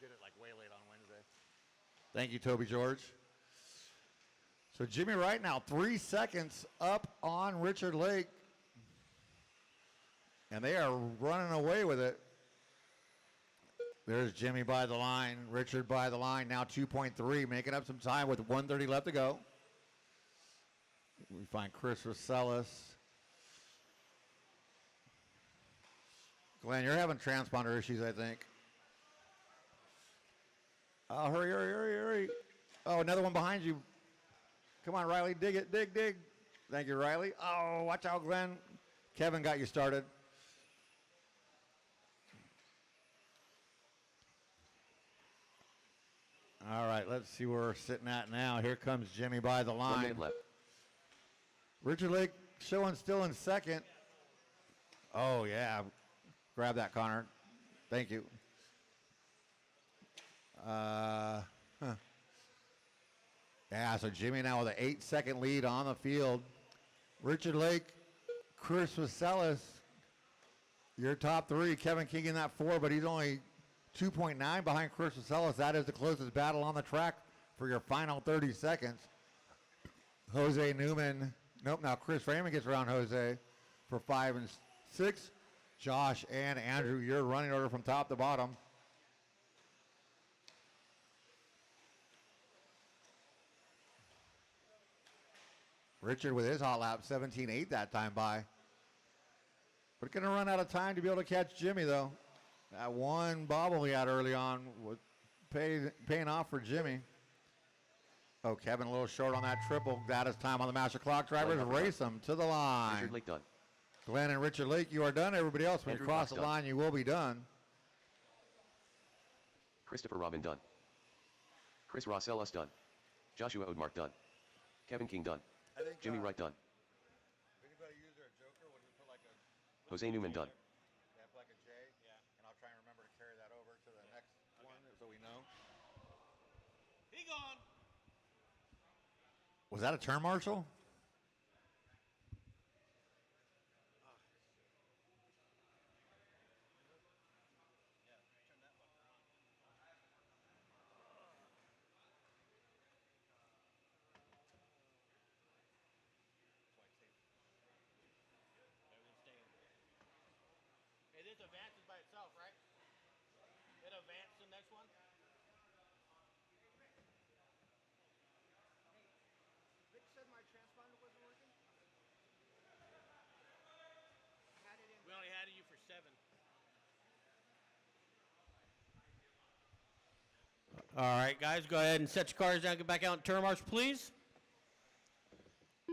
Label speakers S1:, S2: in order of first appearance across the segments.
S1: did it like way late on Wednesday. Thank you, Toby George. So Jimmy Wright now 3 seconds up on Richard Lake. And they are running away with it. There's Jimmy by the line. Richard by the line. Now 2.3, making up some time with 1:30 left to go. We find Chris Rosellis. Glenn, you're having transponder issues, I think. Oh, hurry, hurry, hurry, hurry. Oh, another one behind you. Come on, Riley. Dig it. Dig, dig. Thank you, Riley. Oh, watch out, Glenn. Kevin got you started. All right, let's see where we're sitting at now. Here comes Jimmy by the line.
S2: 1 minute left.
S1: Richard Lake showing still in second. Oh, yeah. Grab that, Connor. Thank you. Yeah, so Jimmy now with an 8-second lead on the field. Richard Lake, Chris Vaselis, your top three. Kevin King in that 4, but he's only 2.9 behind Chris Vaselis. That is the closest battle on the track for your final 30 seconds. Jose Newman. Nope, now Chris Raymond gets around Jose for 5 and 6. Josh and Andrew, your running order from top to bottom. Richard with his hot lap, 17.8 that time by. But going to run out of time to be able to catch Jimmy, though. That one bobble he had early on was paying off for Jimmy. Oh, Kevin a little short on that triple. That is time on the master clock. Drivers race them to the line.
S2: Richard Lake done.
S1: Glenn and Richard Lake, you are done. Everybody else, when
S2: Andrew
S1: you cross the
S2: done.
S1: line, you will be done.
S2: Christopher Robin done. Chris Rosellis done. Joshua Odmark done. Kevin King done. Jimmy Wright done.
S1: Anybody use their joker? Would you put like a
S2: Jose Newman done.
S1: yeah, like a J? Yeah. And I'll try and remember to carry that over to the next one so we know.
S3: He gone.
S1: Was that a turn marshal?
S3: Yeah, turn that fucker on. Everything's staying. Hey, this advances by itself, right? It advanced the next one? Vic said my transponder wasn't working? We only had you for 7. All right, guys, go ahead and set your cars down. Get back out in turn march, please.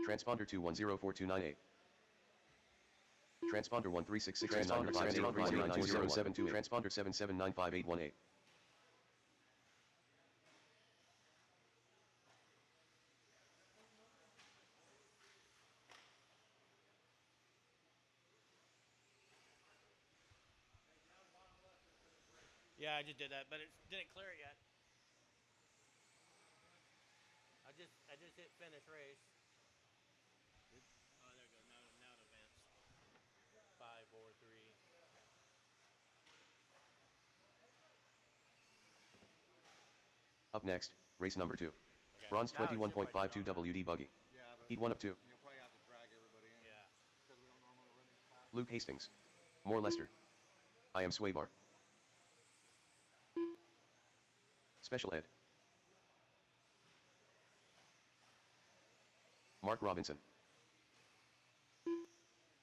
S2: Transponder 2104298. Transponder 1366995094072. Transponder 77958818.
S3: Yeah, I just did that, but it didn't clear it yet. I just hit finish race. Oh, there it goes. Now it advanced. 5, 4, 3.
S2: Up next, race number 2. Bronze 21.52 WD buggy. Heat 1 of 2.
S1: You'll probably have to drag everybody in.
S3: Yeah.
S1: Because we don't normally run these classes.
S2: Luke Hastings. Moore Lester. I am Swaybar. Special Ed. Mark Robinson.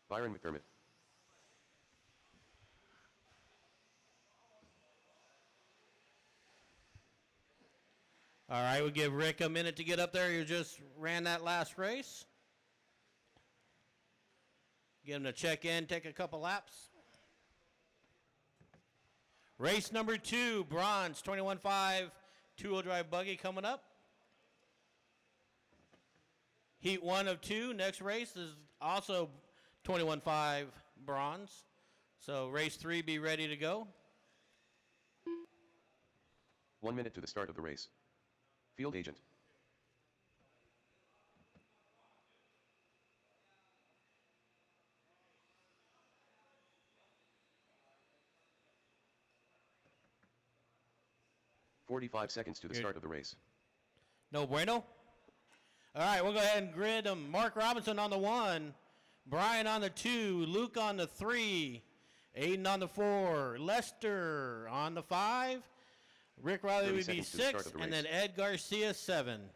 S2: Byron McDermott.
S3: All right, we'll give Rick a minute to get up there. You just ran that last race. Get him to check in, take a couple laps. Race number 2, bronze, 21.5, two-wheel drive buggy coming up. Heat 1 of 2. Next race is also 21.5 bronze. So race 3, be ready to go.
S2: 1 minute to the start of the race. Field agent. 45 seconds to the start of the race.
S3: No bueno. All right, we'll go ahead and grid them. Mark Robinson on the 1, Brian on the 2, Luke on the 3, Aiden on the 4, Lester on the 5, Rick Riley would be 6, and then Ed Garcia 7.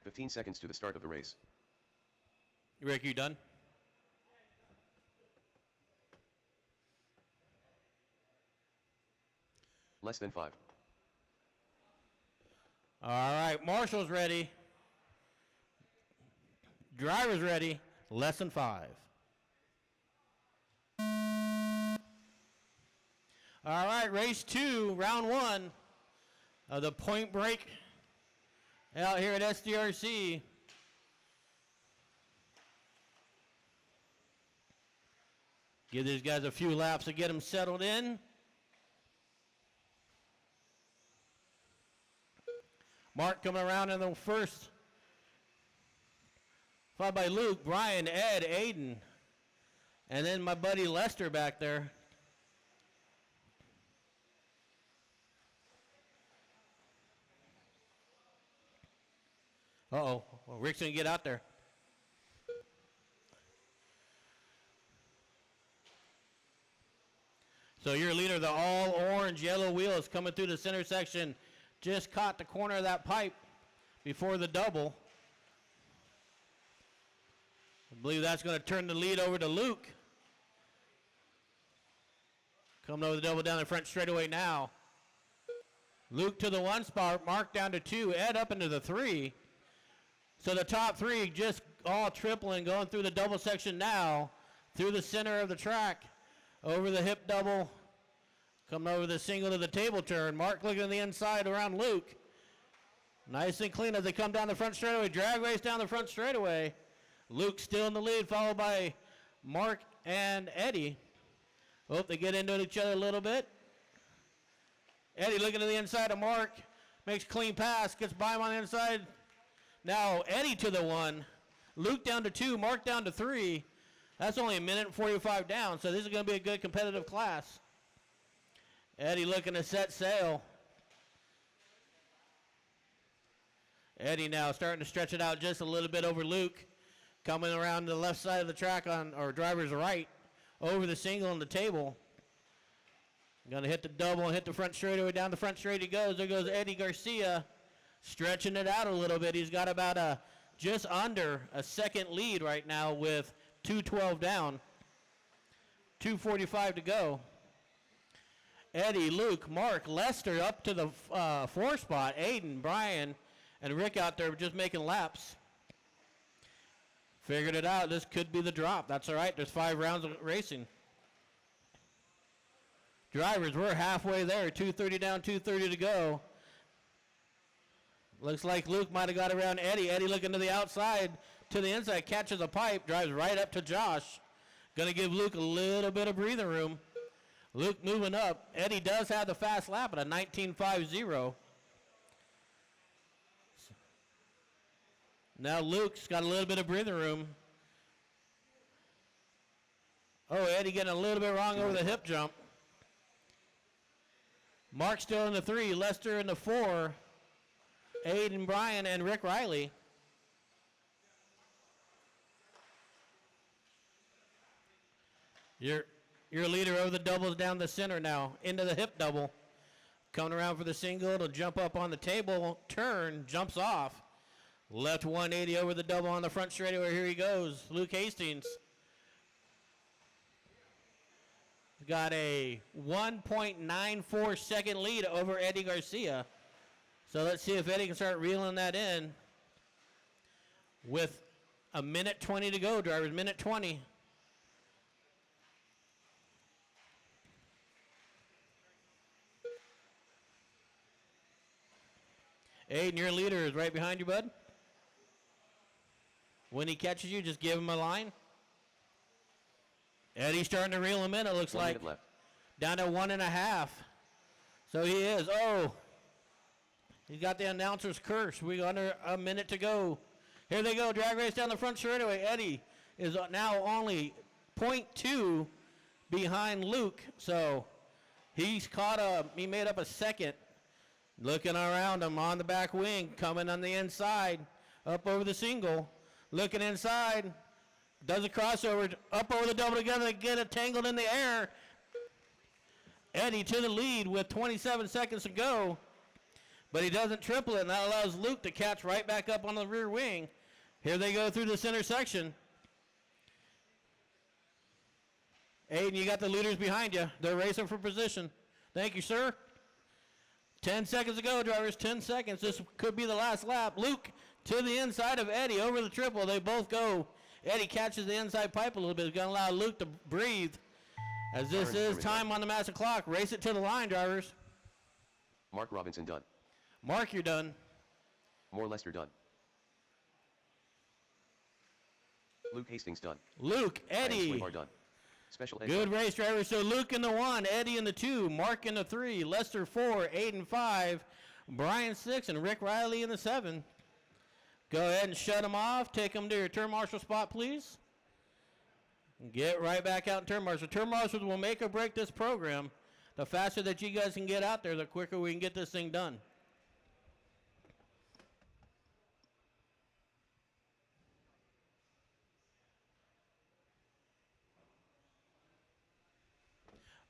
S2: "15 seconds to the start of the race.
S3: Rick, you done?
S2: Less than 5.
S3: All right, Marshall's ready. Driver's ready. Less than 5. All right, race 2, round 1 of the Point Break out here at SDRC. Give these guys a few laps to get them settled in. Mark coming around in the first. Followed by Luke, Brian, Ed, Aiden. And then my buddy Lester back there. Uh-oh. Well, Rick's going to get out there. So your leader, the all orange yellow wheel is coming through the center section. Just caught the corner of that pipe before the double. I believe that's going to turn the lead over to Luke. Coming over the double down the front straightaway now. Luke to the 1 spot, Mark down to 2, Ed up into the 3. So the top 3 just all tripling, going through the double section now, through the center of the track, over the hip double, coming over the single to the table turn. Mark looking on the inside around Luke. Nice and clean as they come down the front straightaway. Drag race down the front straightaway. Luke still in the lead, followed by Mark and Eddie. Hope they get into each other a little bit. Eddie looking to the inside of Mark. Makes clean pass, gets by him on the inside. Now Eddie to the 1. Luke down to 2, Mark down to 3. That's only a minute and 45 down, so this is going to be a good competitive class. Eddie looking to set sail. Eddie now starting to stretch it out just a little bit over Luke. Coming around the left side of the track on, or driver's right, over the single and the table. Going to hit the double and hit the front straightaway. Down the front straight he goes. There goes Eddie Garcia, stretching it out a little bit. He's got about just under a second lead right now with 2:12 down. 2:45 to go. Eddie, Luke, Mark, Lester up to the 4 spot. Aiden, Brian, and Rick out there just making laps. Figured it out. This could be the drop. That's all right. There's 5 rounds of racing. Drivers, we're halfway there. 2:30 down, 2:30 to go. Looks like Luke might have got around Eddie. Eddie looking to the outside, to the inside, catches a pipe, drives right up to Josh. Going to give Luke a little bit of breathing room. Luke moving up. Eddie does have the fast lap at a 19.50. Now Luke's got a little bit of breathing room. Oh, Eddie getting a little bit wrong over the hip jump. Mark still in the 3, Lester in the 4, Aiden, Brian, and Rick Riley. Your leader over the doubles down the center now, into the hip double. Coming around for the single to jump up on the table, turn, jumps off. Left 180 over the double on the front straightaway. Here he goes, Luke Hastings. Got a 1.94 second lead over Eddie Garcia. So let's see if Eddie can start reeling that in. With a minute 20 to go, drivers, minute 20. Aiden, your leader is right behind you, bud. When he catches you, just give him a line. Eddie's starting to reel him in, it looks
S2: 1
S3: like.
S2: minute left.
S3: Down to 1.5. So he is. Oh. He's got the announcer's curse. We got under a minute to go. Here they go. Drag race down the front straightaway. Eddie is now only .2 behind Luke. So he's caught up. He made up a second. Looking around him on the back wing. Coming on the inside. Up over the single. Looking inside. Does a crossover. Up over the double together. Get it tangled in the air. Eddie to the lead with 27 seconds to go. But he doesn't triple it, and that allows Luke to catch right back up on the rear wing. Here they go through the center section. Aiden, you got the leaders behind you. They're racing for position. Thank you, sir. 10 seconds to go, drivers. 10 seconds. This could be the last lap. Luke to the inside of Eddie over the triple. They both go. Eddie catches the inside pipe a little bit. It's going to allow Luke to breathe. As this is time on the master clock. Race it to the line, drivers.
S2: Mark Robinson done.
S3: Mark, you're done.
S2: Moore Lester done. Luke Hastings done.
S3: Luke, Eddie.
S2: Swabar done. Special Ed
S3: Good
S2: done.
S3: race, drivers. So Luke in the 1, Eddie in the 2, Mark in the 3, Lester 4, Aiden 5, Brian 6, and Rick Riley in the 7. Go ahead and shut them off. Take them to your turn marshal spot, please. Get right back out in turn marshal. Turn marshals will make or break this program. The faster that you guys can get out there, the quicker we can get this thing done.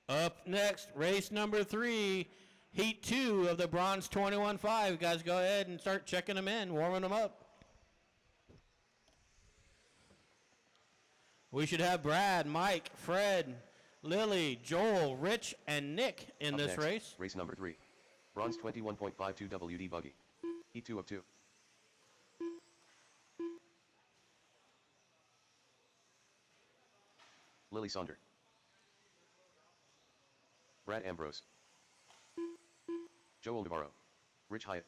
S3: Up next, race number 3, heat 2 of the Bronze 21.5. Guys, go ahead and start checking them in, warming them up. We should have Brad, Mike, Fred, Lily, Joel, Rich, and Nick in
S2: Up
S3: this
S2: next,
S3: race.
S2: Race number 3. Bronze 21.52 WD buggy. Heat 2 of 2. Lily Sonder. Brad Ambrose. Joel Navarro. Rich Hyatt.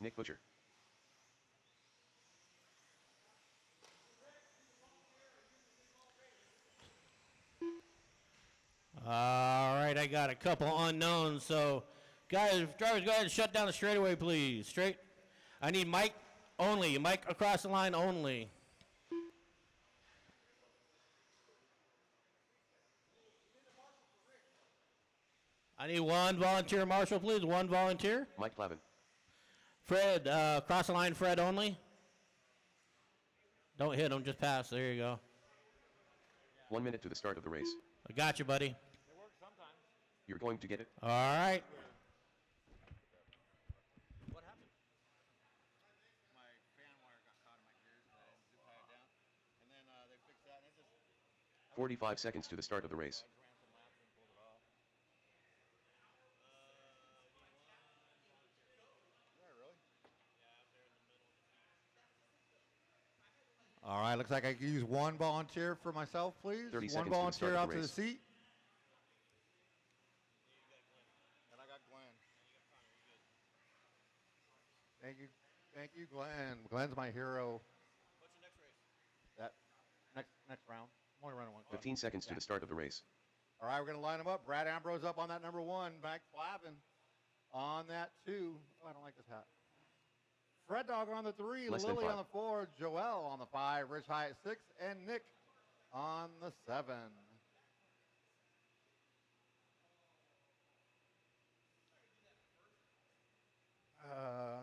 S2: Nick Butcher.
S3: All right, I got a couple unknowns. So, guys, drivers, go ahead and shut down the straightaway, please. Straight. I need Mike only. Mike across the line only. I need one volunteer marshal, please. One volunteer.
S2: Mike Plavin.
S3: Fred, across the line, Fred only. Don't hit him, just pass. There you go.
S2: 1 minute to the start of the race.
S3: I got you, buddy.
S2: You're going to get it.
S3: All right.
S1: What happened? My fan wire got caught in my gears, and I didn't zip tie it down. And then they fixed that, and it just
S2: 45 seconds to the start of the race.
S1: ran some laps and pulled it off. Yeah, really? All right, looks like I can use one volunteer for myself, please.
S2: 30
S1: One
S2: seconds to the
S1: volunteer
S2: start of
S1: out
S2: the
S1: to the
S2: race.
S1: seat. And I got Glenn. Thank you, Glenn. Glenn's my hero.
S3: What's your next race?
S1: That next round. I'm only running one car.
S2: 15 seconds to the start of the race.
S1: All right, we're going to line them up. Brad Ambrose up on that number 1. Mike Flavin on that 2. Oh, I don't like this hat. Fred Dog on the 3.
S2: Less than
S1: Lily
S2: 5.
S1: on the 4. Joel on the 5. Rich Hyatt 6. And Nick on the 7.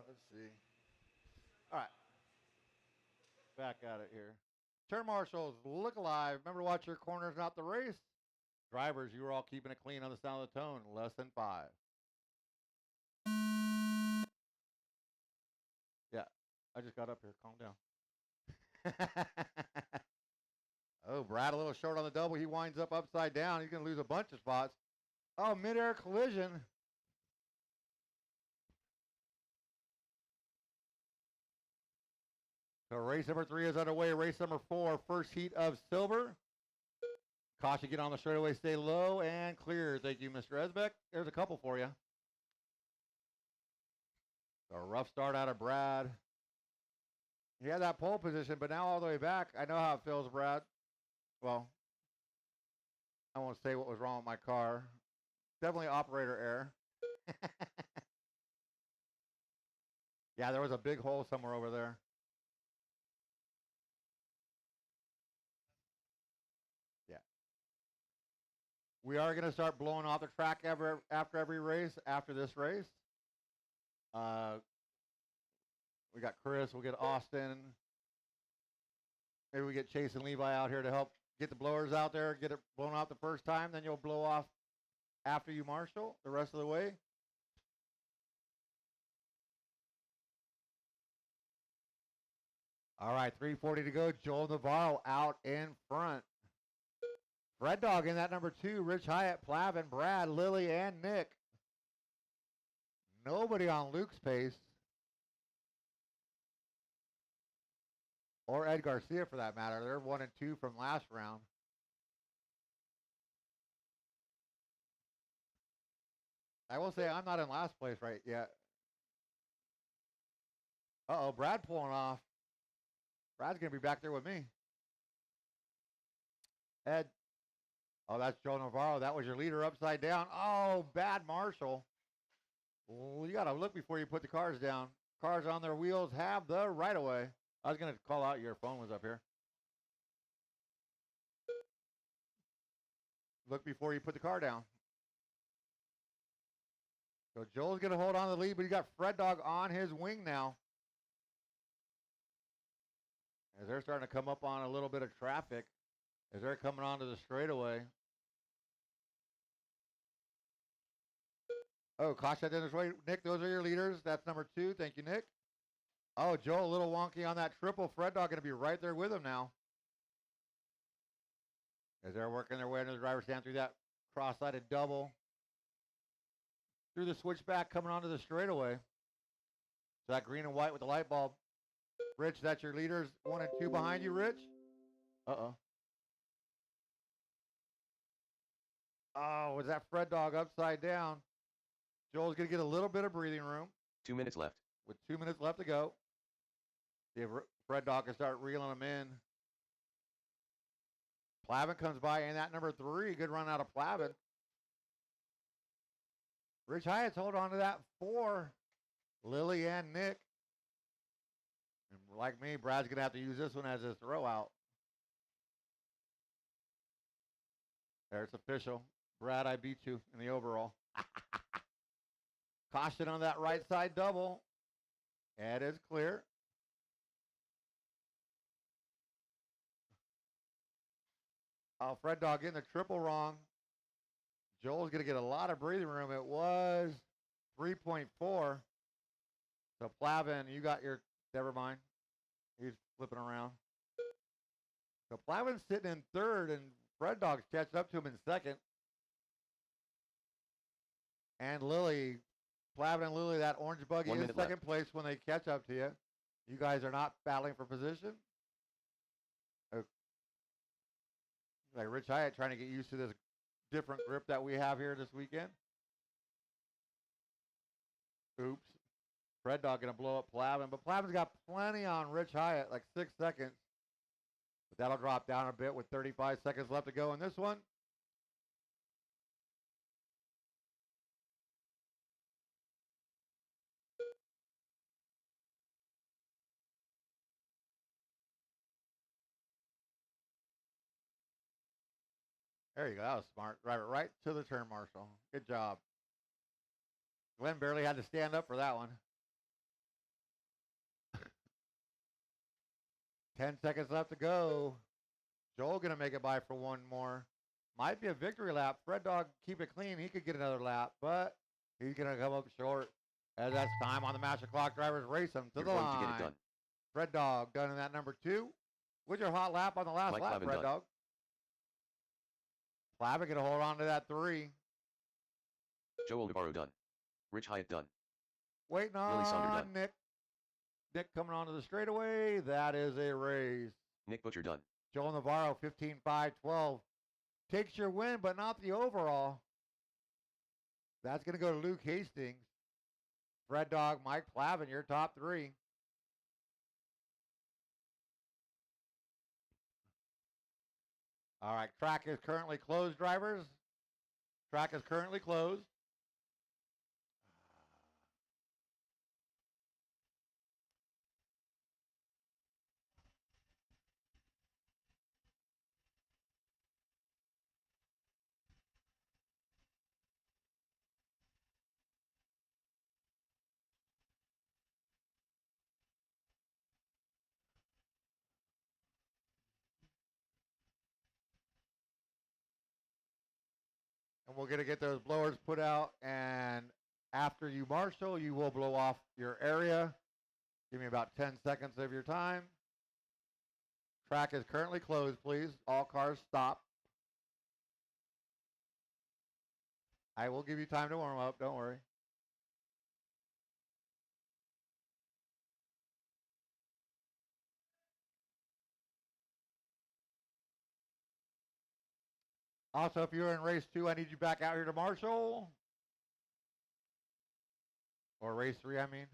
S1: Let's see. All right. Back at it here. Turn marshals, look alive. Remember to watch your corners, not the race. Drivers, you were all keeping it clean on the sound of the tone. Less than 5. Yeah, I just got up here. Calm down. Oh, Brad a little short on the double. He winds up upside down. He's going to lose a bunch of spots. Oh, midair collision. So race number 3 is underway. Race number 4, first heat of silver. Caution, get on the straightaway, stay low, and clear. Thank you, Mr. Esbeck. There's a couple for you. A rough start out of Brad. He had that pole position, but now all the way back. I know how it feels, Brad. Well, I won't say what was wrong with my car. definitely operator error. Yeah, there was a big hole somewhere over there. Yeah. We are going to start blowing off the track after every race, after this race. We got Chris, we'll get Austin. Maybe we get Chase and Levi out here to help get the blowers out there, get it blown off the first time, then you'll blow off after you marshal the rest of the way. All right, 3:40 to go. Joel Navarro out in front. Red Dog in that number 2. Rich Hyatt, Plavin, Brad, Lily, and Nick. Nobody on Luke's pace. Or Ed Garcia for that matter. They're 1 and 2 from last round. I will say I'm not in last place right yet. Uh-oh, Brad pulling off. Brad's going to be back there with me. Ed. Oh, that's Joe Navarro. That was your leader upside down. Oh, bad marshal. Well, you got to look before you put the cars down. Cars on their wheels have the right of way. I was going to call out your phone was up here. Look before you put the car down. So Joel's going to hold on to the lead, but he's got Fred Dog on his wing now. As they're starting to come up on a little bit of traffic, as they're coming onto the straightaway. Oh, caution in this way. Nick, those are your leaders. That's number 2. Thank you, Nick. Oh, Joel, a little wonky on that triple. Fred Dog going to be right there with him now. As they're working their way into the driver's stand through that cross-sided double. Through the switchback coming onto the straightaway. So that green and white with the light bulb. Rich, that's your leaders. 1 and 2 behind you, Rich. Uh-oh. Oh, was that Fred Dog upside down? Joel's going to get a little bit of breathing room.
S2: 2 minutes left.
S1: With 2 minutes left to go. See if Fred Dog can start reeling them in. Plavin comes by in that number 3. Good run out of Plavin. Rich Hyatt's hold on to that 4. Lily and Nick. And like me, Brad's going to have to use this one as his throw out. There, it's official. Brad, I beat you in the overall. Caution on that right side double. It is clear. Oh, Fred Dog getting the triple wrong. Joel's going to get a lot of breathing room. It was 3.4. So Plavin, you got your, never mind. He's flipping around. So Plavin's sitting in 3rd, and Fred Dog's catching up to him in 2nd. And Lily, Plavin and Lily, that orange buggy is 2nd
S2: left.
S1: place when they catch up to you. You guys are not battling for position. Okay. Like Rich Hyatt trying to get used to this different grip that we have here this weekend. Oops. Fred Dog going to blow up Plavin, but Plavin's got plenty on Rich Hyatt, like 6 seconds. But that'll drop down a bit with 35 seconds left to go in this one. There you go. That was smart. Drive it right to the turn, Marshall. Good job. Glenn barely had to stand up for that one. 10 seconds left to go. Joel going to make it by for one more. Might be a victory lap. Fred Dog, keep it clean. He could get another lap, but he's going to come up short. As that's time on the master clock. Drivers race him to
S2: You're
S1: the
S2: going
S1: line.
S2: to get it done.
S1: Fred Dog done in that number 2. What's your hot lap on the last
S2: Mike
S1: lap,
S2: Plavin
S1: Fred
S2: done.
S1: Dog? Plavin going to hold on to that 3.
S2: Joel Navarro done. Rich Hyatt done.
S1: Waiting
S2: Willie Saunders
S1: on
S2: done.
S1: Nick. Nick coming onto the straightaway. That is a race.
S2: Nick Butcher done.
S1: Joel Navarro, 15-5-12. Takes your win, but not the overall. That's going to go to Luke Hastings. Fred Dog, Mike Plavin, your top 3. All right, track is currently closed, drivers. Track is currently closed. And we're going to get those blowers put out. And after you marshal, you will blow off your area. Give me about 10 seconds of your time. Track is currently closed, please. All cars stop. I will give you time to warm up. Don't worry. Also, if you're in race 2, I need you back out here to marshal. Or race 3, I mean.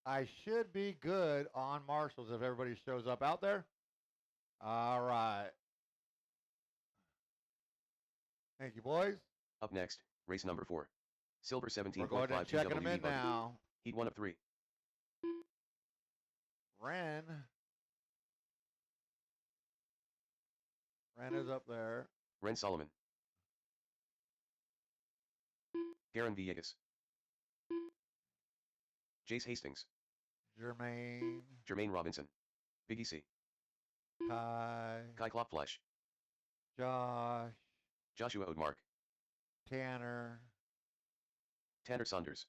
S1: I should be good on marshals if everybody shows up out there. All right. Thank you, boys.
S2: Up next, race number 4. Silver
S1: We're going to
S2: 17.5
S1: checking them in
S2: TWD buggy.
S1: now.
S2: Heat 1 of 3.
S1: Ren is up there.
S2: Ren Solomon. Garen Villegas. Jace Hastings.
S1: Jermaine
S2: Robinson. Biggie C.
S1: Kai
S2: Kai Klopfleisch.
S1: Josh
S2: Joshua Odemark.
S1: Tanner
S2: Tanner Saunders.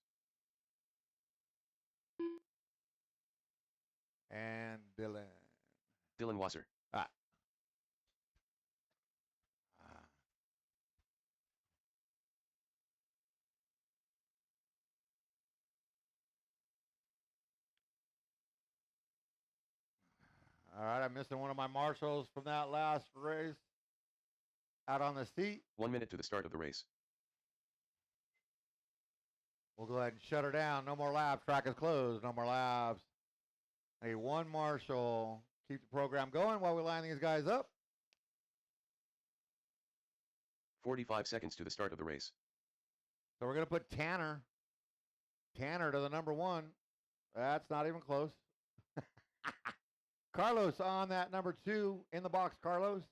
S1: and Dylan.
S2: Dylan Wasser.
S1: All right, I'm missing one of my marshals from that last race. Out on the seat.
S2: 1 minute to the start of the race.
S1: We'll go ahead and shut her down. No more laps. Track is closed. No more laps. A one marshal. Keep the program going while we line these guys up.
S2: 45 seconds to the start of the race.
S1: So we're going to put Tanner to the number 1. That's not even close. Carlos on that number 2 in the box. Carlos,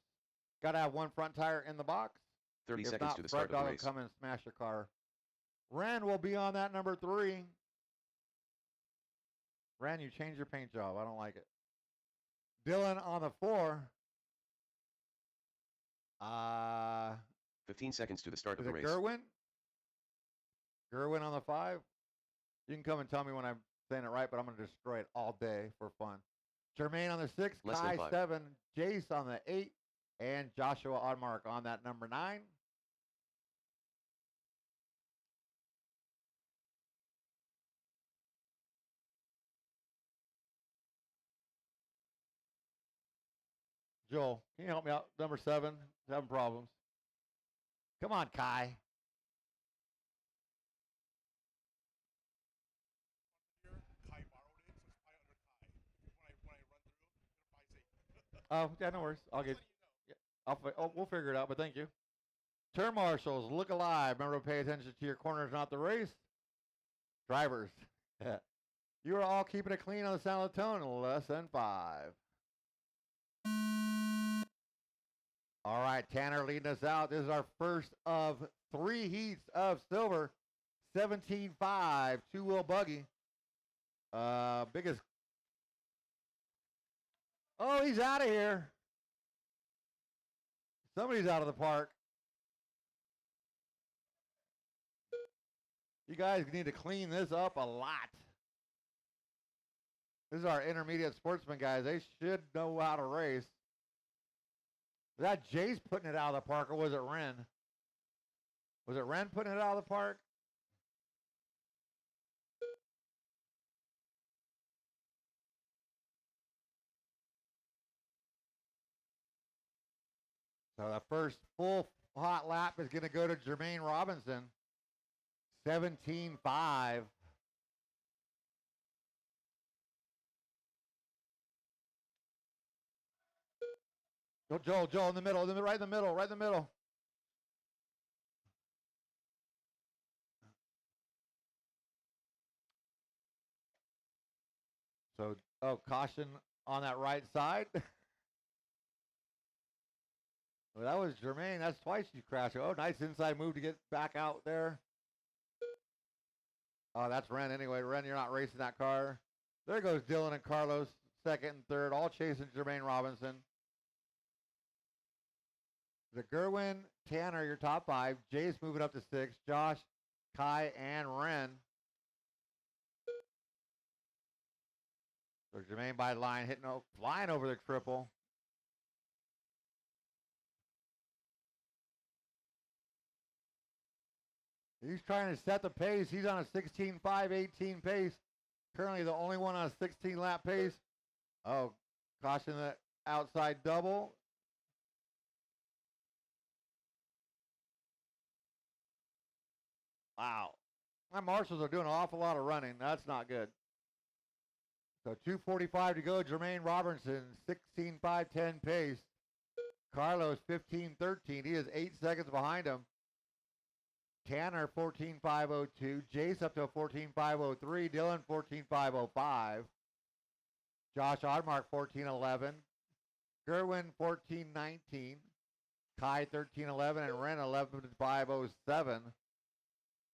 S1: got to have one front tire in the box.
S2: 30
S1: If
S2: seconds
S1: not,
S2: to the start of the
S1: Front Dog
S2: race.
S1: will come and smash your car. Ren will be on that number 3. Ren, you changed your paint job. I don't like it. Dylan on the 4.
S2: 15 seconds to the start of
S1: Is
S2: the
S1: it
S2: race.
S1: Gerwin? Gerwin on the 5. You can come and tell me when I'm saying it right, but I'm going to destroy it all day for fun. Jermaine on the 6,
S2: Less
S1: Kai
S2: than 5.
S1: 7, Jace on the 8, and Joshua Odemark on that number 9. Joel, can you help me out? Number 7, having problems. Come on, Kai. Oh, yeah, no worries. I'll get. Yeah, we'll figure it out. But thank you. Turn marshals, look alive. Remember to pay attention to your corners, not the race. Drivers, you are all keeping it clean on the sound of the tone. Less than 5. All right, Tanner leading us out. This is our first of 3 heats of silver. 17.5 two-wheel buggy. Biggest. Oh, he's out of here. Somebody's out of the park. You guys need to clean this up a lot. This is our intermediate sportsman guys. They should know how to race. Was that Jace putting it out of the park, or was it Ren? Was it Ren putting it out of the park? So the first full hot lap is going to go to Jermaine Robinson. 17.5. Joel in the middle, right in the middle. So, oh, caution on that right side. Well, that was Jermaine. That's twice you crashed. Oh, nice inside move to get back out there. Oh, that's Ren anyway. Ren, you're not racing that car. There goes Dylan and Carlos, second and third, all chasing Jermaine Robinson. The Gerwin, Tanner, your top five. Jace moving up to six. Josh, Kai, and Ren. So Jermaine by the line, flying over the triple. He's trying to set the pace. He's on a 16.5, 18 pace. Currently the only one on a 16 lap pace. Oh, caution the outside double. Wow. My marshals are doing an awful lot of running. That's not good. So 2:45 to go. Jermaine Robertson, 16.5, 10 pace. Carlos, 15.13. He is 8 seconds behind him. Tanner, 14.502. Jace up to a 14.503. Dylan, 14.505. Josh Oddmark, 14.11. Gerwin, 14.19. Kai, 13.11. And Ren, 11.507.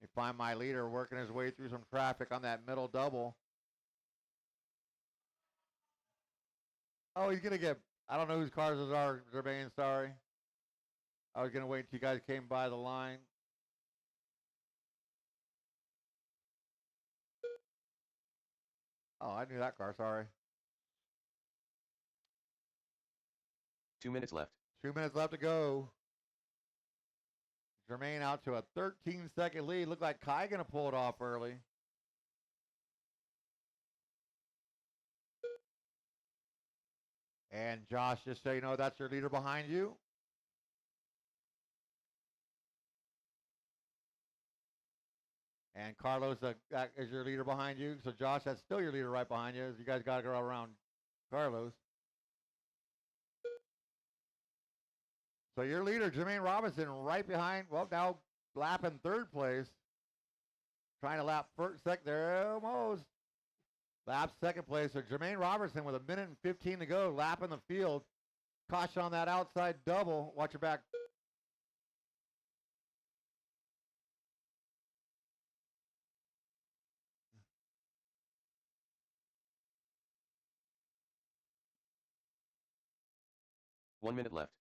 S1: You find my leader working his way through some traffic on that middle double. Oh, he's going to get, I don't know whose cars those are, Jermaine, sorry. I was going to wait until you guys came by the line. Oh, I knew that car, sorry.
S2: 2 minutes left.
S1: 2 minutes left to go. Jermaine out to a 13-second lead. Looked like Kai going to pull it off early. And Josh, just so you know, that's your leader behind you. And Carlos, that is your leader behind you. So Josh, that's still your leader right behind you. You guys got to go around Carlos. So your leader, Jermaine Robinson, right behind, well, now lapping third place. Trying to lap first, there almost. Lap second place. So Jermaine Robertson with 1:15 to go, lapping the field. Caution on that outside double. Watch your back.
S2: One minute left.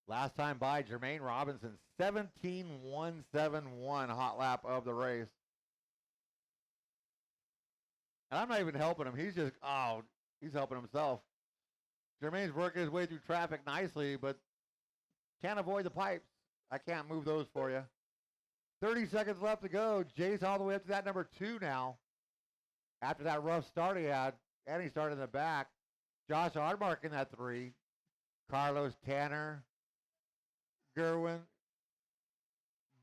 S1: Last time by Jermaine Robinson, 17.171 hot lap of the race. And I'm not even helping him. He's just, he's helping himself. Jermaine's working his way through traffic nicely, but can't avoid the pipes. I can't move those for you. 30 seconds left to go. Jay's all the way up to that number 2 now. After that rough start he had, and he started in the back. Josh Ardmark in that 3. Carlos, Tanner, Gerwin,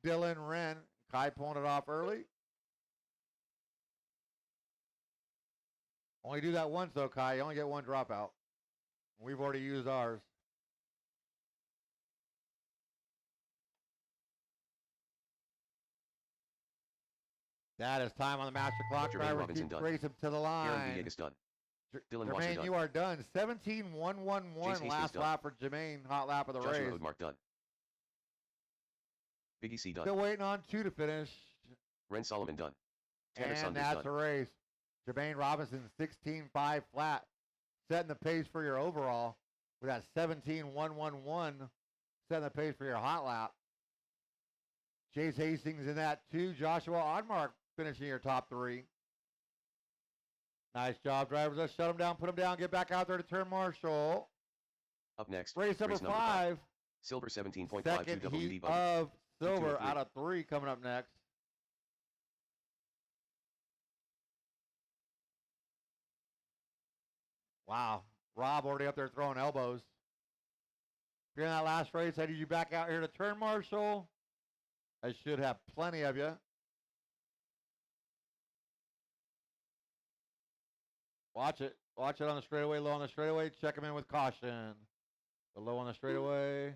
S1: Dylan, Wren. Kai pulling it off early. Only do that once though, Kai. You only get one dropout. We've already used ours. That is time on the master clock.
S2: Jermaine
S1: Driver
S2: Robinson
S1: keep
S2: done.
S1: race him to the
S2: Aaron
S1: line.
S2: Villegas done. Dylan Wasser
S1: Jermaine,
S2: done.
S1: you are done. 17.111 last
S2: done.
S1: lap for Jermaine. Hot lap of the
S2: Joshua
S1: race.
S2: Odemark done. Big EC done.
S1: Still waiting on 2 to finish.
S2: Ren Solomon done. Tanner
S1: And
S2: Saunders
S1: that's
S2: done.
S1: a race. Jermaine Robinson, 16.5 flat. Setting the pace for your overall with that 17.111. Setting the pace for your hot lap. Chase Hastings in that 2. Joshua Oddmark finishing your top 3. Nice job, drivers. Let's shut them down, put them down, get back out there to turn Marshall.
S2: Up next,
S1: Race number 5.
S2: Silver 17.52
S1: Second
S2: WD
S1: heat
S2: buggy.
S1: of silver
S2: 203.
S1: out of 3 coming up next. Wow. Rob already up there throwing elbows. If you're in that last race, I need you back out here to turn Marshall. I should have plenty of you. Watch it. Watch it on the straightaway, low on the straightaway. Check him in with caution. The low on the straightaway.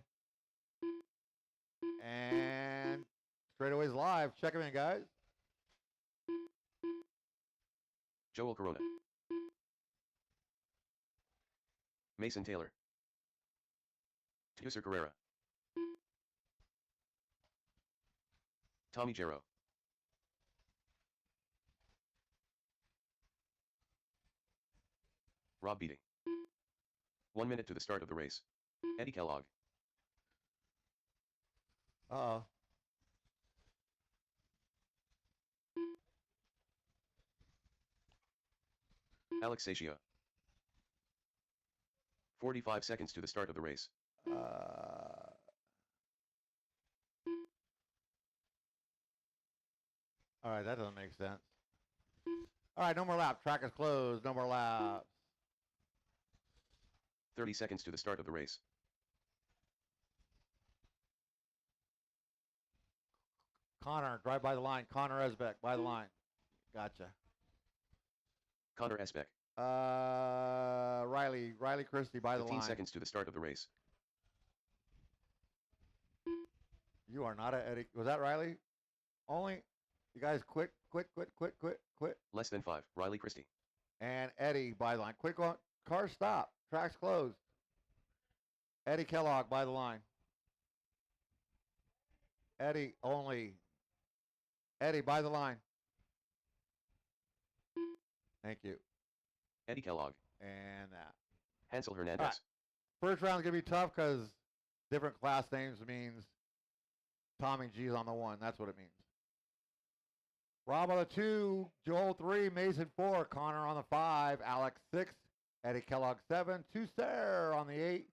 S1: And Straightaways live. Check them in, guys.
S2: Joel Corona. Mason Taylor. User Carrera. Tommy Jarrow. Rob Beating. 1 minute to the start of the race. Eddie Kellogg.
S1: Uh-oh.
S2: Alex Sachia. 45 seconds to the start of the race.
S1: All right, that doesn't make sense. All right, no more laps. Track is closed. No more laps.
S2: 30 seconds to the start of the race.
S1: Connor, drive by the line. Connor Esbeck, by the line. Gotcha.
S2: Connor Esbeck.
S1: Riley Christie, by the
S2: 15
S1: line.
S2: seconds to the start of the race.
S1: You are not a Eddie. Was that Riley? Only. You guys quit.
S2: Less than 5. Riley Christie.
S1: And Eddie by the line. Quick on. Car stop. Track's closed. Eddie Kellogg by the line. Eddie only. Eddie by the line. Thank you.
S2: Eddie Kellogg.
S1: And that.
S2: Hansel Hernandez.
S1: All right. First round's going to be tough because different class names means Tommy G's on the 1. That's what it means. Rob on the 2, Joel 3, Mason 4, Connor on the 5, Alex 6, Eddie Kellogg 7, Tusser on the 8,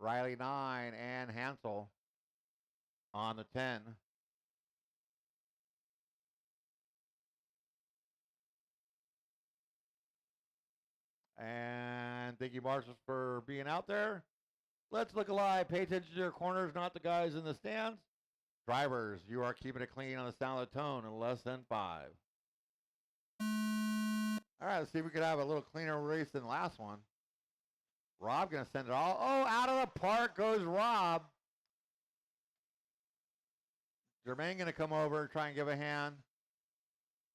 S1: Riley 9, and Hansel on the 10. And thank you, Marshall, for being out there. Let's look alive. Pay attention to your corners, not the guys in the stands. Drivers, you are keeping it clean on the sound of the tone in less than 5. All right, let's see if we could have a little cleaner race than the last one. Rob going to send it all. Oh, out of the park goes Rob. Jermaine going to come over and try and give a hand.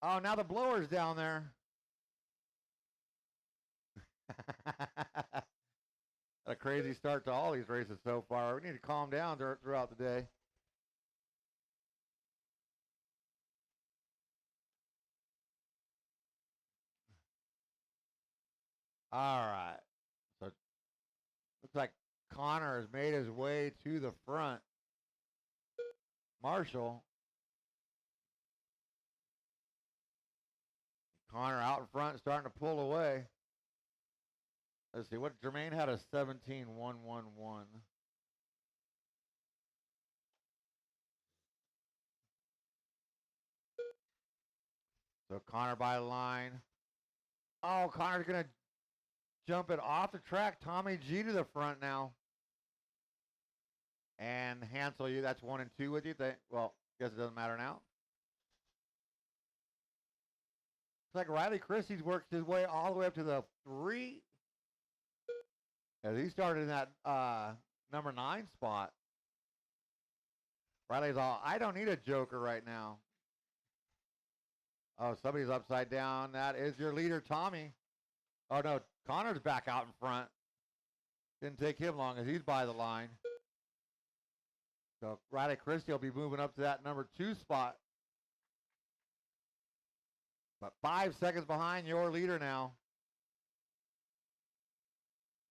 S1: Oh, now the blower's down there. A crazy start to all these races so far. We need to calm down throughout the day. All right. So looks like Connor has made his way to the front. Marshall. Connor out in front, starting to pull away. Let's see, what Jermaine had a 17-1-1-1. So Connor by the line. Oh, Connor's going to jump it off the track. Tommy G to the front now. And Hansel, that's 1 and 2 with you. Well, guess it doesn't matter now. Looks like Riley Christie's worked his way all the way up to the 3. As he started in that number 9 spot. Riley's all, I don't need a joker right now. Oh, somebody's upside down. That is your leader, Tommy. Oh, no, Connor's back out in front. Didn't take him long as he's by the line. So Riley Christie will be moving up to that number 2 spot. But 5 seconds behind your leader now.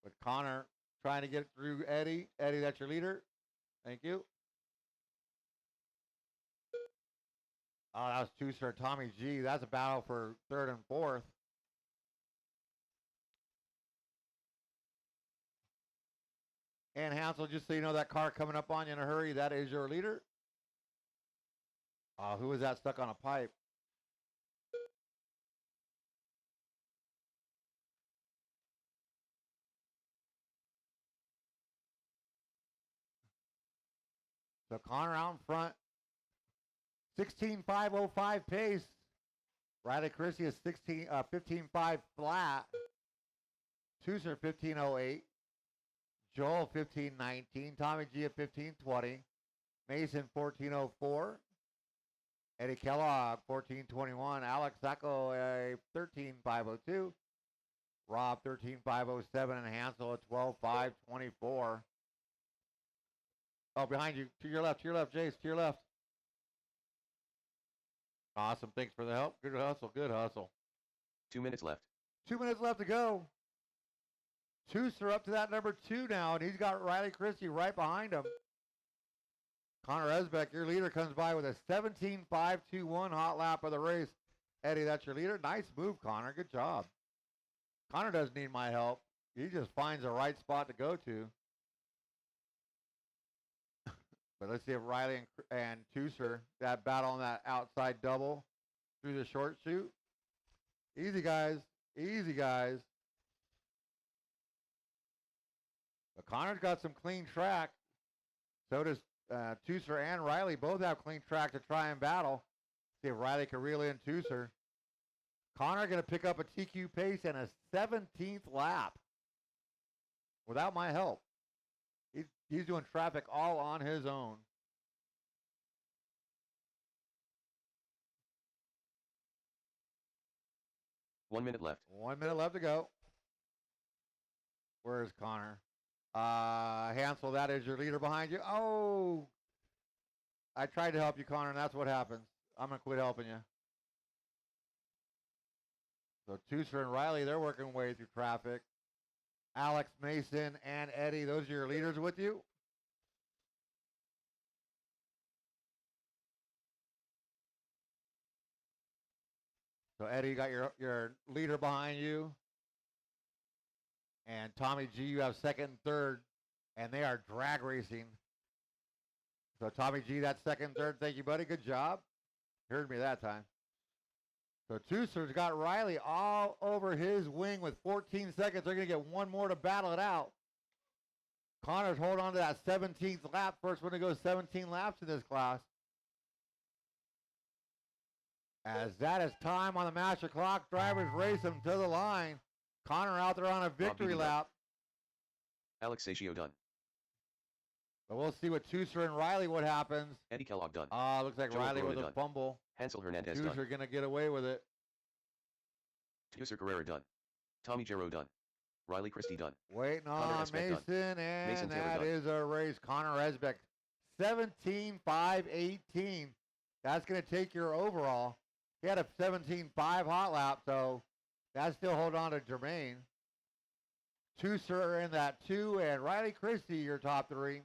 S1: With Connor trying to get through Eddie. Eddie, that's your leader. Thank you. Oh, that was Tusser, Tommy G. That's a battle for 3rd and 4th. And Hansel, just so you know, that car coming up on you in a hurry, that is your leader. Who was that stuck on a pipe? So Connor out in front. 16.505 pace. Riley Christie is 15.5 flat. Tusser 15.08. Joel 15.19. Tommy G at 15.20. Mason 14.04. Eddie Kellogg, 14:21. Alex Sacco, 13:502. Rob, 13:507. And Hansel at 12:524. Oh, behind you. To your left, Jace, to your left. Awesome. Thanks for the help. Good hustle. Good hustle.
S2: 2 minutes left.
S1: 2 minutes left to go. Tooser up to that number 2 now, and he's got Riley Christie right behind him. Connor Esbeck, your leader, comes by with a 17:521 hot lap of the race. Eddie, that's your leader. Nice move, Connor. Good job. Connor doesn't need my help. He just finds the right spot to go to. But let's see if Riley and Tooser, that battle on that outside double through the short chute. Easy, guys. Easy, guys. But Connor's got some clean track. So does Tooser and Riley. Both have clean track to try and battle. See if Riley can reel in Tooser. Connor going to pick up a TQ pace and a 17th lap without my help. He's doing traffic all on his own.
S2: One minute left.
S1: 1 minute left to go. Where is Connor? Hansel, that is your leader behind you. Oh, I tried to help you, Connor, and that's what happens. I'm going to quit helping you. So Tooser and Riley, they're working way through traffic. Alex, Mason, and Eddie, those are your leaders with you. So Eddie, you got your leader behind you. And Tommy G, you have second and third, and they are drag racing. So Tommy G, that's second and third. Thank you, buddy. Good job. Heard me that time. So Tooser's got Riley all over his wing with 14 seconds. They're going to get one more to battle it out. Connor's holding on to that 17th lap. First one to go 17 laps in this class. As that is time on the master clock. Drivers race them to the line. Connor out there on a victory lap.
S2: Alex Saccio done.
S1: But we'll see with Tooser and Riley what happens.
S2: Eddie Kellogg done.
S1: Looks like
S2: Joe
S1: Riley
S2: Corona
S1: with a
S2: done.
S1: fumble.
S2: Hansel Hernandez
S1: Tooser
S2: done.
S1: going to get away with it.
S2: Tooser Carrera done. Tommy Jarrow done. Riley Christie done.
S1: Waiting
S2: Connor
S1: on
S2: Esbeck
S1: Mason,
S2: done.
S1: and
S2: Mason Taylor
S1: that
S2: done.
S1: is a race. Connor Esbeck, 17:5:18. That's going to take your overall. He had a 17:5 hot lap, so that's still hold on to Jermaine. Tooser in that 2, and Riley Christie, your top 3.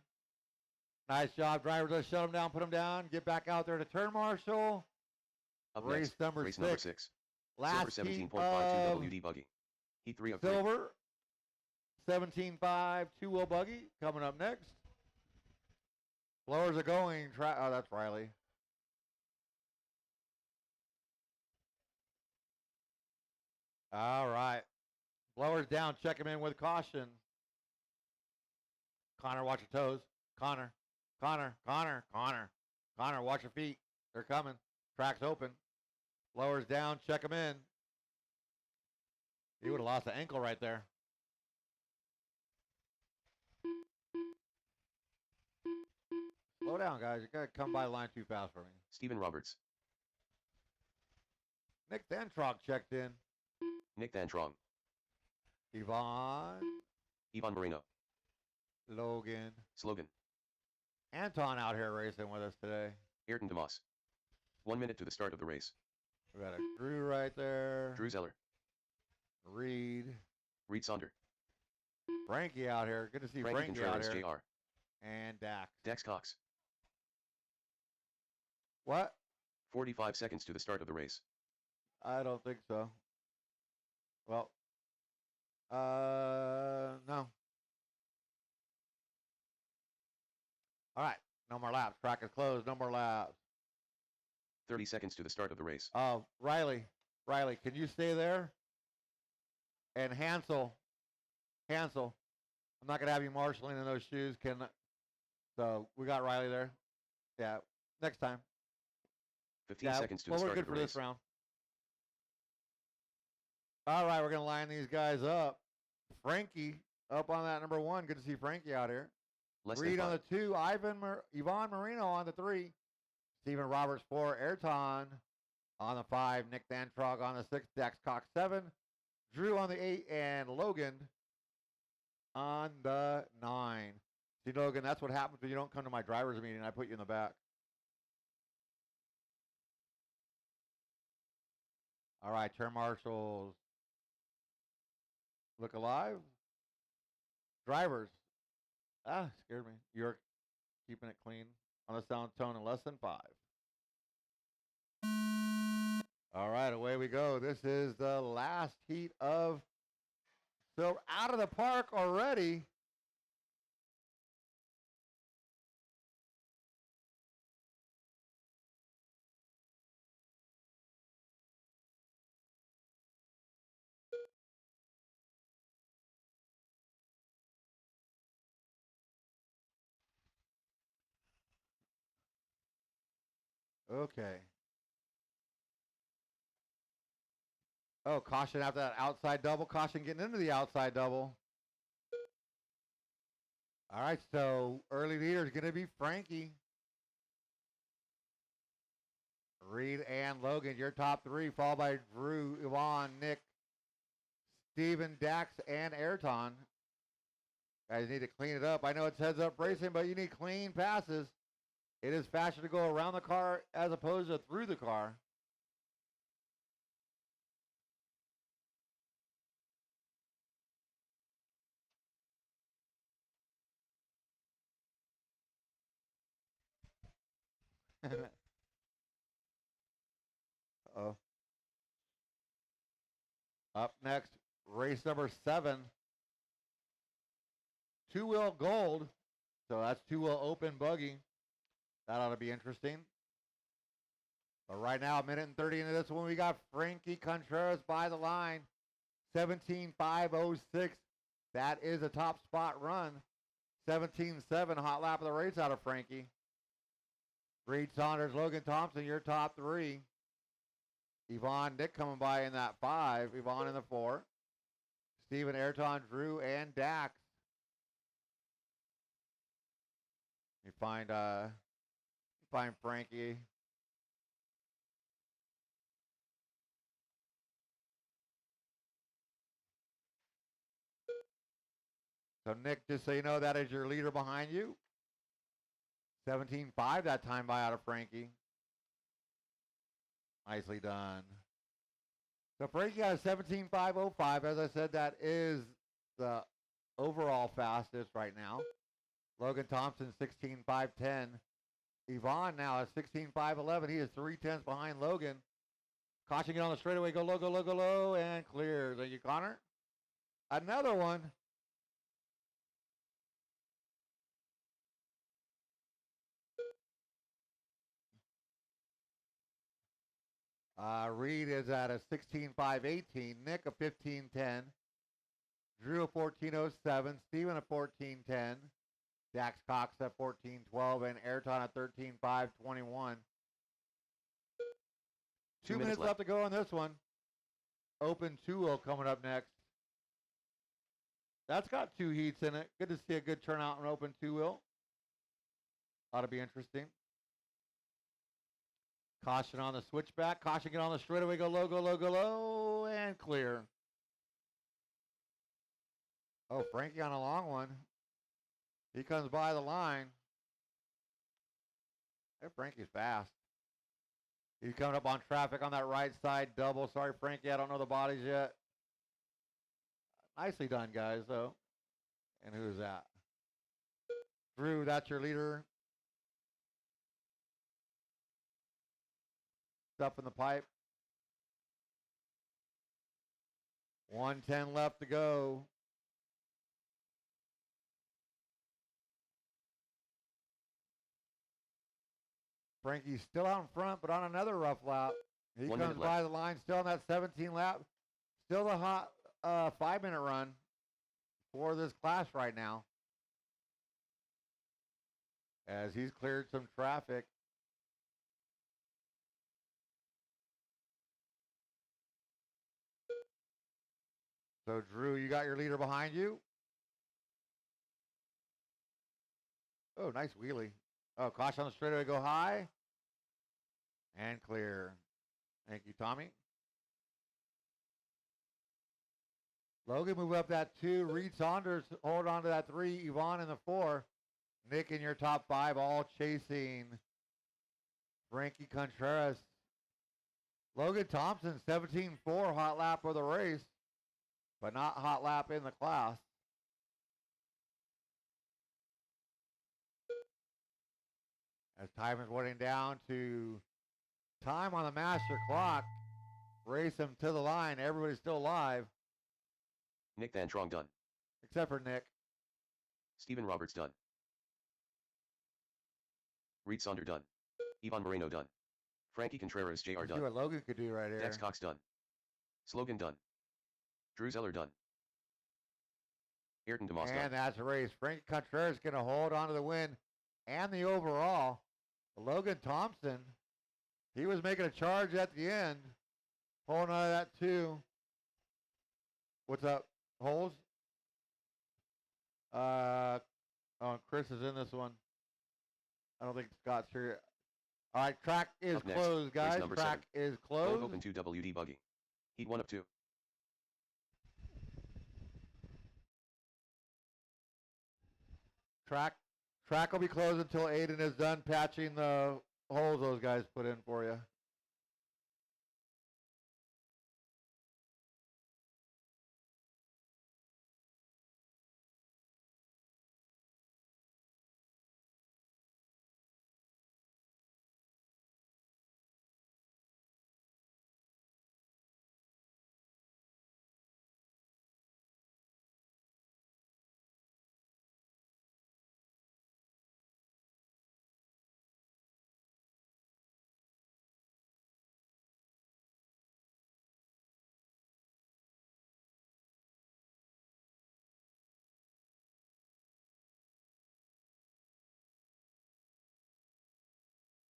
S1: Nice job, drivers. Let's shut them down, put them down, get back out there to turn marshal.
S2: Up
S1: Race
S2: next,
S1: number
S2: race
S1: 6.
S2: number 6.
S1: Last
S2: Silver
S1: heat
S2: 17.52
S1: of
S2: WD buggy. Heat 3 of 3.
S1: Silver, 17.5 two-wheel buggy coming up next. Blowers are going. Oh, that's Riley. All right. Blowers down. Check him in with caution. Connor, watch your toes. Connor, watch your feet. They're coming. Track's open. Blowers down. Check him in. He would have lost the ankle right there. Slow down, guys. You got to come by the line too fast for me.
S2: Stephen Roberts.
S1: Nick Dantrog checked in.
S2: Nick Dantrong.
S1: Yvonne.
S2: Ivan Marino.
S1: Logan.
S2: Slogan.
S1: Anton out here racing with us today.
S2: Ayrton DeMoss. 1 minute to the start of the race.
S1: We got a Drew right there.
S2: Drew Zeller.
S1: Reed.
S2: Reed Sonder.
S1: Frankie out here. Good to see
S2: Frankie
S1: Frankie out
S2: Contreras
S1: here.
S2: Jr.
S1: And Dax.
S2: Dax Cox.
S1: What?
S2: 45 seconds to the start of the race.
S1: I don't think so. Well, no. All right. No more laps. Track is closed. No more laps.
S2: 30 seconds to the start of the race.
S1: Riley, can you stay there? And Hansel, I'm not going to have you marshaling in those shoes. So we got Riley there. Yeah, next time.
S2: 15 seconds to the
S1: we're
S2: start
S1: good
S2: of the
S1: for
S2: race.
S1: this round. All right, we're going to line these guys up. Frankie up on that number 1. Good to see Frankie out here.
S2: Less
S1: Reed
S2: than
S1: on
S2: 5.
S1: the 2. Yvonne Marino on the 3. Stephen Roberts 4, Ayrton on the 5, Nick Dantrog on the 6, Dax Cox 7, Drew on the 8, and Logan on the 9. See, Logan, that's what happens when you don't come to my driver's meeting. I put you in the back. All right, turn marshals. Look alive. Drivers. Ah, scared me. York keeping it clean on a sound tone in less than 5. All right, away we go. This is the last heat of, so out of the park already. Okay. Oh, caution after that outside double. Caution getting into the outside double. All right, so early leader is going to be Frankie. Reed and Logan, your top 3, followed by Drew, Yvonne, Nick, Steven, Dax, and Ayrton. Guys need to clean it up. I know it's heads up racing, but you need clean passes. It is faster to go around the car as opposed to through the car. Oh. Up next, race number 7. Two-wheel gold. So that's two-wheel open buggy. That ought to be interesting. But right now, a minute and 30 into this one, we got Frankie Contreras by the line. 17.506. That is a top spot run. 17.7 hot lap of the race out of Frankie. Reed Saunders, Logan Thompson, your top 3. Yvonne, Nick coming by in that 5. Yvonne in the 4. Steven, Ayrton, Drew, and Dax. You find Frankie. So Nick, just so you know, that is your leader behind you. 17.5 that time by out of Frankie. Nicely done. So Frankie got a 17.505. As I said, that is the overall fastest right now. Logan Thompson, 16.510. Yvonne now is 16.511. He is 3/10 behind Logan. Caution, get on the straightaway. Go low, go low, go low, and clear. Thank you, Connor. Another one. Reed is at a 16.518. Nick a 15.10. Drew a 14.07. Steven a 14.10. Dax Cox at 14.12. And Ayrton at 13.521. 2 minutes left to go on this one. Open 2-0 coming up next. That's got 2 heats in it. Good to see a good turnout on open 2-wheel. Ought to be interesting. Caution on the switchback. Caution, get on the straightaway. Go low, go low, go low, and clear. Oh, Frankie on a long one. He comes by the line. Hey, Frankie's fast. He's coming up on traffic on that right side double. Sorry, Frankie, I don't know the bodies yet. Nicely done, guys, though. And who's that? Drew, that's your leader. Stuff in the pipe. 1:10 left to go. Frankie's still out in front, but on another rough lap. He comes by the line, still on that 17 lap. Still the hot 5-minute run for this class right now. As he's cleared some traffic. So, Drew, you got your leader behind you. Oh, nice wheelie. Oh, caution on the straightaway, go high. And clear. Thank you, Tommy. Logan, move up that 2. Reed Saunders, hold on to that 3. Yvonne in the 4. Nick in your top 5, all chasing Frankie Contreras. Logan Thompson, 17-4, hot lap of the race, but not hot lap in the class. As time is winding down to time on the master clock, race him to the line. Everybody's still live,
S2: Nick Van Trong done.
S1: except for Nick.
S2: Stephen Roberts done. Reed Sonder done. Ivan Moreno done. Frankie Contreras Jr.
S1: Let's see
S2: done.
S1: what Logan could do right here.
S2: Dex Cox done. Slogan done. Drew Zeller done. Ayrton DeMoss done.
S1: And that's a race. Frankie Contreras going to hold on to the win and the overall. Logan Thompson, he was making a charge at the end. Holding on to that 2. What's up? Holes? Oh, Chris is in this one. I don't think Scott's here. All right, track is
S2: Up next,
S1: closed,
S2: race
S1: guys.
S2: number
S1: Track is
S2: Globe
S1: closed.
S2: Open 2 WD Buggy. Heat 1 of 2.
S1: Track will be closed until Aiden is done patching the holes those guys put in for you.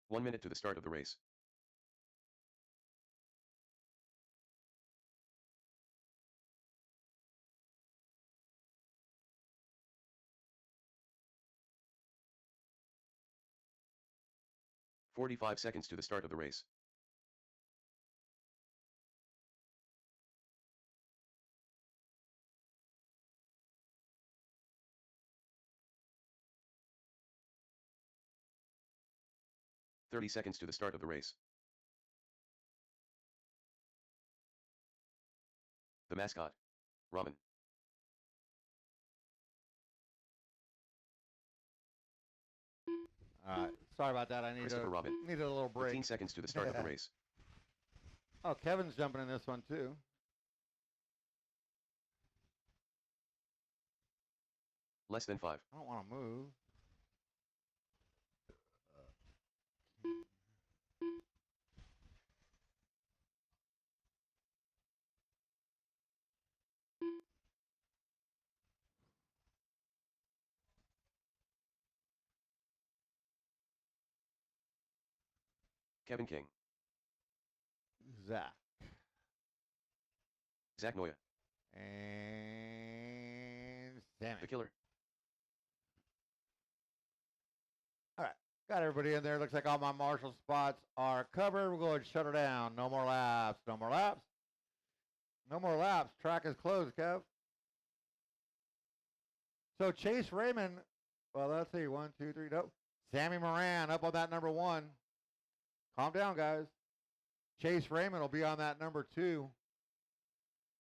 S2: One minute to the start of the race. "45 seconds to the start of the race. "30 seconds to the start of the race. The mascot. Ramen.
S1: All right, sorry about that. I
S2: Christopher Robin.
S1: needed a little break.
S2: 15 seconds to the start of the race.
S1: Oh, Kevin's jumping in this one too.
S2: Less than 5.
S1: I don't want to move.
S2: Kevin King.
S1: Zach.
S2: Zach Noya.
S1: And Sammy.
S2: The Killer.
S1: All right, got everybody in there. Looks like all my marshal spots are covered. We'll go ahead and shut her down. No more laps. No more laps. No more laps. Track is closed, Kev. So Chase Raymond, well, let's see. 1, 2, 3, nope. Sammy Moran up on that number 1. Calm down, guys. Chase Raymond will be on that number 2.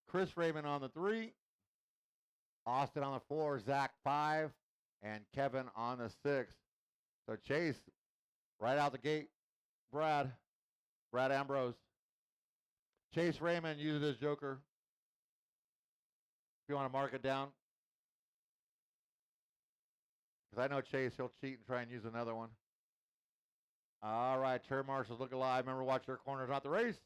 S1: Chris Raymond on the 3. Austin on the 4. Zach 5. And Kevin on the 6. So Chase, right out the gate, Brad Ambrose. Chase Raymond uses his joker. If you want to mark it down. Because I know Chase, he'll cheat and try and use another one. All right, turn marshals, look alive. Remember, watch your corners, not the race.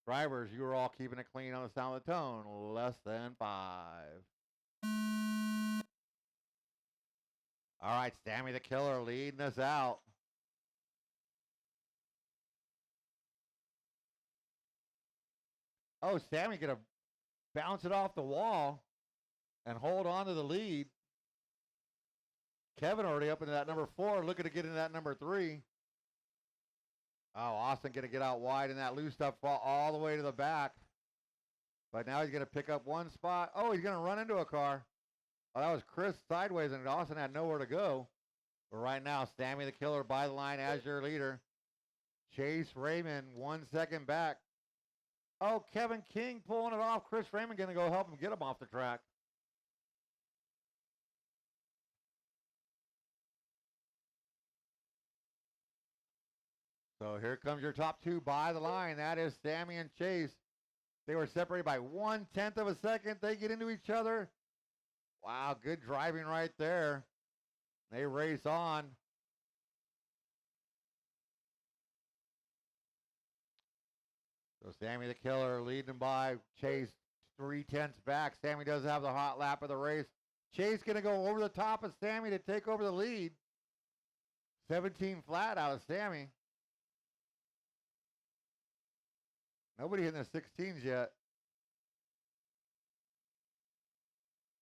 S1: Drivers, you are all keeping it clean on the sound of the tone. Less than 5. All right, Sammy the Killer leading us out. Oh, Sammy gonna bounce it off the wall and hold on to the lead. Kevin already up into that number 4, looking to get into that number 3. Oh, Austin going to get out wide in that loose stuff fall all the way to the back. But now he's going to pick up one spot. Oh, he's going to run into a car. Oh, that was Chris sideways, and Austin had nowhere to go. But right now, Sammy the Killer by the line as your leader. Chase Raymond 1 second back. Oh, Kevin King pulling it off. Chris Raymond going to go help him get him off the track. So here comes your top two by the line. That is Sammy and Chase. They were separated by 1/10 of a second. They get into each other. Wow, good driving right there. They race on. So Sammy the Killer leading by Chase 3/10 back. Sammy does have the hot lap of the race. Chase going to go over the top of Sammy to take over the lead. 17 flat out of Sammy. Nobody hitting the 16s yet.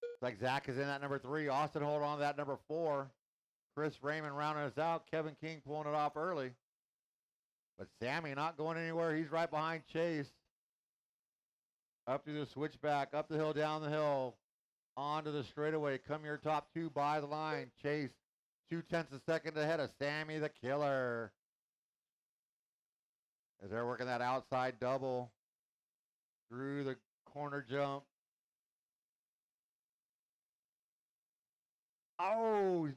S1: It's like Zach is in that number 3. Austin hold on to that number 4. Chris Raymond rounding us out. Kevin King pulling it off early. But Sammy not going anywhere. He's right behind Chase. Up through the switchback, up the hill, down the hill, onto the straightaway. Come your top two by the line. Chase 2/10 a second ahead of Sammy the Killer. As they're working that outside double through the corner jump. Oh, is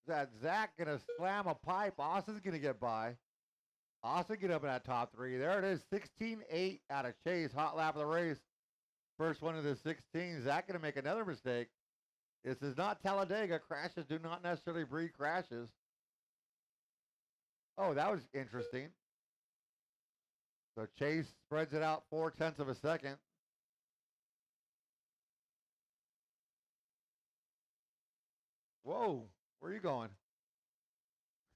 S1: that Zach going to slam a pipe? Austin's going to get by. Austin get up in that top 3. There it is, 16-8 out of Chase. Hot lap of the race. First one of the 16. Zach going to make another mistake. This is not Talladega. Crashes do not necessarily breed crashes. Oh, that was interesting. So Chase spreads it out 4/10 of a second. Whoa, where are you going?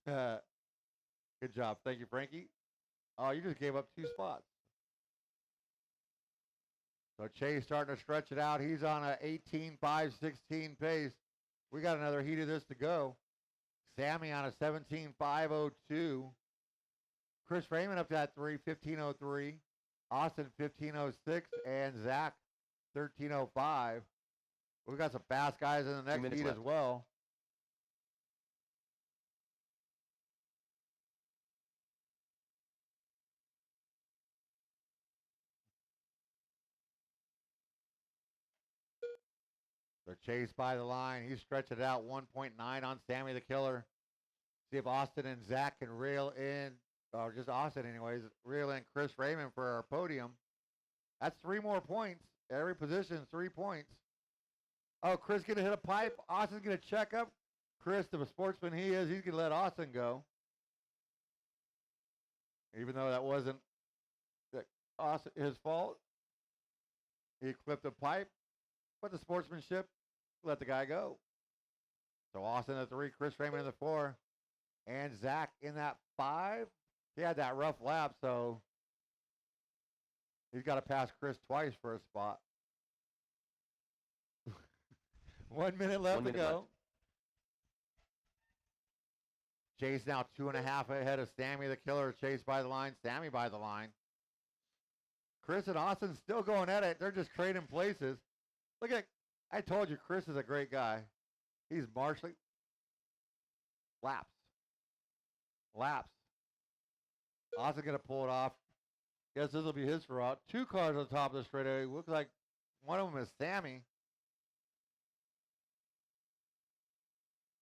S1: Good job. Thank you, Frankie. Oh, you just gave up 2 spots. So Chase starting to stretch it out. He's on a 18.516 pace. We got another heat of this to go. Sammy on a 17.502. Chris Raymond up to that 1503. Austin 1506 and Zach 1305. We got some fast guys in the next heat as well. So Chase by the line. He's stretching it out 1.9 on Sammy the Killer. See if Austin and Zach can reel in, or just Austin anyways, reel in Chris Raymond for our podium. That's 3 more points. Every position, 3 points. Oh, Chris going to hit a pipe. Austin's going to check up. Chris, the sportsman he is, he's going to let Austin go. Even though that wasn't Austin, his fault. He clipped a pipe, but the sportsmanship let the guy go. So Austin at 3, Chris Raymond in the 4, and Zach in that 5. He had that rough lap, so he's got to pass Chris twice for a spot. 1 minute left to go. Chase now 2.5 ahead of Sammy the Killer. Chase by the line, Sammy by the line. Chris and Austin still going at it. They're just trading places. Look at, I told you, Chris is a great guy. He's marshalling. Laps. Austin going to pull it off. Guess this will be his route. 2 cars on top of the straightaway. Looks like one of them is Sammy.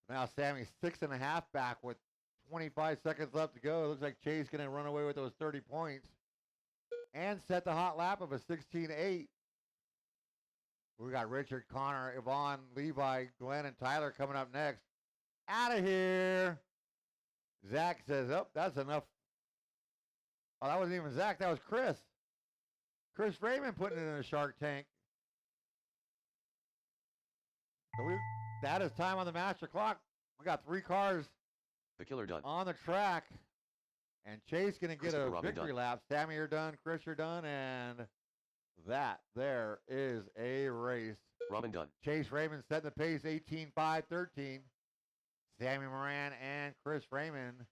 S1: Now Sammy's 6.5 back with 25 seconds left to go. It looks like Chase going to run away with those 30 points and set the hot lap of a 16-8. We got Richard, Connor, Yvonne, Levi, Glenn, and Tyler coming up next. Out of here. Zach says, oh, that's enough. Oh, that wasn't even Zach. That was Chris. Chris Raymond putting it in the Shark Tank. So that is time on the master clock. We got 3 cars.
S2: The Killer done.
S1: On the track. And Chase going to get a victory lap. Sammy, you're done. Chris, you're done. And that there is a race.
S2: Robin done.
S1: Chase Raymond setting the pace, 18.513. Sammy Moran and Chris Raymond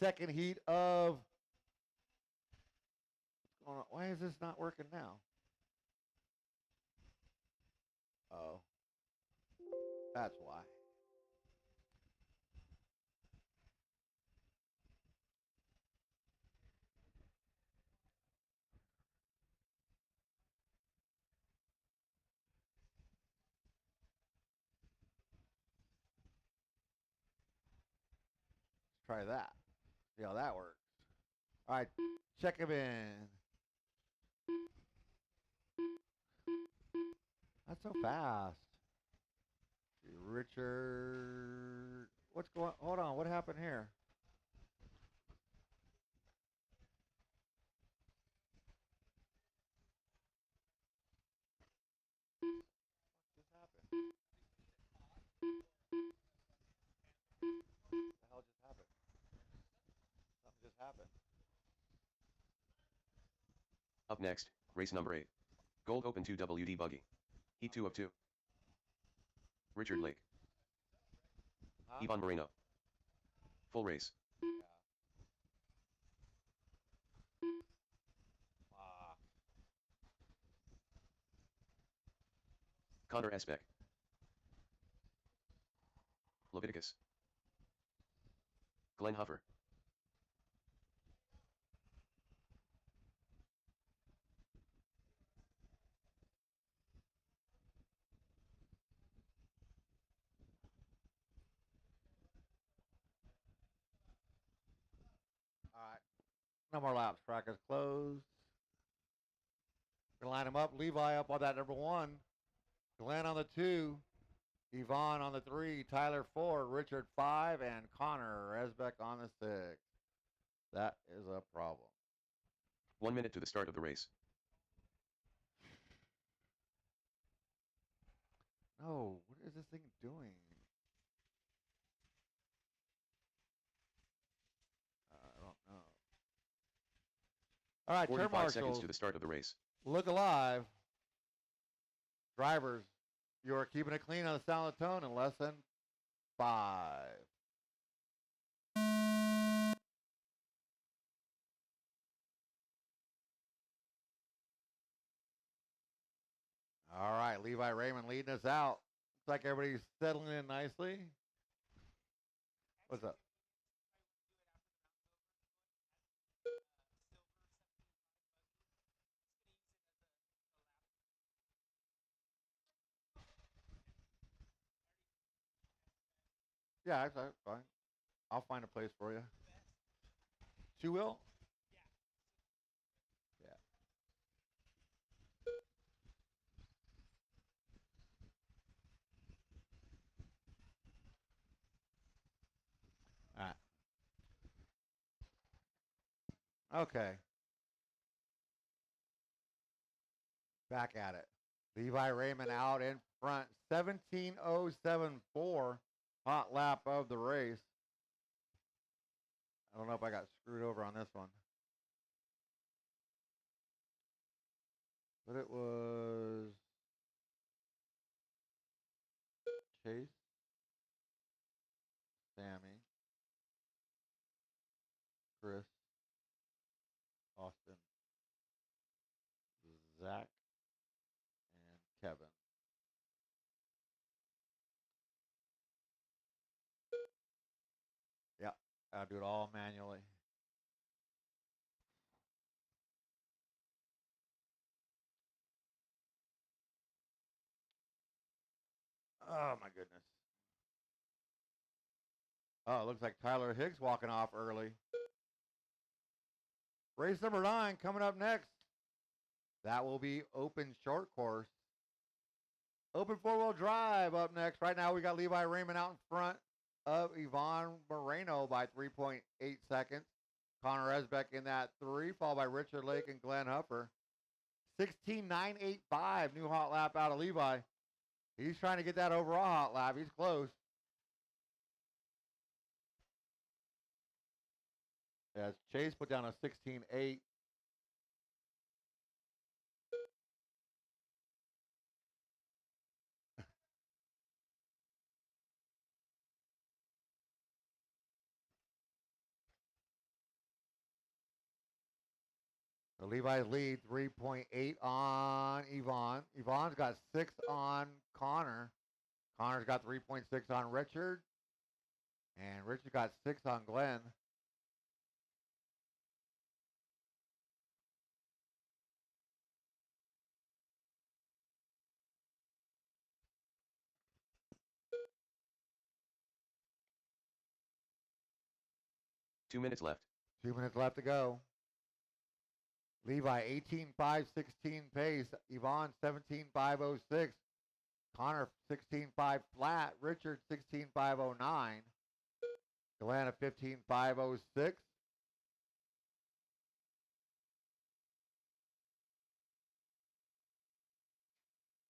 S1: second heat of. What's going on? Why is this not working now? Oh, that's why. Let's try that. See how that works. All right, check him in. That's so fast. Richard, what's going? Hold on, what happened here? What just happened? What the hell just happened? Something just happened.
S2: Up next, race number 8. Gold Open 2 WD Buggy. Heat 2 of 2. Richard Lake.
S1: Huh?
S2: Ivan Moreno. Full race.
S1: Yeah. Fuck.
S2: Connor Esbeck. Leviticus. Glenn Huffer.
S1: All right. No more laps. Track is closed. Gonna line them up. Levi up on that number 1. Glenn on the 2. Yvonne on the 3. Tyler 4. Richard 5. And Connor Resbeck on the 6. That is a problem.
S2: 1 minute to the start of the race.
S1: No, what is this thing doing? I don't know. All right, turn
S2: 45 seconds
S1: marshals.
S2: to the start of the race.
S1: Look alive. Drivers, you are keeping it clean on the sound of tone in less than 5. All right, Levi Raymond leading us out. Looks like everybody's settling in nicely. What's up? Yeah, that's fine. I'll find a place for you. She will? Yeah. All right. Okay. Back at it. Levi Raymond out in front. 17:07.4. Hot lap of the race. I don't know if I got screwed over on this one. But it was Chase, Sammy, Chris, Austin, Zach, and Kevin. Yeah, I'll do it all manually. Oh my goodness. Oh, it looks like Tyler Higgs walking off early. Race number 9 coming up next. That will be open short course. Open 4-wheel drive up next. Right now we got Levi Raymond out in front of Yvonne Moreno by 3.8 seconds. Connor Esbeck in that 3, followed by Richard Lake and Glenn Hupper. 16.985, new hot lap out of Levi. He's trying to get that overall hot lap. He's close. As Chase put down a 16.8. Levi's lead 3.8 on Yvonne. Yvonne's got 6 on Connor. Connor's got 3.6 on Richard. And Richard got 6 on Glenn.
S2: Two minutes left.
S1: 2 minutes left to go. Levi 18.5, 16 pace. Yvonne 17.506. Connor 16.5 flat. Richard 16.509. Glenn at 15.506.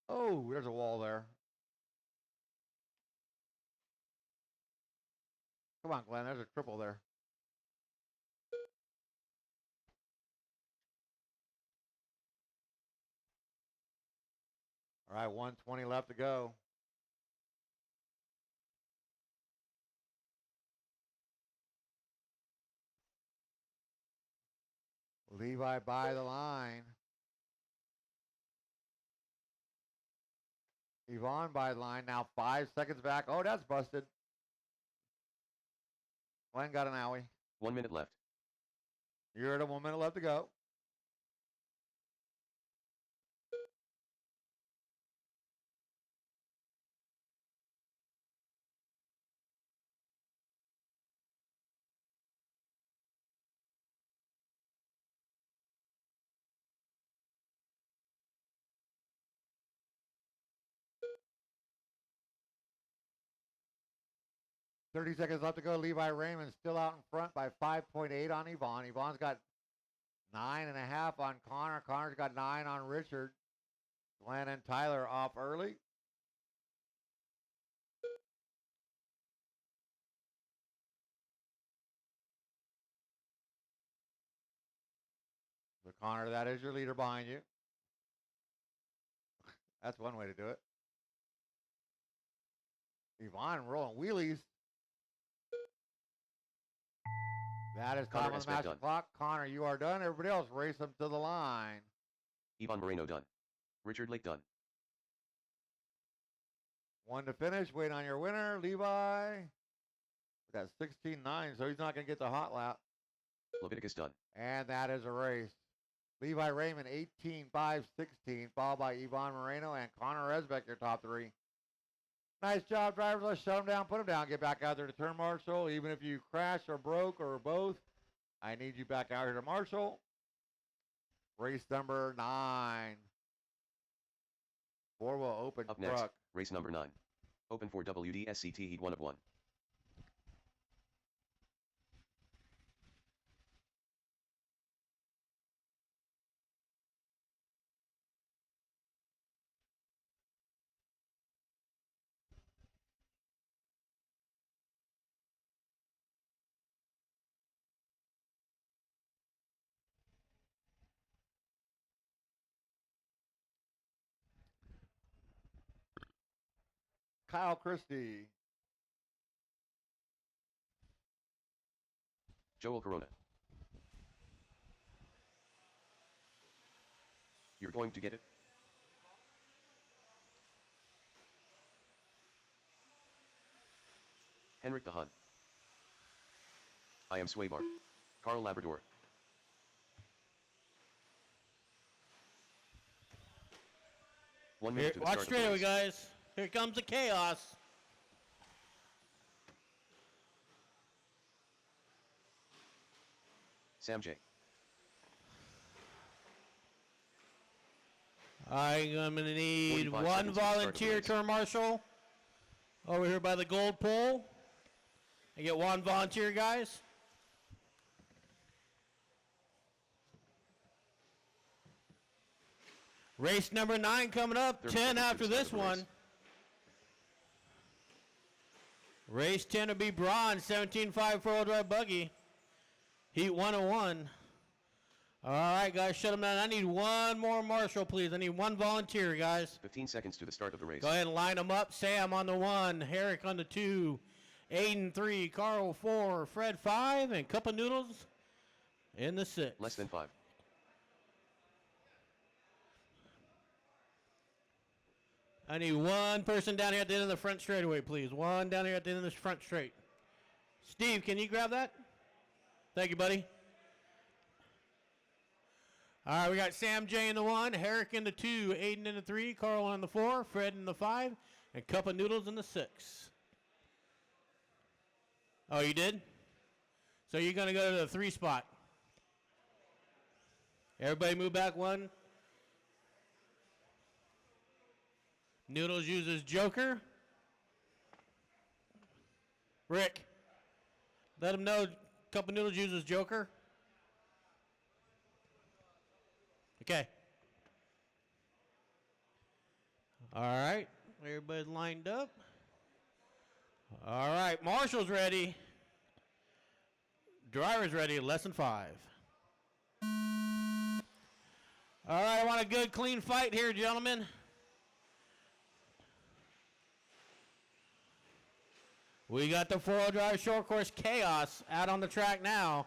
S1: Oh, there's a wall there. Come on, Glenn. There's a triple there. All right, 120 left to go. Levi by the line. Yvonne by the line. Now 5 seconds back. Oh, that's busted. Glenn got an owie.
S2: 1 minute left.
S1: You're at a 1 minute left to go. Thirty seconds left to go. Levi Raymond still out in front by 5.8 on Yvonne. Yvonne's got 9.5 on Connor. Connor's got 9 on Richard. Glenn and Tyler off early. So Connor, that is your leader behind you. That's one way to do it. Yvonne rolling wheelies. That is time on the master clock. Connor, you are done. Everybody else, race them to the line.
S2: Yvonne Moreno done. Richard Lake done.
S1: 1 to finish. Wait on your winner, Levi. That's 16.9, so he's not going to get the hot lap.
S2: Leviticus done.
S1: And that is a race. Levi Raymond, 18.5, 16, followed by Yvonne Moreno and Connor Resbeck, your top 3. Nice job, drivers. Let's shut them down, put them down, get back out there to turn marshal. Even if you crash or broke or both, I need you back out here to marshal. Race number 9. 4 will open.
S2: Up next, race number 9. Open for WDSCT Heat 1 of 1.
S1: Kyle Christie.
S2: Joel Corona. You're going to get it? Henrik the Hun. I am Swaybar. Carl Labrador. One minute to the
S3: Watch
S2: start
S3: straight
S2: of the
S3: away,
S2: race.
S3: guys. Here comes the chaos.
S2: Sam J.
S3: I'm going to need
S2: 45
S3: one
S2: seconds to the start of the
S3: volunteer
S2: race.
S3: turn marshal over here by the gold pole. I get one volunteer, guys. Race number 9 coming up.
S2: 30
S3: 10
S2: seconds to
S3: after
S2: the start
S3: this
S2: of the race.
S3: one. Race 10 will be Braun, 17.5 four-wheel drive buggy. Heat 101. All right, guys, shut them down. I need one more marshal, please. I need one volunteer, guys.
S2: 15 seconds to the start of the race.
S3: Go ahead and line them up. Sam on the 1, Herrick on the 2, Aiden 3, Carl 4, Fred 5, and Cup of Noodles in the 6.
S2: Less than 5.
S3: I need one person down here at the end of the front straightaway, please. One down here at the end of the front straight. Steve, can you grab that? Thank you, buddy. All right, we got Sam J in the 1, Herrick in the 2, Aiden in the 3, Carl in the 4, Fred in the 5, and Cup of Noodles in the 6. Oh, you did? So you're going to go to the 3 spot. Everybody move back one. Noodles uses Joker. Rick, let him know Cup of Noodles uses Joker. Okay. All right. Everybody's lined up. All right. Marshall's ready. Driver's ready. Lesson 5. All right. I want a good, clean fight here, gentlemen. We got the 4-wheel drive short course Chaos out on the track now.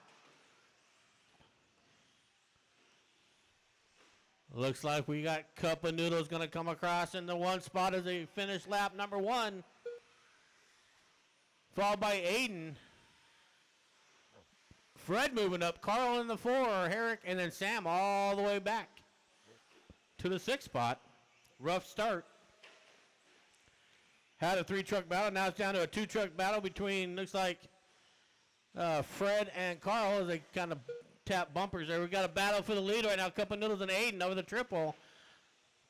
S3: Looks like we got Cup of Noodles going to come across in the 1 spot as they finish lap number 1. Followed by Aiden. Fred moving up. Carl in the 4. Herrick and then Sam all the way back to the 6th spot. Rough start. Had a 3-truck battle. Now it's down to a 2-truck battle between, looks like, Fred and Carl as they kind of tap bumpers there. We got a battle for the lead right now. Cup of Noodles and Aiden over the triple.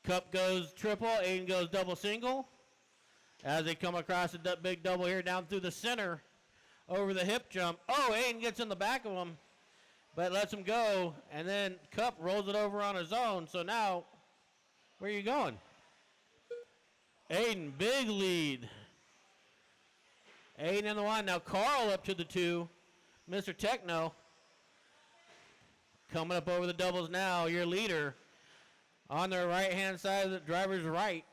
S3: Cup goes triple. Aiden goes double single. As they come across a big double here down through the center over the hip jump. Oh, Aiden gets in the back of him, but lets him go. And then Cup rolls it over on his own. So now, where are you going? Aiden, big lead. Aiden in the 1. Now Carl up to the 2. Mr. Techno. Coming up over the doubles now. Your leader on the right-hand side of the driver's right.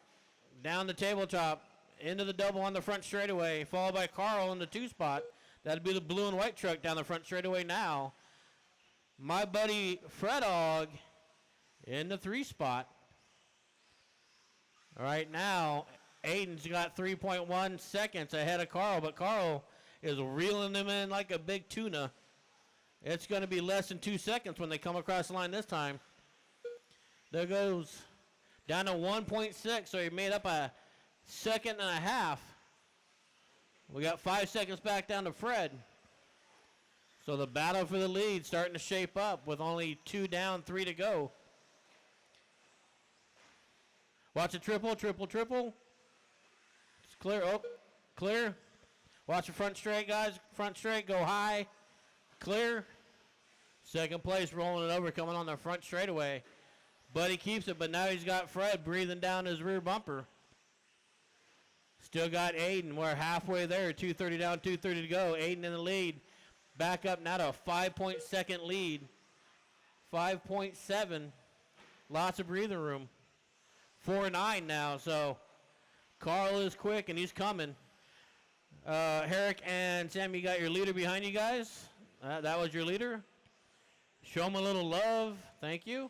S3: Down the tabletop. Into the double on the front straightaway. Followed by Carl in the 2 spot. That'd be the blue and white truck down the front straightaway now. My buddy Fredog in the 3 spot. Right now, Aiden's got 3.1 seconds ahead of Carl, but Carl is reeling them in like a big tuna. It's going to be less than 2 seconds when they come across the line this time. There goes down to 1.6, so he made up a second and a half. We got 5 seconds back down to Fred. So the battle for the lead starting to shape up with only 2 down, 3 to go. Watch a triple. It's clear. Oh, clear. Watch the front straight, guys. Front straight, go high. Clear. Second place, rolling it over, coming on the front straightaway. Buddy keeps it, but now he's got Fred breathing down his rear bumper. Still got Aiden. We're halfway there. 2:30 down, 2:30 to go. Aiden in the lead. Back up now to a 5-point-second lead. 5.7. Lots of breathing room. 4-9 now, so Carl is quick, and he's coming. Herrick and Sam, you got your leader behind you guys. That was your leader. Show him a little love. Thank you.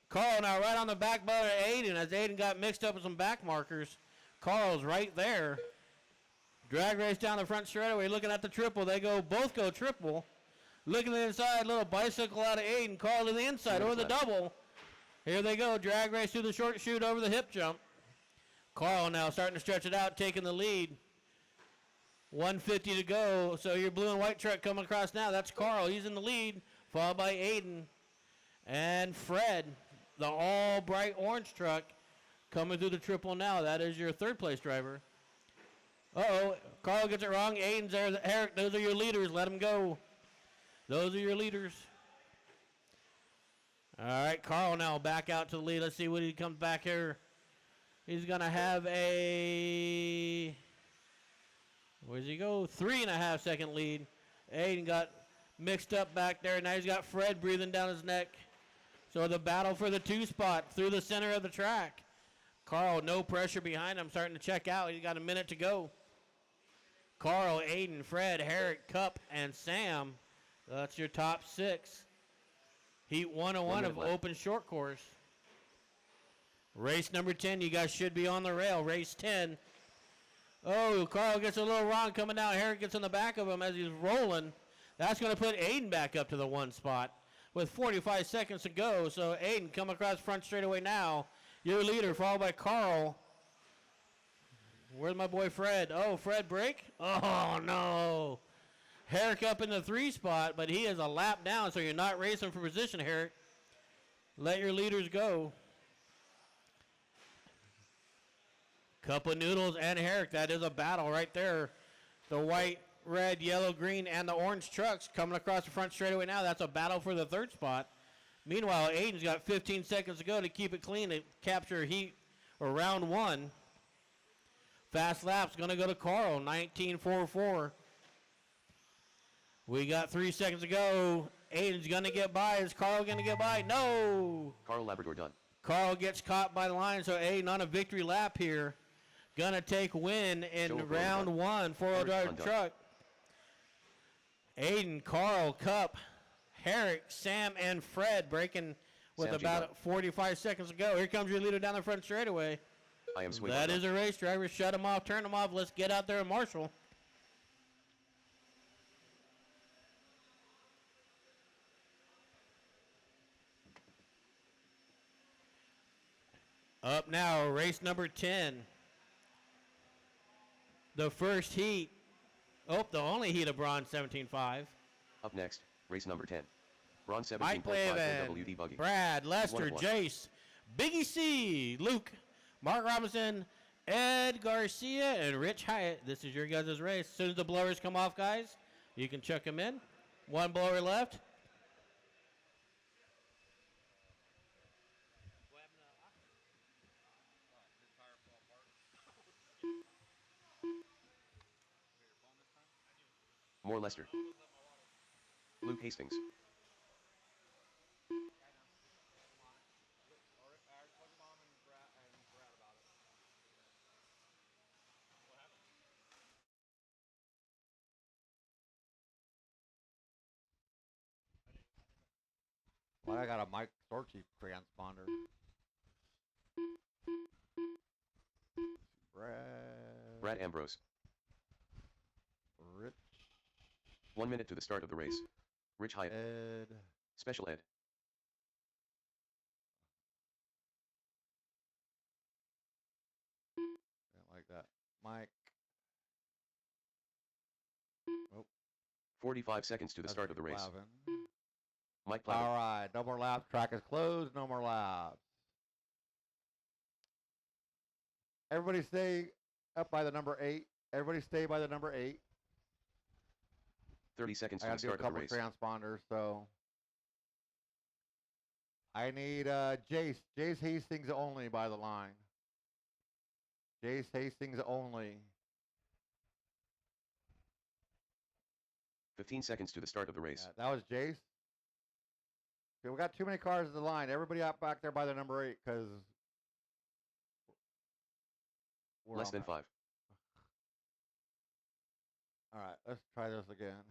S3: Carl now right on the back butt of Aiden as Aiden got mixed up with some back markers. Carl's right there. Drag race down the front straightaway, looking at the triple. They both go triple. Looking to the inside, little bicycle out of Aiden. Carl to the inside, over the double. Here they go, drag race through the short chute over the hip jump. Carl now starting to stretch it out, taking the lead. 150 to go, so your blue and white truck coming across now. That's Carl, he's in the lead, followed by Aiden and Fred, the all bright orange truck coming through the triple now. That is your 3rd place driver. Uh-oh, Carl gets it wrong. Aiden's there. Herrick, those are your leaders. Let them go. Those are your leaders. All right, Carl now back out to the lead. Let's see what he comes back here. He's going to have a, where does he go? 3.5 second lead. Aiden got mixed up back there. Now he's got Fred breathing down his neck. So the battle for the 2 spot through the center of the track. Carl, no pressure behind him, starting to check out. He's got a minute to go. Carl, Aiden, Fred, Herrick, Cup, and Sam. That's your top 6. Heat 101 of
S2: left.
S3: open short course. Race number 10, you guys should be on the rail. Race 10. Oh, Carl gets a little wrong coming down. Herrick gets in the back of him as he's rolling. That's going to put Aiden back up to the 1 spot with 45 seconds to go. So Aiden come across front straightaway now. Your leader, followed by Carl. Where's my boy Fred? Oh, Fred break? Oh, no. Herrick up in the 3 spot, but he is a lap down, so you're not racing for position, Herrick. Let your leaders go. Cup of Noodles and Herrick, that is a battle right there. The white, red, yellow, green, and the orange trucks coming across the front straightaway now. That's a battle for the 3rd spot. Meanwhile, Aiden's got 15 seconds to go to keep it clean and capture heat or round 1. Fast lap's going to go to Carl, 19.44. We got 3 seconds to go. Aiden's going to get by. Is Carl going to get by? No.
S2: Carl Labrador done.
S3: Carl gets caught by the line, so Aiden on a victory lap here. Going to take win in round 1, 4-wheel drive truck. Aiden, Carl, Cup, Herrick, Sam, and Fred breaking with
S2: Sam
S3: about 45 seconds to go. Here comes your leader down the front straightaway.
S2: I am sweet.
S3: That is a race driver. Shut him off, turn him off. Let's get out there and marshal. Up now, race number 10. The first heat. Oh, the only heat of bronze, 17.5.
S2: Up next, race number 10. Bronze 17.5
S3: Mike Blavin,
S2: WD buggy.
S3: Brad, Lester, Jace, Biggie C, Luke, Mark Robinson, Ed Garcia, and Rich Hyatt. This is your guys' race. As soon as the blowers come off, guys, you can chuck them in. 1 blower left.
S2: More Lester. Luke Hastings.
S1: Well, I got a Mike Storchi transponder.
S2: Brad Ambrose.
S1: Rich.
S2: 1 minute to the start of the race. Rich Hyatt.
S1: Ed.
S2: Special Ed.
S1: Didn't like that. Mike. Oh,
S2: 45 seconds to the start of the race.
S1: Plavin.
S2: Mike Plavin.
S1: All right, no more laps. Track is closed. No more laps. Everybody stay up by the number 8. Everybody stay by the number 8.
S2: 30 seconds
S1: I
S2: to the
S1: got to do a
S2: start of the
S1: couple
S2: race.
S1: transponders, so I need Jace. Jace Hastings only by the line. Jace Hastings only.
S2: 15 seconds to the start of the race.
S1: Yeah, that was Jace. Okay, we got too many cars at the line. Everybody out back there by the number 8, because
S2: Less than 5.
S1: All right, let's try this again.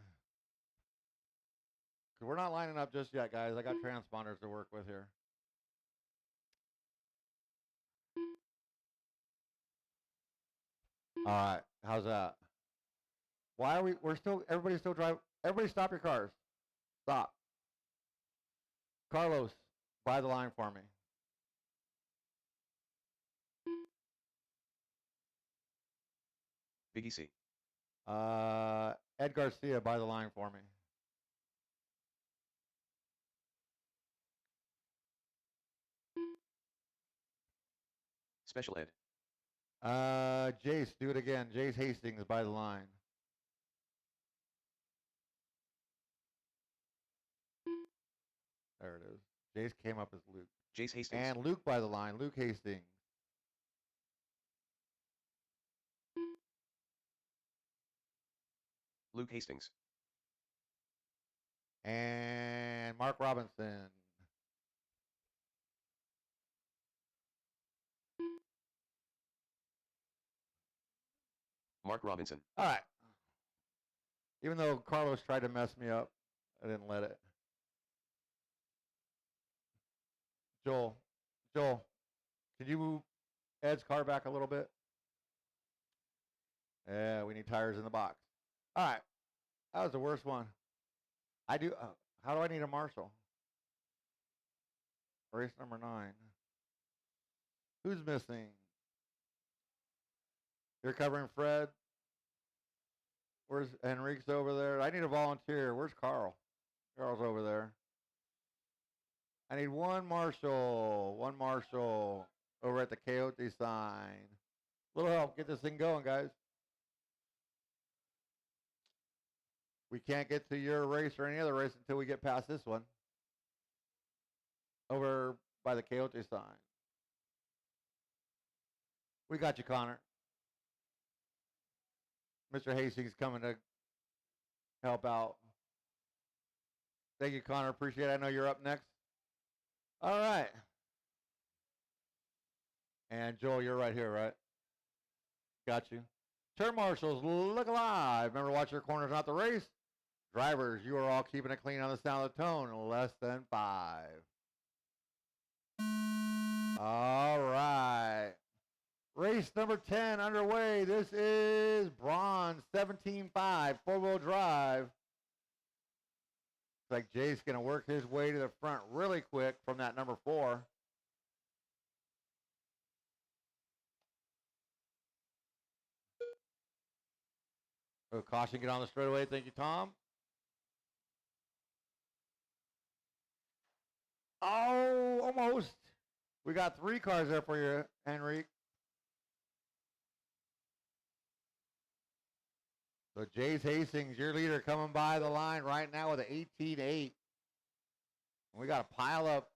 S1: 'Cause we're not lining up just yet, guys. I got transponders to work with here. All right, how's that? Why are everybody's still driving. Everybody stop your cars. Stop. Carlos, by the line for me.
S2: Biggie C.
S1: Ed Garcia, by the line for me.
S2: Special Ed.
S1: Jace, do it again. Jace Hastings by the line. There it is. Jace came up as Luke.
S2: Jace Hastings.
S1: And Luke by the line. Luke Hastings.
S2: Luke Hastings.
S1: And Mark Robinson.
S2: Mark Robinson.
S1: All right. Even though Carlos tried to mess me up, I didn't let it. Joel, can Can you move Ed's car back a little bit? Yeah, we need tires in the box. All right. That was the worst one. I do. How do I need a marshal? Race number 9. Who's missing? You're covering Fred. Where's Enrique's over there? I need a volunteer. Where's Carl? Carl's over there. I need one marshal. One marshal over at the Coyote sign. Little help. Get this thing going, guys. We can't get to your race or any other race until we get past this one. Over by the Coyote sign. We got you, Connor. Mr. Hastings coming to help out. Thank you, Connor. Appreciate it. I know you're up next. All right. And Joel, you're right here, right? Got you. Turn marshals, look alive. Remember, watch your corners, not the race. Drivers, you are all keeping it clean on the sound of the tone. Less than 5. All right. Race number 10 underway. This is bronze 17.5 four-wheel drive. Looks like Jay's going to work his way to the front really quick from that number 4. Oh, caution, get on the straightaway. Thank you, Tom. Oh, almost. We got 3 cars there for you, Enrique. So Jace Hastings, your leader, coming by the line right now with an 18.8. We got a pile up.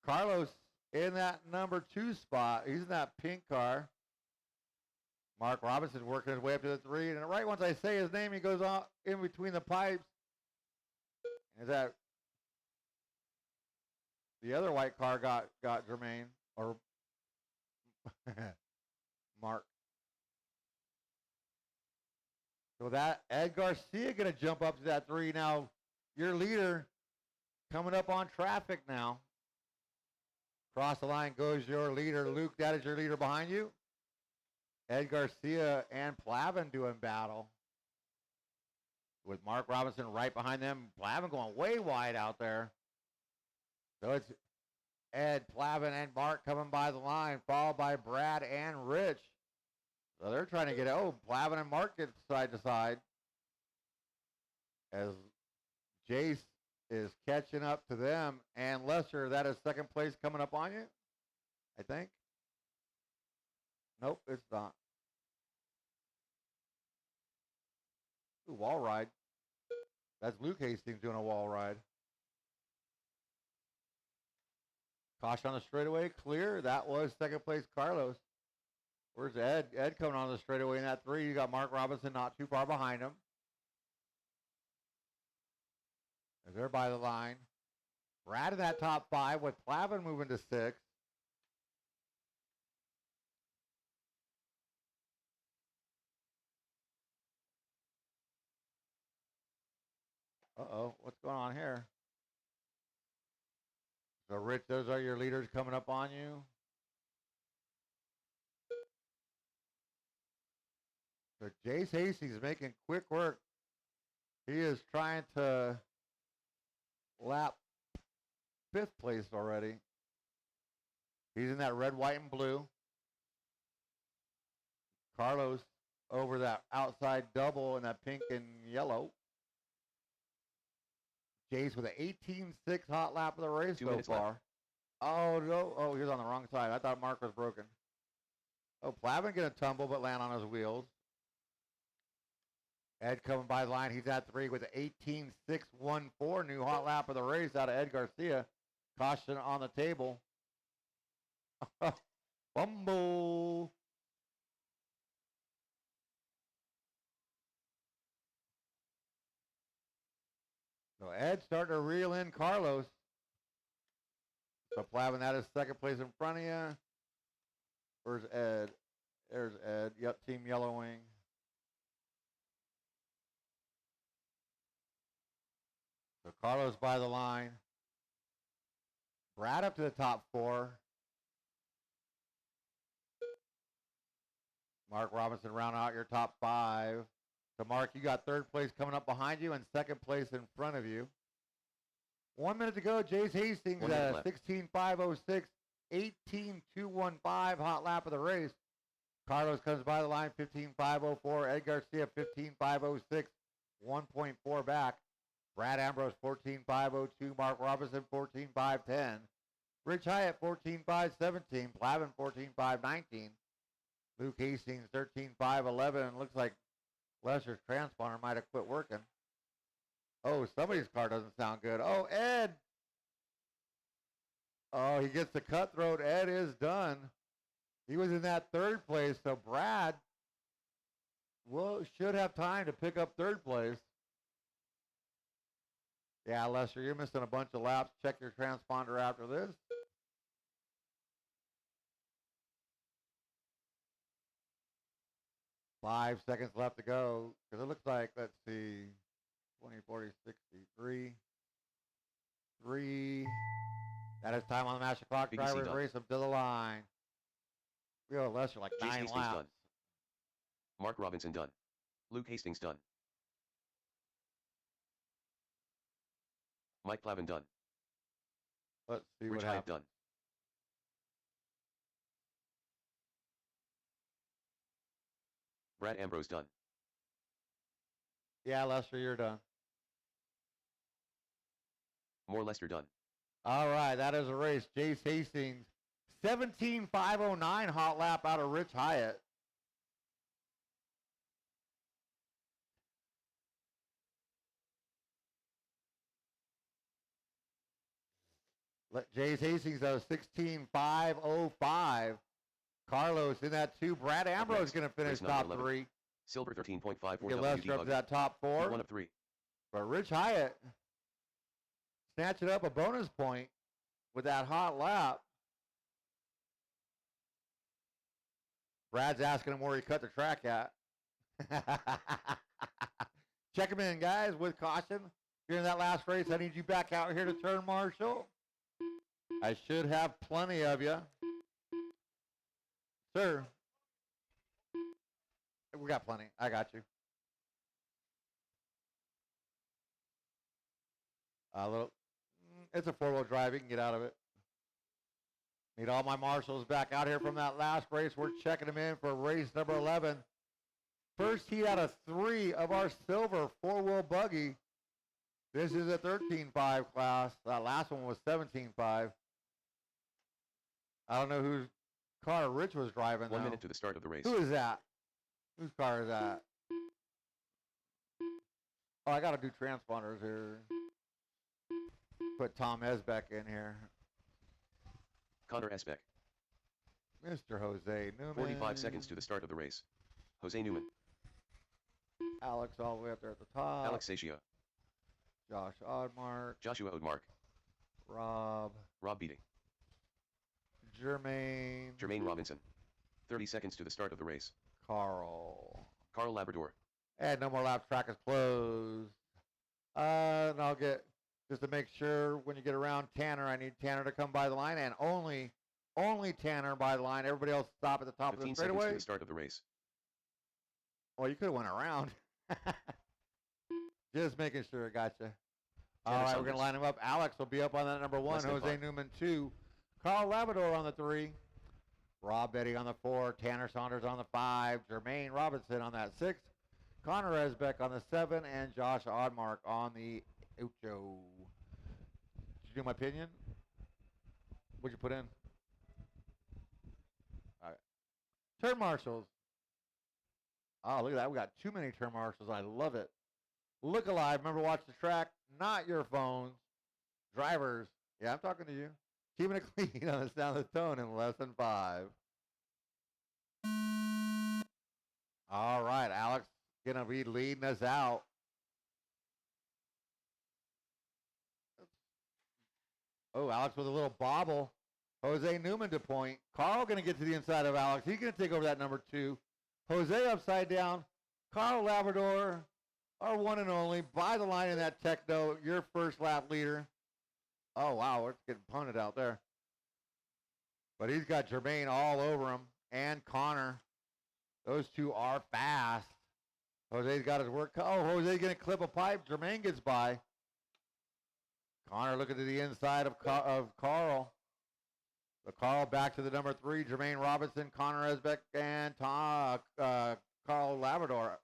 S1: Carlos in that number 2 spot. He's in that pink car. Mark Robinson working his way up to the 3. And right once I say his name, he goes on in between the pipes. Is that the other white car got Jermaine or Mark? So that Ed Garcia going to jump up to that 3 now. Your leader coming up on traffic now. Cross the line goes your leader, Luke. That is your leader behind you. Ed Garcia and Plavin doing battle. With Mark Robinson right behind them. Plavin going way wide out there. So it's Ed, Plavin, and Mark coming by the line, followed by Brad and Rich. So they're trying to get, Plavin and Mark get side to side. As Jace is catching up to them. And Lester, that is second place coming up on you, I think. Nope, it's not. Ooh, wall ride. That's Luke Hastings doing a wall ride. Caution on the straightaway, clear. That was second place Carlos. Where's Ed? Ed coming on the straightaway in that 3. You got Mark Robinson not too far behind him. As they're by the line. Brad in that top 5 with Plavin moving to 6. Uh-oh, what's going on here? So, Rich, those are your leaders coming up on you. So, Jace Hastings is making quick work. He is trying to lap 5th place already. He's in that red, white, and blue. Carlos over that outside double in that pink and yellow. Jace with an 18.6 hot lap of the race
S2: 2
S1: so
S2: minutes
S1: far.
S2: left.
S1: Oh, no. Oh, he was on the wrong side. I thought Mark was broken. Oh, Plavin going to tumble but land on his wheels. Ed coming by the line. He's at 3 with an 18.614. New hot lap of the race out of Ed Garcia. Caution on the table. Fumble. So Ed starting to reel in Carlos. So Plavin, that is second place in front of you. Where's Ed? There's Ed. Yep, Team Yellow Wing. So Carlos by the line. Brad up to the top 4. Mark Robinson round out your top 5. So, Mark, you got 3rd place coming up behind you and 2nd place in front of you. 1 minute to go. Jace Hastings
S2: 1 minute left.
S1: 16.506, 18.215, hot lap of the race. Carlos comes by the line, 15.504. Ed Garcia, 15.506, 1.4 back. Brad Ambrose, 14.502. Mark Robinson, 14.510. Rich Hyatt, 14.517. Plavin, 14.519. Luke Hastings, 13.511. And looks like Lester's transponder might have quit working. Oh, somebody's car doesn't sound good. Oh, Ed. Oh, he gets the cutthroat. Ed is done. He was in that 3rd place, so Brad should have time to pick up 3rd place. Yeah, Lester, you're missing a bunch of laps. Check your transponder after this. Five seconds left to go, because it looks like, let's see, 20, 40, 60, 3. That is time on the master clock.
S2: BBC
S1: Drivers
S2: done.
S1: race them to the line. We owe Lester like
S2: Jace
S1: 9
S2: Hastings
S1: laps.
S2: done. Mark Robinson done. Luke Hastings done. Mike Plavin done.
S1: Let's see
S2: Rich
S1: what
S2: Hyatt
S1: happens.
S2: done. Brad Ambrose done.
S1: Yeah, Lester, you're done.
S2: More Lester done.
S1: All right, that is a race. Jace Hastings, 17.509 hot lap out of Rich Hyatt. Jace Hastings does 16.505. Carlos in that 2. Brad Ambrose is going to finish
S2: Race number
S1: top
S2: 11.
S1: 3.
S2: Silver 13.54
S1: Get Lester up to that top 4.
S2: 1 of 3.
S1: But Rich Hyatt snatching up a bonus point with that hot lap. Brad's asking him where he cut the track at. Check him in, guys, with caution. During that last race, I need you back out here to turn marshal. I should have plenty of you. Sir. We got plenty. I got you. It's a 4-wheel drive. You can get out of it. Need all my marshals back out here from that last race. We're checking them in for race number 11. First heat out of 3 of our silver 4-wheel buggy. This is a 13.5 class. That last one was 17.5. I don't know whose car Rich was driving.
S2: 1 minute to the start of the race.
S1: Who is that? Whose car is that? Oh, I got to do transponders here. Put Tom Esbeck in here.
S2: Connor Esbeck.
S1: Mr. Jose Newman.
S2: 45 seconds to the start of the race. Jose Newman.
S1: Alex all the way up there at the top.
S2: Alex Sachia.
S1: Josh Oddmark.
S2: Joshua Odemark.
S1: Rob.
S2: Rob Beating.
S1: Jermaine.
S2: Jermaine Robinson. 30 seconds to the start of the race.
S1: Carl.
S2: Carl Labrador.
S1: And no more laps. Track is closed. And I'll get, just to make sure when you get around Tanner, I need Tanner to come by the line, and only Tanner by the line. Everybody else stop at the top of the
S2: 15 seconds to
S1: straightaway.
S2: the start of the race.
S1: Well, you could have went around. Just making sure I got you. All
S2: Tanner
S1: right,
S2: Saunders.
S1: we're going to line him up. Alex will be up on that number 1.
S2: Less than
S1: Jose
S2: 5.
S1: Newman 2. Carl Labrador on the 3. Rob Betty on the 4. Tanner Saunders on the 5. Jermaine Robinson on that 6. Connor Esbeck on the 7. And Josh Oddmark on the 8. Did you do my opinion? What'd you put in? All right. Turn marshals. Oh, look at that. We got too many turn marshals. I love it. Look alive. Remember, watch the track, not your phones. Drivers. Yeah, I'm talking to you. Keeping it clean on the sound of the tone in less than 5. All right, Alex going to be leading us out. Oh, Alex with a little bobble. Jose Newman to point. Carl going to get to the inside of Alex. He's going to take over that number 2. Jose upside down. Carl Labrador, our one and only, by the line in that Techno, your first lap leader. Oh, wow. It's getting punted out there. But he's got Jermaine all over him and Connor. Those two are fast. Jose's got his work. Oh, Jose's going to clip a pipe. Jermaine gets by. Connor looking to the inside of Carl. So Carl back to the number 3. Jermaine Robinson, Connor Esbeck, and Carl Labrador.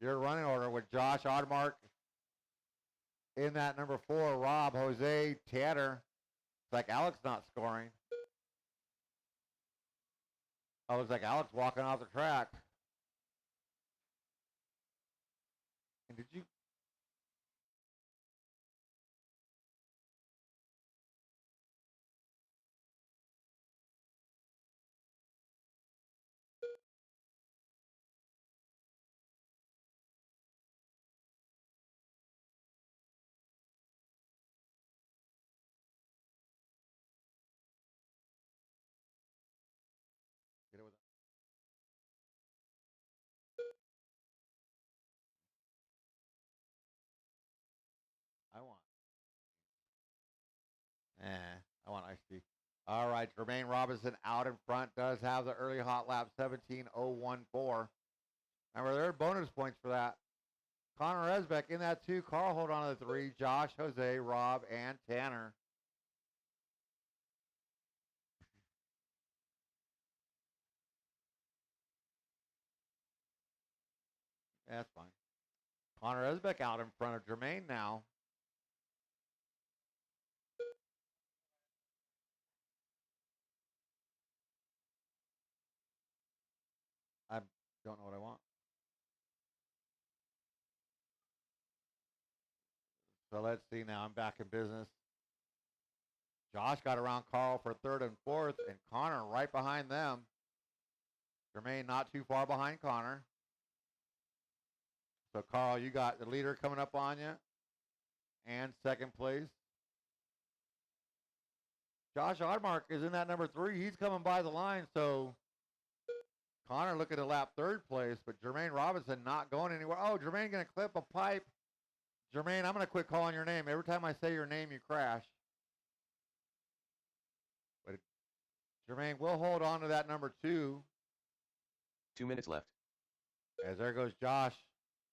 S1: Your running order with Josh Oddmark in that number 4. Rob, Jose, Tanner. It's like Alex not scoring. Oh, looks like Alex walking off the track. And did you? Get it with I want. I want iced tea. All right, Jermaine Robinson out in front does have the early hot lap 17.014. Remember, there are bonus points for that. Connor Esbeck in that 2. Carl hold on to the 3. Josh, Jose, Rob, and Tanner. Yeah, that's fine. Connor Esbeck out in front of Jermaine now. I don't know what I want. So let's see now. I'm back in business. Josh got around Carl for 3rd and 4th, and Connor right behind them. Jermaine not too far behind Connor. So, Carl, you got the leader coming up on you and 2nd place. Josh Oddmark is in that number 3. He's coming by the line, so Connor looking to lap 3rd place, but Jermaine Robinson not going anywhere. Oh, Jermaine going to clip a pipe. Jermaine, I'm going to quit calling your name. Every time I say your name, you crash. But Jermaine will hold on to that number 2.
S2: 2 minutes left.
S1: As there goes Josh.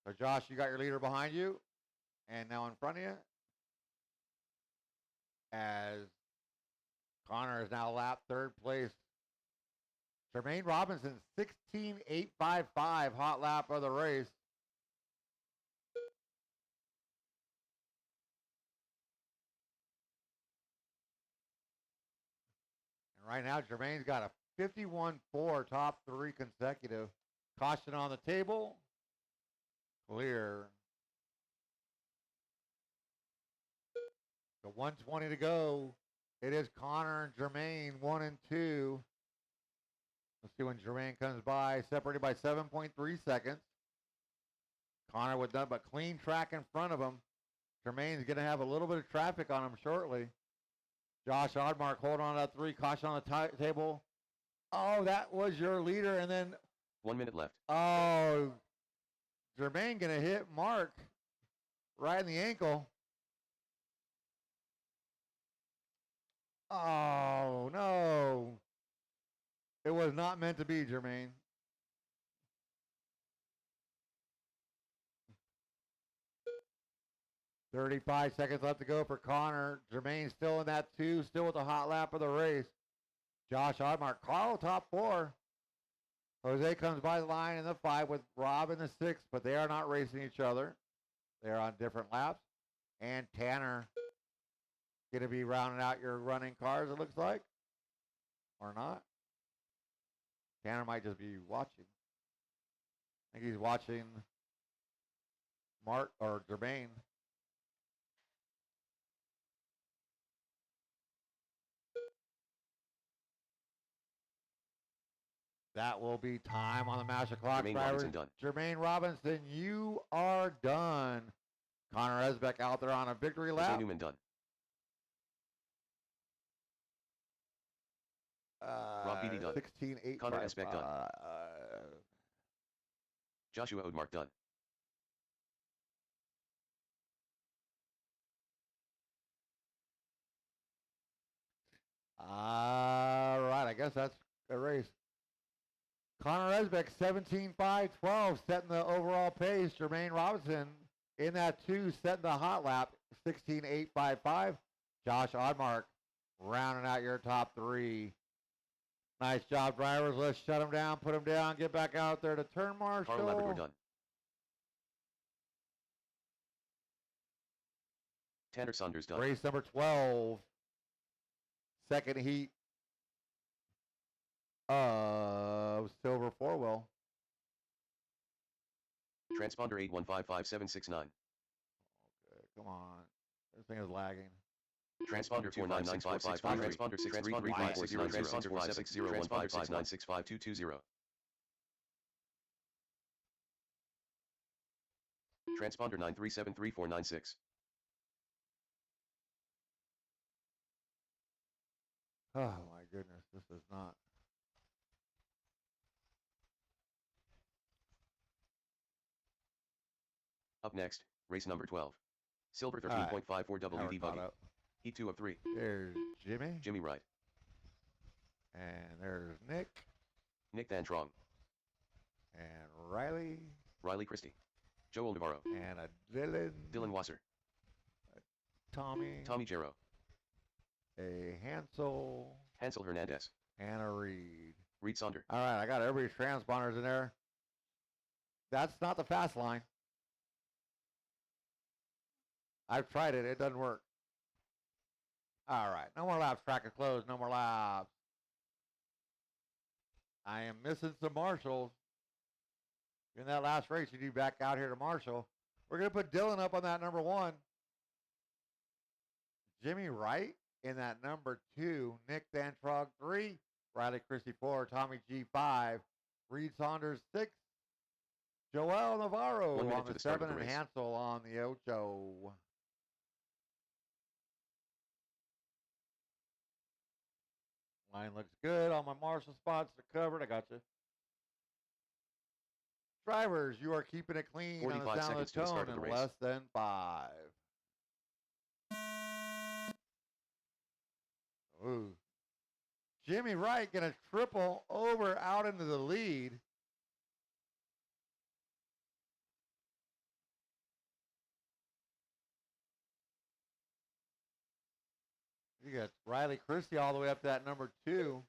S1: So, Josh, you got your leader behind you and now in front of you. As Connor is now lapped 3rd place. Jermaine Robinson, 16.855 hot lap of the race. And right now, Jermaine's got a 51.4 top 3 consecutive. Caution on the table. Clear. So 120 to go. It is Connor and Jermaine, 1 and 2. Let's see when Jermaine comes by, separated by 7.3 seconds. Connor with nothing but clean track in front of him. Jermaine's going to have a little bit of traffic on him shortly. Josh Oddmark holding on to that 3, caution on the table. Oh, that was your leader, and then
S2: 1 minute left.
S1: oh, Jermaine going to hit Mark right in the ankle. Oh, no. It was not meant to be, Jermaine. "35 seconds left to go for Connor. Jermaine still in that 2, still with the hot lap of the race. Josh Oddmark, Carl top 4. Jose comes by the line in the 5 with Rob in the 6, but they are not racing each other. They're on different laps. And Tanner going to be rounding out your running cars, it looks like. Or not. Tanner might just be watching. I think he's watching Mark or Jermaine. That will be time on the master clock.
S2: Jermaine
S1: Drivers.
S2: Robinson done.
S1: Jermaine Robinson, you are done. Connor Esbeck out there on a victory
S2: Jose
S1: lap.
S2: Newman done. Rob Beatty done.
S1: 16.8.
S2: Connor Esbeck done. Joshua Odemark done.
S1: I guess that's a race. Connor Esbeck, 17.5.12, setting the overall pace. Jermaine Robinson in that 2, setting the hot lap, 16.855. Josh Oddmark rounding out your top 3. Nice job, drivers. Let's shut them down, put them down, get back out there to turn marshal.
S2: Carl Labrador done. Tanner Saunders done.
S1: Race number 12. Second heat of Silver 4-wheel.
S2: Transponder 81555769.
S1: Okay, come on. This thing is lagging.
S2: Transponder 499565. Transponder 6335460. Transponder 5601569652220. Transponder 9373496.
S1: Oh my goodness, this is not.
S2: Up next, race number 12. Silver
S1: All right.
S2: 13.54
S1: Now we're
S2: WD
S1: caught
S2: buggy.
S1: up.
S2: Heat 2 of 3.
S1: There's Jimmy.
S2: Jimmy Wright.
S1: And there's Nick.
S2: Nick Van Trong.
S1: And Riley.
S2: Riley Christie. Joel Navarro.
S1: And a Dylan.
S2: Dylan Wasser.
S1: Tommy.
S2: Tommy Jarrow.
S1: A Hansel.
S2: Hansel Hernandez.
S1: And a Reed.
S2: Reed Sonder.
S1: All right, I got everybody's transponders in there. That's not the fast line. I've tried it. It doesn't work. All right. No more laps. Track is closed. No more laps. I am missing some marshals. In that last race, you do back out here to marshal. We're going to put Dylan up on that number 1. Jimmy Wright in that number 2. Nick Dantrog 3. Riley Christie 4. Tommy G 5. Reed Saunders 6. Joel Navarro
S2: 1 minute
S1: on
S2: to
S1: the
S2: the start
S1: 7
S2: of the
S1: and
S2: race.
S1: Hansel on the 8. Line looks good. All my marshal spots are covered. I got you. Drivers, you are keeping it clean on the
S2: 45
S1: sound of
S2: seconds
S1: the
S2: to the
S1: tone
S2: start of the
S1: in
S2: race.
S1: less than 5. Ooh. Jimmy Wright going to triple over out into the lead. You got Riley Christie all the way up to that number 2.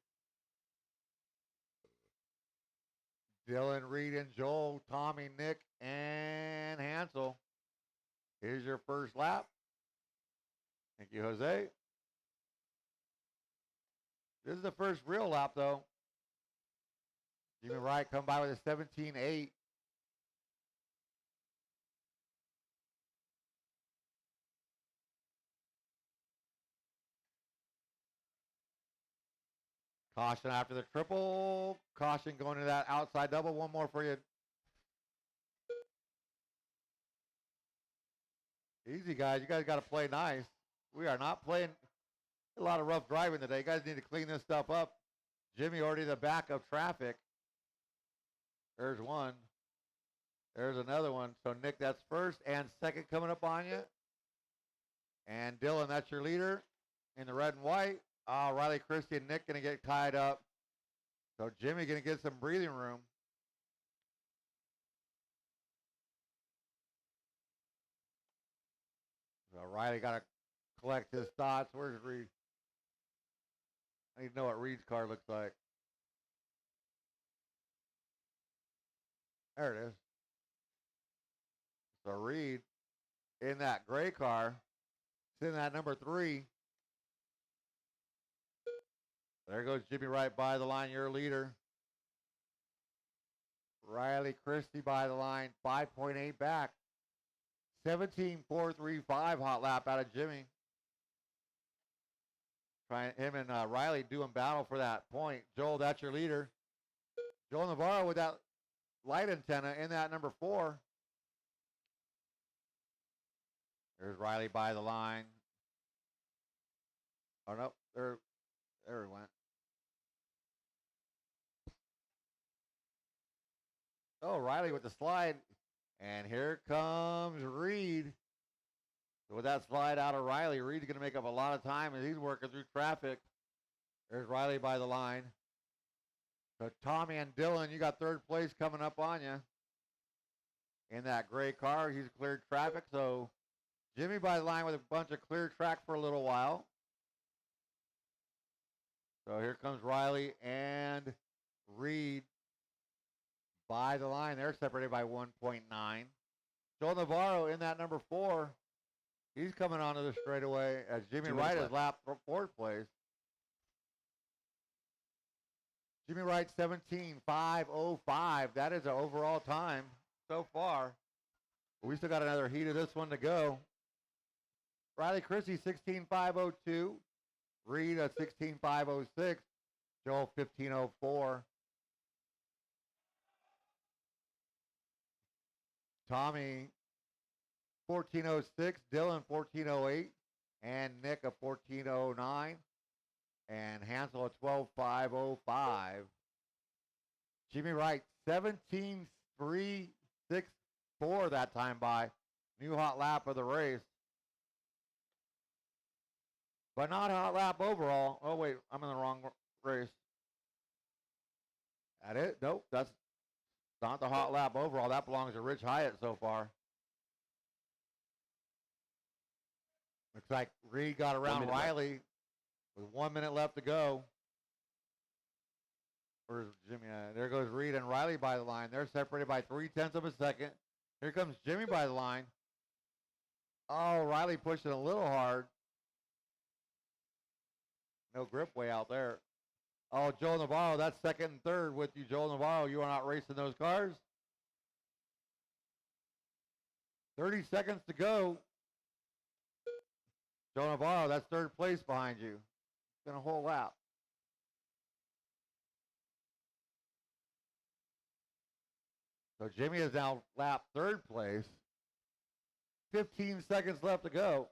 S1: Dylan, Reed, and Joel, Tommy, Nick, and Hansel. Here's your first lap. Thank you, Jose. This is the first real lap, though. Jimmy Wright come by with a 17.8. Caution after the triple. Caution going to that outside double. One more for you. Easy, guys. You guys got to play nice. We are not playing a lot of rough driving today. You guys need to clean this stuff up. Jimmy already the back of traffic. There's one. There's another one. So, Nick, that's first and second coming up on you. And Dylan, that's your leader in the red and white. Riley Christie and Nick going to get tied up. So Jimmy going to get some breathing room. So Riley got to collect his thoughts. Where's Reed? I need to know what Reed's car looks like. There it is. So Reed in that gray car. It's in that number 3. There goes Jimmy Wright by the line, your leader. Riley Christie by the line, 5.8 back. 17.435 hot lap out of Jimmy. Trying him and Riley doing battle for that point. Joel, that's your leader. Joel Navarro with that light antenna in that number 4. There's Riley by the line. Oh no, there he went. Oh, Riley with the slide. And here comes Reed. So with that slide out of Riley, Reed's going to make up a lot of time as he's working through traffic. There's Riley by the line. So Tommy and Dylan, you got third place coming up on you. In that gray car, he's cleared traffic. So Jimmy by the line with a bunch of clear track for a little while. So here comes Riley and Reed by the line. They're separated by 1.9. Joel Navarro in that number 4. He's coming onto the straightaway as Jimmy
S2: 2
S1: Wright
S2: minutes
S1: is lapped for fourth place. Jimmy Wright 17.505. That is an overall time so far. We still got another heat of this one to go. Riley Christie 16.502. Reed at 16.506. Joel 15.04. Tommy 14.06. Dylan 14.08. And Nick a 14.09. And Hansel at 12.505. Jimmy Wright 17.364 that time by. New hot lap of the race. But not hot lap overall. Oh, wait, I'm in the wrong race. That it? Nope, that's not the hot lap overall. That belongs to Rich Hyatt so far. Looks like Reed got around Riley with 1 minute left to go. Where's Jimmy? There goes Reed and Riley by the line. They're separated by 0.3 of a second. Here comes Jimmy by the line. Oh, Riley pushing a little hard. No grip way out there. Oh, Joel Navarro, that's second and third with you, Joel Navarro. You are not racing those cars. 30 seconds to go. Joel Navarro, that's third place behind you. It's been a whole lap. So Jimmy is now lap third place. 15 seconds left to go.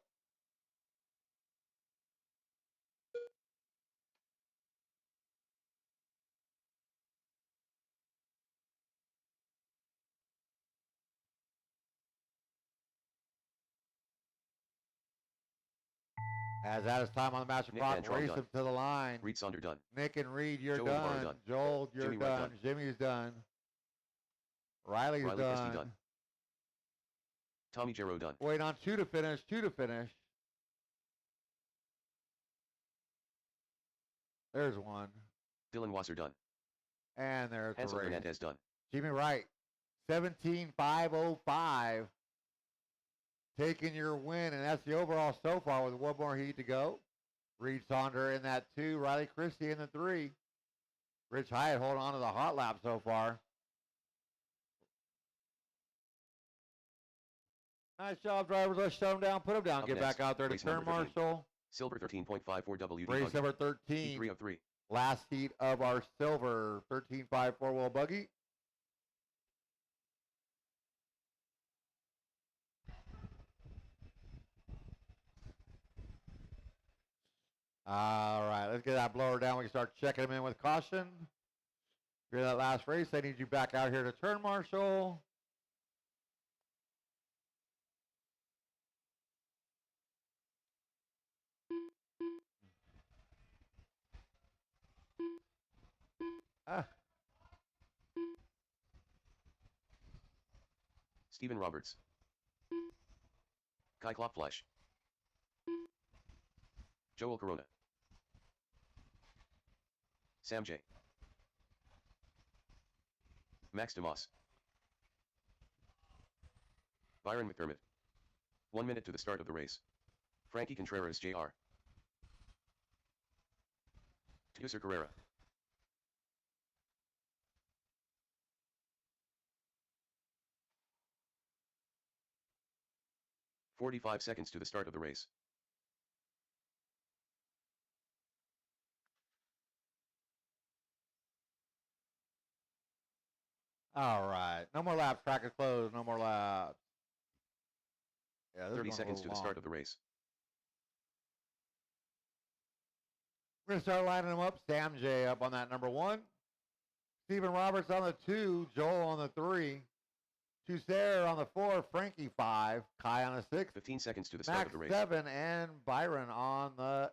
S1: As that is time on the master
S2: Nick
S1: clock,
S2: Antron
S1: race
S2: done.
S1: him to the line.
S2: Reed Sonder done.
S1: Nick and Reed, you're
S2: Joel
S1: done.
S2: Navarro done.
S1: Joel, you're
S2: Jimmy Wright
S1: done.
S2: done.
S1: Jimmy's done. Riley's
S2: Riley
S1: done.
S2: Christie done. Tommy Jarrow done.
S1: Wait on two to finish. There's one.
S2: Dylan Wasser done.
S1: And there's
S2: Hansel
S1: the race.
S2: Hernandez done.
S1: Jimmy Wright, 17.505. Taking your win, and that's the overall so far with one more heat to go. Reed Sonder in that 2. Riley Christie in the 3. Rich Hyatt holding on to the hot lap so far. Nice job, drivers. Let's shut them down, put them down,
S2: Up
S1: get
S2: next,
S1: back out there to
S2: race
S1: turn
S2: number 13.
S1: marshal.
S2: Silver 13.54 WD.
S1: Race
S2: buggy.
S1: number 13.
S2: 303.
S1: Last heat of our silver 13.5 four-wheel buggy. All right, let's get that blower down. We can start checking them in with caution. Here's that last race. I need you back out here to turn marshal.
S2: Stephen Roberts. Kai Klopfleisch. Joel Corona. Sam J. Max DeMoss. Byron McDermott. 1 minute to the start of the race. Frankie Contreras Jr. User Carrera. "45 seconds to the start of the race.
S1: All right. No more laps. Track is closed. No more laps. Yeah, this
S2: 30
S1: one's a
S2: seconds to
S1: little
S2: the
S1: long.
S2: start of the race.
S1: We're going to start lining them up. Sam J up on that number 1. Stephen Roberts on the 2. Joel on the 3. Tusair on the 4. Frankie 5. Kai on the 6.
S2: 15 seconds to the start
S1: Max
S2: of the race.
S1: 7. And Byron on the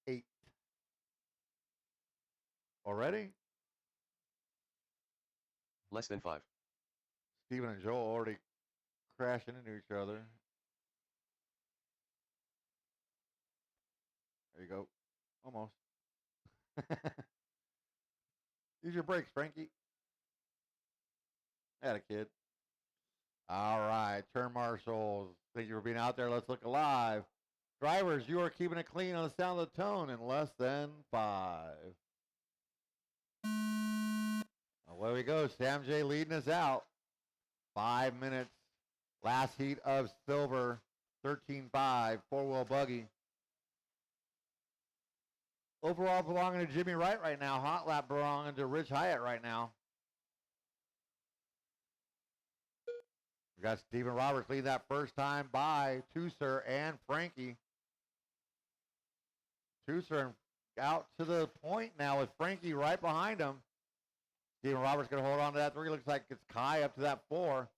S1: 8. Already?
S2: Less than 5.
S1: Steven and Joel already crashing into each other. There you go. Almost. Use your brakes, Frankie. Had a kid. All right, turn marshals. Thank you for being out there. Let's look alive. Drivers, you are keeping it clean on the sound of the tone in less than 5. Away we go. Sam J leading us out. 5 minutes. Last heat of silver. 13.5. Four-wheel buggy. Overall belonging to Jimmy Wright right now. Hot lap belonging to Rich Hyatt right now. We got Stephen Roberts leading that first time by Tusser and Frankie. Tusser out to the point now with Frankie right behind him. Stephen Roberts going to hold on to that 3. Looks like it's Kai up to that 4.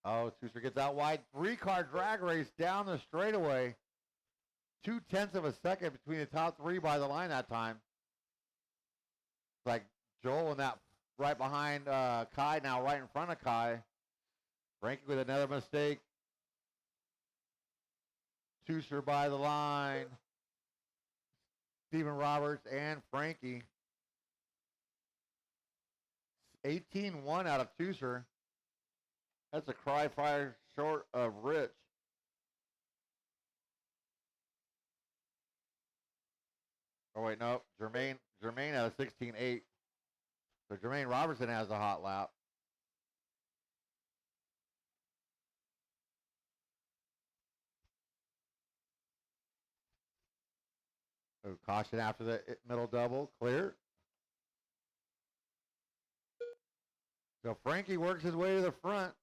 S1: Oh, Tusser gets out wide. 3-car drag race down the straightaway. 0.2 of a second between the top 3 by the line that time. It's like Joel and that right behind Kai, now right in front of Kai. Frankie with another mistake. Tusser by the line. Stephen Roberts and Frankie. 18-1 out of Tusser. That's a cry fire short of Rich. Oh, wait, no. Jermaine has a 16-8. So Jermaine Robertson has a hot lap. Oh, caution after the middle double. Clear. So Frankie works his way to the front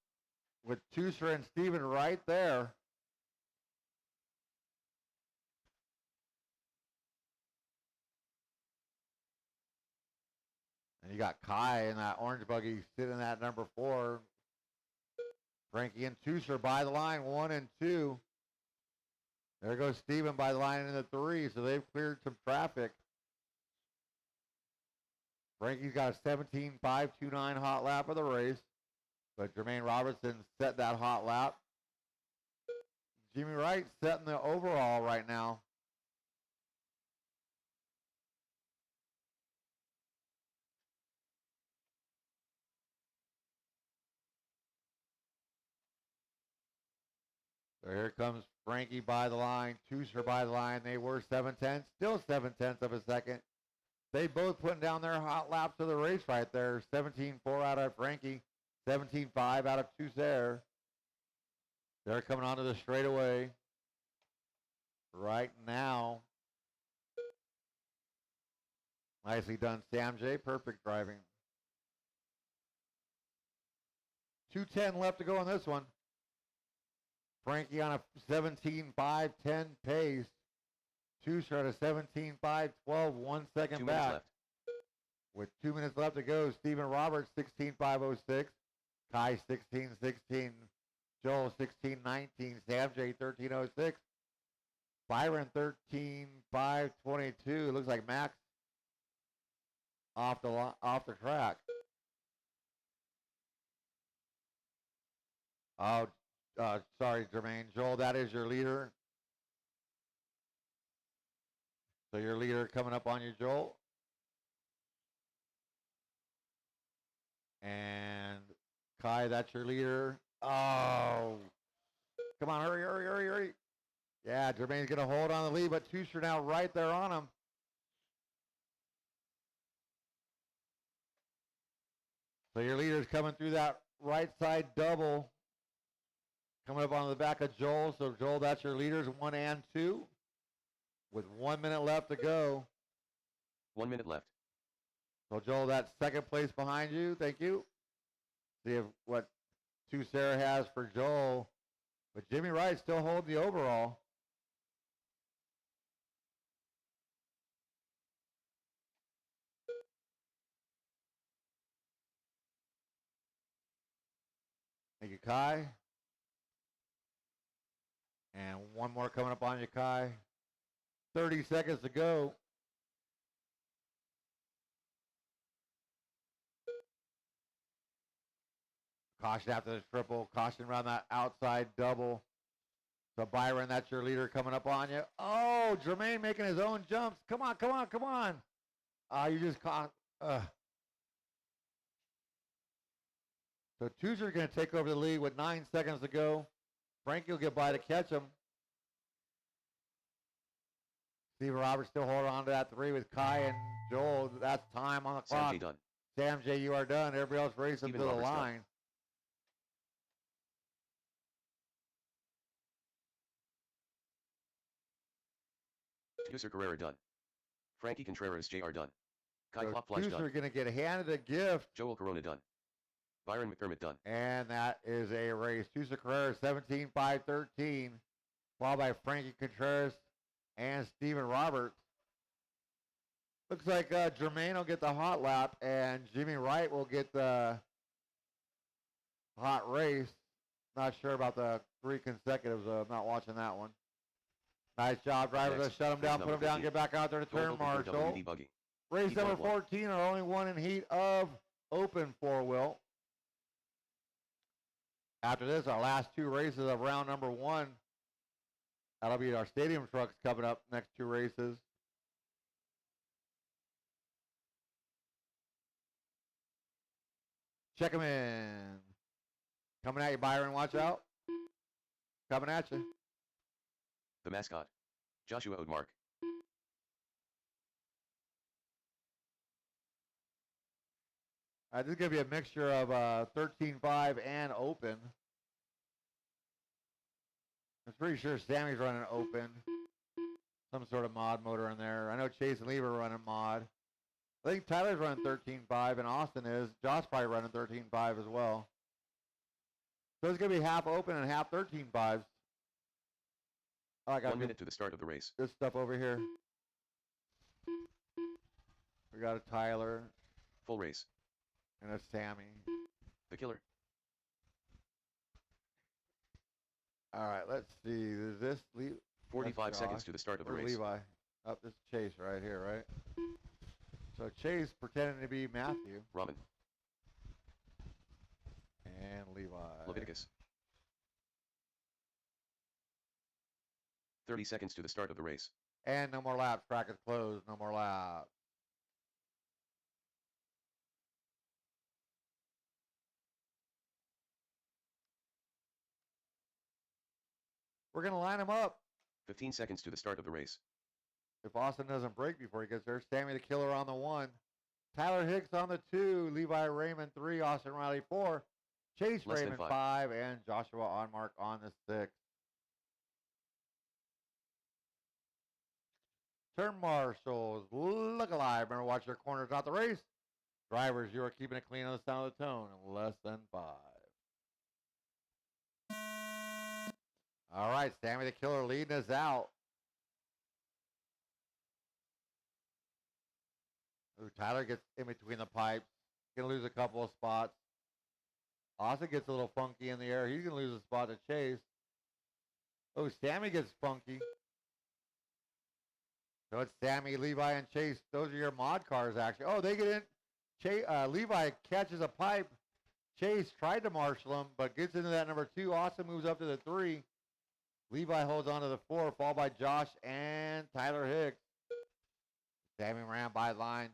S1: with Tusser and Steven right there. And you got Kai in that orange buggy sitting at number 4. Frankie and Tusser by the line, 1 and 2. There goes Steven by the line in the 3, so they've cleared some traffic. Frankie's got a 17.529 hot lap of the race, but Jermaine Robertson set that hot lap. Jimmy Wright setting the overall right now. So here comes Frankie by the line, Tusser by the line. They were 7/10, still 7/10 of a second. They both putting down their hot laps of the race right there. 17.4 out of Frankie, 17.5 out of Tusser. They're coming onto the straightaway right now. Nicely done, Sam J. Perfect driving. 2:10 left to go on this one. Frankie on a 17.5-10 pace. Tusser at a 17.5-12, 1 second
S2: 2
S1: back.
S2: minutes left.
S1: With 2 minutes left to go, Stephen Roberts 16.506, Kai 16.16, Joel 16.19, Sam J 13.06, Byron 13.522. Looks like Max off the track. Oh, sorry, Jermaine. Joel, that is your leader. So your leader coming up on you, Joel. And Kai, that's your leader. Oh, come on, hurry, hurry, hurry, hurry. Yeah, Jermaine's going to hold on the lead, but Tusser now right there on him. So your leader's coming through that right side double. Coming up on the back of Joel. So Joel, that's your leaders, 1 and 2. With 1 minute left to go.
S2: 1 minute left.
S1: So Joel, that's second place behind you. Thank you. See if what Tusser has for Joel. But Jimmy Wright still holding the overall. Thank you, Kai. And one more coming up on you, Kai. 30 seconds to go. Caution after the triple. Caution around that outside double. So Byron, that's your leader coming up on you. Oh, Jermaine making his own jumps. Come on, come on, come on. You just caught. So Toozer going to take over the lead with 9 seconds to go. Frankie will get by to catch him. Steve Roberts still holding on to that 3 with Kai and Joel. That's time on the
S2: Sam
S1: clock.
S2: J. done.
S1: Sam J, you are done. Everybody else racing
S2: Steven
S1: to the
S2: Roberts done.
S1: line.
S2: Tooser Carrera done. Frankie Contreras Jr. done. Kai
S1: So
S2: Klopfleisch done.
S1: Toozer going to get handed a gift.
S2: Joel Corona done. Byron McDermott done.
S1: And that is a race. Toozer Carrera 17-5-13. Followed by Frankie Contreras and Steven Roberts. Looks like Jermaine will get the hot lap and Jimmy Wright will get the hot race. Not sure about the 3 consecutives. I'm not watching that one. Nice job, driver. Let's shut him down, put him down, get back out there to turn marshal.
S2: Buggy.
S1: Race
S2: Heat
S1: number
S2: 1.
S1: 14, our only one in heat of open 4-wheel. After this, our last 2 races of round number 1. That'll be our stadium trucks coming up next 2 races. Check them in. Coming at you, Byron. Watch out. Coming at you.
S2: The mascot. Joshua Odemark.
S1: This is going to be a mixture of 13.5 and open. I'm pretty sure Sammy's running open. Some sort of mod motor in there. I know Chase and Lee are running mod. I think Tyler's running 13.5 and Austin is. Josh probably running 13.5 as well. So it's going to be half open and half 13.5s. Oh, I got
S2: 1 minute to the start of the race.
S1: this stuff over here. We got a Tyler
S2: Full race.
S1: and a Sammy.
S2: The killer.
S1: All right, let's see. Is this Lee?
S2: 45 seconds to the start of the
S1: Or
S2: race.
S1: Levi. Up this is Chase right here, right? So Chase pretending to be Matthew
S2: Ramen.
S1: and Levi.
S2: Leviticus. 30 seconds to the start of the race.
S1: And no more laps. Track is closed. No more laps. We're going to line them up.
S2: 15 seconds to the start of the race.
S1: If Austin doesn't break before he gets there, Sammy the Killer on the 1. Tyler Hicks on the 2. Levi Raymond 3. Austin Riley 4. Chase
S2: Less than
S1: Raymond
S2: 5.
S1: 5. And Joshua Onmark on the 6. Turn marshals, look alive. Remember, watch your corners, not the race. Drivers, you are keeping it clean on the sound of the tone in less than 5. All right, Sammy the Killer leading us out. Ooh, Tyler gets in between the pipes. Gonna lose a couple of spots. Austin gets a little funky in the air. He's gonna lose a spot to Chase. Oh, Sammy gets funky. So it's Sammy, Levi, and Chase. Those are your mod cars, actually. Oh, they get in. Levi catches a pipe. Chase tried to marshal him, but gets into that number 2. Austin moves up to the 3. Levi holds on to the 4, followed by Josh and Tyler Hicks. Sammy ran by line.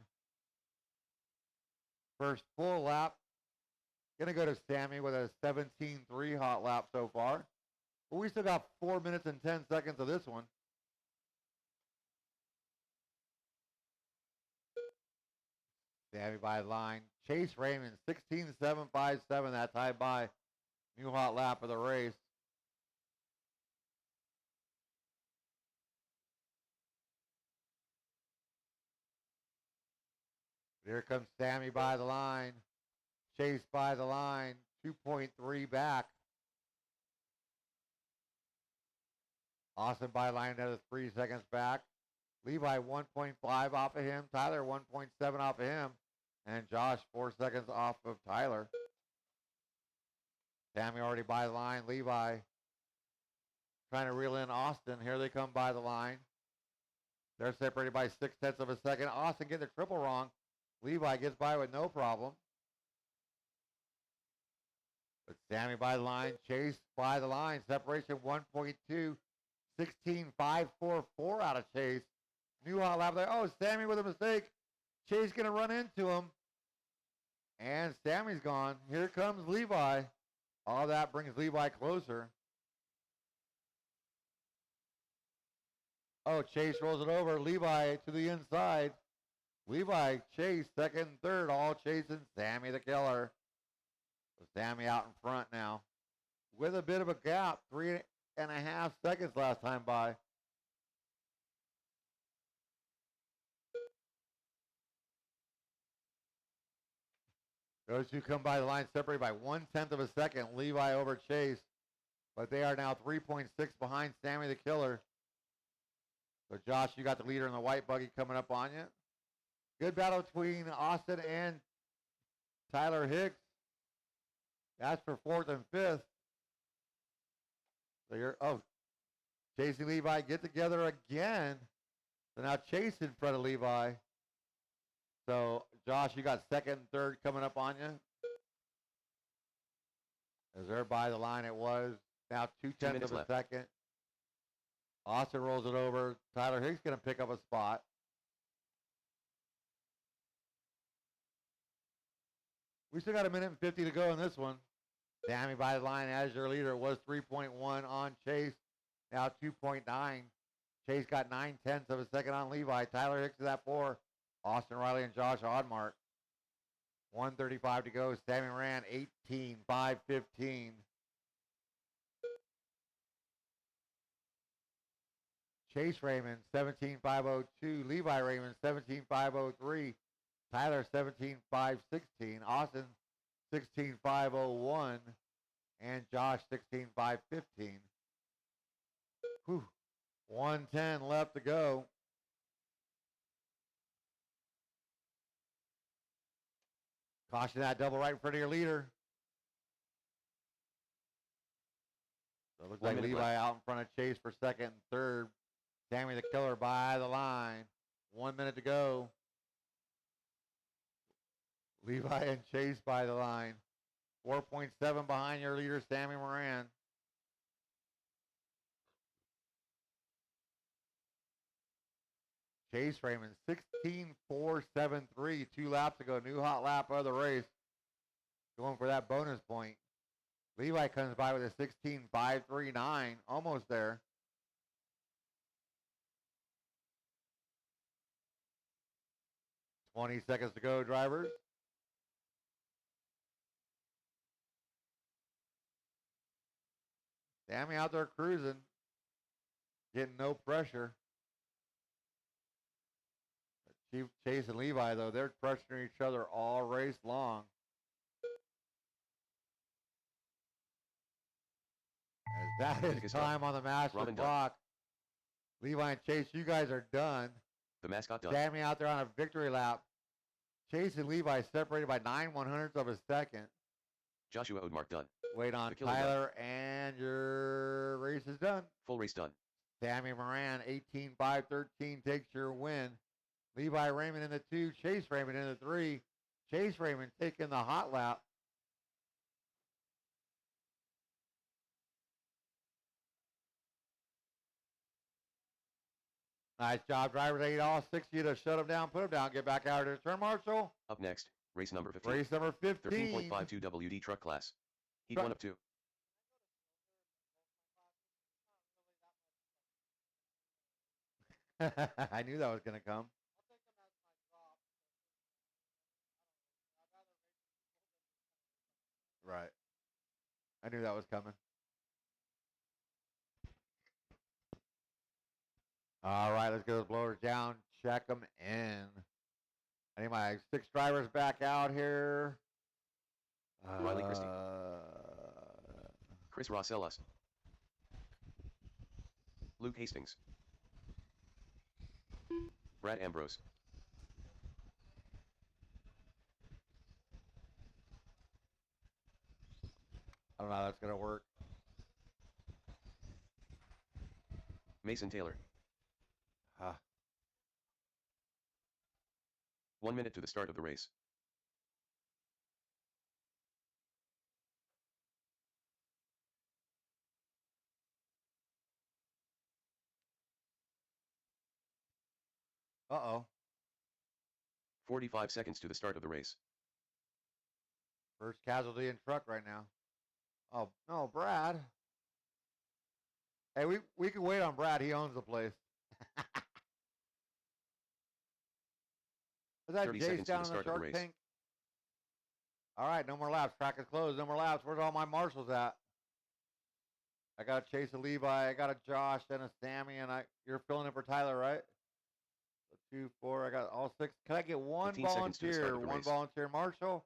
S1: First full lap. Gonna go to Sammy with a 17.3 hot lap so far. But we still got 4 minutes and 10 seconds of this one. Sammy by line. Chase Raymond, 16.757. That tied by new hot lap of the race. Here comes Sammy by the line. Chase by the line. 2.3 back. Austin by line another 3 seconds back. Levi 1.5 off of him. Tyler 1.7 off of him. And Josh 4 seconds off of Tyler. Sammy already by the line. Levi trying to reel in Austin. Here they come by the line. They're separated by 0.6 of a second. Austin getting the triple wrong. Levi gets by with no problem. But Sammy by the line, Chase by the line. Separation 1.2. 16.544 out of Chase. New hot lap there. Oh, Sammy with a mistake. Chase going to run into him. And Sammy's gone. Here comes Levi. All that brings Levi closer. Oh, Chase rolls it over. Levi to the inside. Levi, Chase, second and third, all chasing Sammy the Killer. So Sammy out in front now. With a bit of a gap, 3.5 seconds last time by. Those two come by the line separated by 1/10 of a second. Levi over Chase. But they are now 3.6 behind Sammy the Killer. So Josh, you got the leader in the white buggy coming up on you. Good battle between Austin and Tyler Hicks. That's for 4th and 5th. So Chase and Levi get together again. So now Chase in front of Levi. So Josh, you got second and third coming up on you. As they're by the line, it was now 2/10 of a second. Austin rolls it over. Tyler Hicks going to pick up a spot. We still got 1:50 to go in this one. Sammy by the line as your leader. It was 3.1 on Chase. Now 2.9. Chase got 9/10 of a second on Levi. Tyler Hicks is at 4. Austin Riley and Josh Oddmark. 1:35 to go. Sammy ran 18.515. Chase Raymond 17.502. Levi Raymond 17.503. Tyler 17.516. Austin 16.501. And Josh 16.515. Whew. 1:10 left to go. Caution that double right in front of your leader. So it looks like Levi out in front of Chase for second and third. Sammy the Killer by the line. 1 minute to go. Levi and Chase by the line. 4.7 behind your leader, Sammy Moran. Chase Raymond, 16.473, 2 laps ago. New hot lap of the race. Going for that bonus point. Levi comes by with a 16.539, almost there. "20 seconds to go, drivers." Sammy out there cruising. Getting no pressure. Chief Chase and Levi, though, they're pressuring each other all race long. As that is time on the master clock. Levi and Chase, you guys are done.
S2: The mascot done.
S1: Sammy out there on a victory lap. Chase and Levi separated by 9/100ths of a second.
S2: Joshua Odemark done.
S1: Wait on Tyler, and your race is done.
S2: Full race done.
S1: Sammy Moran, 18.513, takes your win. Levi Raymond in the 2, Chase Raymond in the 3. Chase Raymond taking the hot lap. Nice job, drivers. I need all 6 of you to shut them down, put them down, get back out to the turn marshal.
S2: Up next, race number 15.
S1: Race number 15.
S2: 13.52 WD truck class. Heat 1 of 2.
S1: I knew that was going to come. Right. I knew that was coming. All right, let's get those blowers down. Check them in. I need my 6 drivers back out here.
S2: Riley Christie. Chris Rossellas. Luke Hastings. Brad Ambrose.
S1: I don't know how that's going to work.
S2: Mason Taylor. 1 minute to the start of the race.
S1: Uh-oh.
S2: 45 seconds to the start of the race.
S1: First casualty in truck right now. Oh, no, Brad. Hey, we can wait on Brad. He owns the place. Is that
S2: 30
S1: Jace
S2: seconds to
S1: down
S2: the
S1: in the
S2: start of the
S1: Shark
S2: race.
S1: Tank? All right, no more laps. Track is closed. No more laps. Where's all my marshals at? I got a Chase, a Levi. I got a Josh and a Sammy, and you're filling in for Tyler, right? So 2, 4. I got all 6. Can I get one
S2: 15 seconds to the start
S1: volunteer?
S2: of the
S1: One
S2: race.
S1: volunteer marshal.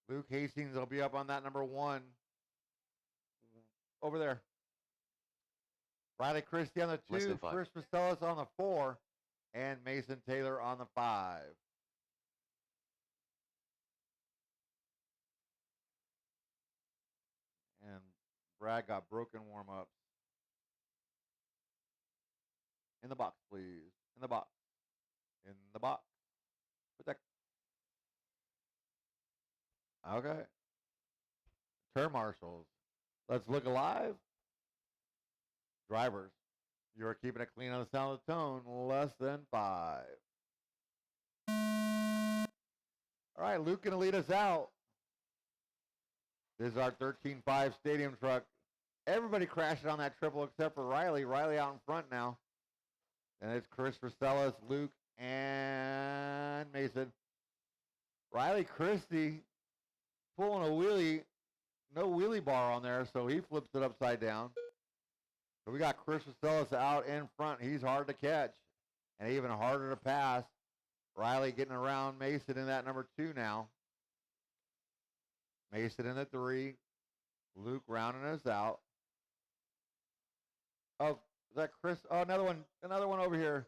S1: Luke Hastings will be up on that number 1. Over there. Riley Christie on the
S2: Less
S1: 2.
S2: than 5.
S1: Chris Marcellus on the 4. And Mason Taylor on the 5. And Brad got broken warm-ups. In the box, please. In the box. In the box. Put that. Okay. Turn marshals. Let's look alive. Drivers. You are keeping it clean on the sound of the tone. Less than 5. All right, Luke going to lead us out. This is our 13.5 stadium truck. Everybody crashing on that triple except for Riley. Riley out in front now. And it's Chris Rosellas, Luke, and Mason. Riley Christie pulling a wheelie. No wheelie bar on there, so he flips it upside down. So we got Chris Rosellas out in front. He's hard to catch and even harder to pass. Riley getting around Mason in that number 2 now. Mason in the 3. Luke rounding us out. Oh, is that Chris? Oh, another one over here.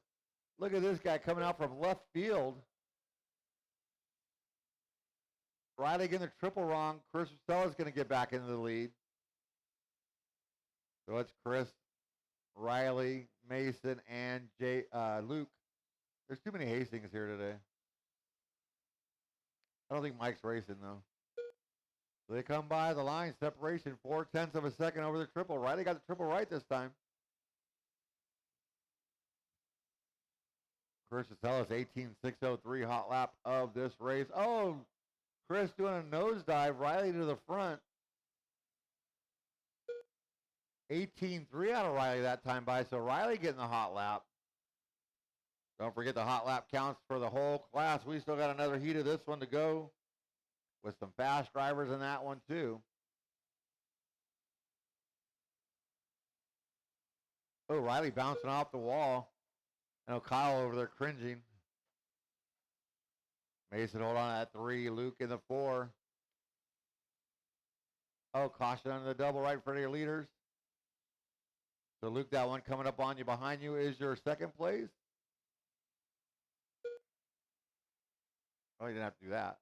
S1: Look at this guy coming out from left field. Riley getting the triple wrong. Chris Rosellas going to get back into the lead. So it's Chris, Riley, Mason, and Luke. There's too many Hastings here today. I don't think Mike's racing, though. So they come by the line. Separation, 0.4 of a second over the triple. Riley got the triple right this time. Chris Rosellas, 18.603 hot lap of this race. Oh, Chris doing a nosedive. Riley to the front. 18.3 out of Riley that time by. So Riley getting the hot lap. Don't forget the hot lap counts for the whole class. We still got another heat of this one to go with some fast drivers in that one too. Oh, Riley bouncing off the wall. I know Kyle over there cringing. Mason hold on at 3. Luke in the 4. Oh, caution under the double right in front of your leaders. So Luke, that one coming up on you behind you is your second place. Oh, you didn't have to do that.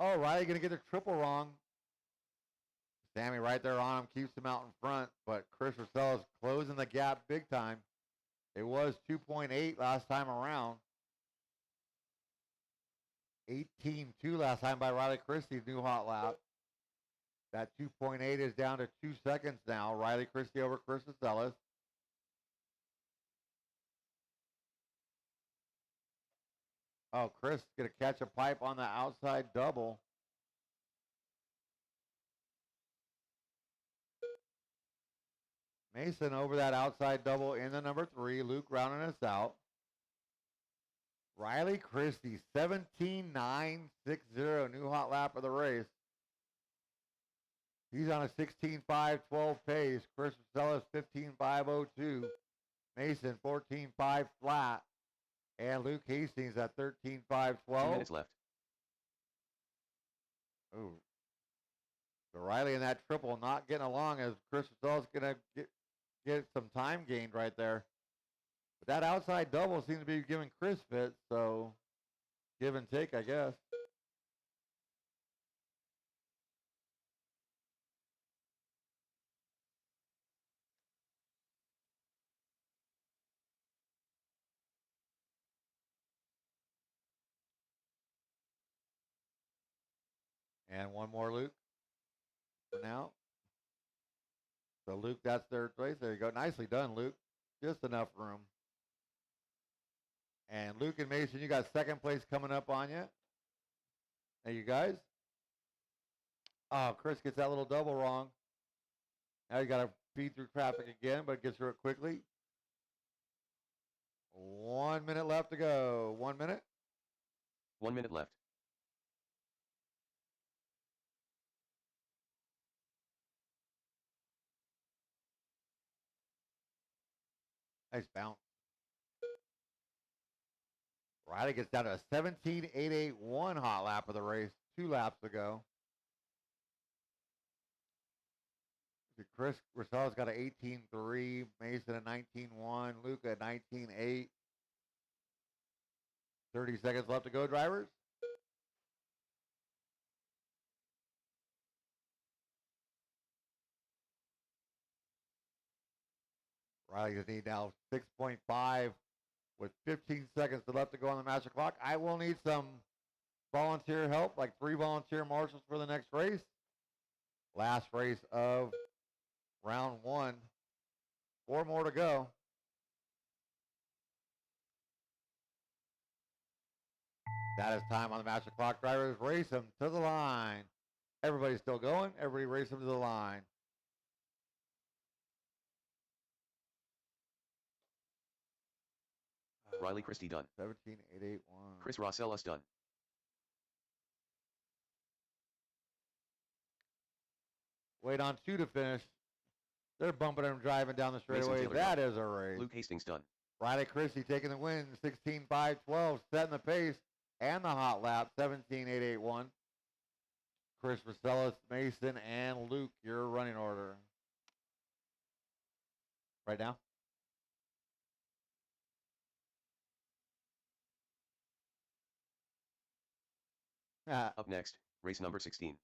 S1: Oh, Riley going to get the triple wrong. Sammy right there on him, keeps him out in front, but Chris Rosellas closing the gap big time. It was 2.8 last time around. 18.2 last time by Riley Christie, new hot lap. That 2.8 is down to 2 seconds now. Riley Christie over Chris Rosellas. Oh, Chris going to catch a pipe on the outside double. Mason over that outside double in the number 3. Luke rounding us out. Riley Christie, 17.960, new hot lap of the race. He's on a 16.512 pace. Chris Rosellas, 15.502. Mason, 14.5 flat. And Luke Hastings at 13.512.
S2: 2 minutes left.
S1: Ooh. So Riley in that triple not getting along as Chris Rosellas going to get some time gained right there. But that outside double seems to be giving Chris fits, so give and take, I guess. And one more, Luke, for now. So, Luke, that's third place. There you go. Nicely done, Luke. Just enough room. And Luke and Mason, you got second place coming up on you. Hey, you guys. Oh, Chris gets that little double wrong. Now you got to feed through traffic again, but gets through it quickly. 1 minute left to go. 1 minute.
S2: 1 minute left.
S1: Nice bounce. Riley gets down to a 17.881 hot lap of the race 2 laps ago. Chris Rosello's got an 18.3, Mason a 19.1, Luca a 19.8. 30 seconds left to go, drivers. Riley just need now 6.5 with 15 seconds left to go on the master clock. I will need some volunteer help, like 3 volunteer marshals for the next race. Last race of round 1. 4 more to go. That is time on the master clock. Drivers, race them to the line. Everybody's still going. Everybody race them to the line.
S2: Riley Christie done.
S1: 17.881.
S2: Chris Rosellas done.
S1: Wait on 2 to finish. They're bumping and driving down the straightaway.
S2: Taylor
S1: That
S2: done.
S1: is a race.
S2: Luke Hastings done.
S1: Riley Christie taking the win. 16.512, setting the pace and the hot lap. 17.881. Chris Rosellas, Mason, and Luke, your running order. Right now?
S2: Up next, race number 16.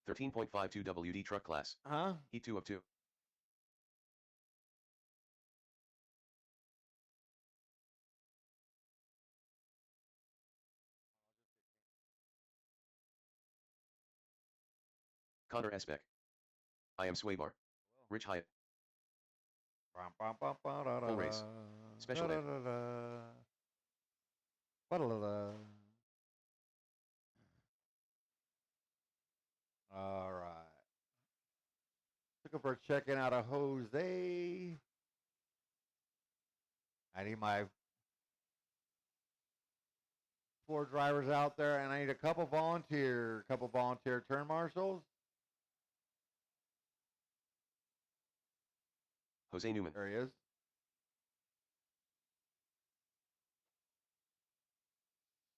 S2: 13.52 WD truck class.
S1: Huh?
S2: Heat 2 of 2. Connor Esbeck. I am Swaybar. Rich Hyatt. Full race. Special ed.
S1: All right. Looking for checking out of Jose. I need my 4 drivers out there, and I need a couple volunteer turn marshals.
S2: Jose Newman.
S1: There he is.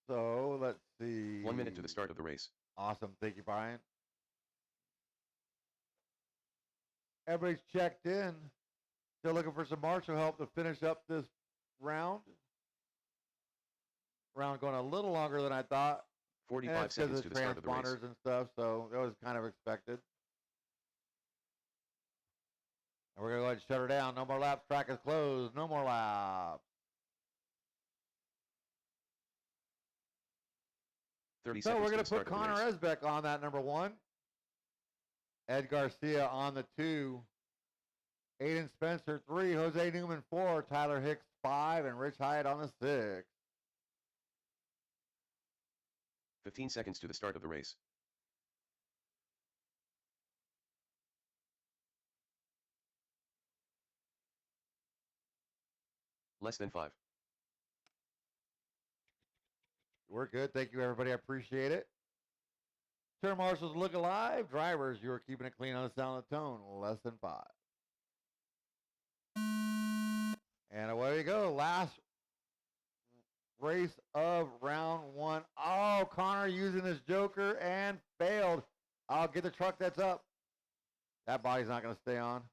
S1: So let's see.
S2: 1 minute to the start of the race.
S1: Awesome. Thank you, Brian. Everybody's checked in. Still looking for some marshal help to finish up this round. Round going a little longer than I thought.
S2: 45 seconds to the start of the race.
S1: Transponders and stuff, so that was kind of expected. And we're going to go ahead and shut her down. No more laps. Track is closed. No more laps.
S2: 30
S1: So
S2: seconds
S1: we're
S2: to
S1: going
S2: the
S1: to put
S2: start of the
S1: Connor
S2: race.
S1: Esbeck on that number 1. Ed Garcia on the 2. Aiden Spencer 3. Jose Newman 4. Tyler Hicks 5. And Rich Hyatt on the 6.
S2: 15 seconds to the start of the race. Less than 5.
S1: We're good. Thank you, everybody. I appreciate it. Turn marshals look alive. Drivers, you are keeping it clean on the sound of the tone. Less than 5. And away we go. Last race of round 1. Oh, Connor using his joker and failed. I'll get the truck that's up. That body's not going to stay on.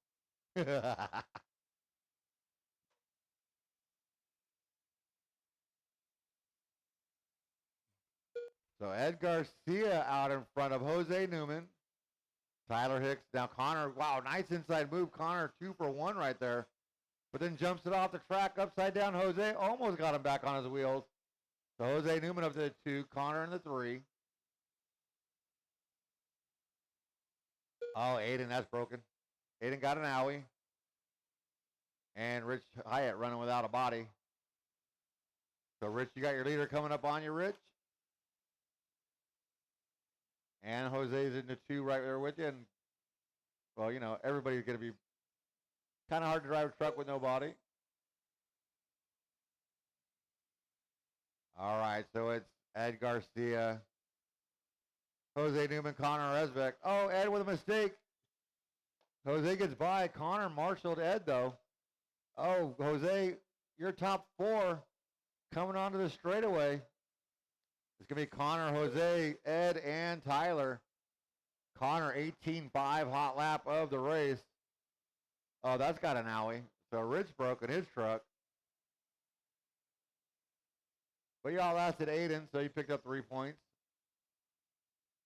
S1: So Ed Garcia out in front of Jose Newman. Tyler Hicks. Now Connor, wow, nice inside move. Connor 2 for 1 right there. But then jumps it off the track upside down. Jose almost got him back on his wheels. So Jose Newman up to the 2. Connor in the 3. Oh, Aiden, that's broken. Aiden got an owie. And Rich Hyatt running without a body. So, Rich, you got your leader coming up on you, Rich. And Jose's in the 2 right there with you. And, well, you know, everybody's going to be kind of hard to drive a truck with no body. All right, so it's Ed Garcia, Jose Newman, Connor Resbeck. Oh, Ed with a mistake. Jose gets by. Connor marshaled Ed, though. Oh, Jose, your top 4 coming onto the straightaway. It's going to be Connor, Jose, Ed, and Tyler. Connor, 18.5 hot lap of the race. Oh, that's got an owie. So Rich broke in his truck. But y'all lasted Aiden, so he picked up 3 points.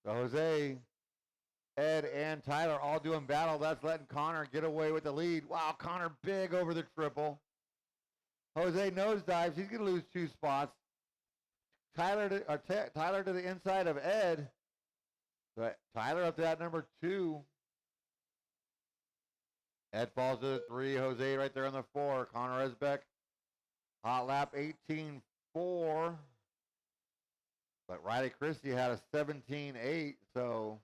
S1: So Jose, Ed, and Tyler all doing battle. That's letting Connor get away with the lead. Wow, Connor big over the triple. Jose nosedives. He's going to lose 2 spots. Tyler to the inside of Ed. So Tyler up to that number 2. Ed falls to the 3. Jose right there on the 4. Connor Resbeck. Hot lap 18.4. But Riley Christie had a 17.8. So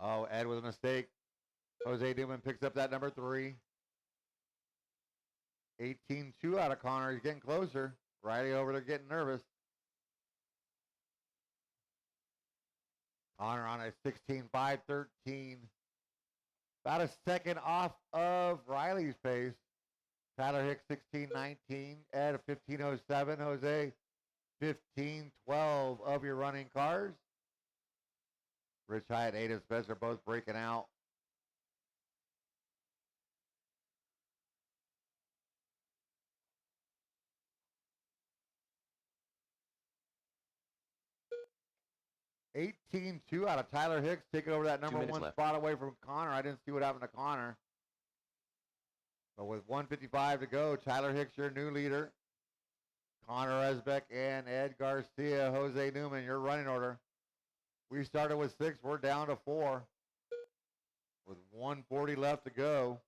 S1: oh, Ed with a mistake. Jose Newman picks up that number 3. 18.2 out of Connor. He's getting closer. Riley over there getting nervous. Connor on a 16.5.13. About a second off of Riley's pace. Tyler Hicks 16.19. Ed a 15.07. Jose 15.12 of your running cars. Rich Hyatt, Aiden Spencer both breaking out. $18.2 out of Tyler Hicks, taking over that number 1 spot away from Connor. I didn't see what happened to Connor. But with 1:55 to go, Tyler Hicks, your new leader. Connor Resbeck and Ed Garcia, Jose Newman, your running order. We started with 6. We're down to 4. With 1:40 left to go.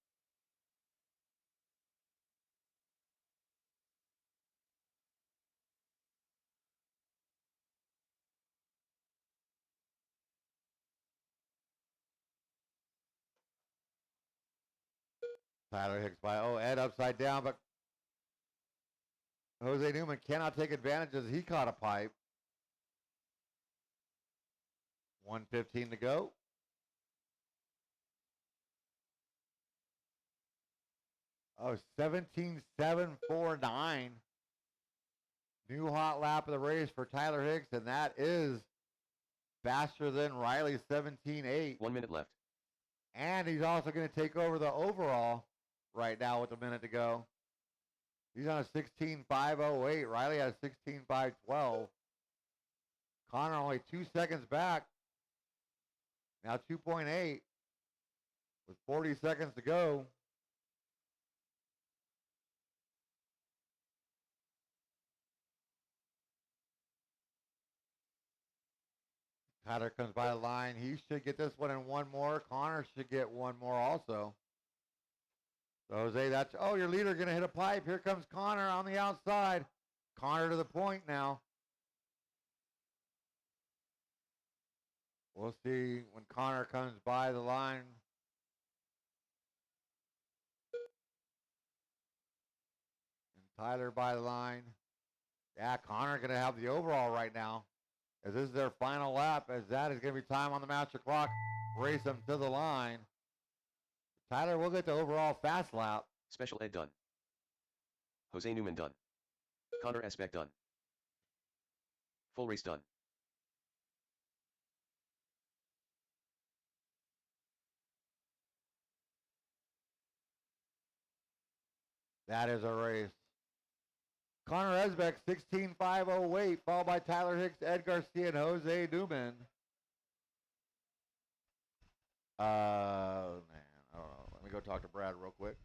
S1: Tyler Hicks by, oh, Ed upside down, but Jose Newman cannot take advantage as he caught a pipe. 1:15 to go. Oh, 17.749. New hot lap of the race for Tyler Hicks, and that is faster than Riley's 17.8.
S2: 1 minute left.
S1: And he's also going to take over the overall right now with a minute to go. He's on a 16.508. Riley has 16.512. Connor only 2 seconds back. Now 2.8 with 40 seconds to go. Tyler comes by the line. He should get this one and one more. Connor should get one more also. So Jose, that's, oh, your leader going to hit a pipe. Here comes Connor on the outside. Connor to the point now. We'll see when Connor comes by the line. And Tyler by the line. Yeah, Connor going to have the overall right now, as this is their final lap, as that is going to be time on the master clock. Race them to the line. Tyler will get the overall fast lap.
S2: Special Ed done. Jose Newman done. Connor Resbeck done. Full race done.
S1: That is a race. Connor Resbeck, 16.508, followed by Tyler Hicks, Ed Garcia, and Jose Newman. Man, I don't know. Let me go talk to Brad real quick.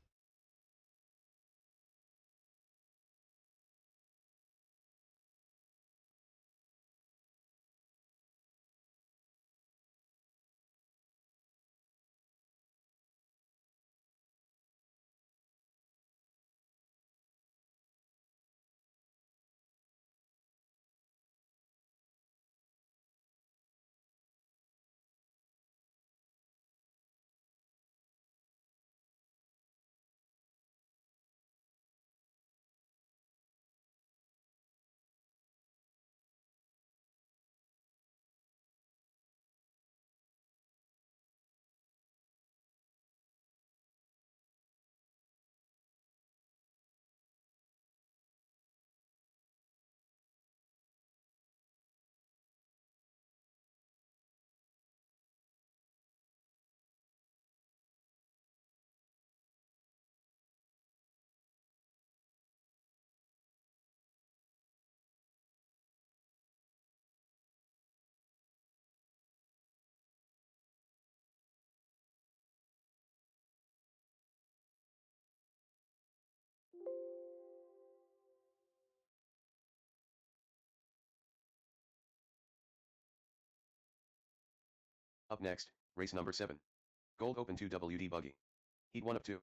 S2: Up next, race number 7. Gold Open 2 WD Buggy. Heat 1 of 2.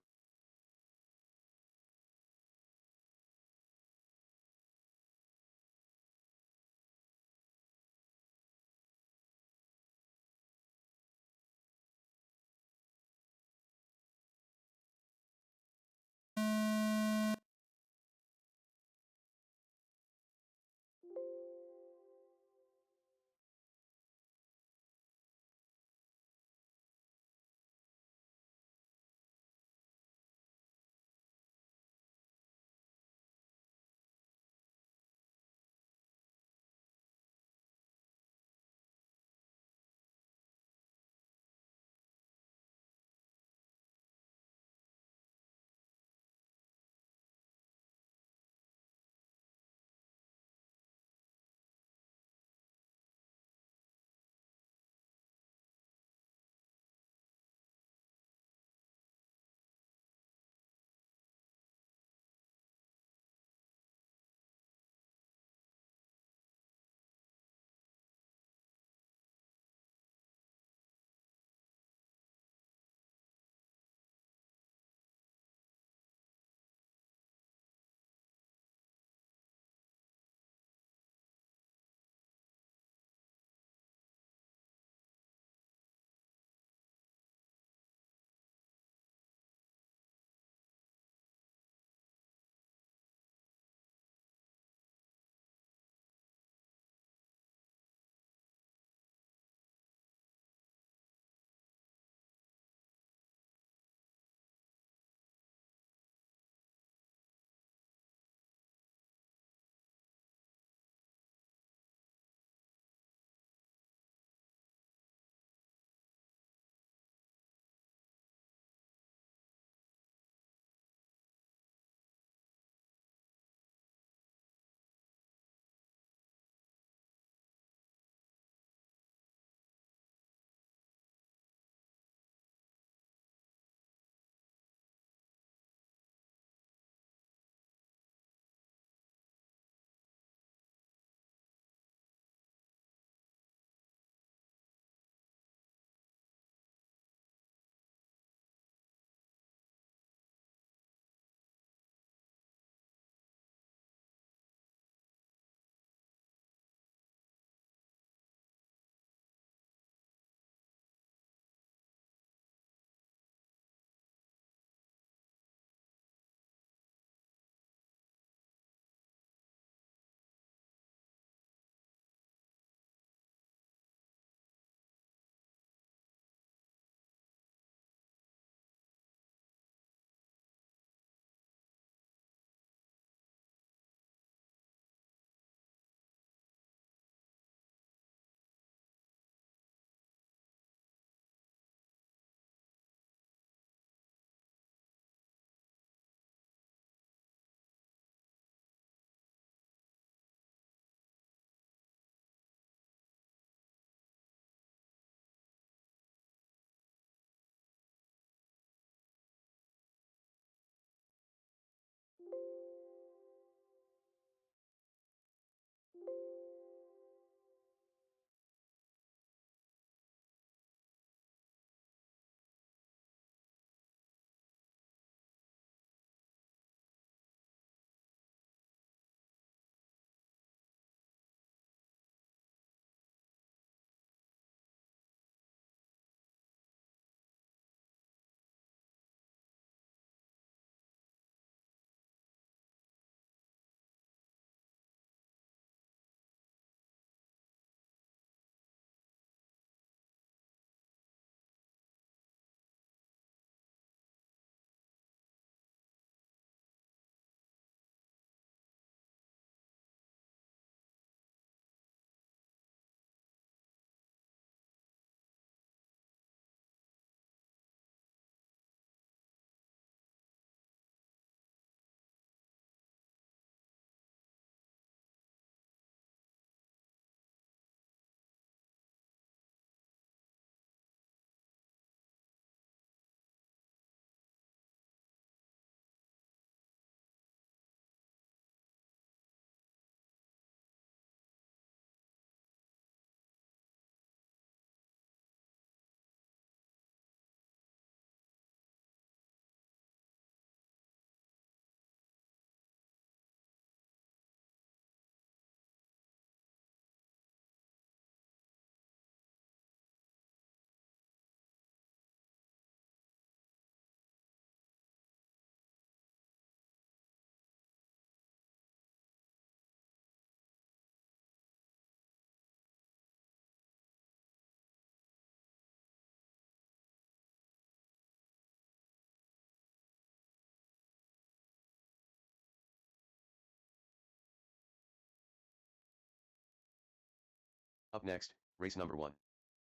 S2: Up next, race number 1.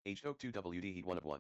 S2: Aged Oak 2 WD Heat 1 of 1.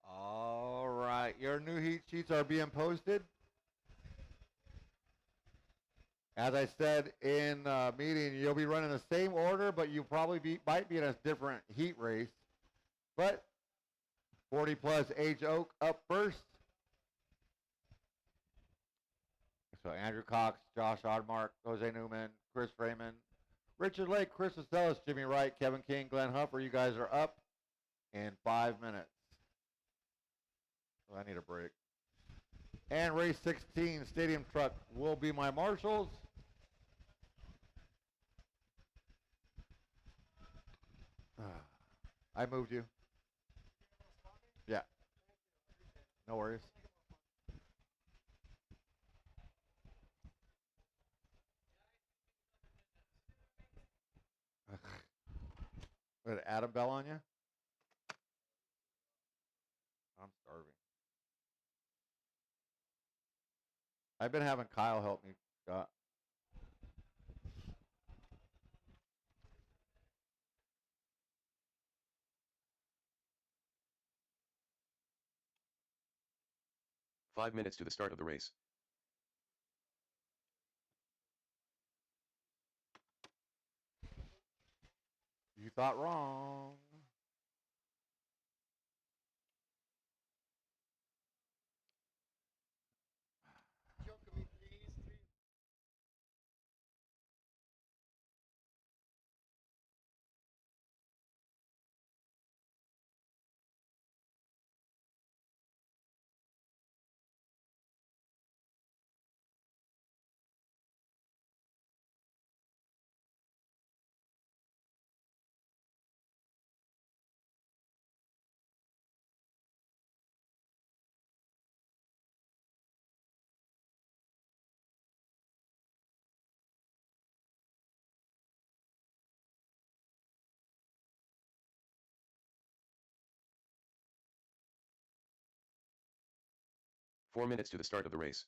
S1: All right, your new heat sheets are being posted. As I said in meeting, you'll be running the same order, but you might be in a different heat race. But 40 plus age oak up first. So Andrew Cox, Josh Oddmark, Jose Newman, Chris Freeman, Richard Lake, Chris Vaselis, Jimmy Wright, Kevin King, Glenn Huffer. You guys are up in 5 minutes. Oh, I need a break. And race 16, Stadium Truck, will be my marshals. I moved you. Yeah. No worries. Did Adam Bell on you? I'm starving. I've been having Kyle help me, Scott.
S2: Five minutes to the start of the race.
S1: You thought wrong.
S4: Joking me, please.
S2: 4 minutes to the start of the race.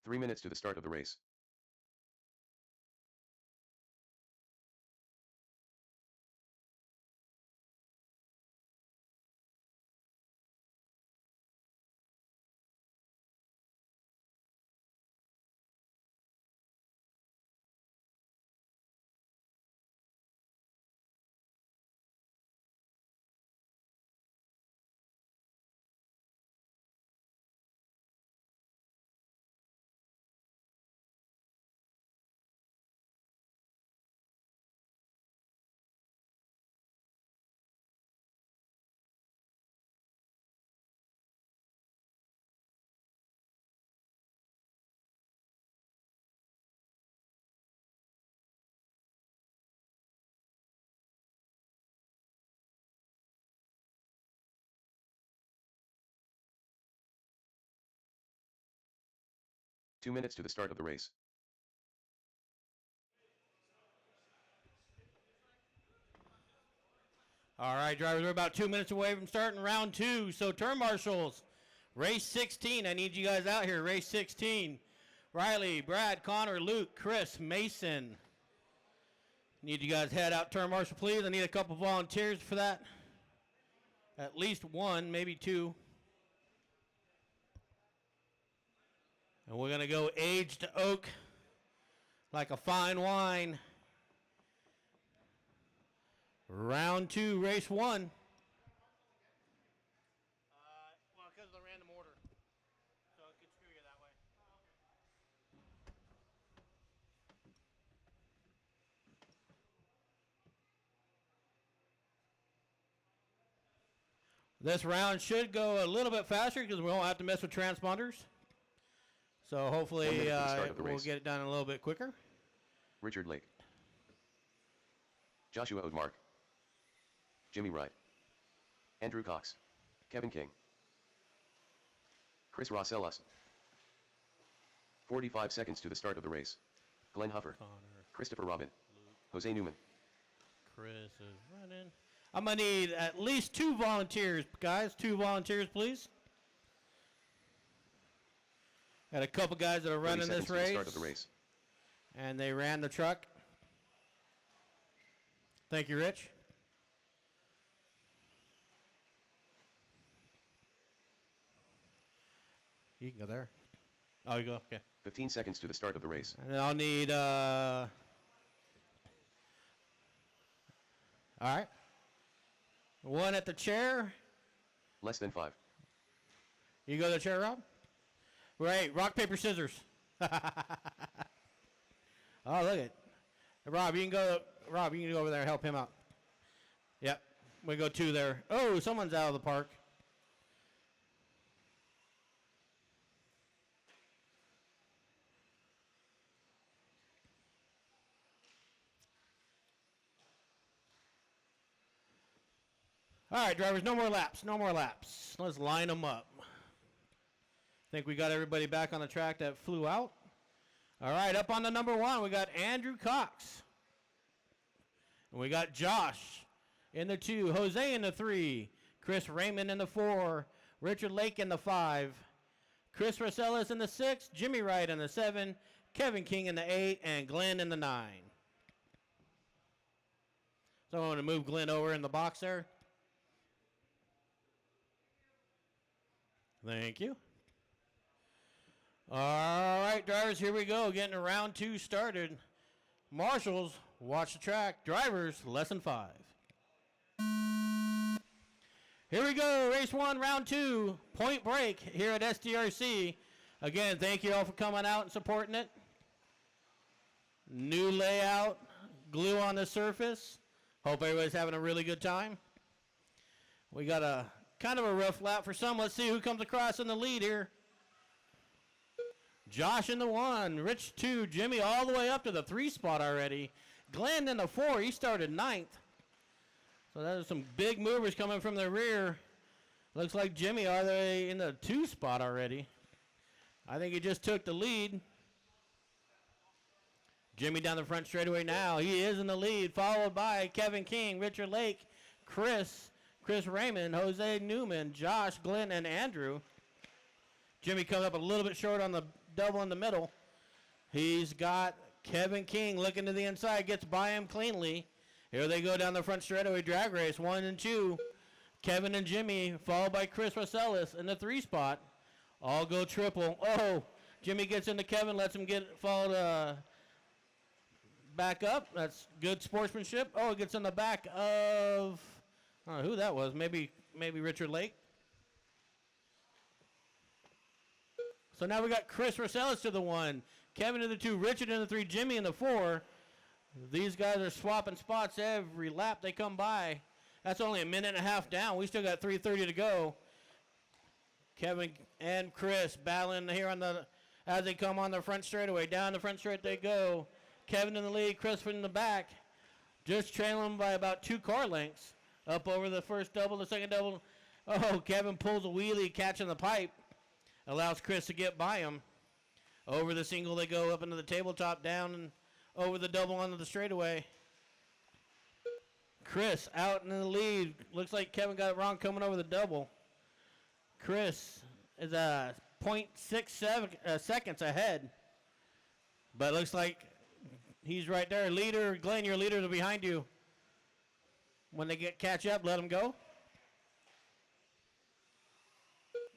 S2: Three minutes to the start of the race. Two minutes to the start of the race.
S3: All right, drivers, we're about 2 minutes away from starting round 2. So turn marshals, race 16. I need you guys out here. Race 16. Riley, Brad, Connor, Luke, Chris, Mason. Need you guys head out turn marshal, please. I need a couple volunteers for that. At least one, maybe two. And we're going to go aged oak like a fine wine. Round 2, race 1. Well, because of the random order. So it could screw you that way. This round should go a little bit faster because we won't have to mess with transponders. So hopefully we'll get it done a little bit quicker.
S2: Richard Lake. Joshua Odemark. Jimmy Wright. Andrew Cox. Kevin King. Chris Rossellas. 45 seconds to the start of the race. Glenn Huffer.
S3: Connor,
S2: Christopher Robin. Jose Newman.
S3: Chris is running. I'm going to need at least 2 volunteers, guys. 2 volunteers, please. Got a couple guys that are running this race.
S2: To the start of the race.
S3: And they ran the truck. Thank you, Rich. You can go there. Oh, you go? Okay.
S2: 15 seconds to the start of the race.
S3: And then I'll need, all right. One at the chair.
S2: Less than 5.
S3: You go to the chair, Rob? Right, rock, paper, scissors. Oh, look at Rob, you can go over there and help him out. Yep. We go 2 there. Oh, someone's out of the park. All right, drivers, no more laps. No more laps. Let's line them up. Think we got everybody back on the track that flew out. All right, up on the number 1, we got Andrew Cox. And we got Josh in the 2, Jose in the 3, Chris Raymond in the 4, Richard Lake in the 5, Chris Rossellis in the 6, Jimmy Wright in the 7, Kevin King in the 8, and Glenn in the 9. So I'm going to move Glenn over in the box there. Thank you. All right, drivers, here we go. Getting round 2 started. Marshals, watch the track. Drivers, lesson 5. Here we go. Race 1, round 2. Point break here at SDRC. Again, thank you all for coming out and supporting it. New layout, glue on the surface. Hope everybody's having a really good time. We got a kind of a rough lap for some. Let's see who comes across in the lead here. Josh in the 1, Rich 2, Jimmy all the way up to the 3 spot already. Glenn in the 4, he started 9th. So there's some big movers coming from the rear. Looks like Jimmy all the way in the 2 spot already. I think he just took the lead. Jimmy down the front straightaway now. He is in the lead, followed by Kevin King, Richard Lake, Chris Raymond, Jose Newman, Josh, Glenn, and Andrew. Jimmy comes up a little bit short on the double in the middle. He's got Kevin King looking to the inside, gets by him cleanly. Here they go down the front straightaway drag race, 1 and 2. Kevin and Jimmy, followed by Chris Rossellis in the 3 spot. All go triple. Oh, Jimmy gets into Kevin, lets him get followed back up. That's good sportsmanship. Oh, it gets in the back of, I don't know who that was. Maybe Richard Lake. So now we got Chris Rossellis to the 1, Kevin to the 2, Richard in the 3, Jimmy in the 4. These guys are swapping spots every lap they come by. That's only a minute and a half down. We still got 3:30 to go. Kevin and Chris battling here as they come on the front straightaway. Down the front straight they go. Kevin in the lead, Chris in the back. Just trailing by about 2 car lengths. Up over the first double, the second double. Oh, Kevin pulls a wheelie, catching the pipe. Allows Chris to get by him. Over the single they go, up into the tabletop, down and over the double onto the straightaway. Chris out in the lead. Looks like Kevin got it wrong coming over the double. Chris is 0.67 seconds ahead. But looks like he's right there. Leader, Glenn, your leaders are behind you. When they catch up, let them go.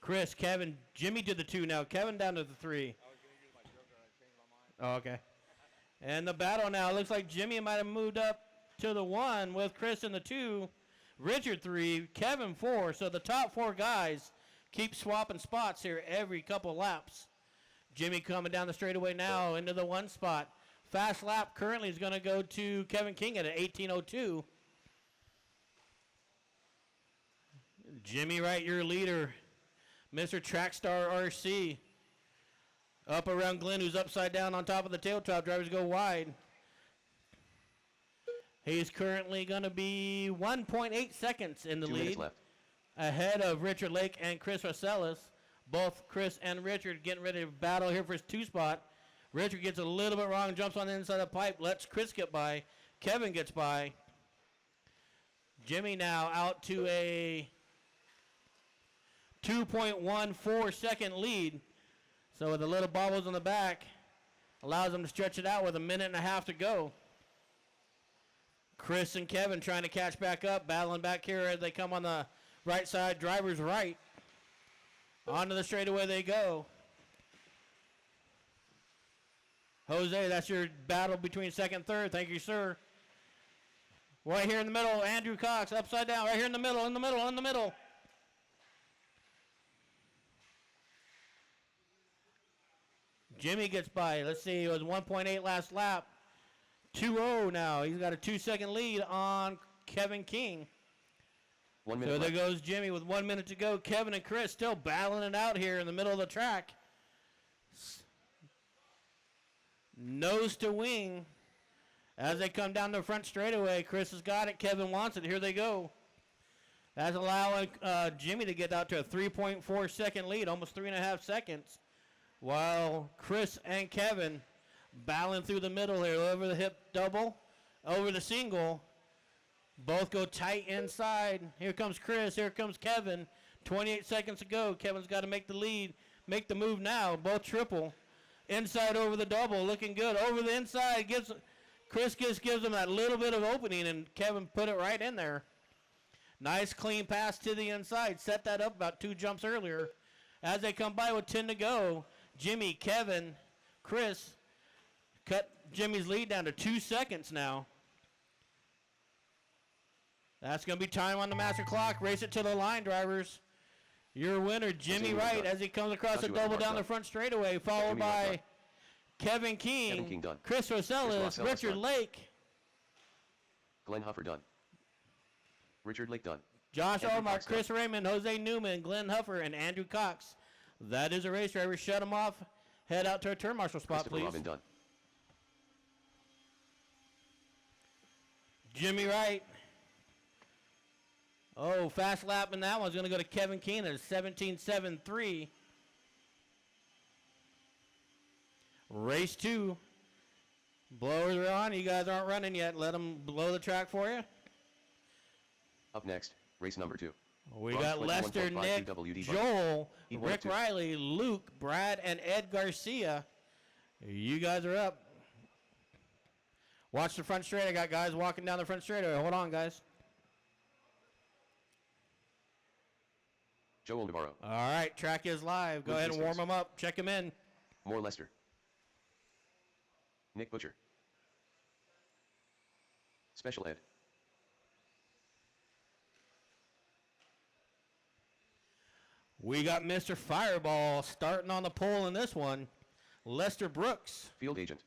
S3: Chris, Kevin, Jimmy to the 2 now. Kevin down to the 3.
S4: I was going to use my joker. I changed my mind.
S3: Oh, okay. And the battle now. Looks like Jimmy might have moved up to the 1 with Chris in the 2. Richard 3. Kevin 4. So the top 4 guys keep swapping spots here every couple laps. Jimmy coming down the straightaway now into the 1 spot. Fast lap currently is going to go to Kevin King at an 18:02. Jimmy Wright, your leader. Mr. Trackstar RC. Up around Glenn, who's upside down on top of the tabletop. Drivers go wide. He's currently going to be 1.8 seconds in the
S2: 2
S3: lead.
S2: minutes left.
S3: Ahead of Richard Lake and Chris Rossellis. Both Chris and Richard getting ready to battle here for his 2 spot. Richard gets a little bit wrong, jumps on the inside of the pipe, lets Chris get by. Kevin gets by. Jimmy now out to a 2.14 second lead. So with the little bobbles on the back, allows them to stretch it out with a minute and a half to go. Chris and Kevin trying to catch back up, battling back here as they come on the right side, driver's right. Onto the straightaway they go. Jose, that's your battle between second and third. Thank you, sir. Right here in the middle, Andrew Cox, upside down, right here in the middle, in the middle. Jimmy gets by. Let's see, it was 1.8 last lap. 2-0 now. He's got a 2-second lead on Kevin King.
S2: 1 minute
S3: So there
S2: left.
S3: goes Jimmy with 1 minute to go. Kevin and Chris still battling it out here in the middle of the track. Nose to wing as they come down the front straightaway. Chris has got it. Kevin wants it. Here they go. That's allowing Jimmy to get out to a 3.4 second lead, almost 3.5 seconds, while Chris and Kevin battling through the middle here, over the hip double, over the single. Both go tight inside. Here comes Chris. Here comes Kevin. 28 seconds to go. Kevin's got to make the lead, make the move now. Both triple. Inside over the double, looking good. Over the inside, Chris gives him that little bit of opening, and Kevin put it right in there. Nice clean pass to the inside. Set that up about 2 jumps earlier. As they come by with 10 to go, Jimmy, Kevin, Chris cut Jimmy's lead down to 2 seconds now. That's going to be time on the master clock. Race it to the line, drivers. Your winner, Jimmy Wright, as he comes across the double down the front straightaway, followed by Kevin King,
S2: done.
S3: Chris Rosales, Richard
S2: done.
S3: Lake,
S2: Glenn Huffer done. Richard Lake done.
S3: Josh
S2: Andrew
S3: Allmark,
S2: Cox
S3: Chris Raymond, Jose Newman, Glenn Huffer, and Andrew Cox. That is a race, driver. Shut them off. Head out to our turn marshal spot,
S2: Christopher
S3: please.
S2: Robin done.
S3: Jimmy Wright. Oh, fast lap in that one's going to go to Kevin King at 17.73. Race 2. Blowers are on. You guys aren't running yet. Let them blow the track for you.
S2: Up next, race number 2.
S3: We
S2: Bronx
S3: got Lester,
S2: 21.5
S3: Nick,
S2: DWD
S3: Joel,
S2: Heat
S3: Rick
S2: 1-2.
S3: Riley, Luke, Brad, and Ed Garcia. You guys are up. Watch the front straight. I got guys walking down the front straightaway. Hold on, guys.
S2: Joel Navarro.
S3: All right, track is live. Go
S2: Luke
S3: ahead and warm
S2: Hastings.
S3: them up. Check them in.
S2: Moore Lester. Nick Butcher. Special Ed.
S3: We got Mr. Fireball starting on the pole in this one. Lester Brooks.
S2: Field Agent.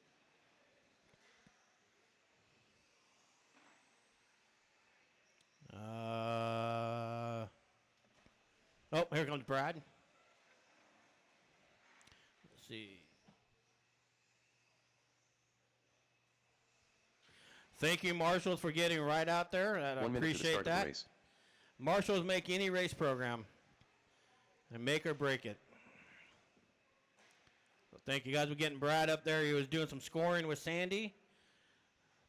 S3: Oh, here comes Brad. Let's see. Thank you, Marshals, for getting right out there. I
S2: 1 minute to the
S3: appreciate
S2: start of the
S3: that.
S2: race.
S3: Marshals make any race program and make or break it. So thank you guys for getting Brad up there. He was doing some scoring with Sandy,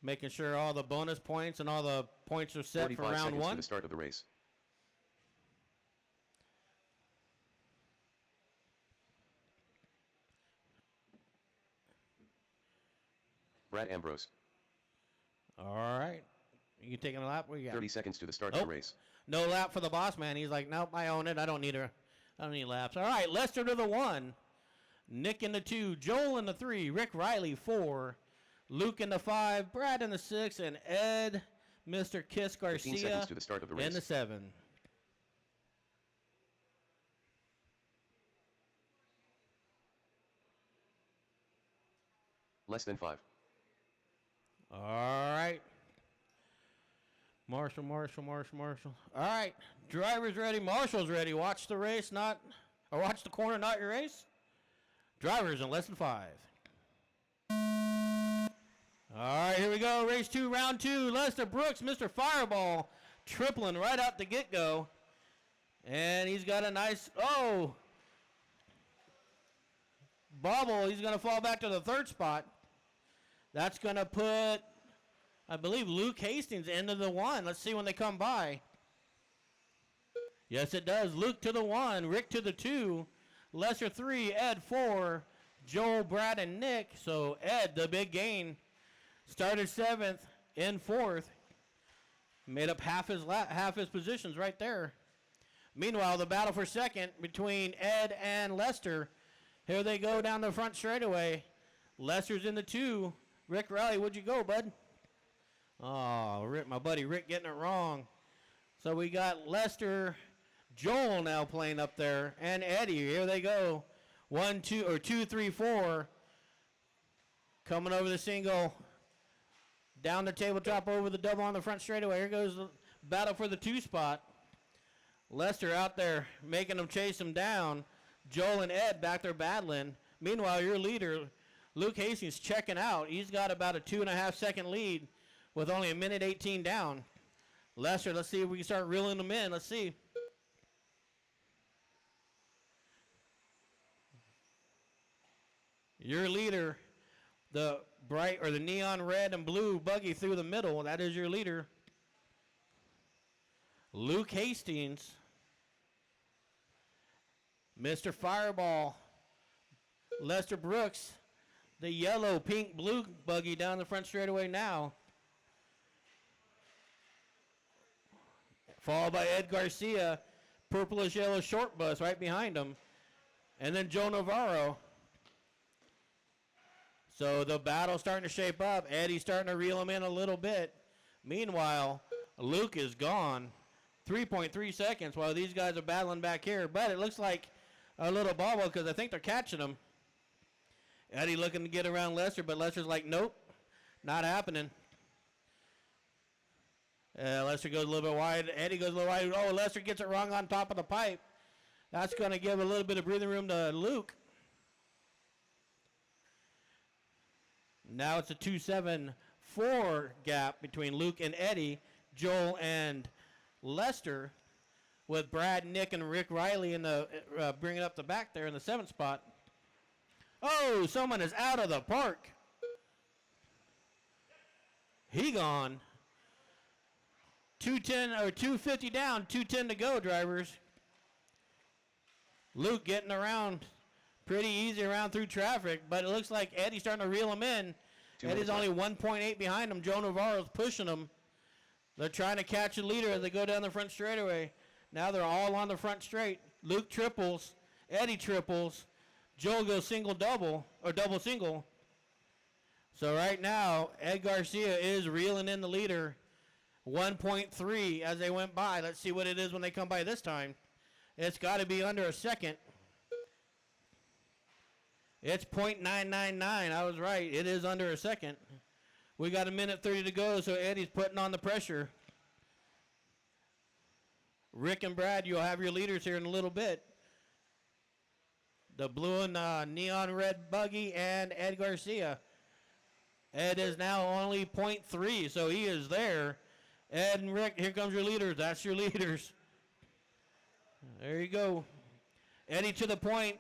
S3: making sure all the bonus points and all the points are set for
S2: 45
S3: round
S2: seconds to
S3: 1.
S2: the start of the race. Brad Ambrose.
S3: All right. You taking a lap? What you got?
S2: 30 seconds to the start of
S3: Nope.
S2: the race.
S3: No lap for the boss man. He's like, nope, I own it. I don't need laps. All right, Lester to the 1. Nick in the 2. Joel in the 3. Rick Riley 4. Luke in the 5. Brad in the 6. And Ed, Mr. Kiss
S2: 15
S3: Garcia
S2: seconds to the start of the race.
S3: in the 7.
S2: Less than 5.
S3: All right. Marshall. All right. Driver's ready. Marshall's ready. Watch the race, watch the corner, not your race. Drivers in less than 5. All right, here we go. Race 2, round 2. Lester Brooks, Mr. Fireball, tripling right out the get-go. And he's got a nice, bobble. He's going to fall back to the 3rd spot. That's going to put, I believe, Luke Hastings into the 1. Let's see when they come by. Yes, it does. Luke to the 1, Rick to the 2, Lester 3, Ed 4, Joel, Brad, and Nick. So Ed, the big gain, started 7th, in 4th, made up half his positions right there. Meanwhile, the battle for 2nd between Ed and Lester. Here they go down the front straightaway. Lester's in the 2. Rick Riley, where'd you go, bud? Oh, Rick, my buddy Rick getting it wrong. So we got Lester, Joel now playing up there, and Eddie. Here they go. 1, 2, 3, 4. Coming over the single. Down the tabletop over the double on the front straightaway. Here goes the battle for the 2 spot. Lester out there making them chase him down. Joel and Ed back there battling. Meanwhile, your leader, Luke Hastings, checking out. He's got about a 2.5 second lead with only 1:18 down. Lester, let's see if we can start reeling them in. Let's see. Your leader, the bright or the neon red and blue buggy through the middle, that is your leader. Luke Hastings, Mr. Fireball, Lester Brooks, the yellow, pink, blue buggy down the front straightaway now. Followed by Ed Garcia, purplish yellow short bus right behind him. And then Joe Navarro. So the battle's starting to shape up. Eddie's starting to reel him in a little bit. Meanwhile, Luke is gone. 3.3 seconds while these guys are battling back here. But it looks like a little bobble because I think they're catching him. Eddie looking to get around Lester, but Lester's like, nope, not happening. Lester goes a little bit wide. Eddie goes a little wide. Oh, Lester gets it wrong on top of the pipe. That's going to give a little bit of breathing room to Luke. Now it's a 2.74 gap between Luke and Eddie, Joel and Lester, with Brad, Nick, and Rick Riley in the bringing up the back there in the 7th spot. Oh, someone is out of the park. He gone. 210 or 250 down, 210 to go, drivers. Luke getting around pretty easy around through traffic, but it looks like Eddie's starting to reel him in. Eddie's only 1.8 behind him. Joe Navarro's pushing him. They're trying to catch a leader as they go down the front straightaway. Now they're all on the front straight. Luke triples, Eddie triples, Joel goes single-double, or double-single. So right now, Ed Garcia is reeling in the leader. 1.3 as they went by. Let's see what it is when they come by this time. It's got to be under a second. It's .999. I was right. It is under a second. We got 1:30 to go, so Eddie's putting on the pressure. Rick and Brad, you'll have your leaders here in a little bit. The blue and neon red buggy and Ed Garcia. Ed is now only .3, so he is there. Ed and Rick, here comes your leaders. That's your leaders. There you go. Eddie to the point.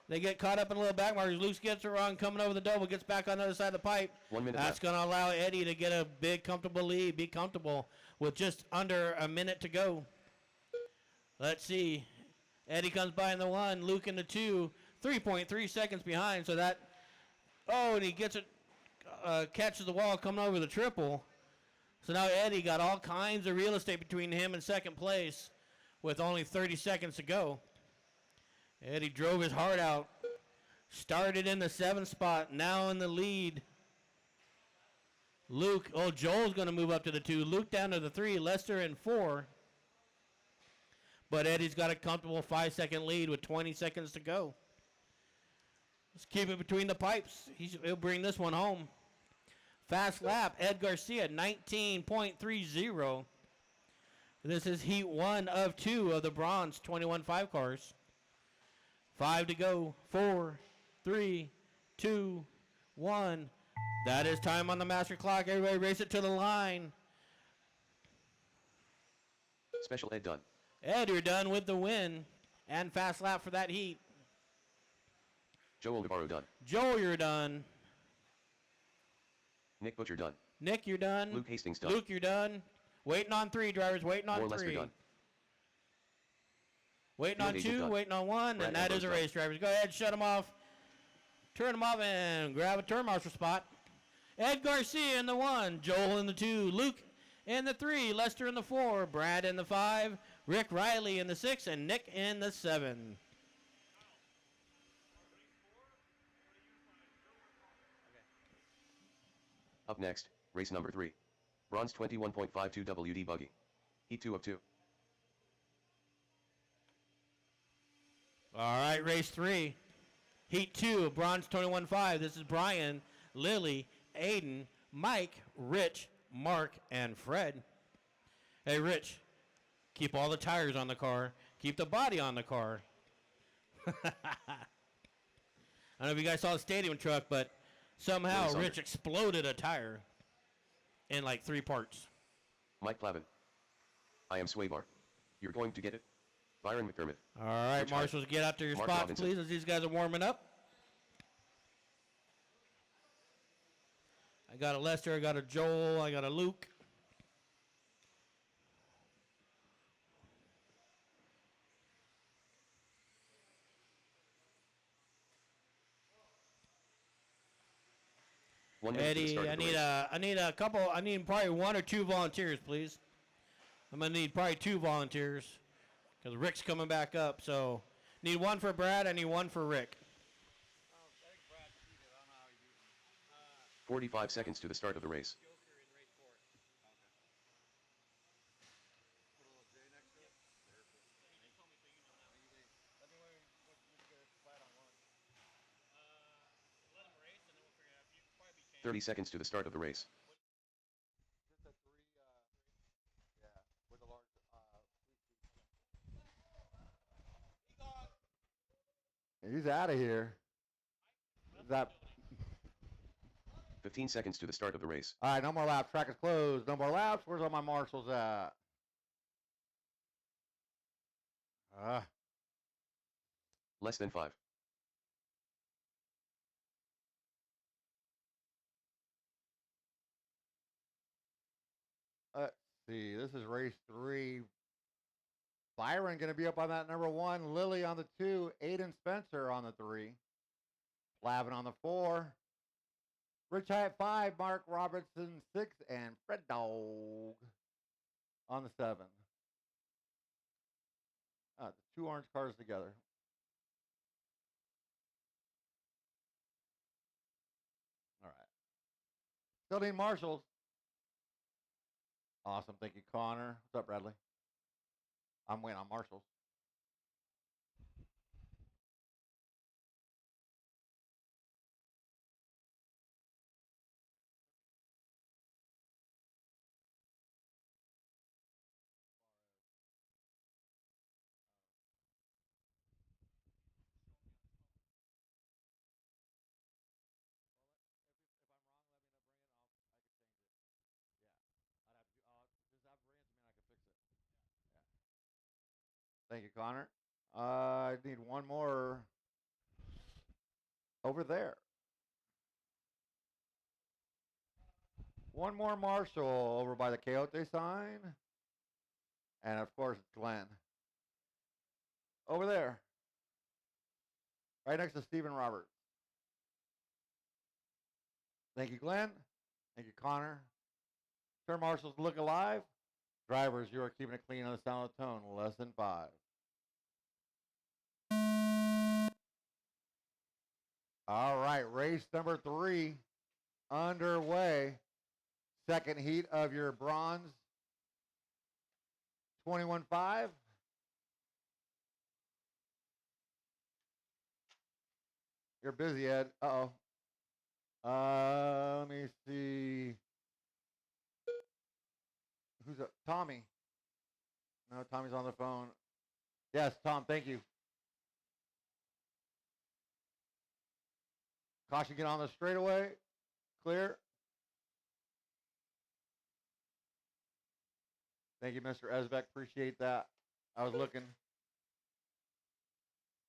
S3: They get caught up in a little back markers. Luke gets it wrong, coming over the double, gets back on the other side of the pipe.
S2: 1 minute
S3: That's going to allow Eddie to get a big, comfortable lead, be comfortable with just under a minute to go. Let's see. Eddie comes by in the 1, Luke in the 2, 3.3 seconds behind. So that, oh, and he gets it, catches the wall coming over the triple. So now Eddie got all kinds of real estate between him and second place with only 30 seconds to go. Eddie drove his heart out. Started in the 7th spot, now in the lead. Luke, oh, Joel's going to move up to the 2. Luke down to the 3, Lester in 4. But Eddie's got a comfortable 5-second lead with 20 seconds to go. Let's keep it between the pipes. He'll bring this one home. Fast lap, Ed Garcia, 19.30. This is heat 1 of 2 of the bronze 21.5 cars. 5 to go. 4, 3, 2, 1. That is time on the master clock. Everybody race it to the line.
S2: Special Ed done.
S3: Ed, you're done with the win and fast lap for that heat.
S2: Joel Navarro done.
S3: Joel, you're done.
S2: Nick Butcher done.
S3: Nick, you're done.
S2: Luke Hastings done.
S3: Luke, you're done. Waiting on 3, drivers. Waiting on
S2: More
S3: 3.
S2: Lester done.
S3: Waiting on
S2: Field
S3: 2,
S2: agent done.
S3: waiting on 1,
S2: Brad
S3: and that is a
S2: Ambrose
S3: race, drivers. Go ahead, shut them off. Turn them off and grab a turn marshal spot. Ed Garcia in the 1, Joel in the 2, Luke in the 3, Lester in the 4, Brad in the 5, Rick Riley in the 6, and Nick in the 7.
S2: Up next, race number 3. Bronze 21.52 WD buggy. Heat 2 of 2.
S3: All right, race 3. Heat 2, bronze 21.5. This is Brian, Lily, Aiden, Mike, Rich, Mark, and Fred. Hey, Rich, Keep all the tires on the car. Keep the body on the car. I don't know if you guys saw the stadium truck, but somehow
S2: Lewis
S3: Rich
S2: under.
S3: exploded a tire in like 3 parts.
S2: Mike Plavin. I am Swaybar. You're going to get it? Byron McDermott.
S3: All right,
S2: Rich Hyde.
S3: marshals, get out to your
S2: Mark
S3: spots,
S2: Robinson.
S3: please, as these guys are warming up. I got a Lester, I got a Joel, I got a Luke.
S2: One minute to the start
S3: Eddie,
S2: of the race.
S3: I need probably 1 or 2 volunteers, please. I'm gonna need probably 2 volunteers because Rick's coming back up. So need 1 for Brad, I need 1 for Rick.
S4: I think Brad cheated. I don't know how he beat him.
S2: 45 seconds to the start of the race.
S4: Joker in race 4. Okay. Put a little J next to it. Perfect. He just told me so you know now. Let me know what you get flat on lunch.
S3: Let him race and then we'll figure it out. You can probably be changed.
S2: 30 seconds to the start of the race.
S4: Just a 3, yeah, with a large,
S1: He's out of here. Is that
S2: 15 seconds to the start of the race.
S1: all right? No more laps. Track is closed. No more laps. Where's all my marshals at?
S2: Less than 5.
S1: Let's see. This is race 3. Byron going to be up on that number 1. Lily on the 2. Aiden Spencer on the 3. Plavin on the 4. Rich Hyatt 5. Mark Robertson 6. And Fred Dog on the 7. The 2 orange cars together. All right. Still need marshals. Awesome. Thank you, Connor. What's up, Bradley? I'm waiting on marshals. Thank you, Connor. I need 1 more over there. 1 more marshal over by the Coyote sign. And of course, it's Glenn. Over there. Right next to Stephen Roberts. Thank you, Glenn. Thank you, Connor. Turn marshals look alive. Drivers, you are keeping it clean on the sound of the tone. Less than 5. All right, race number 3 underway. Second heat of your bronze 21.5. You're busy, Ed. Uh-oh. Let me see. Who's up? Tommy. No, Tommy's on the phone. Yes, Tom, thank you. Caution, get on the straightaway. Clear. Thank you, Mr. Esbeck. Appreciate that. I was looking.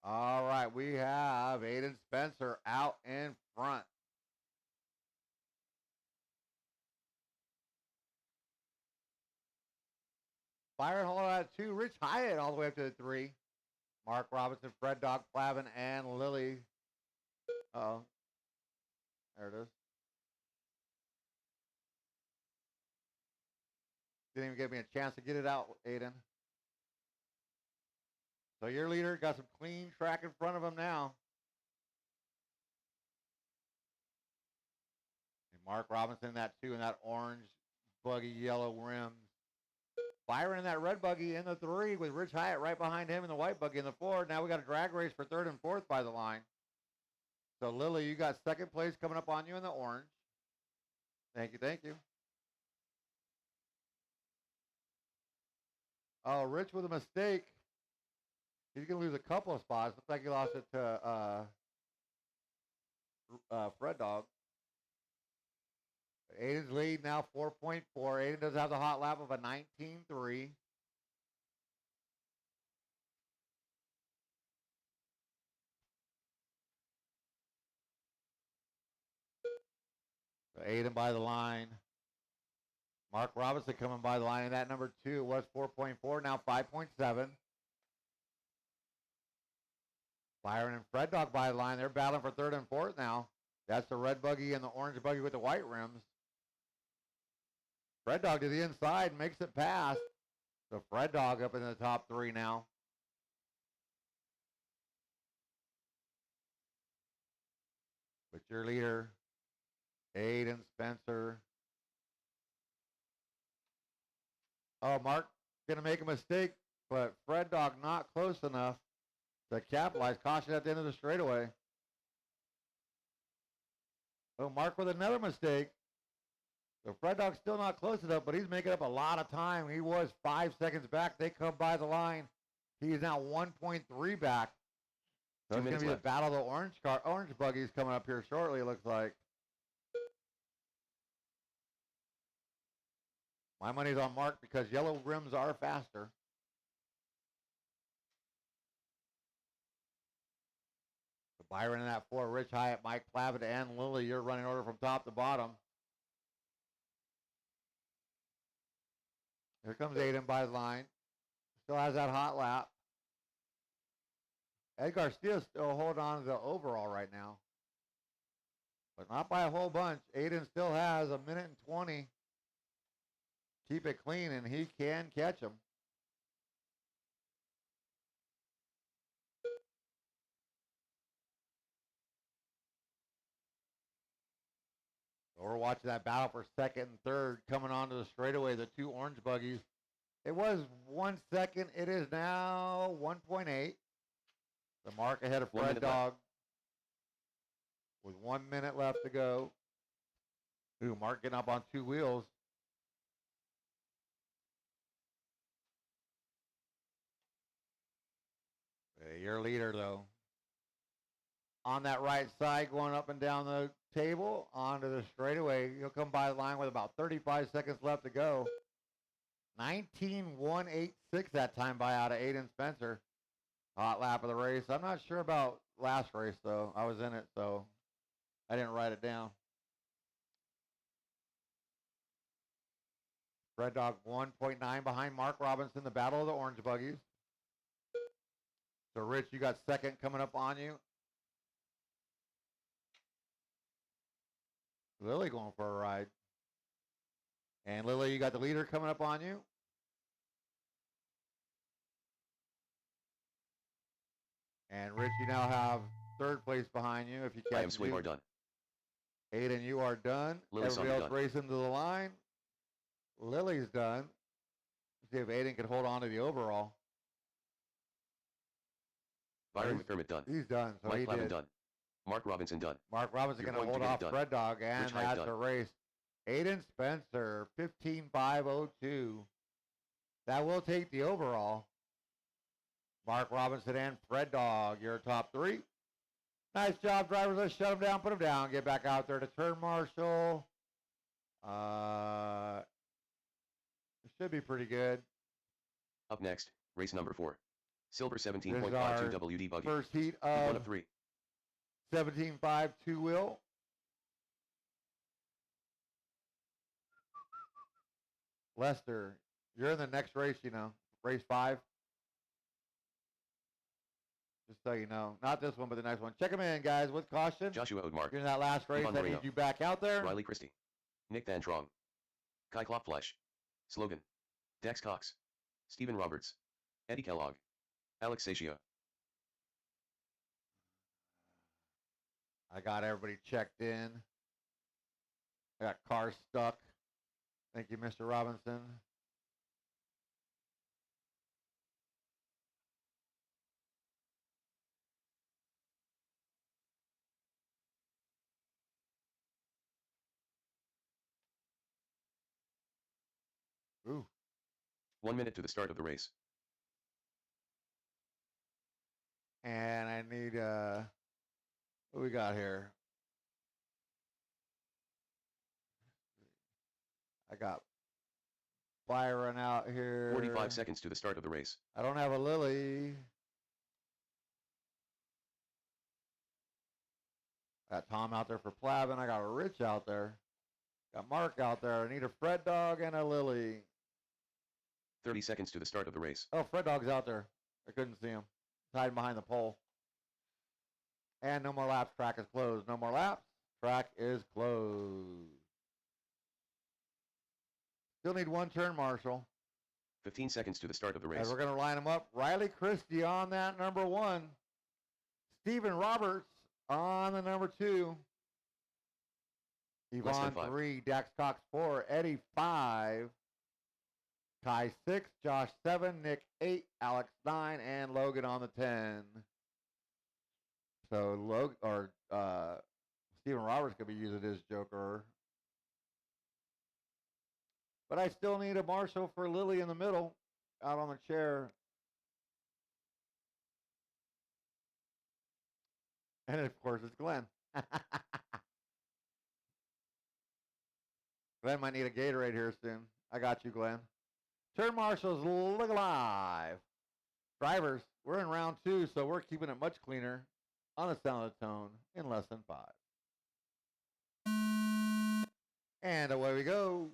S1: All right, we have Aiden Spencer out in front. Byron Hall at 2. Rich Hyatt all the way up to the 3. Mark Robinson, Fred Dog, Plavin, and Lily. Uh-oh. There it is. Didn't even give me a chance to get it out, Aiden. So your leader got some clean track in front of him now. And Mark Robinson, that 2, and that orange buggy yellow rims. Byron in that red buggy in the 3 with Rich Hyatt right behind him in the white buggy in the 4. Now we got a drag race for 3rd and 4th by the line. So Lily, you got 2nd place coming up on you in the orange. Thank you, thank you. Oh, Rich with a mistake. He's going to lose a couple of spots. Looks like he lost it to Fred Dog. Aiden's lead now 4.4. Aiden does have the hot lap of a 19.3. So Aiden by the line. Mark Robinson coming by the line. And that number 2 was 4.4, now 5.7. Byron and Fred Dog by the line. They're battling for 3rd and 4th now. That's the red buggy and the orange buggy with the white rims. Fred Dog to the inside, makes it pass. So Fred Dog up in the top 3 now. With your leader, Aiden Spencer. Oh, Mark gonna make a mistake, but Fred Dog not close enough to capitalize. Caution at the end of the straightaway. Oh, Mark with another mistake. So Fred Dog's still not close enough, but he's making up a lot of time. He was 5 seconds back. They come by the line. He is now 1.3 back. So
S2: 2
S1: it's going
S2: minutes
S1: to be
S2: left.
S1: the battle of the orange buggies coming up here shortly, it looks like. My money's on Mark because yellow rims are faster. So Byron in that 4, Rich Hyatt, Mike Clavitt, and Lily, you're running order from top to bottom. Here comes Aiden by the line. Still has that hot lap. Ed Garcia's still holding on to the overall right now. But not by a whole bunch. Aiden still has a minute and 20. Keep it clean, and he can catch him. So we're watching that battle for 2nd and 3rd coming onto the straightaway, the 2 orange buggies. It was 1 second. It is now 1.8. The mark ahead of
S2: 1
S1: Fred
S2: minute left.
S1: Dog with 1 minute left to go. Ooh, Mark getting up on 2 wheels. Your leader, though. On that right side, going up and down the table, onto the straightaway. He'll come by the line with about 35 seconds left to go. 19.186 that time by out of Aiden Spencer. Hot lap of the race. I'm not sure about last race, though. I was in it, so I didn't write it down. Red Dog 1.9 behind Mark Robinson, the battle of the orange buggies. So, Rich, you got 2nd coming up on you. Lily going for a ride. And Lily, you got the leader coming up on you. And Rich, you now have 3rd place behind you. If you
S2: I am
S1: catch
S2: Swaybar done.
S1: Aiden, you are done.
S2: Lily
S1: Everybody else
S2: Saunders done.
S1: racing to the line. Lily's done. See if Aiden can hold on to the overall.
S2: Byron
S1: He's-
S2: McDermott done.
S1: He's done, so
S2: Mike
S1: he
S2: Clavin
S1: did.
S2: done. Mark Robinson done.
S1: Mark Robinson
S2: You're
S1: going to
S2: going
S1: hold
S2: to get it
S1: off
S2: done.
S1: Fred Dog, and
S2: Rich Hyde
S1: that's
S2: done.
S1: a race. Aiden Spencer, 15.502. That will take the overall. Mark Robinson and Fred Dog, your top 3. Nice job, drivers. Let's shut them down, put them down, get back out there to turn marshal. It should be pretty good.
S2: Up next, race number 4. Silver
S1: This is
S2: 17.52
S1: our
S2: WD buggy.
S1: first heat
S2: Lead 1
S1: of
S2: of 3.
S1: 17.5 two-wheel. Lester, you're in the next race, you know, race 5. Just so you know. Not this one, but the next one. Check them in, guys, with caution.
S2: Joshua Odmark.
S1: You're in that last race.
S2: Ivan
S1: I need
S2: Marino.
S1: you back out there.
S2: Riley Christie. Nick Van Trong. Kai Klopfleisch. Slogan. Dex Cox. Stephen Roberts. Eddie Kellogg. Alex Satio.
S1: I got everybody checked in. I got cars stuck. Thank you, Mr. Robinson. Ooh.
S2: 1 minute to the start of the race.
S1: And I need, what we got here? I got Byron out here.
S2: 45 seconds to the start of the race.
S1: I don't have a Lily. Got Tom out there for Plavin. I got Rich out there. Got Mark out there. I need a Fred Dog and a Lily.
S2: 30 seconds to the start of the race.
S1: Oh, Fred Dog's out there. I couldn't see him. Hiding behind the pole. And no more laps. Track is closed. No more laps. Track is closed. Still need one turn, Marshall.
S2: 15 seconds to the start of the
S1: As
S2: race.
S1: we're going to line them up. Riley Christie on that number 1. Stephen Roberts on the number 2.
S2: Less than
S1: Yvonne
S2: 5.
S1: 3. Dax Cox 4. Eddie 5. Kai 6. Josh 7. Nick 8. Alex 9. And Logan on the 10. So Stephen Roberts could be using his Joker. But I still need a Marshall for Lily in the middle, out on the chair. And of course, it's Glenn. Glenn might need a Gatorade here soon. I got you, Glenn. Turn marshals, look alive. Drivers, we're in round 2, so we're keeping it much cleaner on the sound of the tone in less than 5. And away we go.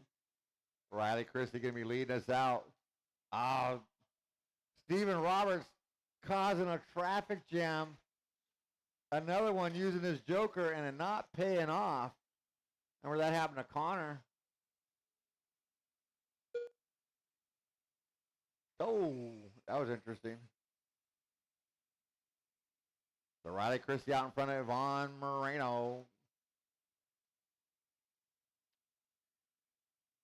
S1: Riley Christie going to be leading us out. Stephen Roberts causing a traffic jam. Another one using his Joker and it not paying off. And where that happened to Connor. Oh, that was interesting. So Riley Christie out in front of Yvonne Moreno.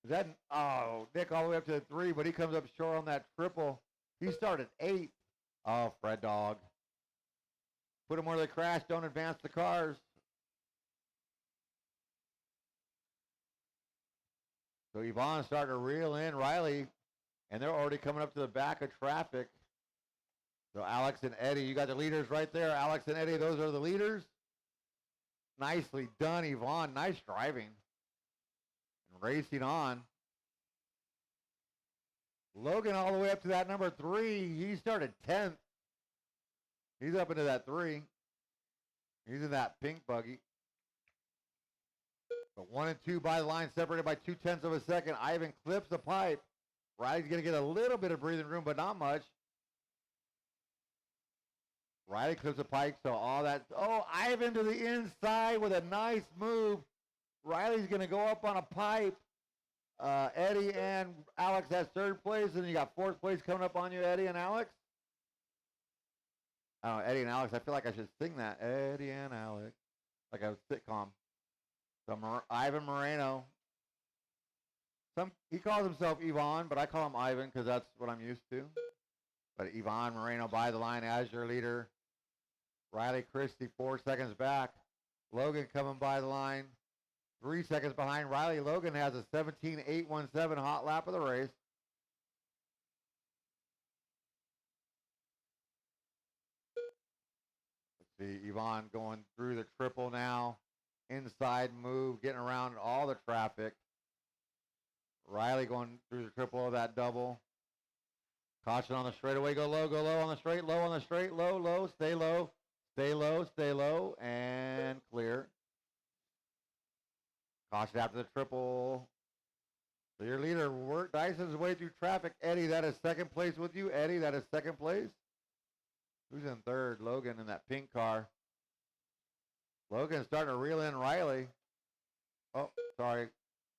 S1: Is that, Nick all the way up to the 3, but he comes up short on that triple. He started 8. Oh, Fred Dog. Put them where they crash. Don't advance the cars. So Yvonne's starting to reel in Riley, and they're already coming up to the back of traffic. So Alex and Eddie, you got the leaders right there. Alex and Eddie, those are the leaders. Nicely done, Yvonne. Nice driving. And racing on. Logan all the way up to that number 3. He started 10th. He's up into that 3. He's in that pink buggy. But 1 and 2 by the line, separated by 0.2 of a second. Ivan clips the pipe. Riley's going to get a little bit of breathing room, but not much. Riley clips the pipe, so all that. Oh, Ivan to the inside with a nice move. Riley's going to go up on a pipe. Eddie and Alex has 3rd place, and you got 4th place coming up on you, Eddie and Alex. Oh, Eddie and Alex. I feel like I should sing that. Eddie and Alex. Like a sitcom. So Ivan Moreno. He calls himself Yvonne, but I call him Ivan because that's what I'm used to. But Yvonne Moreno by the line as your leader. Riley Christie 4 seconds back. Logan coming by the line 3 seconds behind Riley. Logan has a 17.817 hot lap of the race. Let's see, Yvonne going through the triple now. Inside move, getting around all the traffic. Riley going through the triple of that double. Caution on the straightaway, go low on the straight, low on the straight, low, stay low, stay low, and clear. Caution after the triple. So your leader, Dyson's way through traffic. Eddie, that is 2nd place with you. Eddie, that is 2nd place. Who's in 3rd? Logan in that pink car. Logan's starting to reel in Riley. Oh, sorry.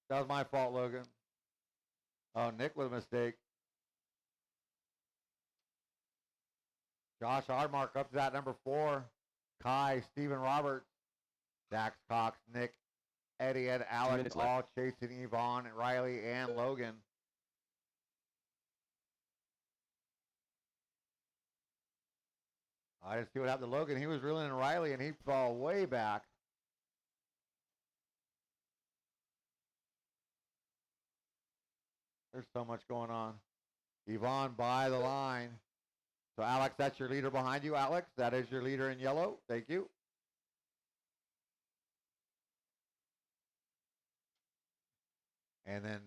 S1: That was my fault, Logan. Oh, Nick with a mistake. Josh Ardmark up to that number 4. Kai, Stephen Roberts, Dax Cox, Nick, Eddie, and Alex all chasing Yvonne, Riley, and Logan. I didn't see what happened to Logan. He was reeling in Riley, and he fell way back. There's so much going on. Yvonne by the line. So, Alex, that's your leader behind you, Alex. That is your leader in yellow. Thank you. And then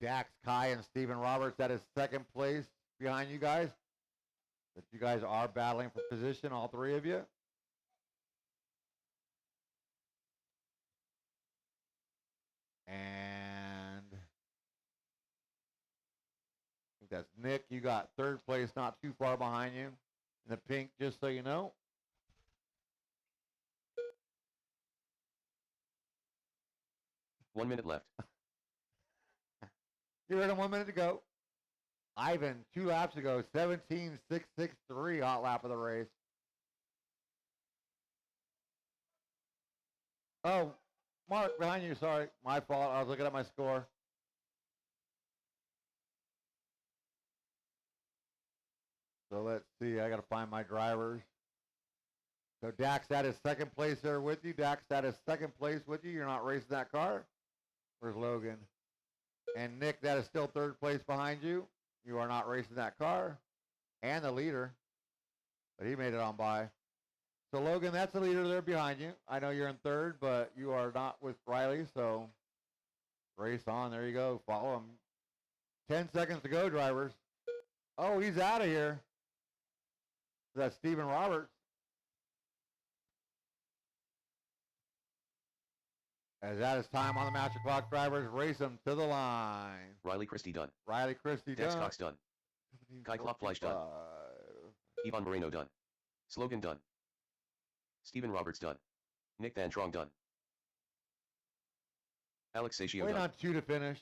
S1: Dax, Kai, and Stephen Roberts, that is second place behind you guys. But you guys are battling for position, all three of you. And I think that's Nick. You got third place, not too far behind you. In the pink, just so you know.
S2: One minute left.
S1: You're in 1 minute to go. Ivan, 2 laps ago, 17.663 hot lap of the race. Oh, Mark, behind you, sorry. My fault. I was looking at my score. So let's see. I got to find my drivers. So Dax, that is second place there with you. Dax, that is second place with you. You're not racing that car. Where's Logan? And Nick, that is still third place behind you. You are not racing that car. And the leader. But he made it on by. So Logan, that's the leader there behind you. I know you're in third, but you are not with Riley, so race on. There you go. Follow him. 10 seconds to go, drivers. Oh, he's out of here. That's Stephen Roberts. As that is time on the master clock, drivers race them to the line.
S2: Riley Christie done.
S1: Riley Christie
S2: Dex
S1: done.
S2: Cox done. Kai Klopfleisch done. Ivan Moreno done. Slogan done. Stephen Roberts done. Nick Van Trong done. Alex Sachio
S1: Wait
S2: done.
S1: on 2 to finish.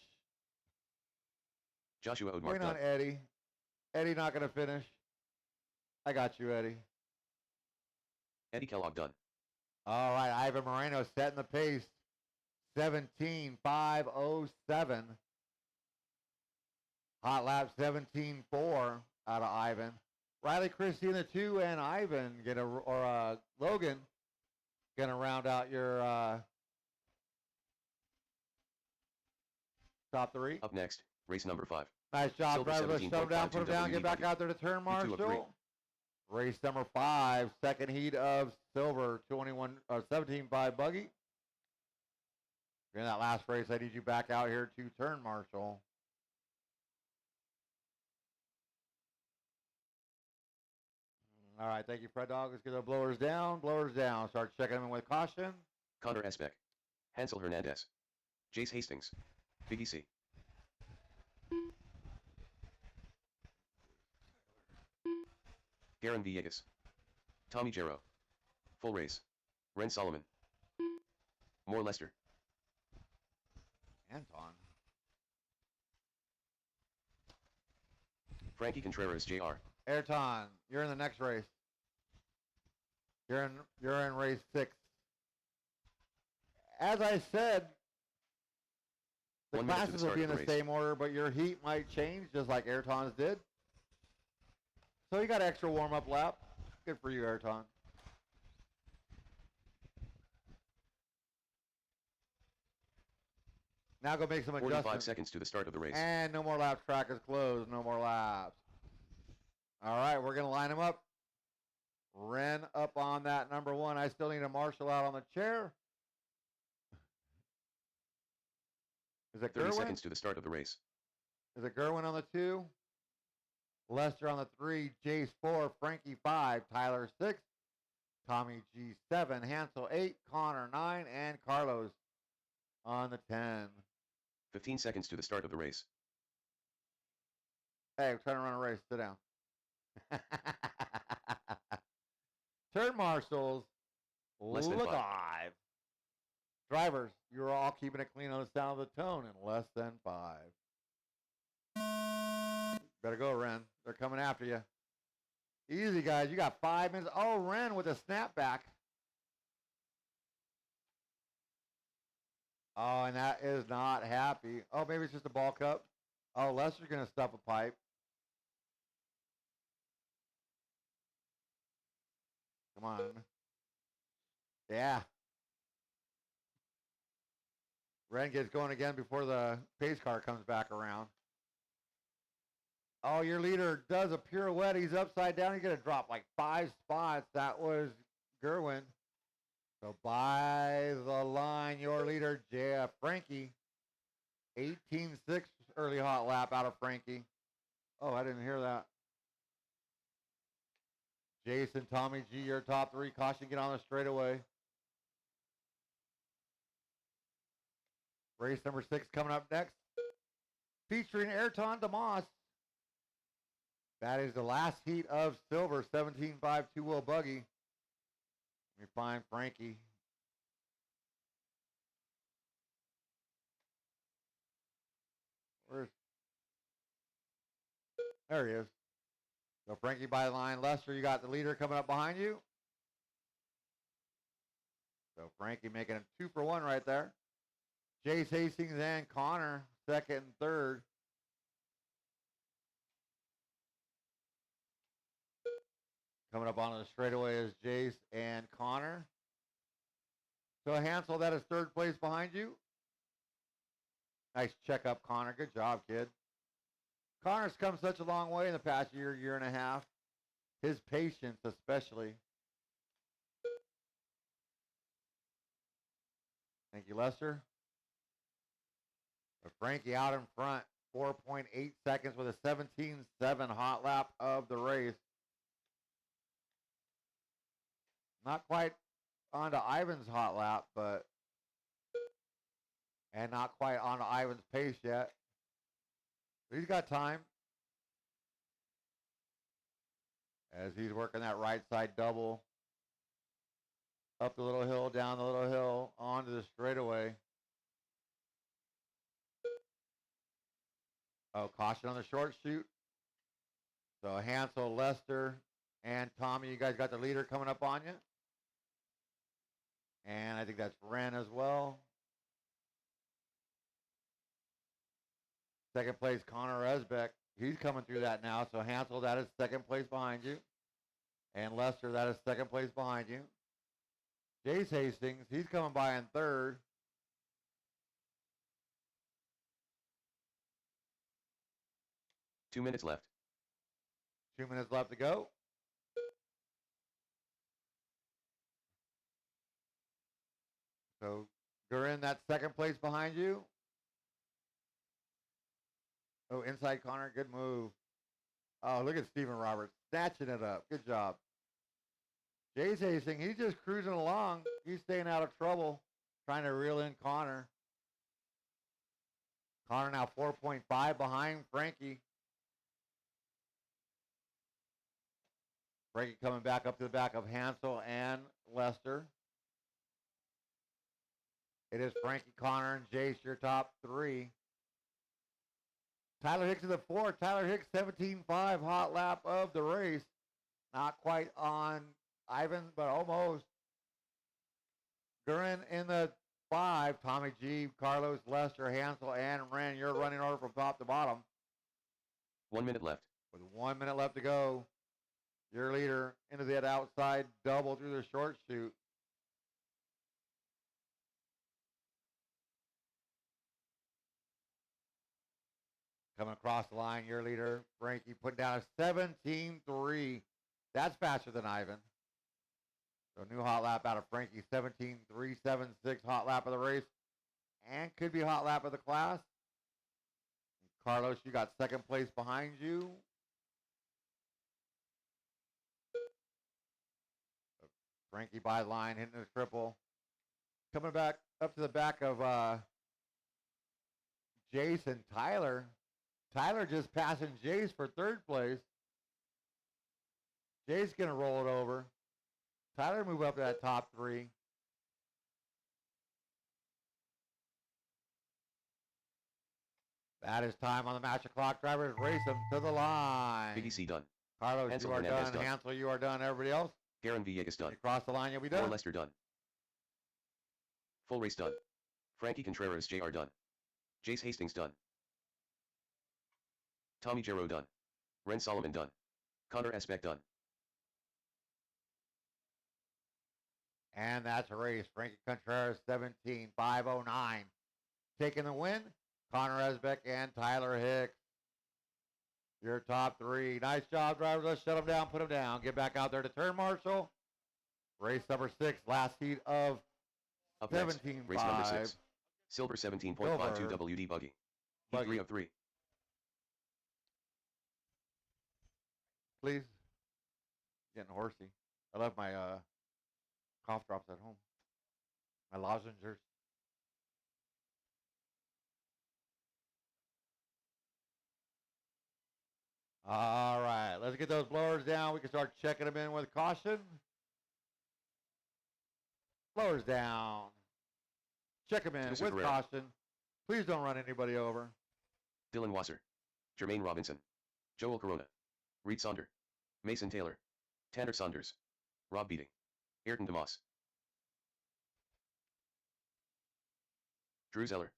S2: Joshua Odmark
S1: Wait
S2: done.
S1: on Eddie. Eddie not going to finish. I got you, Eddie.
S2: Eddie Kellogg done.
S1: All right, Ivan Moreno setting the pace. 17.507. Hot lap 17.4 out of Ivan. Riley Christie in the 2 and Ivan Logan gonna round out your top 3.
S2: Up next, race number 5.
S1: Nice job,
S2: Silver
S1: driver. Let's shut him down, put him down, get back out there to turn
S2: P2 of 3.
S1: marshal. Race number 5, second heat of silver, 17.5 buggy. In that last race, I need you back out here to turn marshal. All right, thank you, Fred Dog. Let's get the blowers down. Blowers down. Start checking them in with caution.
S2: Connor Esbeck. Hansel Hernandez. Jace Hastings. Biggie C. Garen Villegas. Tommy Jarrow. Full race. Ren Solomon. Moore Lester.
S1: Anton.
S2: Frankie Contreras Jr.
S1: Ayrton, you're in the next race. You're in race 6. As I said, the
S2: 1 minute to the
S1: classes will
S2: start
S1: be
S2: of
S1: in
S2: the
S1: the
S2: race.
S1: same order, but your heat might change, just like Ayrton's did. So you got an extra warm-up lap. Good for you, Ayrton. Now go make some
S2: 45
S1: adjustments.
S2: seconds to the start of the race.
S1: And no more laps. Track is closed. No more laps. All right, we're going to line them up. Ren up on that number 1. I still need a marshal out on the chair. Is it
S2: 30
S1: Gerwin?
S2: seconds to the start of the race.
S1: Is it Gerwin on the 2? Lester on the 3. Jace 4. Frankie 5. Tyler 6. Tommy G 7. Hansel 8. Connor 9. And Carlos on the 10.
S2: 15 seconds to the start of the race.
S1: Hey, we're trying to run a race. Sit down. Turn marshals.
S2: Less than 5.
S1: Live. Drivers, you're all keeping it clean on the sound of the tone in less than 5. Better go, Ren. They're coming after you. Easy, guys. You got 5 minutes. Oh, Ren with a snapback. Oh, and that is not happy. Oh, maybe it's just a ball cup. Oh, Lester's going to stuff a pipe. Come on. Yeah. Ren gets going again before the pace car comes back around. Oh, your leader does a pirouette. He's upside down. He's going to drop like 5 spots. That was Gerwin. So by the line, your leader, Frankie. 18-6 early hot lap out of Frankie. Oh, I didn't hear that. Jason, Tommy G, your top 3. Caution, get on the straightaway. Race number 6 coming up next. Featuring Ayrton DeMoss. That is the last heat of silver, 17.5 two-wheel buggy. Let me find Frankie. There he is. So Frankie by the line. Lester, you got the leader coming up behind you. So Frankie making a 2 for 1 right there. Jace Hastings and Connor, second and third. Coming up on the straightaway is Jace and Connor. So Hansel, that is third place behind you. Nice checkup, Connor. Good job, kid. Connor's come such a long way in the past year, year and a half. His patience, especially. Thank you, Lester. But Frankie out in front, 4.8 seconds with a 17.7 hot lap of the race. Not quite onto Ivan's hot lap, but and not quite onto Ivan's pace yet. But he's got time as he's working that right side double. Up the little hill, down the little hill, onto the straightaway. Oh, caution on the short shoot. So Hansel, Lester, and Tommy, you guys got the leader coming up on you. And I think that's Ren as well. Second place, Connor Esbeck. He's coming through that now. So Hansel, that is second place behind you. And Lester, that is second place behind you. Jace Hastings, he's coming by in third.
S2: Two minutes left.
S1: 2 minutes left to go. So Gurin, that's second place behind you. Oh, inside Connor, good move. Oh, look at Stephen Roberts snatching it up. Good job. Jay's Hastings, he's just cruising along. He's staying out of trouble, trying to reel in Connor. Connor now 4.5 behind Frankie. Frankie coming back up to the back of Hansel and Lester. It is Frankie, Connor, and Jace, your top 3. Tyler Hicks is the 4. Tyler Hicks, 17.5 hot lap of the race. Not quite on Ivan, but almost. Gurin in the 5. Tommy G, Carlos, Lester, Hansel, and Ren. You're running order from top to bottom.
S2: 1 minute left.
S1: With 1 minute left to go. Your leader into that outside double through the short shoot. Coming across the line, your leader, Frankie, putting down a 17.3. That's faster than Ivan. So new hot lap out of Frankie, 17.376 hot lap of the race. And could be hot lap of the class. Carlos, you got second place behind you. Frankie by line, hitting the triple. Coming back up to the back of Jason Tyler. Tyler just passing Jace for third place. Jace going to roll it over. Tyler move up to that top 3. That is time on the match clock. Drivers race them to the line.
S2: BDC done.
S1: Carlos,
S2: Hansel
S1: you are
S2: Hernandez
S1: done.
S2: done.
S1: Hansel, you are done. Everybody else?
S2: Garen Villegas done.
S1: You cross the line, you'll be
S2: Or
S1: done.
S2: Lester done. Full race done. Frankie Contreras Jr. done. Jace Hastings done. Tommy Jarrow done. Ren Solomon done. Connor Esbeck done.
S1: And that's a race. Frankie Contreras, 17.509. Taking the win, Connor Esbeck and Tyler Hicks. Your top three. Nice job, drivers. Let's shut them down, put them down. Get back out there to turn marshal. Race number 6, last heat of
S2: Up next,
S1: 17.5.
S2: race number 6. Silver 17.52
S1: Silver.
S2: WD buggy. Heat
S1: Buggy.
S2: 3 of 3.
S1: Please. Getting horsey. I left my cough drops at home. My lozenges. All right, let's get those blowers down. We can start checking them in with caution. Blowers down. Check them in
S2: Tusa
S1: with
S2: Carrera.
S1: caution. Please don't run anybody over.
S2: Dylan Wasser. Jermaine Robinson. Joel Corona. Reed Sonder. Mason Taylor. Tanner Saunders. Rob Beating. Ayrton DeMoss. Drew Zeller.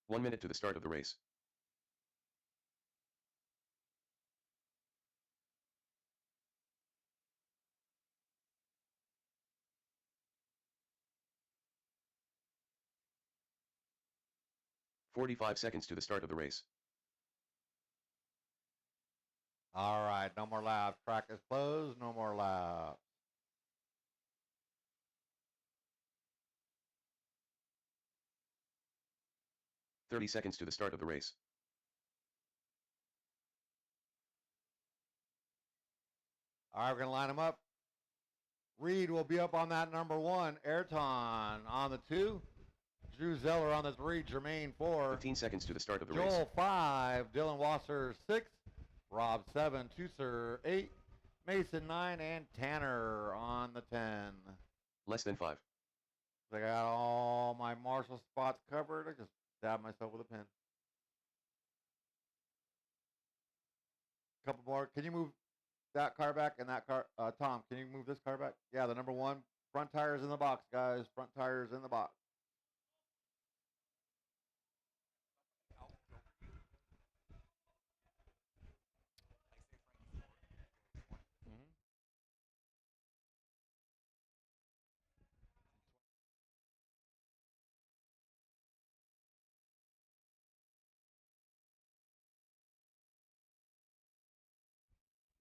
S2: One minute to the start of the race. "45 seconds to the start of the race.
S1: All right, no more laps. Track is closed. No more laps.
S2: "30 seconds to the start of the race.
S1: All right, we're going to line them up. Reed will be up on that number 1. Ayrton on the 2. Drew Zeller on the 3. Jermaine 4.
S2: 15 seconds to the start of the race.
S1: Joel 5. Dylan Wasser 6. Rob 7. Tuser 8. Mason 9. And Tanner on the 10.
S2: Less than 5.
S1: I got all my marshal spots covered. I just stabbed myself with a pin. Couple more. Can you move that car back and that car? Tom, can you move this car back? Yeah, the number 1. Front tires in the box, guys. Front tires in the box.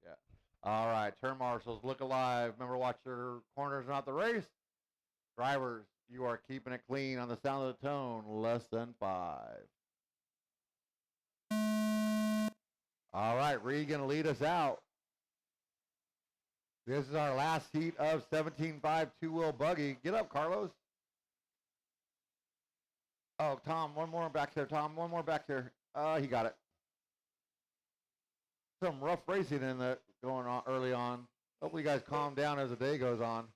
S1: Yeah. All right, turn marshals, look alive. Remember, watch your corners, not the race. Drivers, you are keeping it clean on the sound of the tone. Less than 5. All right, Reed gonna lead us out. This is our last heat of 17.5 two-wheel buggy. Get up, Carlos. Oh, Tom, one more back here. Tom, one more back here. He got it. Some rough racing in the going on early on. Hopefully, you guys calm down as the day goes on.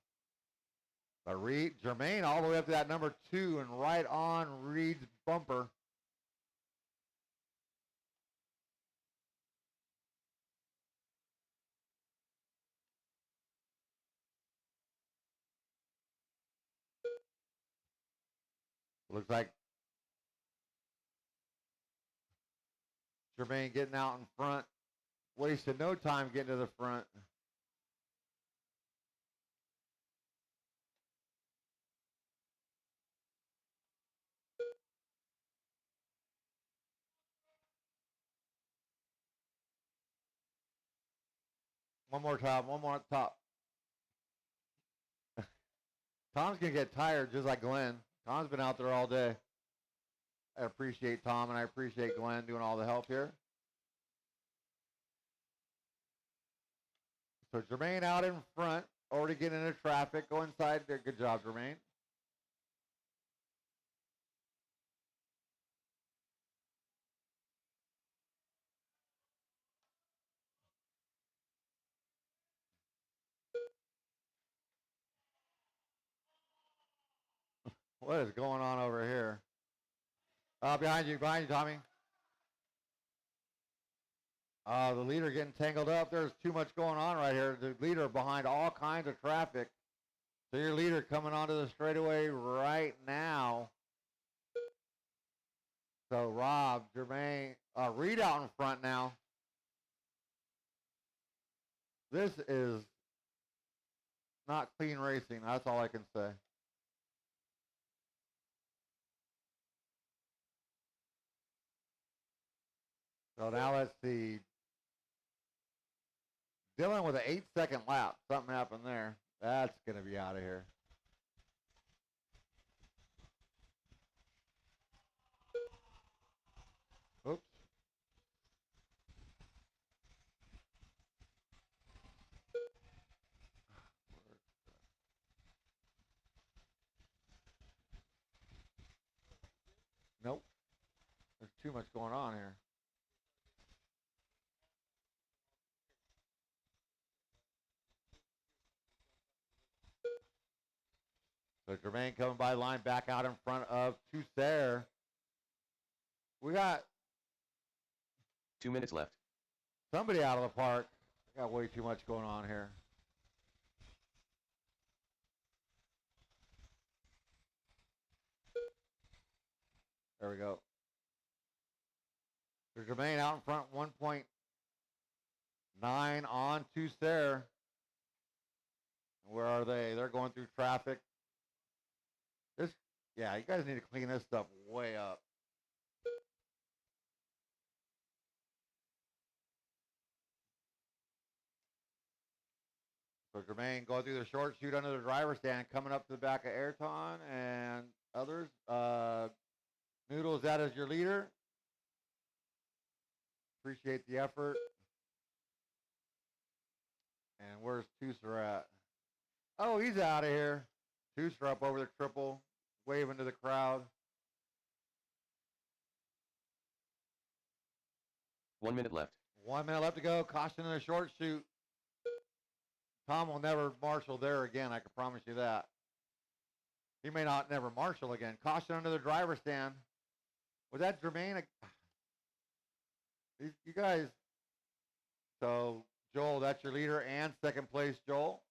S1: But Reed, Jermaine, all the way up to that number 2 and right on Reed's bumper. Looks like Jermaine getting out in front. Wasted no time getting to the front. One more time, one more at the top. Tom's going to get tired just like Glenn. Tom's been out there all day. I appreciate Tom and I appreciate Glenn doing all the help here. So Jermaine out in front, already getting into traffic. Go inside there. Good job, Jermaine. What is going on over here? Behind you, Tommy. The leader getting tangled up. There's too much going on right here. The leader behind all kinds of traffic. So your leader coming onto the straightaway right now. So Rob, Jermaine, Reed out in front now. This is not clean racing. That's all I can say. So now let's see. Dylan with an 8-second lap. Something happened there. That's going to be out of here. Oops. Nope. There's too much going on here. So Jermaine coming by line back out in front of Toussaint. We got
S2: 2 minutes left.
S1: somebody out of the park. We got way too much going on here. There we go. There's Jermaine out in front, 1.9 on Toussaint. Where are they? They're going through traffic. Yeah, you guys need to clean this stuff way up. So Jermaine going through the short shoot under the driver's stand, coming up to the back of Ayrton and others. Noodles, that is your leader. Appreciate the effort. And where's Toussaint at? Oh, he's out of here. Toussaint up over the triple, waving to the crowd.
S2: 1 minute left.
S1: 1 minute left to go. Caution in the short shoot. Tom will never marshal there again. I can promise you that. He may not never marshal again. Caution under the driver's stand. Was that Jermaine? You guys. So, Joel, that's your leader and second place, Joel.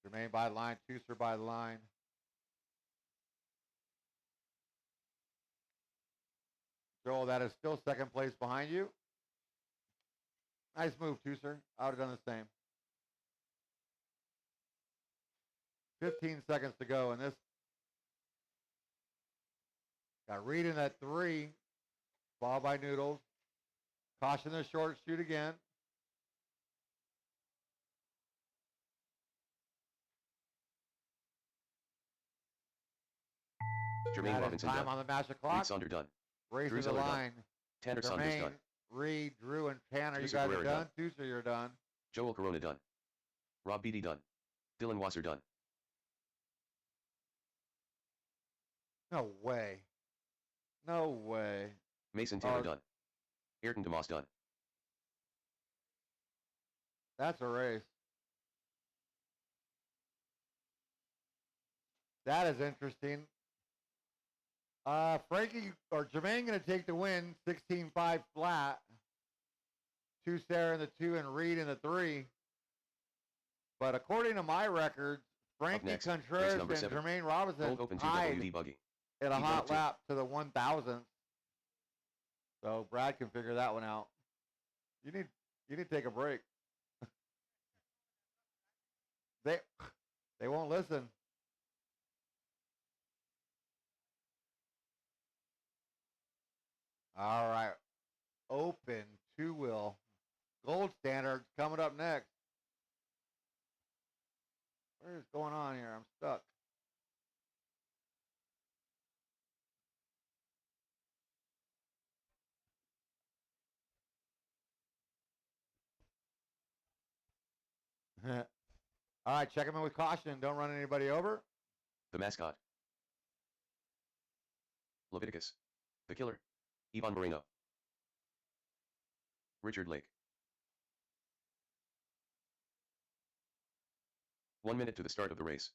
S1: Jermaine by the line, Toussaint by the line. Joel, that is still second place behind you. Nice move, Toussaint. I would have done the same. 15 seconds to go, and this got Reed in at 3. Ball by Noodles. Caution the short shoot again.
S2: Jermaine
S1: That is
S2: Robinson
S1: time
S2: done.
S1: on the master
S2: Reed
S1: clock.
S2: Saunders done.
S1: Race
S2: Drew
S1: to the
S2: Zeller done.
S1: line.
S2: Tanner Saunders
S1: Jermaine,
S2: done.
S1: Reed, Drew, and Tanner, you
S2: Toussaint
S1: guys are
S2: Pereira
S1: done. Toussaint, you're done.
S2: Joel Corona done. Rob Beatty done. Dylan Wasser done.
S1: No way. No way.
S2: Mason Taylor done. Ayrton DeMoss done.
S1: That's a race. That is interesting. Frankie or Jermaine going to take the win, 16-5 flat. Toussaint in the 2 and Reed in the 3. But according to my records, Frankie
S2: next, race
S1: Contreras
S2: number
S1: and
S2: 7.
S1: Jermaine Robinson
S2: Gold Open 2
S1: tied
S2: WD buggy.
S1: at a
S2: Heat
S1: hot
S2: 102.
S1: lap to the 1,000th. So Brad can figure that one out. You need to take a break. They won't listen. All right. Open 2-wheel. Gold standard coming up next. What is going on here? I'm stuck. All right, check him in with caution. Don't run anybody over.
S2: The mascot. Leviticus. The killer. Ivan Moreno. Richard Lake. 1 minute to the start of the race.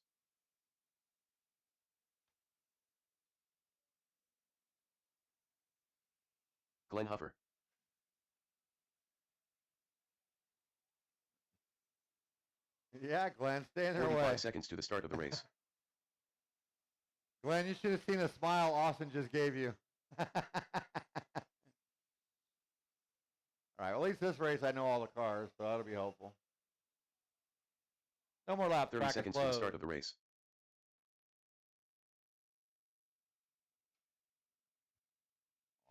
S2: Glenn Huffer.
S1: Yeah, Glenn, stay in their
S2: 45
S1: way.
S2: seconds to the start of the race.
S1: Glenn, you should have seen the smile Austin just gave you. All right, well, at least this race I know all the cars, so that'll be helpful. No more laps.
S2: 30
S1: Track is
S2: seconds to the
S1: closed.
S2: start of the race.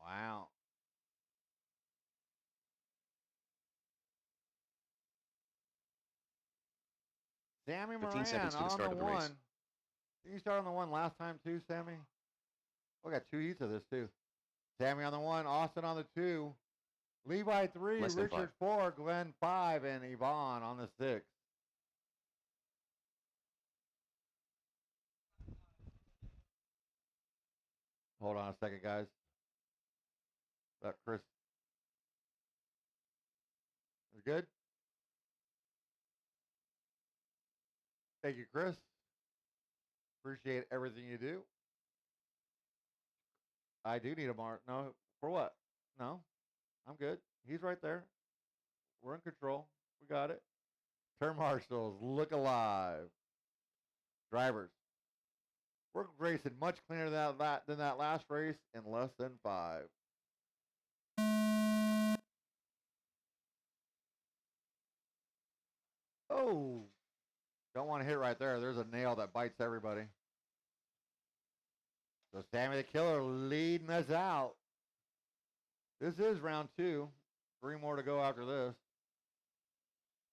S1: Wow. Sammy
S2: 15
S1: Moran
S2: seconds to the
S1: on
S2: start
S1: the
S2: of the race.
S1: one. Did you start on the one last time too, Sammy? We got 2 heats of this too. Sammy on the one, Austin on the 2, Levi 3,
S2: Less than
S1: Richard
S2: 5.
S1: 4, Glenn 5, and Yvonne on the 6. Hold on a second, guys. Chris is good. Thank you, Chris. Appreciate everything you do. I do need a mark. No, for what? No, I'm good. He's right there. We're in control. We got it. Turn marshals, look alive. Drivers, we're racing much cleaner than that last race in less than 5. Oh, don't want to hit right there. There's a nail that bites everybody. So Sammy the Killer leading us out. This is round 2. 3 more to go after this.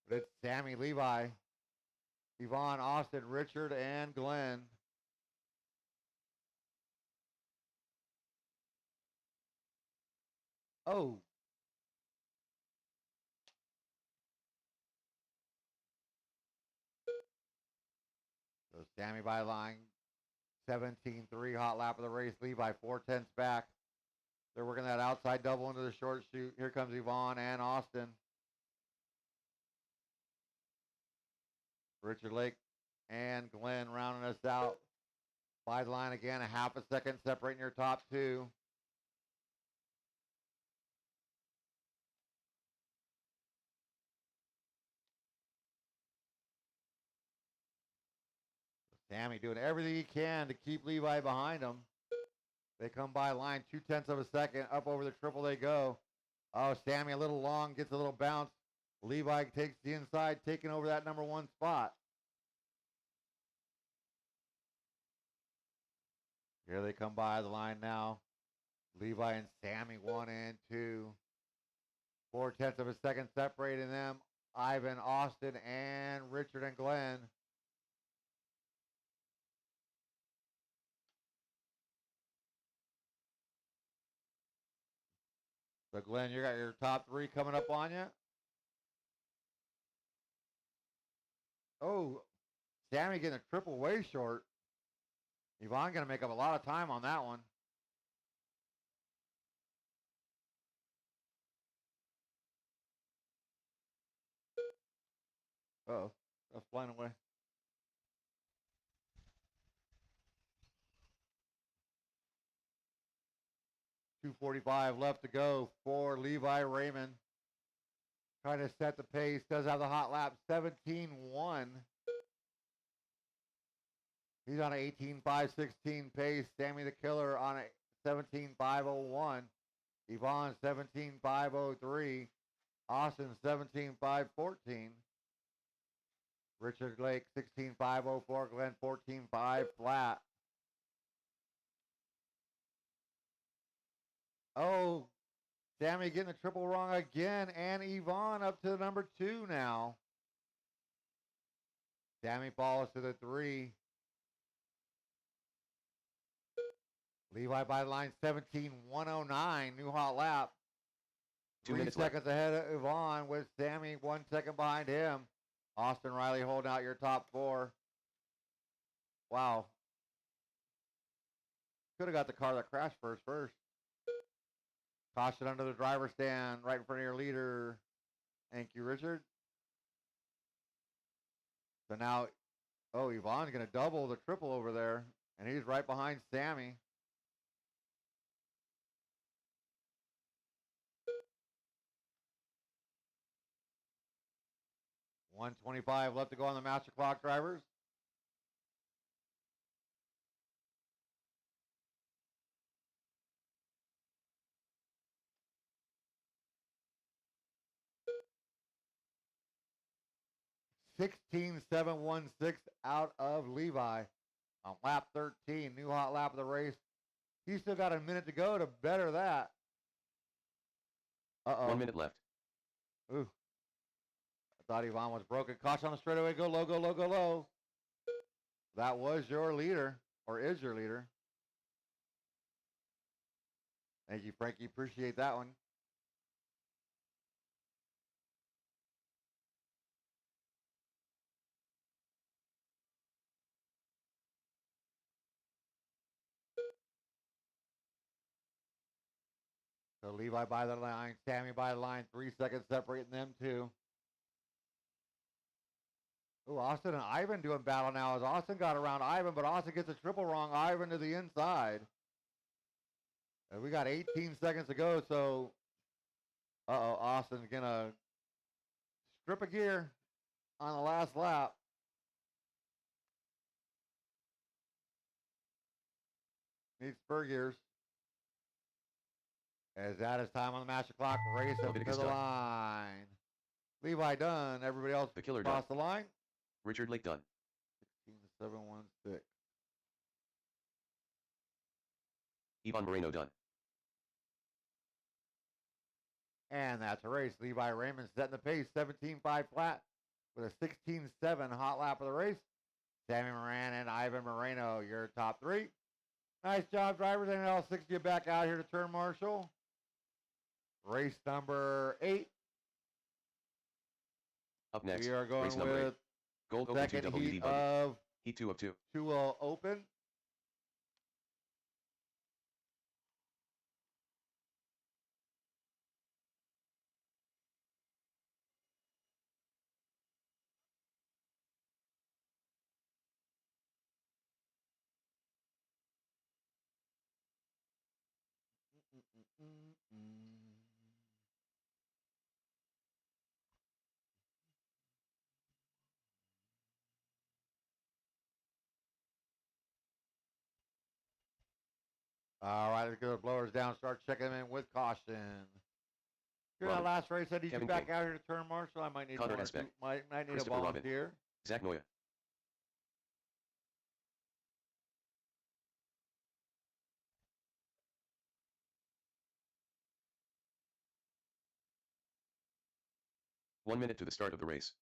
S1: But it's Sammy, Levi, Yvonne, Austin, Richard, and Glenn. Oh. So Sammy by line, 17-3, hot lap of the race. Levi 4/10 back. They're working that outside double into the short chute. Here comes Yvonne and Austin. Richard Lake and Glenn rounding us out. By the line again, a half a second separating your top 2. Sammy doing everything he can to keep Levi behind him. They come by line 0.2 of a second. Up over the triple they go. Oh, Sammy a little long, gets a little bounce. Levi takes the inside, taking over that number 1 spot. Here they come by the line now. Levi and Sammy 1 and 2. 0.4 of a second separating them. Ivan, Austin, and Richard and Glenn. So Glenn, you got your top 3 coming up on you. Oh, Sammy getting a triple way short. Yvonne going to make up a lot of time on that one. Uh-oh, that's flying away. 2:45 left to go for Levi Raymond. Trying to set the pace. Does have the hot lap. 17-1. He's on an 18.516 pace. Sammy the Killer on a 17.501. Yvonne 17.503. Austin 17.514. Richard Lake 16.504. Glenn 14.5 flat. Oh, Sammy getting the triple wrong again, and Yvonne up to the number 2 now. Sammy falls to the 3. Levi by the line 17.109, new hot lap.
S2: 2
S1: 3
S2: minutes
S1: seconds
S2: left.
S1: ahead of Yvonne with Sammy 1 second behind him. Austin Riley holding out your top 4. Wow. Could have got the car that crashed first. Caution under the driver's stand right in front of your leader. Thank you, Richard. So now, oh, Yvonne's going to double the triple over there, and he's right behind Sammy. $125 left to go on the master clock, drivers. 16.716 out of Levi on lap 13. New hot lap of the race. He's still got a minute to go to better that.
S2: 1 minute left.
S1: Ooh. I thought Ivan was broken. Caution on the straightaway. Go low, go low, go low. That was your leader, or is your leader. Thank you, Frankie. Appreciate that one. So Levi by the line, Sammy by the line, 3 seconds separating them two. Ooh, Austin and Ivan doing battle now as Austin got around Ivan, but Austin gets a triple wrong. Ivan to the inside. And we got 18 seconds to go, so Austin's gonna strip a gear on the last lap. Needs spur gears. As that is time on the master clock, race him to
S2: Leviticus
S1: the
S2: done.
S1: line. Levi done. Everybody else
S2: The killer
S1: across
S2: done.
S1: the line.
S2: Richard Lake done.
S1: 16.716.
S2: Ivan Moreno done.
S1: And that's a race. Levi Raymond setting the pace, 17.5 flat with a 16.7 hot lap of the race. Sammy Moran and Ivan Moreno, your top three. Nice job, drivers. And all 6 of you back out here to turn marshal. Race number 8.
S2: Up next,
S1: We are going
S2: race number 8.
S1: with
S2: Gold Open 2
S1: second
S2: WD
S1: heat
S2: buggy.
S1: of
S2: Heat 2 of 2.
S1: 2 will open. All right, let's get the blowers down. Start checking them in with caution. During that
S2: Robin.
S1: last race, I need
S2: Kevin
S1: you back
S2: King.
S1: out here to turn marshal. I might need
S2: Connor
S1: one or
S2: Esbeck.
S1: two, might need a
S2: Christopher Robin.
S1: volunteer.
S2: Zach Noya. One minute to the start of the race.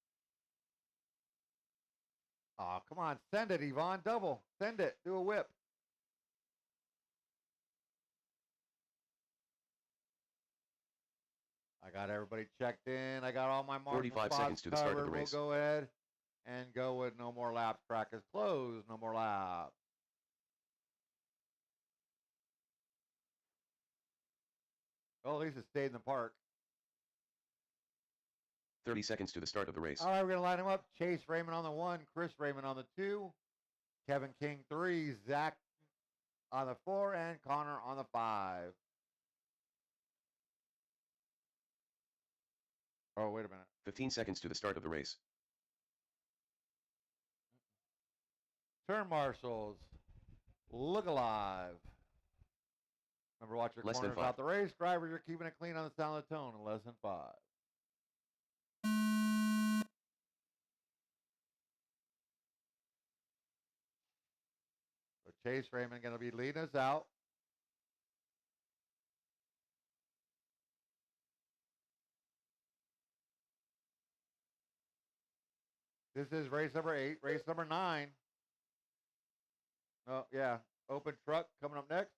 S1: Oh, come on. Send it, Yvonne. Double. Send it. Do a whip. I got everybody checked in. I got all my marshal
S2: 45
S1: spots
S2: seconds to the start of
S1: covered.
S2: the race.
S1: We'll go ahead and go with no more laps. Track is closed. No more laps. Well, at least it stayed in the park.
S2: 30 seconds to the start of the race.
S1: All right, we're going to line them up. Chase Raymond on the 1, Chris Raymond on the 2, Kevin King 3, Zach on the 4, and Connor on the 5. Oh, wait a minute.
S2: 15 seconds to the start of the race.
S1: Turn marshals. Look alive. Remember, watch your
S2: Less than
S1: corners
S2: 5.
S1: out the race. Drivers, you're keeping it clean on the sound of the tone. Less than 5. So Chase Raymond going to be leading us out. This is race number 8. Race number 9. Oh, yeah. Open truck coming up next.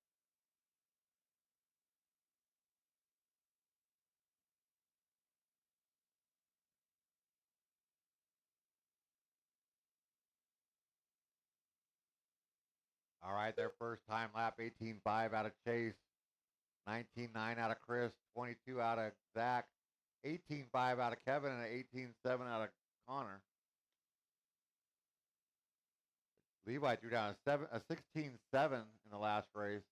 S1: All right, their first time lap, 18.5 out of Chase, 19.9 out of Chris, 22 out of Zach, 18.5 out of Kevin, and 18.7 out of Connor. Levi threw down a 16.7 in the last race.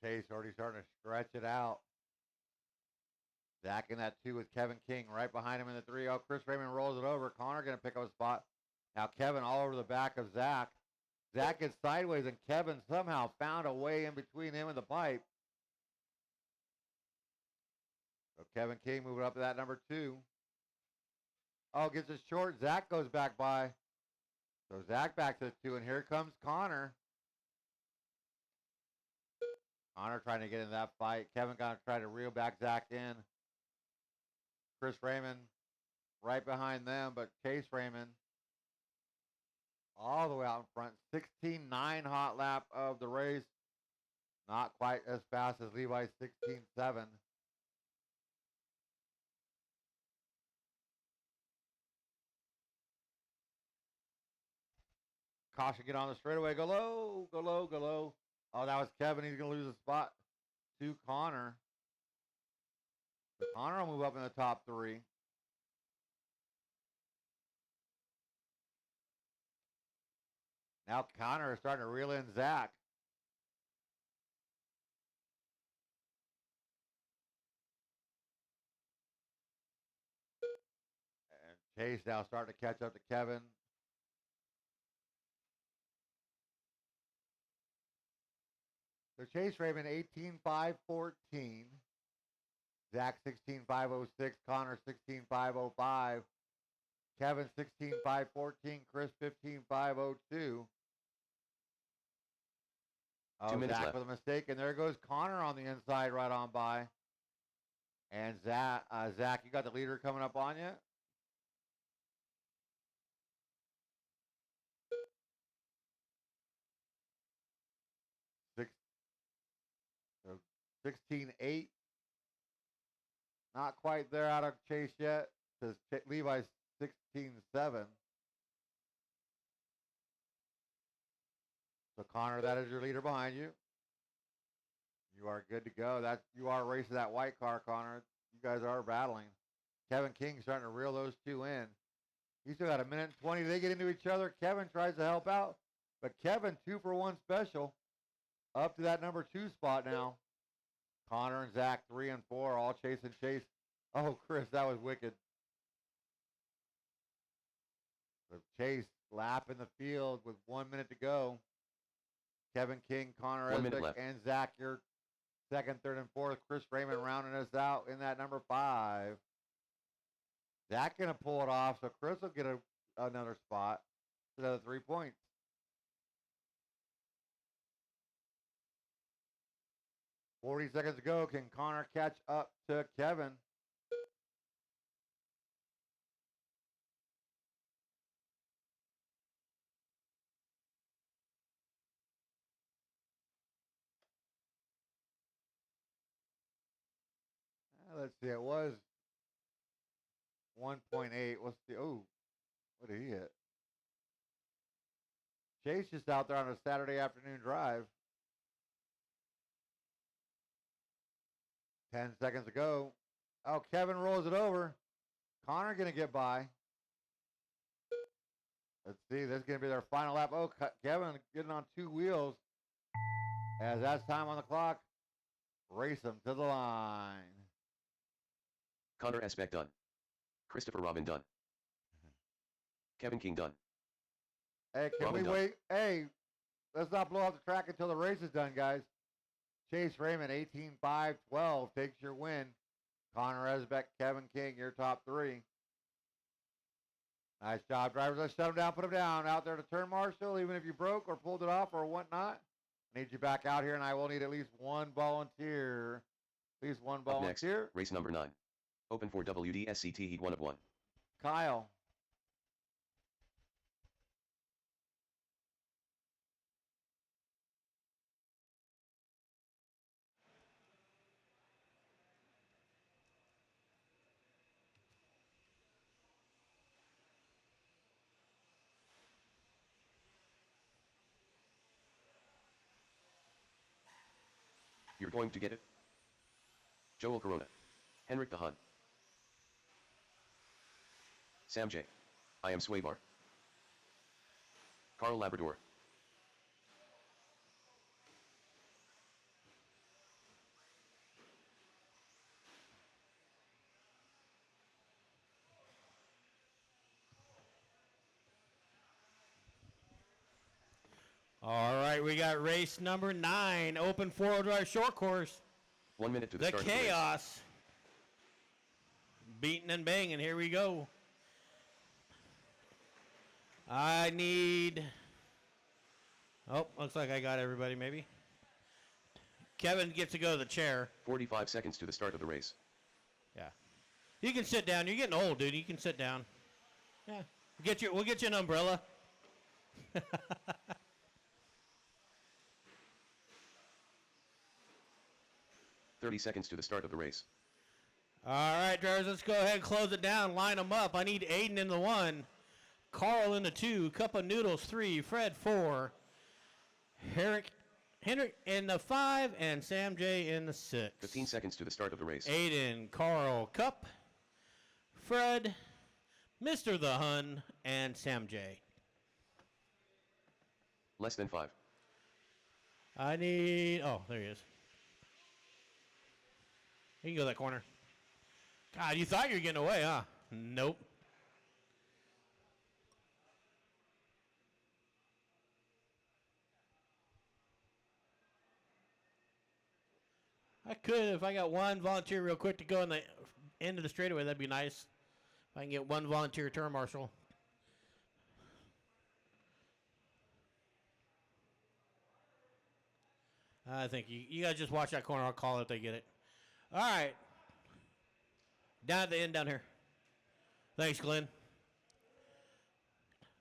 S1: Chase already starting to stretch it out. Zach in that 2 with Kevin King right behind him in the 3. Oh, Chris Raymond rolls it over. Connor going to pick up a spot. Now Kevin all over the back of Zach. Zach gets sideways, and Kevin somehow found a way in between him and the pipe. So Kevin King moving up to that number 2. Oh, gets it short. Zach goes back by. So Zach back to the 2, and here comes Connor. Connor trying to get in that fight. Kevin going to try to reel back Zach in. Chris Raymond right behind them, but Chase Raymond all the way out in front. 16-9 hot lap of the race. Not quite as fast as Levi's 16-7. Caution, get on the straightaway. Go low, go low, go low. Oh, that was Kevin. He's going to lose a spot to Connor. So Connor will move up in the top 3. Now Connor is starting to reel in Zach. And Chase now starting to catch up to Kevin. So Chase Raymond 18.514. Zach 16.506. Connor 16.505. Kevin 16.514. Chris 15.502. Oh,
S2: 2 minutes
S1: Zach
S2: left.
S1: with a mistake, and there goes Connor on the inside right on by. And Zach, you got the leader coming up on you? So 16-8. Not quite there out of Chase yet. Says Levi's 16-7. So Connor, that is your leader behind you. You are good to go. You are racing that white car, Connor. You guys are battling. Kevin King starting to reel those 2 in. He's still got a minute and 20. They get into each other. Kevin tries to help out, but Kevin 2 for 1 special up to that number 2 spot now. Connor and Zach 3 and 4 all chasing Chase. Oh, Chris, that was wicked. So Chase lap in the field with 1 minute to go. Kevin King, Connor
S2: 1 minute
S1: Esbick,
S2: left.
S1: and Zach, your second, third, and fourth. Chris Raymond rounding us out in that number 5. Zach going to pull it off, so Chris will get another spot. Another 3 points. $40 seconds to go. Can Connor catch up to Kevin? Let's see. It was 1.8. What's the? Oh, what did he hit? Chase just out there on a Saturday afternoon drive. 10 seconds to go. Oh, Kevin rolls it over. Connor going to get by. Let's see. This is going to be their final lap. Oh, Kevin getting on 2 wheels. As that's time on the clock. Race them to the line.
S2: Connor Esbeck done. Christopher Robin done. Kevin King done.
S1: Hey, can
S2: Robin
S1: we
S2: done.
S1: wait? Hey, let's not blow off the track until the race is done, guys. Chase Raymond, 18.512, takes your win. Connor Esbeck, Kevin King, your top 3. Nice job, drivers. Let's shut them down, put them down. Out there to turn marshal, even if you broke or pulled it off or whatnot. I need you back out here, and I will need at least 1 volunteer. At least 1
S2: Up next,
S1: volunteer.
S2: race number 9. Open for WDSCT Heat 1 of 1.
S1: Kyle.
S2: You're going to get it? Joel Corona. Henrik the Hun. Sam J. I am Swaybar. Carl Labrador.
S3: All right, we got race number 9, open four-wheel drive short course.
S2: 1 minute to the
S3: The
S2: start of the race.
S3: chaos. Beating and banging. Here we go. I need. Oh, looks like I got everybody maybe. Kevin gets to go to the chair.
S2: 45 seconds to the start of the race.
S3: Yeah. You can sit down. You're getting old, dude. You can sit down. Yeah. We'll get you an umbrella.
S2: 30 seconds to the start of the race.
S3: All right, drivers, let's go ahead and close it down. Line them up. I need Aiden in the 1, Carl in the 2, Cup of Noodles 3, Fred 4, Henrik in the 5, and Sam J in the 6.
S2: 15 seconds to the start of the race.
S3: Aiden, Carl, Cup, Fred, Mr. the Hun, and Sam J.
S2: Less than 5.
S3: I need. Oh, there he is. You can go that corner. God, you thought you were getting away, huh? Nope. I could if I got one volunteer real quick to go in the end of the straightaway. That'd be nice. If I can get one volunteer turn marshal. I think you guys just watch that corner. I'll call it if they get it. All right. Down at the end down here. Thanks, Glenn.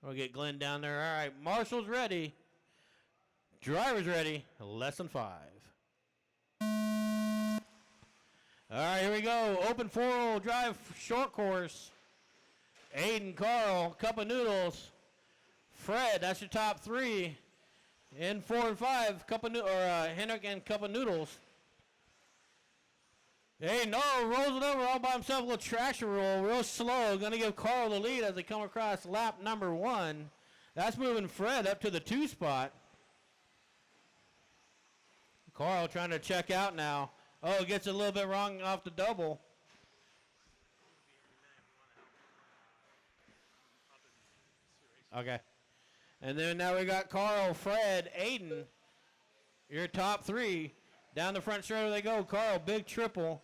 S3: We'll get Glenn down there. All right. Marshall's ready. Driver's ready. Less than 5. All right, here we go. Open four-wheel drive short course. Aiden, Carl, Cup of Noodles. Fred, that's your top 3. In 4 and 5, Henrik and Cup of Noodles. Hey, no, rolls it over all by himself. A little traction roll, real slow. Going to give Carl the lead as they come across lap number 1. That's moving Fred up to the 2 spot. Carl trying to check out now. Oh, gets a little bit wrong off the double. Okay. And then now we got Carl, Fred, Aiden. Your top 3. Down the front straight they go. Carl, big triple.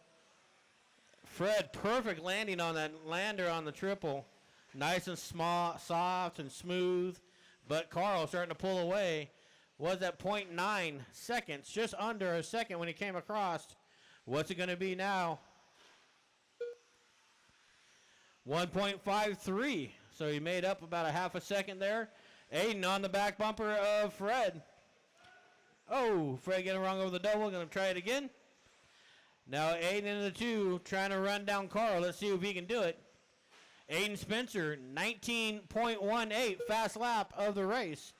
S3: Fred, perfect landing on that lander on the triple. Nice and small, soft and smooth. But Carl starting to pull away. Was at 0.9 seconds, just under a second when he came across. What's it going to be now? 1.53. So he made up about a half a second there. Aiden on the back bumper of Fred. Oh, Fred getting wrong over the double. Going to try it again. Now Aiden into the 2, trying to run down Carl. Let's see if he can do it. Aiden Spencer, 19.18, fast lap of the race.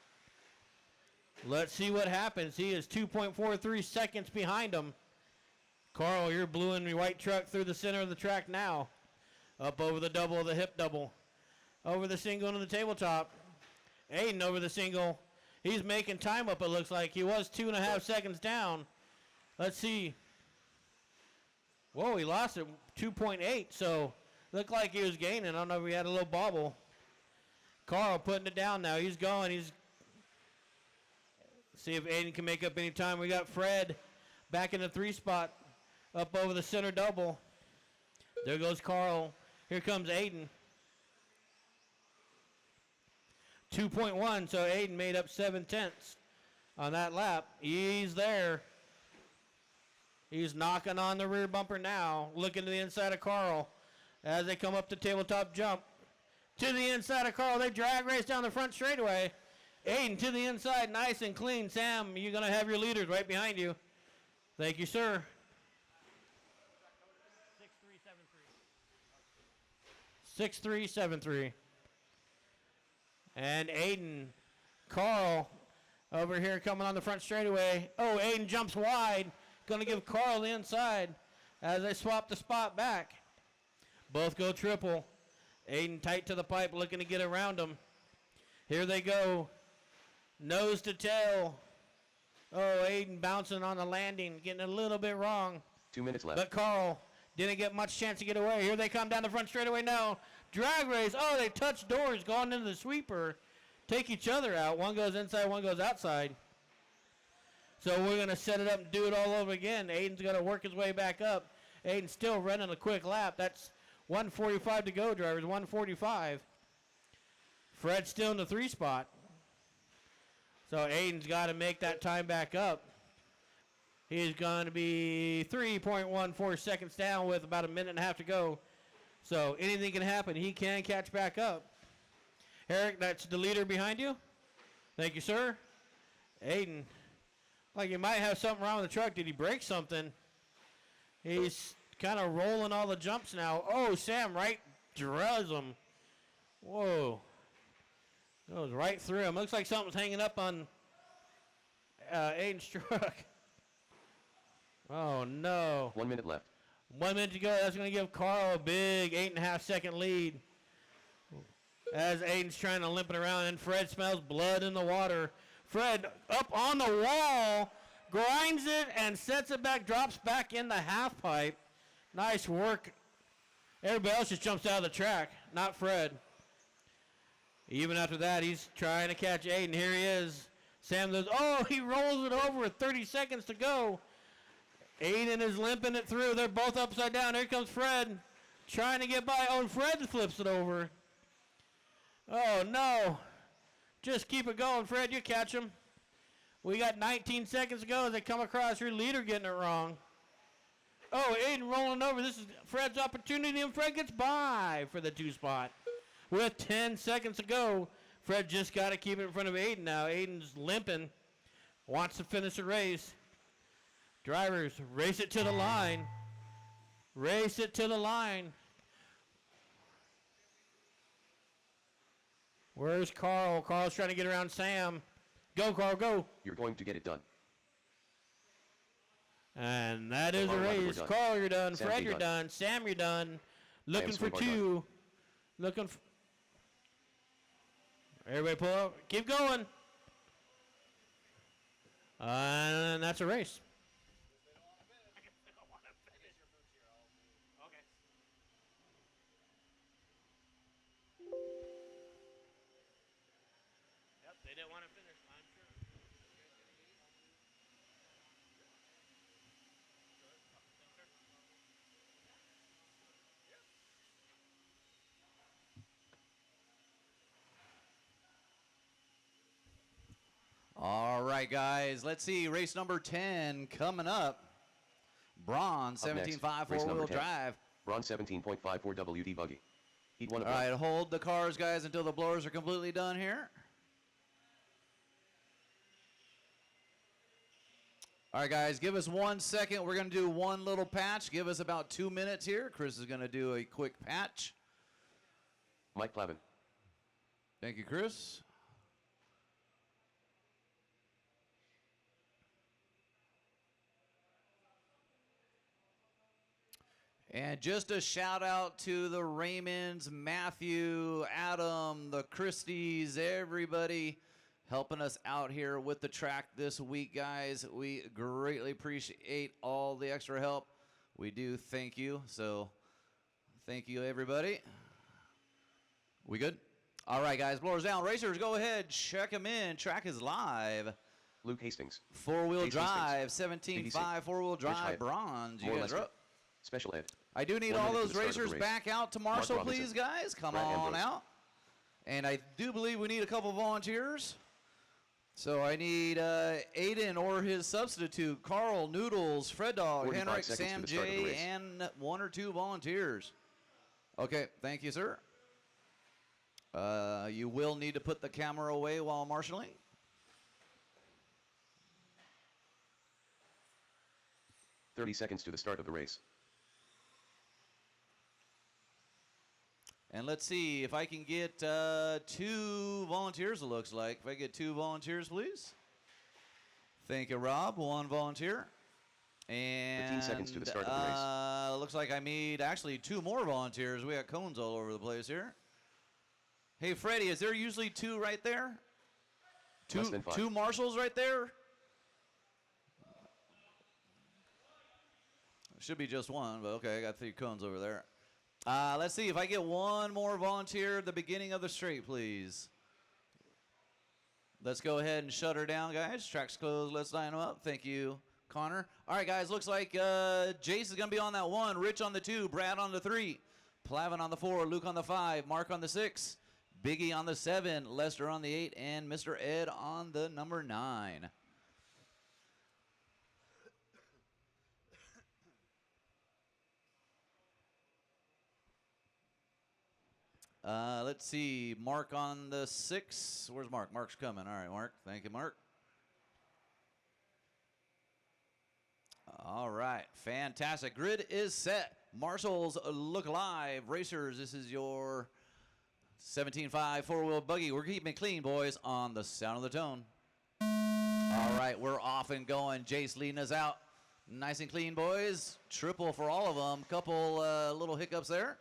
S3: Let's see what happens. He is 2.43 seconds behind him. Carl, your blue and white truck through the center of the track now. Up over the double, the hip double. Over the single into the tabletop. Aiden over the single. He's making time up, it looks like. He was 2.5 seconds down. Let's see. Whoa, he lost it 2.8, so looked like he was gaining. I don't know if he had a little bobble. Carl putting it down now. He's going. See if Aiden can make up any time. We got Fred back in the 3 spot. Up over the center double. There goes Carl. Here comes Aiden. 2.1, so Aiden made up 7/10 on that lap. He's there. He's knocking on the rear bumper now, looking to the inside of Carl as they come up the tabletop jump. To the inside of Carl, they drag race down the front straightaway. Aiden to the inside, nice and clean. Sam, you're going to have your leaders right behind you. Thank you, sir. 6.373. And Aiden, Carl over here coming on the front straightaway. Oh, Aiden jumps wide. Going to give Carl the inside as they swap the spot back. Both go triple. Aiden tight to the pipe, looking to get around him. Here they go. Nose to tail. Oh, Aiden bouncing on the landing, getting a little bit wrong.
S2: 2 minutes left.
S3: But Carl didn't get much chance to get away. Here they come down the front straightaway now. Drag race. Oh, they touch doors going into the sweeper. take each other out. One goes inside, one goes outside. So we're going to set it up and do it all over again. Aiden's going to work his way back up. Aiden's still running a quick lap. That's 1:45 to go, drivers, 1:45. Fred's still in the 3 spot. So Aiden's got to make that time back up. He's going to be 3.14 seconds down with about a minute and a half to go. So anything can happen. He can catch back up. Eric, that's the leader behind you. Thank you, sir. Aiden, like he might have something wrong with the truck. Did he break something? He's kind of rolling all the jumps now. Oh, Sam right drills him. Whoa. Goes right through him. Looks like something's hanging up on Aiden's truck. Oh, no.
S2: 1 minute left.
S3: 1 minute to go. That's going to give Carl a big 8.5 second lead. As Aiden's trying to limp it around, and Fred smells blood in the water. Fred up on the wall, grinds it, and sets it back, drops back in the half pipe. Nice work. Everybody else just jumps out of the track, not Fred. Even after that, he's trying to catch Aiden. Here he is. Sam goes, oh, he rolls it over with 30 seconds to go. Aiden is limping it through. They're both upside down. Here comes Fred trying to get by. Oh, and Fred flips it over. Oh, no. Just keep it going, Fred. You catch him. We got 19 seconds to go as they come across. Your leader getting it wrong. Oh, Aiden rolling over. This is Fred's opportunity, and Fred gets by for the 2 spot. With 10 seconds to go, Fred just got to keep it in front of Aiden now. Aiden's limping. Wants to finish the race. Drivers, race it to the line. Race it to the line. Where's Carl? Carl's trying to get around Sam. Go, Carl, go.
S2: You're going to get it done.
S3: And that is a
S2: Carl, we're
S3: race.
S2: done.
S3: Carl, you're done.
S2: Sam,
S3: Fred,
S2: you're
S3: you're done. Sam, you're done. Looking for
S2: Swinbar
S3: 2. Looking for... Everybody pull up. Keep going. And that's a race. Yep, they didn't want to finish, I'm sure.
S5: All right, guys. Let's see. Race number 10 coming up. Bronze,
S2: Up next,
S5: 17.5
S2: race number
S5: four-wheel
S2: 10.
S5: drive.
S2: Bronze 17.54 WD buggy. Heat 1 of
S5: All
S2: 1.
S5: right, hold the cars, guys, until the blowers are completely done here. All right, guys, give us 1 second. We're going to do one little patch. Give us about 2 minutes here. Chris is going to do a quick patch.
S2: Mike Plavin.
S5: Thank you, Chris. And just a shout out to the Raymonds, Matthew, Adam, the Christies, everybody helping us out here with the track this week, guys. We greatly appreciate all the extra help. We do thank you. So thank you, everybody. We good? All right, guys, blowers down. Racers, go ahead. Check them in. Track is live.
S2: Luke Hastings.
S5: Four-wheel
S2: Chase
S5: drive,
S2: Hastings.
S5: 17.5 four-wheel drive,
S2: Hyatt.
S5: bronze. You
S2: Moore
S5: guys are
S2: Lester.
S5: up.
S2: Special Ed.
S5: I do need
S2: 1
S5: all
S2: minute to
S5: those
S2: the start of the
S5: racers
S2: race.
S5: back out to
S2: Mark
S5: Marshall,
S2: Robinson.
S5: please, guys. Come
S2: Brad
S5: on
S2: Ambrose.
S5: out. And I do believe we need a couple volunteers. So I need Aiden or his substitute, Carl, Noodles, Fred Dog,
S2: 45
S5: Henrik,
S2: seconds
S5: Sam
S2: to the start of the
S5: J,
S2: race.
S5: and 1 or 2 volunteers. Okay, thank you, sir. You will need to put the camera away while marshaling.
S2: .30 seconds to the start of the race.
S5: And let's see if I can get 2 volunteers, it looks like. If I get 2 volunteers, please. Thank you, Rob. 1 volunteer. And
S2: 15 seconds to the start of the race.
S5: Looks like I need actually 2 more volunteers. We got cones all over the place here. Hey, Freddie, is there usually 2 right there?
S2: Less than 5.
S5: 2 marshals right there? Should be just 1, but okay, I got 3 cones over there. Let's see if I get 1 more volunteer at the beginning of the straight, please. Let's go ahead and shut her down, guys. Track's closed. Let's line them up. Thank you, Connor. All right, guys. Looks like Jace is going to be on that 1, Rich on the 2, Brad on the 3, Plavin on the 4, Luke on the 5, Mark on the 6, Biggie on the 7, Lester on the 8, and Mr. Ed on the number 9. Let's see. Mark on the 6. Where's Mark? Mark's coming. All right, Mark. Thank you, Mark. All right. Fantastic. Grid is set. Marshall's Look Alive. Racers, this is your 17.5 four-wheel buggy. We're keeping it clean, boys, on the sound of the tone. All right, we're off and going. Jace leading us out. Nice and clean, boys. Triple for all of them. Couple little hiccups there.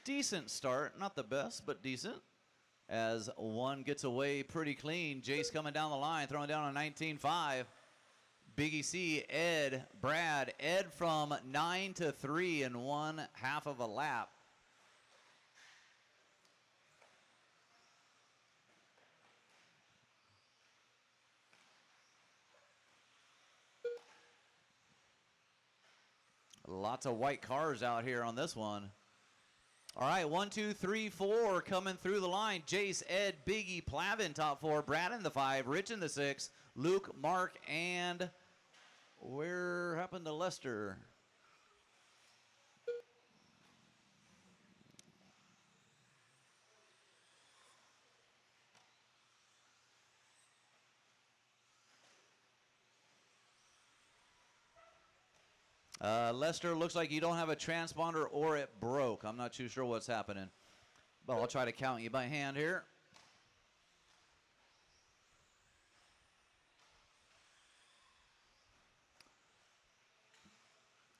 S5: Decent start. Not the best, but decent. As one gets away pretty clean. Jace coming down the line, throwing down a 19.5. Biggie C, Ed, Brad. Ed from 9 to 3 in 1/2 of a lap. Lots of white cars out here on this one. All right, 1, 2, 3, 4 coming through the line. Jace, Ed, Biggie, Plavin, top 4. Brad in the 5, Rich in the 6, Luke, Mark, and where happened to Lester? Lester, looks like you don't have a transponder or it broke. I'm not too sure what's happening. But I'll try to count you by hand here.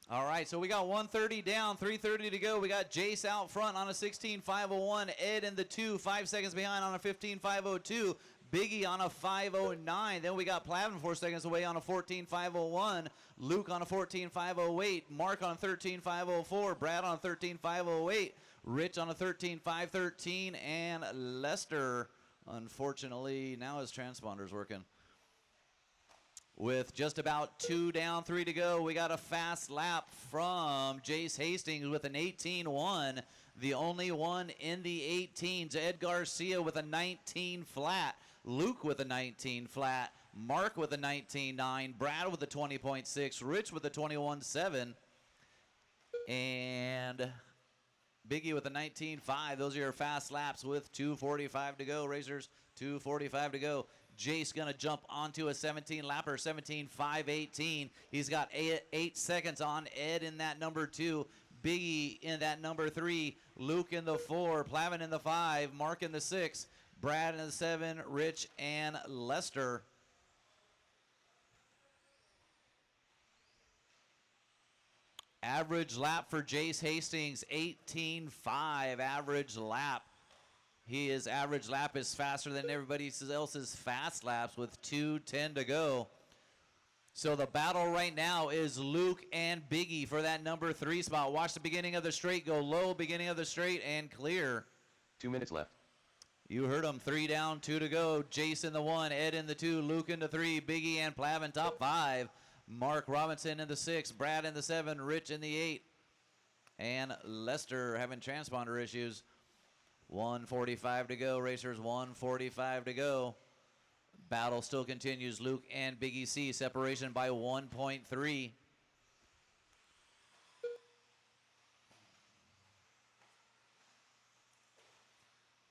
S5: All right, so we got 130 down, 330 to go. We got Jace out front on a 16.501. Ed in the 2, 5 seconds behind on a 15.502. Biggie on a 509. Then we got Plavin 4 seconds away on a 14.501. Luke on a 14.508. Mark on a 13.504. Brad on a 13.508. Rich on a 13.513. And Lester, unfortunately, now his transponder's working. With just about 2 down, 3 to go, we got a fast lap from Jace Hastings with an 18.1. The only one in the 18s. Ed Garcia with a 19 flat. Luke with a 19 flat. Mark with a 19.9. Brad with a 20.6. Rich with a 21.7. And Biggie with a 19.5. Those are your fast laps with 2:45 to go, racers. 2:45 to go. Jace going to jump onto a 17 lapper, 17.518. He's got 8 seconds on Ed in that number 2. Biggie in that number 3. Luke in the 4. Plavin in the 5. Mark in the 6. Brad in the 7. Rich and Lester. Average lap for Jace Hastings, 18.5 average lap. His average lap is faster than everybody else's fast laps with 2:10 to go. So the battle right now is Luke and Biggie for that number 3 spot. Watch the beginning of the straight go low, beginning of the straight, and clear.
S2: 2 minutes left.
S5: You heard him. 3 down, 2 to go. Jace in the 1, Ed in the 2, Luke in the 3, Biggie and Plavin top 5. Mark Robinson in the 6, Brad in the 7, Rich in the 8. And Lester having transponder issues. 1:45 to go, racers. 1:45 to go. Battle still continues. Luke and Biggie C. Separation by 1.3.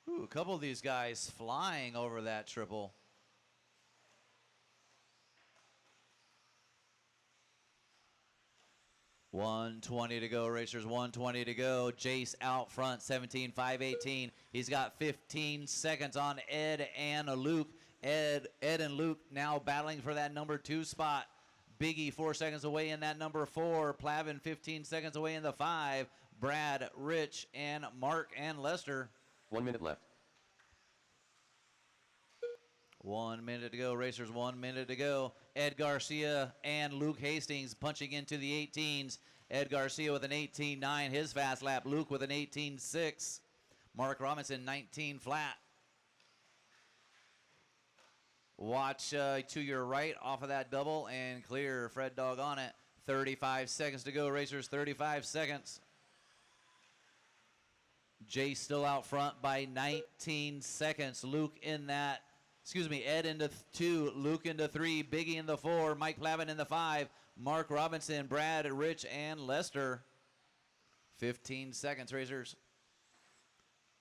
S5: Ooh, a couple of these guys flying over that triple. $120 to go, racers. 1:20 to go. Jace out front, 17.518. He's got 15 seconds on Ed and Luke. Ed and Luke now battling for that number 2 spot. Biggie 4 seconds away in that number 4. Plavin 15 seconds away in the 5. Brad, Rich, and Mark and Lester.
S2: 1 minute left.
S5: 1 minute to go, racers. 1 minute to go. Ed Garcia and Luke Hastings punching into the 18s. Ed Garcia with an 18.9, his fast lap. Luke with an 18.6. Mark Robinson, 19 flat. Watch to your right off of that double and clear. Fred Dog on it. 35 seconds to go, racers. 35 seconds. Jay still out front by 19 seconds. Luke in that, Ed into 2, Luke into 3, Biggie in the 4, Mike Plavin in the 5, Mark Robinson, Brad, Rich, and Lester. 15 seconds, racers.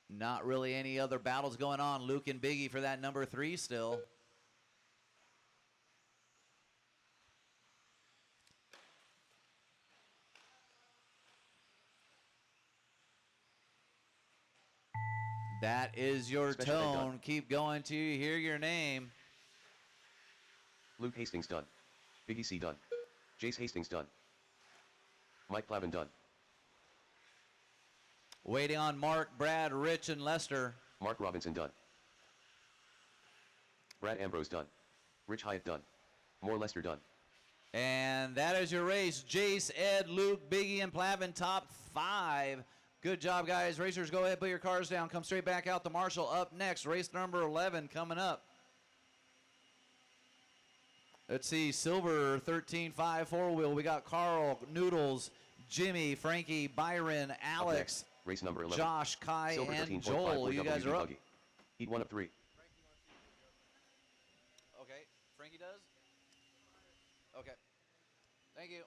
S5: Not really any other battles going on. Luke and Biggie for that number 3 still. That is your
S2: Special ed
S5: tone.
S2: done.
S5: Keep going till you hear your name.
S2: Luke Hastings done. Biggie C done. Jace Hastings done. Mike Plavin done.
S5: Waiting on Mark, Brad, Rich, and Lester.
S2: Mark Robinson done. Brad Ambrose done. Rich Hyatt done. More Lester done.
S5: And that is your race. Jace, Ed, Luke, Biggie, and Plavin, top 5. Good job, guys. Racers, go ahead, put your cars down. Come straight back out to Marshall. Up next, race number 11 coming up. Let's see, silver 13.5 four-wheel. We got Carl, Noodles, Jimmy, Frankie, Byron,
S2: Up
S5: Alex,
S2: next, race number 11.
S5: Josh, Kai,
S2: Silver
S5: and
S2: 13.5
S5: Joel. You guys
S2: WD
S5: are up.
S2: buggy. Heat 1 of 3.
S5: Okay, Frankie does? Okay. Thank you.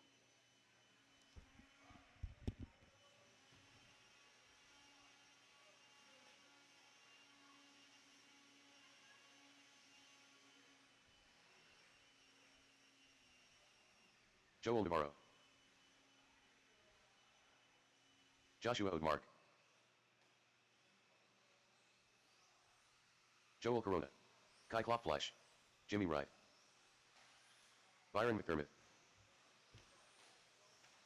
S2: Joel Navarro. Joshua Odemark. Joel Corona. Kai Klopfleisch. Jimmy Wright. Byron McDermott.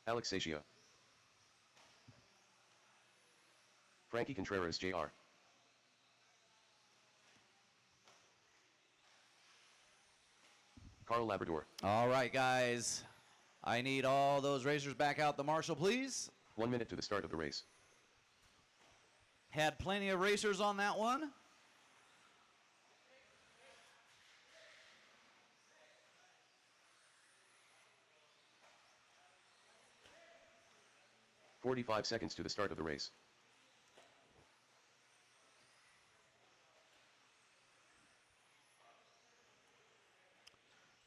S2: Alex Satio. Frankie Contreras Jr. Carl Labrador.
S5: All right, guys. I need all those racers back out the Marshall, please.
S2: 1 minute to the start of the race.
S5: Had plenty of racers on that one.
S2: "45 seconds to the start of the race.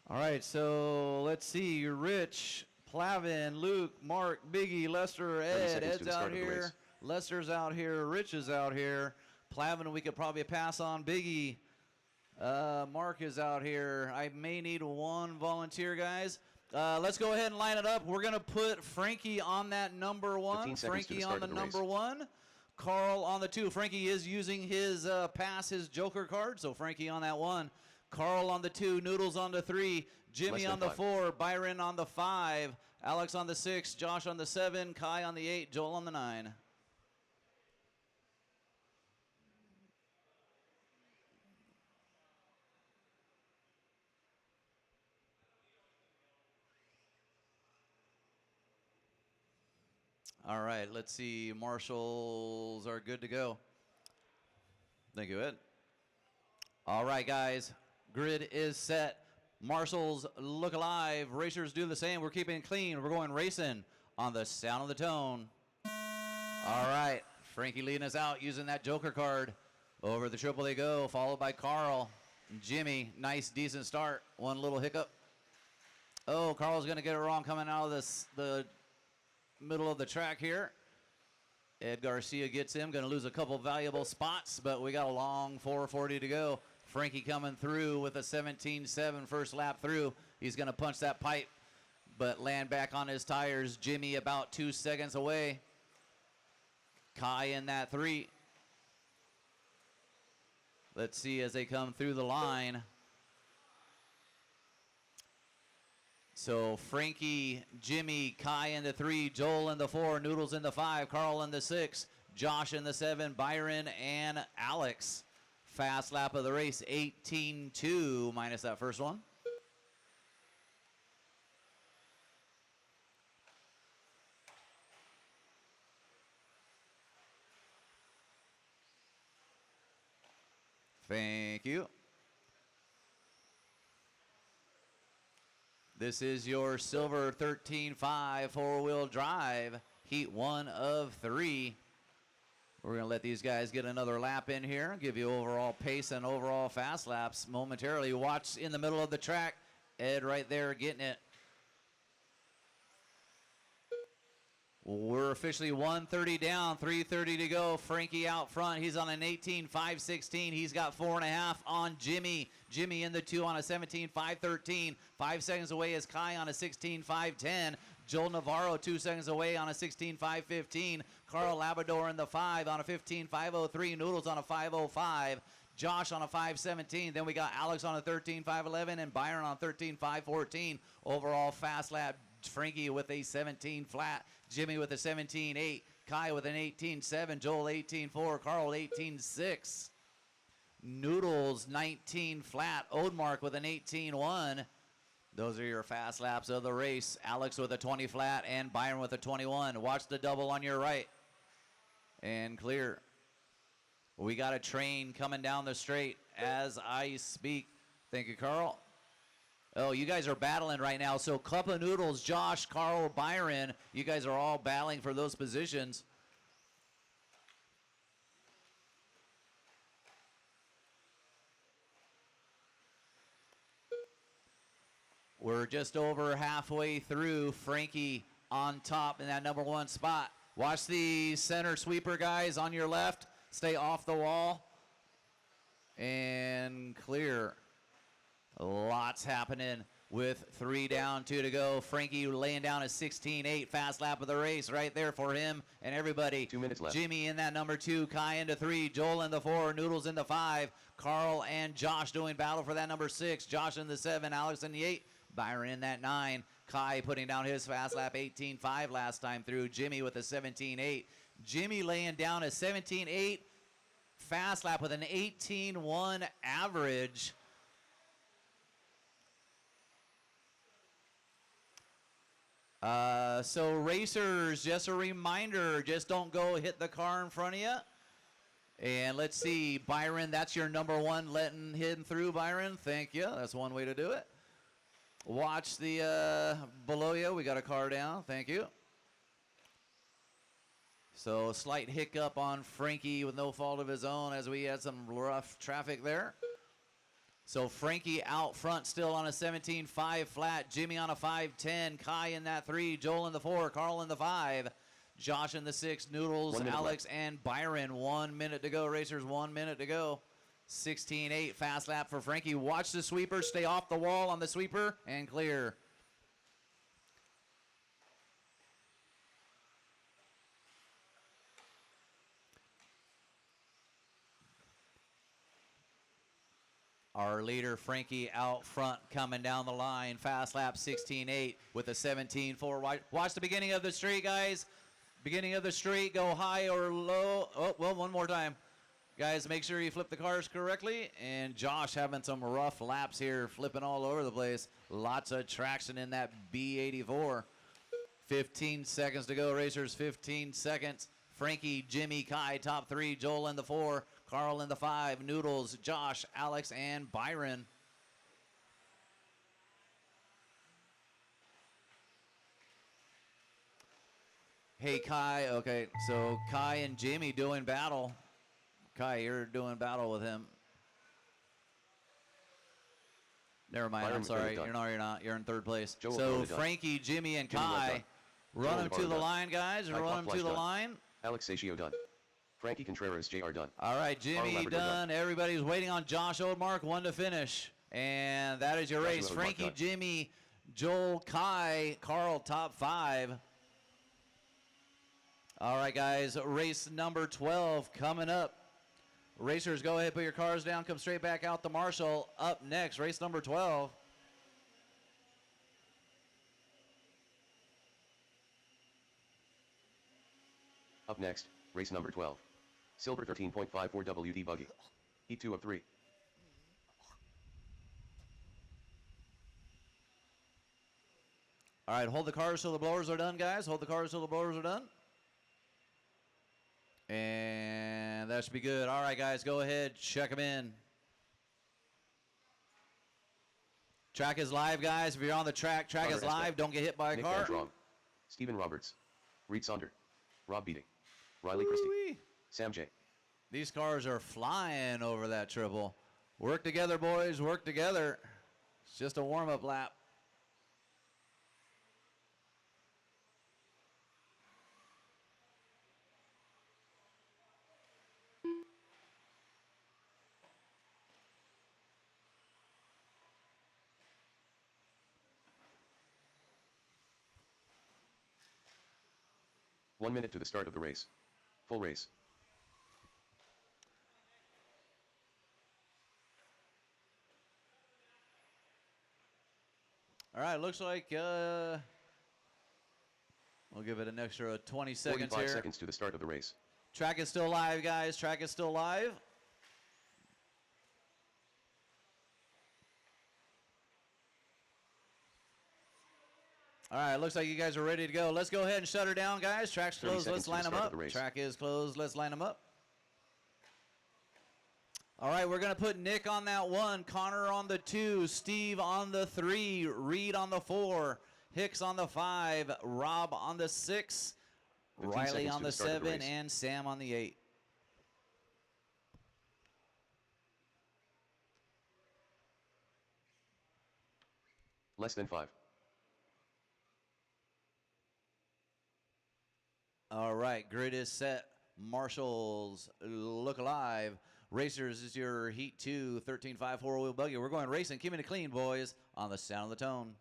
S5: All right, so let's see. Rich, Plavin, Luke, Mark, Biggie, Lester,
S2: 30
S5: Ed.
S2: seconds to
S5: Ed's
S2: the start
S5: out
S2: of the
S5: here.
S2: race.
S5: Lester's out here. Rich is out here. Plavin, we could probably pass on. Biggie. Mark is out here. I may need one volunteer, guys. Let's go ahead and line it up. We're going to put Frankie on that number 1.
S2: 15 seconds to
S5: Frankie
S2: the
S5: on
S2: start
S5: the
S2: of the
S5: number
S2: race.
S5: 1. Carl on the 2. Frankie is using his pass, his Joker card, so Frankie on that 1. Carl on the 2. Noodles on the 3. Jimmy
S2: Less than
S5: on the
S2: 5.
S5: 4. Byron on the 5. Alex on the 6. Josh on the 7. Kai on the 8. Joel on the 9. All right, let's see. Marshals are good to go. Thank you, Ed. All right, guys. Grid is set. Marshals look alive. Racers do the same. We're keeping it clean. We're going racing on the sound of the tone. All right. Frankie leading us out using that Joker card. Over the triple they go, followed by Carl. Jimmy, nice, decent start. One little hiccup. Oh, Carl's going to get it wrong coming out of the middle of the track here. Ed Garcia gets him. Going to lose a couple valuable spots, but we got a long 440 to go. Frankie coming through with a 17.7 first lap through. He's going to punch that pipe, but land back on his tires. Jimmy about 2 seconds away. Kai in that 3. Let's see as they come through the line. So Frankie, Jimmy, Kai in the 3, Joel in the 4, Noodles in the 5, Carl in the 6, Josh in the 7, Byron and Alex. Fast lap of the race, 18.2 minus that first one. Thank you. This is your silver 13.5 four-wheel drive, heat 1 of 3. We're going to let these guys get another lap in here, give you overall pace and overall fast laps momentarily. Watch in the middle of the track. Ed right there getting it. We're officially 130 down, 3:30 to go. Frankie out front. He's on an 18.516. He's got 4.5 on Jimmy. Jimmy in the 2 on a 17.513. 5 seconds away is Kai on a 16.510. Joel Navarro 2 seconds away on a 16.515. Carl Labrador in the 5 on a 15.503. Noodles on a 505. Josh on a 5:17. Then we got Alex on a 13.511 and Byron on 13.514. Overall fast lap. Frankie with a 17 flat. Jimmy with a 17.8. Kai with an 18.7. Joel 18.4. Carl 18.6. Noodles 19 flat. Odemark with an 18.1. Those are your fast laps of the race. Alex with a 20 flat and Byron with a 21. Watch the double on your right. And clear. We got a train coming down the straight as I speak. Thank you, Carl. Oh, you guys are battling right now. So Cup of Noodles, Josh, Carl, Byron, you guys are all battling for those positions. We're just over halfway through. Frankie on top in that number 1 spot. Watch the center sweeper, guys, on your left. Stay off the wall. And clear. Lots happening with 3 down, 2 to go. Frankie laying down a 16.8 fast lap of the race right there for him and everybody.
S2: 2 minutes left.
S5: Jimmy in that number 2, Kai into 3, Joel in the 4, Noodles in the 5, Carl and Josh doing battle for that number 6, Josh in the 7, Alex in the 8, Byron in that 9, Kai putting down his fast lap 18.5 last time through, Jimmy with a 17.8. Jimmy laying down a 17.8 fast lap with an 18.1 average. So racers, just a reminder, just don't go hit the car in front of you. And let's see, Byron, that's your number 1 letting him through, Byron. Thank you. That's one way to do it. Watch the below you. We got a car down. Thank you. So a slight hiccup on Frankie with no fault of his own as we had some rough traffic there. So Frankie out front still on a 17.5 flat. Jimmy on a 5.10. Kai in that 3. Joel in the 4. Carl in the 5. Josh in the 6. Noodles, Alex, and Byron. 1 minute to go, racers. 1 minute to go. 16.8 fast lap for Frankie. Watch the sweeper. Stay off the wall on the sweeper and clear. Our leader, Frankie, out front coming down the line. Fast lap 16.8 with a 17.4. Watch the beginning of the straight, guys. Beginning of the straight, go high or low. Oh, well, one more time. Guys, make sure you flip the cars correctly. And Josh having some rough laps here, flipping all over the place. Lots of traction in that B84. 15 seconds to go, racers. 15 seconds. Frankie, Jimmy, Kai, top 3. Joel in the 4. Carl in the 5, Noodles, Josh, Alex, and Byron. Hey, Kai. Okay, so Kai and Jimmy doing battle. Kai, you're doing battle with him. Never mind,
S2: Byron
S5: I'm sorry.
S2: done.
S5: You're not. You're in 3rd place.
S2: Joel
S5: So
S2: already done.
S5: Frankie, Jimmy, and
S2: Jimmy was
S5: Kai,
S2: done.
S5: run
S2: Joel
S5: them to
S2: already
S5: the
S2: done.
S5: line, guys.
S2: Kai
S5: Run them to
S2: Flash
S5: the
S2: done.
S5: line.
S2: Alex Satio done. Frankie Contreras Jr. done.
S5: All right, Jimmy
S2: Labrador
S5: done. Everybody's waiting on Josh Odemark, 1 to finish. And that is your
S2: Joshua
S5: race.
S2: Odemark
S5: Frankie,
S2: done.
S5: Jimmy, Joel, Kai, Carl, top 5. All right, guys, race number 12 coming up. Racers, go ahead, put your cars down, come straight back out to Marshall. Up next, race number 12.
S2: Up next, race number 12. Silver 13.54 WD buggy. E2 of 3.
S5: All right, hold the cars till the blowers are done, guys. Hold the cars till the blowers are done. And that should be good. All right, guys, go ahead, check them in. Track is live, guys. If you're on the track, track
S2: Connor
S5: is live.
S2: Esbeck.
S5: Don't get hit by a
S2: Nick
S5: car.
S2: Van Drong. Stephen Roberts. Reed Sonder. Rob Beating. Riley Christie.
S5: Woo-wee.
S2: Sam J.
S5: These cars are flying over that triple. Work together, boys. Work together. It's just a warm-up lap.
S2: One minute to the start of the race. Full race.
S5: All right, looks like we'll give it an extra 20 seconds
S2: 45
S5: here.
S2: seconds to the start of the race.
S5: Track is still live, guys. Track is still live. All right, looks like you guys are ready to go. Let's go ahead and shut her down, guys. Track's
S2: 30
S5: closed.
S2: seconds
S5: Let's
S2: to
S5: line
S2: the
S5: them
S2: start
S5: up.
S2: of the race.
S5: Track is closed. Let's line them up. All right, we're going to put Nick on that 1, Connor on the 2, Steve on the 3, Reed on the 4, Hicks on the 5, Rob on the 6,
S2: 15
S5: Riley
S2: seconds
S5: on
S2: to
S5: the
S2: the start of the
S5: 7,
S2: race.
S5: and Sam on the 8.
S2: Less than 5.
S5: All right, grid is set. Marshals, look alive. Racers is your Heat 2 13.5 four-wheel buggy. We're going racing. Keeping it clean, boys, on the sound of the tone.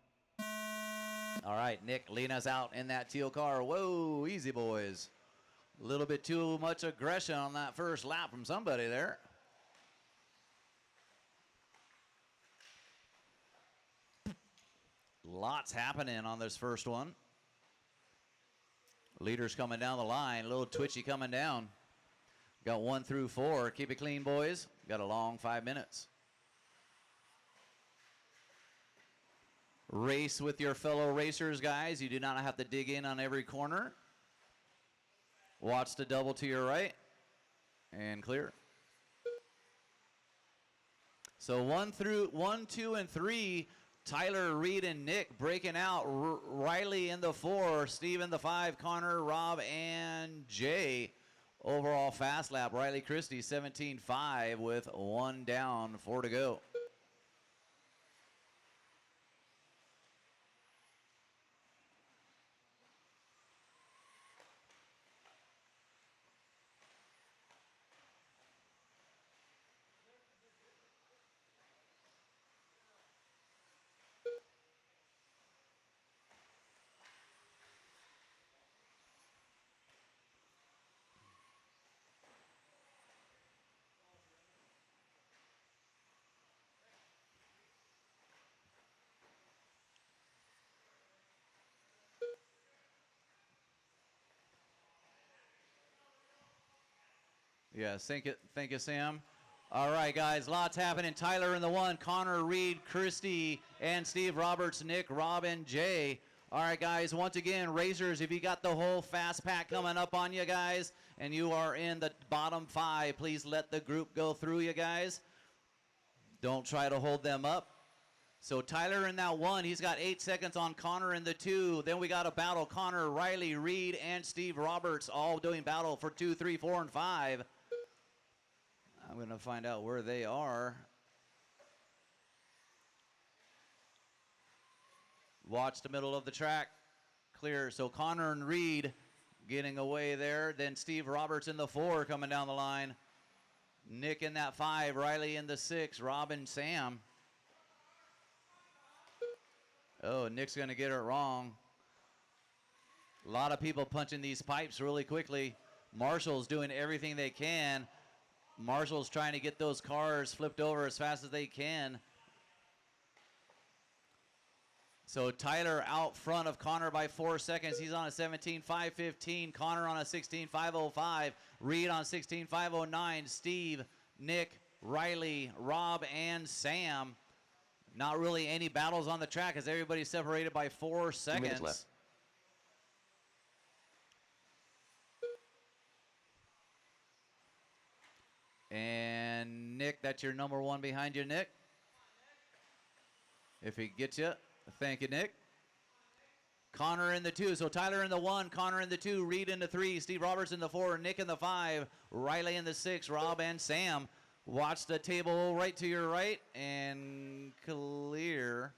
S5: All right, Nick leading us out in that teal car. Whoa, easy, boys. A little bit too much aggression on that first lap from somebody there. Lots happening on this first one. Leaders coming down the line. A little twitchy coming down. Got 1 through 4. Keep it clean, boys. Got a long 5 minutes. Race with your fellow racers, guys. You do not have to dig in on every corner. Watch the double to your right. And clear. So 1, 2, and 3. Tyler, Reed, and Nick breaking out. Riley in the 4, Steve in the 5, Connor, Rob, and Jay. Overall fast lap, Riley Christie 17.5 with 1 down, 4 to go. Yes, thank you, Sam. All right, guys, lots happening. Tyler in the 1, Connor, Reed, Christie, and Steve Roberts, Nick, Rob, and Jay. All right, guys, once again, racers, if you got the whole fast pack coming up on you guys, and you are in the bottom 5, please let the group go through you guys. Don't try to hold them up. So Tyler in that 1, he's got 8 seconds on Connor in the 2. Then we got a battle, Connor, Riley, Reed, and Steve Roberts all doing battle for 2, 3, 4, and 5. I'm going to find out where they are. Watch the middle of the track. Clear. So Connor and Reed getting away there. Then Steve Roberts in the 4 coming down the line. Nick in that 5. Riley in the 6. Rob and Sam. Oh, Nick's going to get it wrong. A lot of people punching these pipes really quickly. Marshall's doing everything they can. Marshall's trying to get those cars flipped over as fast as they can. So Tyler out front of Connor by 4 seconds. He's on a 17.515. Connor on a 16.505. Reed on 16.509. Steve, Nick, Riley, Rob, and Sam. Not really any battles on the track as everybody's separated by 4
S2: 2 minutes
S5: seconds.
S2: left.
S5: And Nick, that's your number 1 behind you, Nick. If he gets you, thank you, Nick. Connor in the 2. So Tyler in the 1, Connor in the 2, Reed in the 3, Steve Roberts in the 4, Nick in the 5, Riley in the 6, Rob and Sam. Watch the table right to your right and clear.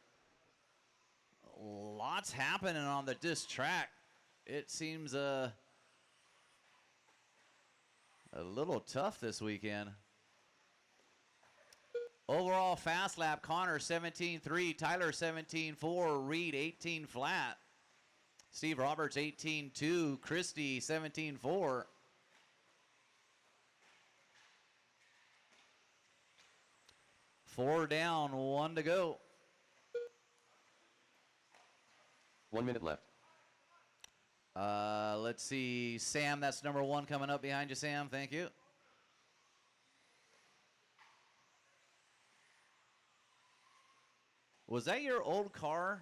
S5: Lots happening on the disc track. It seems a little tough this weekend. Overall fast lap, Connor 17.3, Tyler 17.4, Reed 18 flat. Steve Roberts 18.2, Christie 17.4. Four down, 1 to go.
S2: 1 minute left.
S5: Let's see, Sam, that's number 1 coming up behind you, Sam. Thank you. Was that your old car?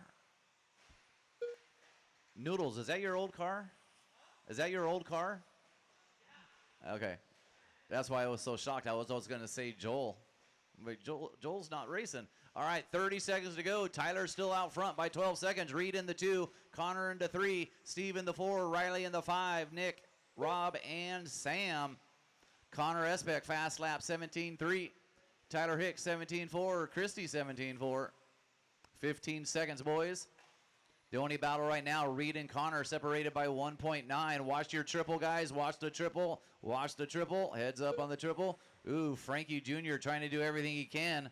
S5: Noodles, is that your old car? Is that your old car? Okay. That's why I was so shocked. I was going to say Joel. But Joel's not racing. All right, 30 seconds to go. Tyler's still out front by 12 seconds. Reed in the 2, Connor in the 3, Steve in the 4, Riley in the 5, Nick, Rob, and Sam. Connor Esbeck, fast lap 17.3. Tyler Hicks 17.4, Christie 17.4. 15 seconds, boys. The only battle right now, Reed and Connor separated by 1.9. Watch your triple, guys. Watch the triple. Watch the triple. Heads up on the triple. Ooh, Frankie Jr. trying to do everything he can.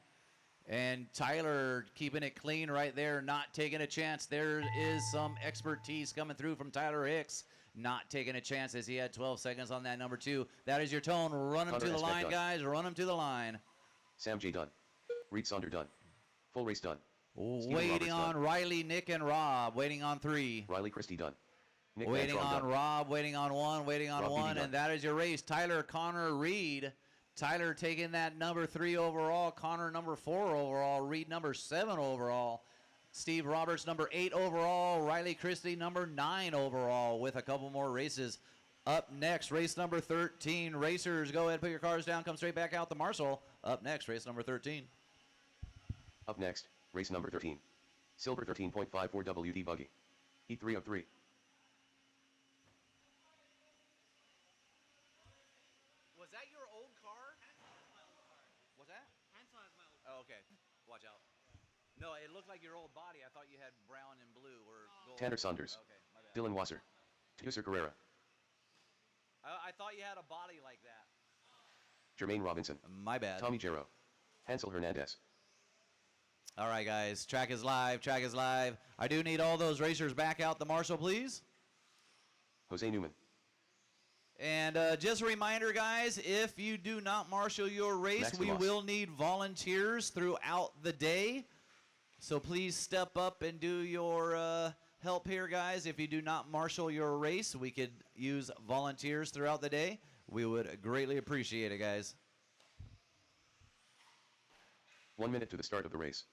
S5: And Tyler keeping it clean right there, not taking a chance. There is some expertise coming through from Tyler Hicks. Not taking a chance as he had 12 seconds on that number 2. That is your tone. Run him to the line, guys. Run him to the line.
S2: Sam J. done. Reed Sonder done. Full race done.
S5: Waiting on Riley, Nick, and Rob. Waiting on 3.
S2: Riley Christie done. Nick
S5: Waiting
S2: Van Tron
S5: on
S2: done.
S5: Rob. Waiting on 1. Waiting on
S2: Rob
S5: 1.
S2: Beebe
S5: And
S2: done.
S5: that is your race. Tyler, Connor, Reed. Tyler taking that number 3 overall. Connor number 4 overall. Reed number 7 overall. Steve Roberts number 8 overall. Riley Christie number 9 overall with a couple more races. Up next, race number 13. Racers, go ahead, put your cars down. Come straight back out to Marshall. Up next, race number 13.
S2: Up next, race number 13. Silver 13.54 WD buggy. Heat 3 of 3.
S5: Was that your old car? What's that? Oh, okay. Watch out. No, it looked like your old body. I thought you had brown and blue or gold.
S2: Tanner Saunders.
S5: Okay, my bad.
S2: Dylan Wasser. Tuser Carrera.
S5: I thought you had a body like that.
S2: Jermaine Robinson.
S5: My bad.
S2: Tommy Jarrow. Hansel Hernandez.
S5: All right, guys. Track is live. Track is live. I do need all those racers back out the Marshall, please.
S2: Jose Newman.
S5: And just a reminder, guys, if you do not marshal your race,
S2: Max
S5: we
S2: DeMoss.
S5: will need volunteers throughout the day. So please step up and do your help here, guys. If you do not marshal your race, we could use volunteers throughout the day. We would greatly appreciate it, guys.
S2: 1 minute to the start of the race.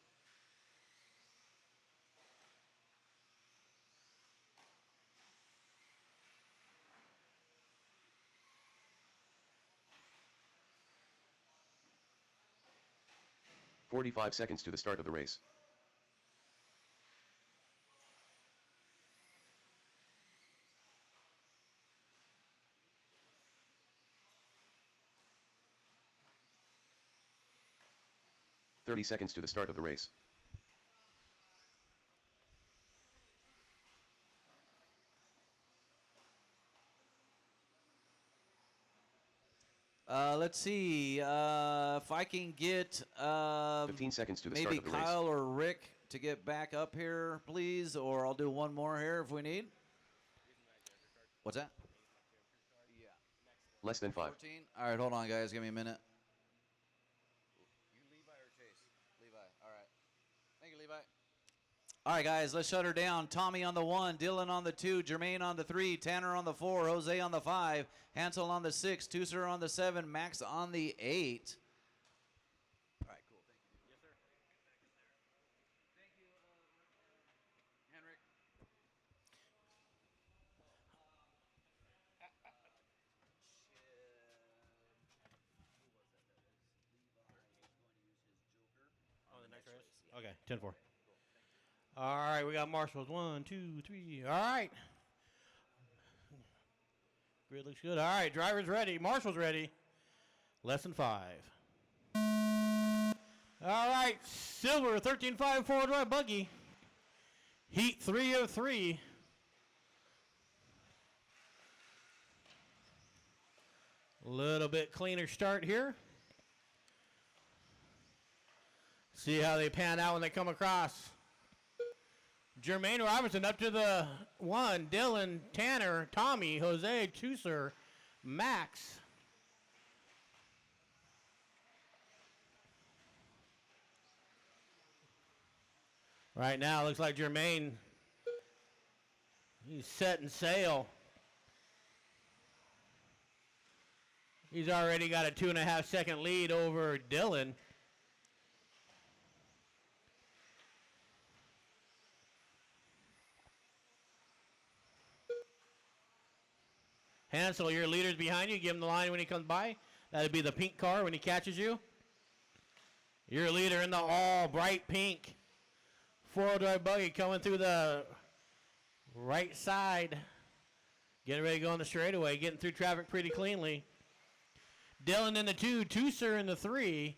S2: "45 seconds to the start of the race. "30 seconds to the start of the race.
S5: Let's see if I can get
S2: 15 seconds to the start
S5: maybe
S2: of the race.
S5: Kyle or Rick to get back up here, please, or I'll do one more here if we need. What's that? Yeah.
S2: Less than 5.
S5: 14. All right, hold on, guys. Give me a minute. You Levi or Chase? Levi. All right. Thank you, Levi. All right, guys, let's shut her down. Tommy on the 1, Dylan on the 2, Jermaine on the 3, Tanner on the 4, Jose on the 5, Hansel on the 6, Tuser on the 7, Max on the 8. All right, cool. Thank you. Yes, sir. Thank you, Henrik.
S3: Oh, the next race? Okay, 10-4. All right, we got marshals. 1, 2, 3. All right. Grid looks good. All right, driver's ready. Marshals ready. Lesson 5. All right, silver 13.5 four-wheel drive buggy. Heat 3 of 3. A little bit cleaner start here. See how they pan out when they come across. Jermaine Robinson up to the 1. Dylan, Tanner, Tommy, Jose, Chooser, Max. Right now, looks like Jermaine, he's setting sail. He's already got a 2.5 second lead over Dylan. Hansel, your leader's behind you. Give him the line when he comes by. That'd be the pink car when he catches you. Your leader in the all bright pink four-wheel drive buggy coming through the right side. Getting ready to go on the straightaway. Getting through traffic pretty cleanly. Dylan in the 2. Tooser in the 3.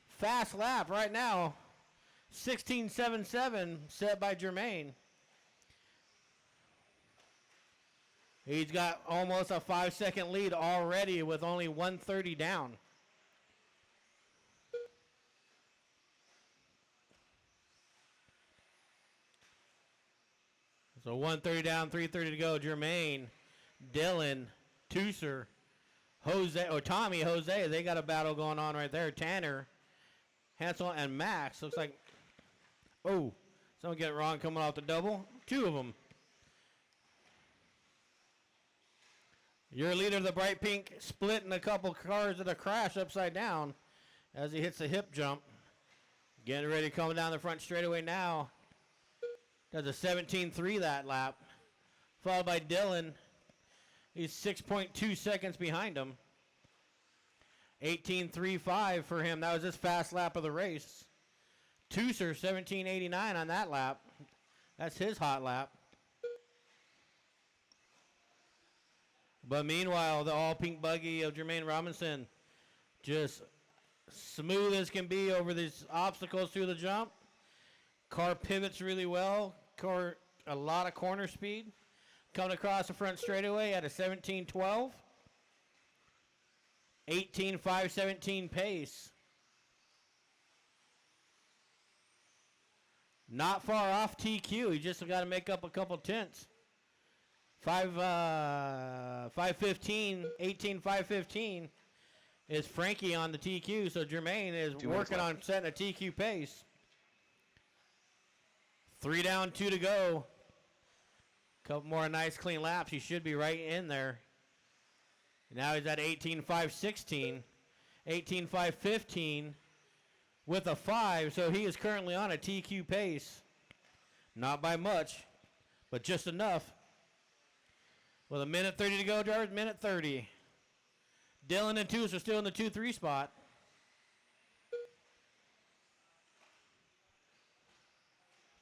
S3: Fast lap right now. 16.77 set by Jermaine. He's got almost a 5-second lead already with only 130 down. So 130 down, 330 to go. Jermaine, Dylan, Tooser, Jose, or Tommy, Jose. They got a battle going on right there. Tanner, Hansel, and Max. Looks like, oh, someone get it wrong coming off the double. 2 of them. Your leader of the bright pink splitting a couple cars at a crash upside down as he hits the hip jump. Getting ready to come down the front straightaway now. Does a 17.3 that lap. Followed by Dylan. He's 6.2 seconds behind him. 18.35 for him. That was his fast lap of the race. Tooser, 17.89 on that lap. That's his hot lap. But meanwhile, the all-pink buggy of Jermaine Robinson just smooth as can be over these obstacles through the jump. Car pivots really well. Car, a lot of corner speed. Coming across the front straightaway at a 17.12. 18.517 pace. Not far off TQ. He just got to make up a couple tenths. 515, 18.515 is Frankie on the TQ, so Jermaine is working on setting a TQ pace. 3 down, 2 to go. Couple more nice clean laps. He should be right in there. Now he's at 18.516, 18.515 with a 5, so he is currently on a TQ pace. Not by much, but just enough. With a minute 30 to go, drivers, minute 30. Dylan and Toos are still in the 2-3 spot.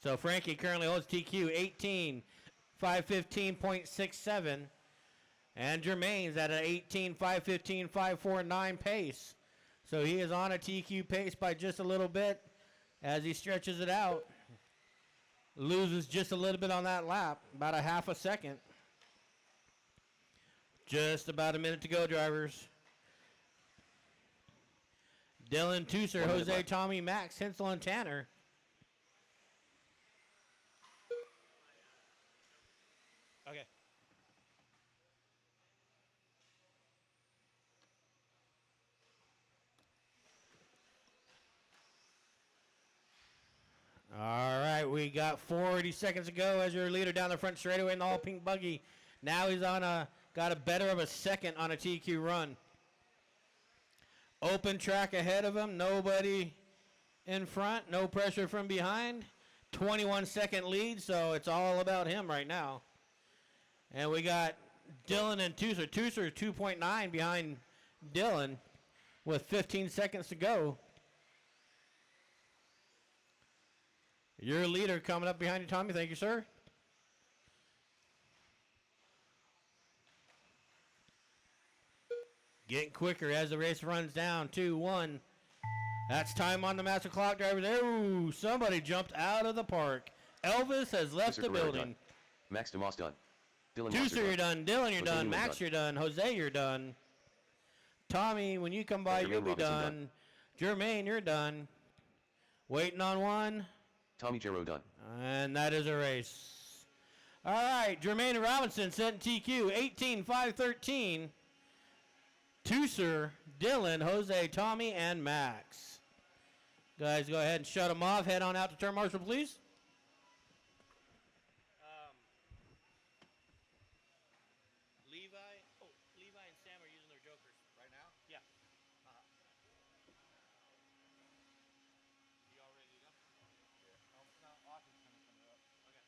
S3: So Frankie currently holds TQ 18.515.67. And Jermaine's at an 18.515.549 pace. So he is on a TQ pace by just a little bit as he stretches it out. Loses just a little bit on that lap, about a half a second. Just about a minute to go, drivers. Dylan, Tooser, Jose, Tommy, Max, Hensel, and Tanner. Okay. All right, we got 40 seconds to go as your leader down the front straightaway in the all pink buggy. Now he's on got a better of a second on a TQ run. Open track ahead of him, nobody in front, no pressure from behind. 21-second lead, so it's all about him right now. And we got Dylan and Tooser. Tooser 2.9 behind Dylan with 15 seconds to go. Your leader coming up behind you, Tommy. Thank you, sir. Getting quicker as the race runs down. 2, 1. That's time on the master clock driver there. Ooh, somebody jumped out of the park. Elvis has left
S2: Mr.
S3: the
S2: Carrera
S3: building.
S2: done. Max DeMoss done. Dylan
S3: Juicer,
S2: Monster
S3: you're done. Dylan, you're
S2: Jose
S3: done.
S2: Newman
S3: Max,
S2: done.
S3: you're done. Jose, you're done. Tommy, when you come by,
S2: Jermaine
S3: you'll be
S2: Robinson
S3: done. Jermaine, you're done. Waiting on one.
S2: Tommy Gero done.
S3: And that is a race. All right, Jermaine Robinson setting TQ 18-5-13. Tooser, Dylan, Jose, Tommy, and Max. Guys, go ahead and shut them off. Head on out to turn marshal, please. Levi and Sam are using their jokers.
S4: Right now?
S3: Yeah.
S4: You all ready to go? Yeah. No, Austin's finishing it up. Okay.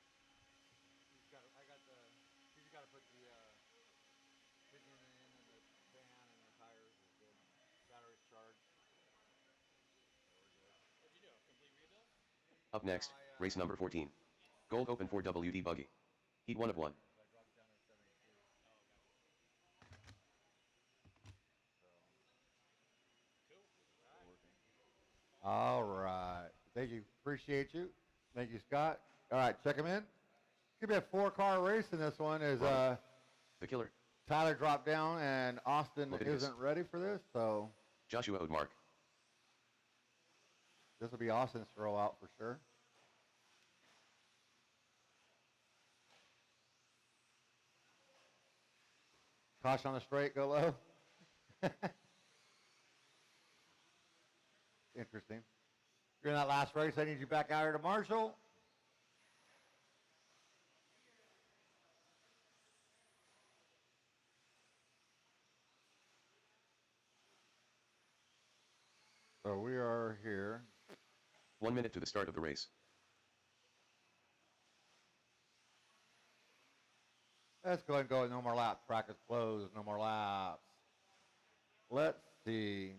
S4: He's got to put the engine in and the fan and the tires is good. Battery's charged.
S3: What'd you do? A complete rebuild?
S2: Up next, race number 14. Gold Open for WD Buggy. Heat 1 of 1.
S4: I dropped down to 72.
S1: All right. Thank you. Appreciate you. Thank you, Scott. All right, check him in. Could be a 4-car race in this one. Is
S2: The Killer.
S1: Tyler dropped down and Austin
S2: Leviticus.
S1: isn't ready for this, so
S2: Joshua Odemark.
S1: this will be Austin's throw out for sure. Caution on the straight, go low. Interesting. You're in that last race. I need you back out here to Marshall. So we are here.
S2: 1 minute to the start of the race.
S1: Let's go ahead and go. No more laps. Track is closed. No more laps. Let's see.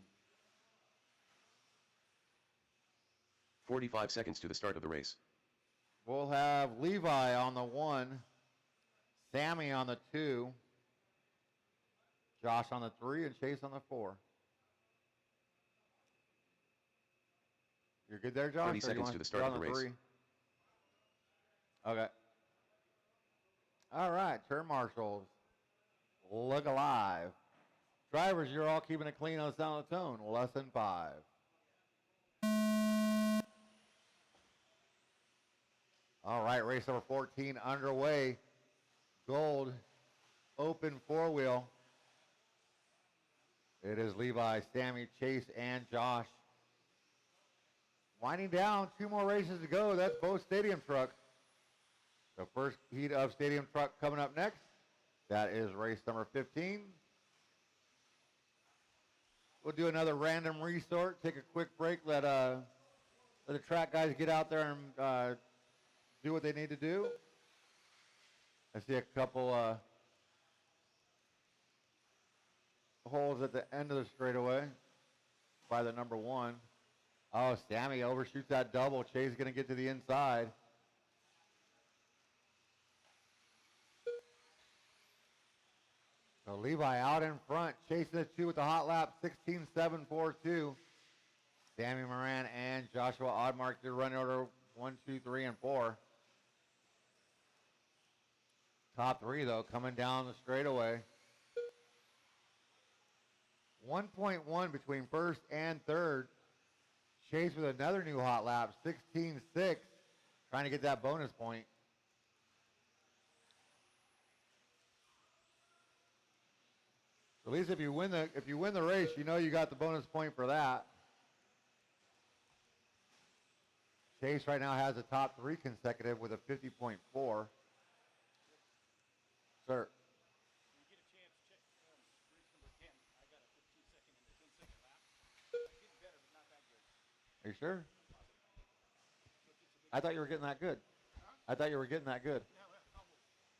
S2: 45 seconds to the start of the race.
S1: We'll have Levi on the 1, Sammy on the 2, Josh on the 3, and Chase on the 4. You're good there, Josh?
S2: 30
S1: Or you
S2: seconds
S1: want
S2: to the
S1: to
S2: start
S1: stay
S2: of
S1: on
S2: the race.
S1: 3? Okay. All right, turn marshals. Look alive. Drivers, you're all keeping it clean on the sound of the tone. Lesson 5. All right, race number 14 underway. Gold open 4-wheel. It is Levi, Sammy, Chase, and Josh. Winding down, 2 more races to go. That's both stadium trucks. The first heat of stadium truck coming up next. That is race number 15. We'll do another random restart. Take a quick break. Let the track guys get out there and do what they need to do. I see a couple holes at the end of the straightaway by the number 1. Oh, Sammy overshoots that double. Chase is going to get to the inside. So Levi out in front, chasing the 2 with the hot lap, 16.742. Sammy Moran and Joshua Oddmark to run order 1, 2, 3, and 4. Top 3, though, coming down the straightaway. 1.1 between first and third. Chase with another new hot lap, 16.6, trying to get that bonus point. At least if you win the race, you know you got the bonus point for that. Chase right now has a top 3 consecutive with a 50.4. Sir.
S4: When you get a chance, check race number 10. I got a 15-second and a 10-second lap. It's getting better, but not that good.
S1: Are you sure? I thought you were getting that good. I thought you were getting that good.
S4: Yeah, well,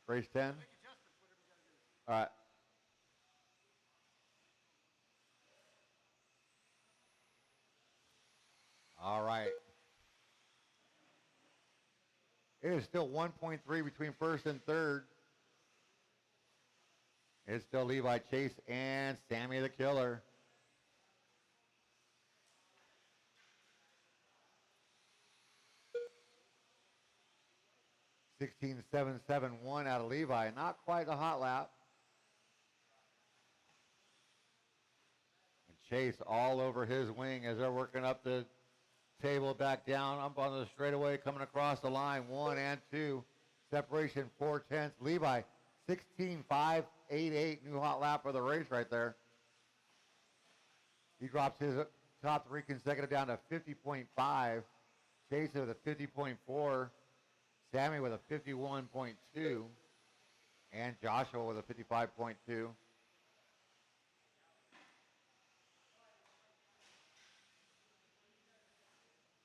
S1: Race 10.
S4: make adjustments, whatever you got to do.
S1: All right. All right. It is still 1.3 between first and third. It's still Levi, Chase, and Sammy the Killer. (16.771) out of Levi. Not quite a hot lap. And Chase all over his wing as they're working up the table back down, up on the straightaway, coming across the line, 1 and 2. Separation 4/10. Levi, 16.588, new hot lap of the race right there. He drops his top 3 consecutive down to 50.5. Chase with a 50.4. Sammy with a 51.2. And Joshua with a 55.2.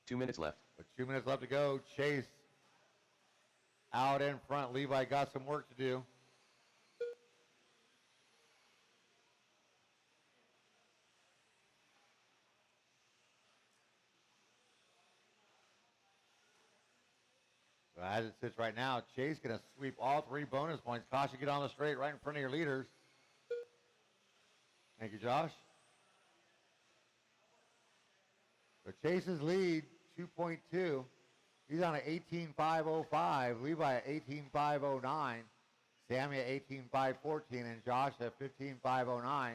S2: Two minutes left.
S1: With 2 minutes left to go, Chase out in front. Levi got some work to do. So as it sits right now, Chase going to sweep all 3 bonus points. Caution, get on the straight right in front of your leaders. Thank you, Josh. So Chase's lead, 2.2. He's on an 18.505. Levi at 18.509. Sammy at 18.514. And Josh at 15.509.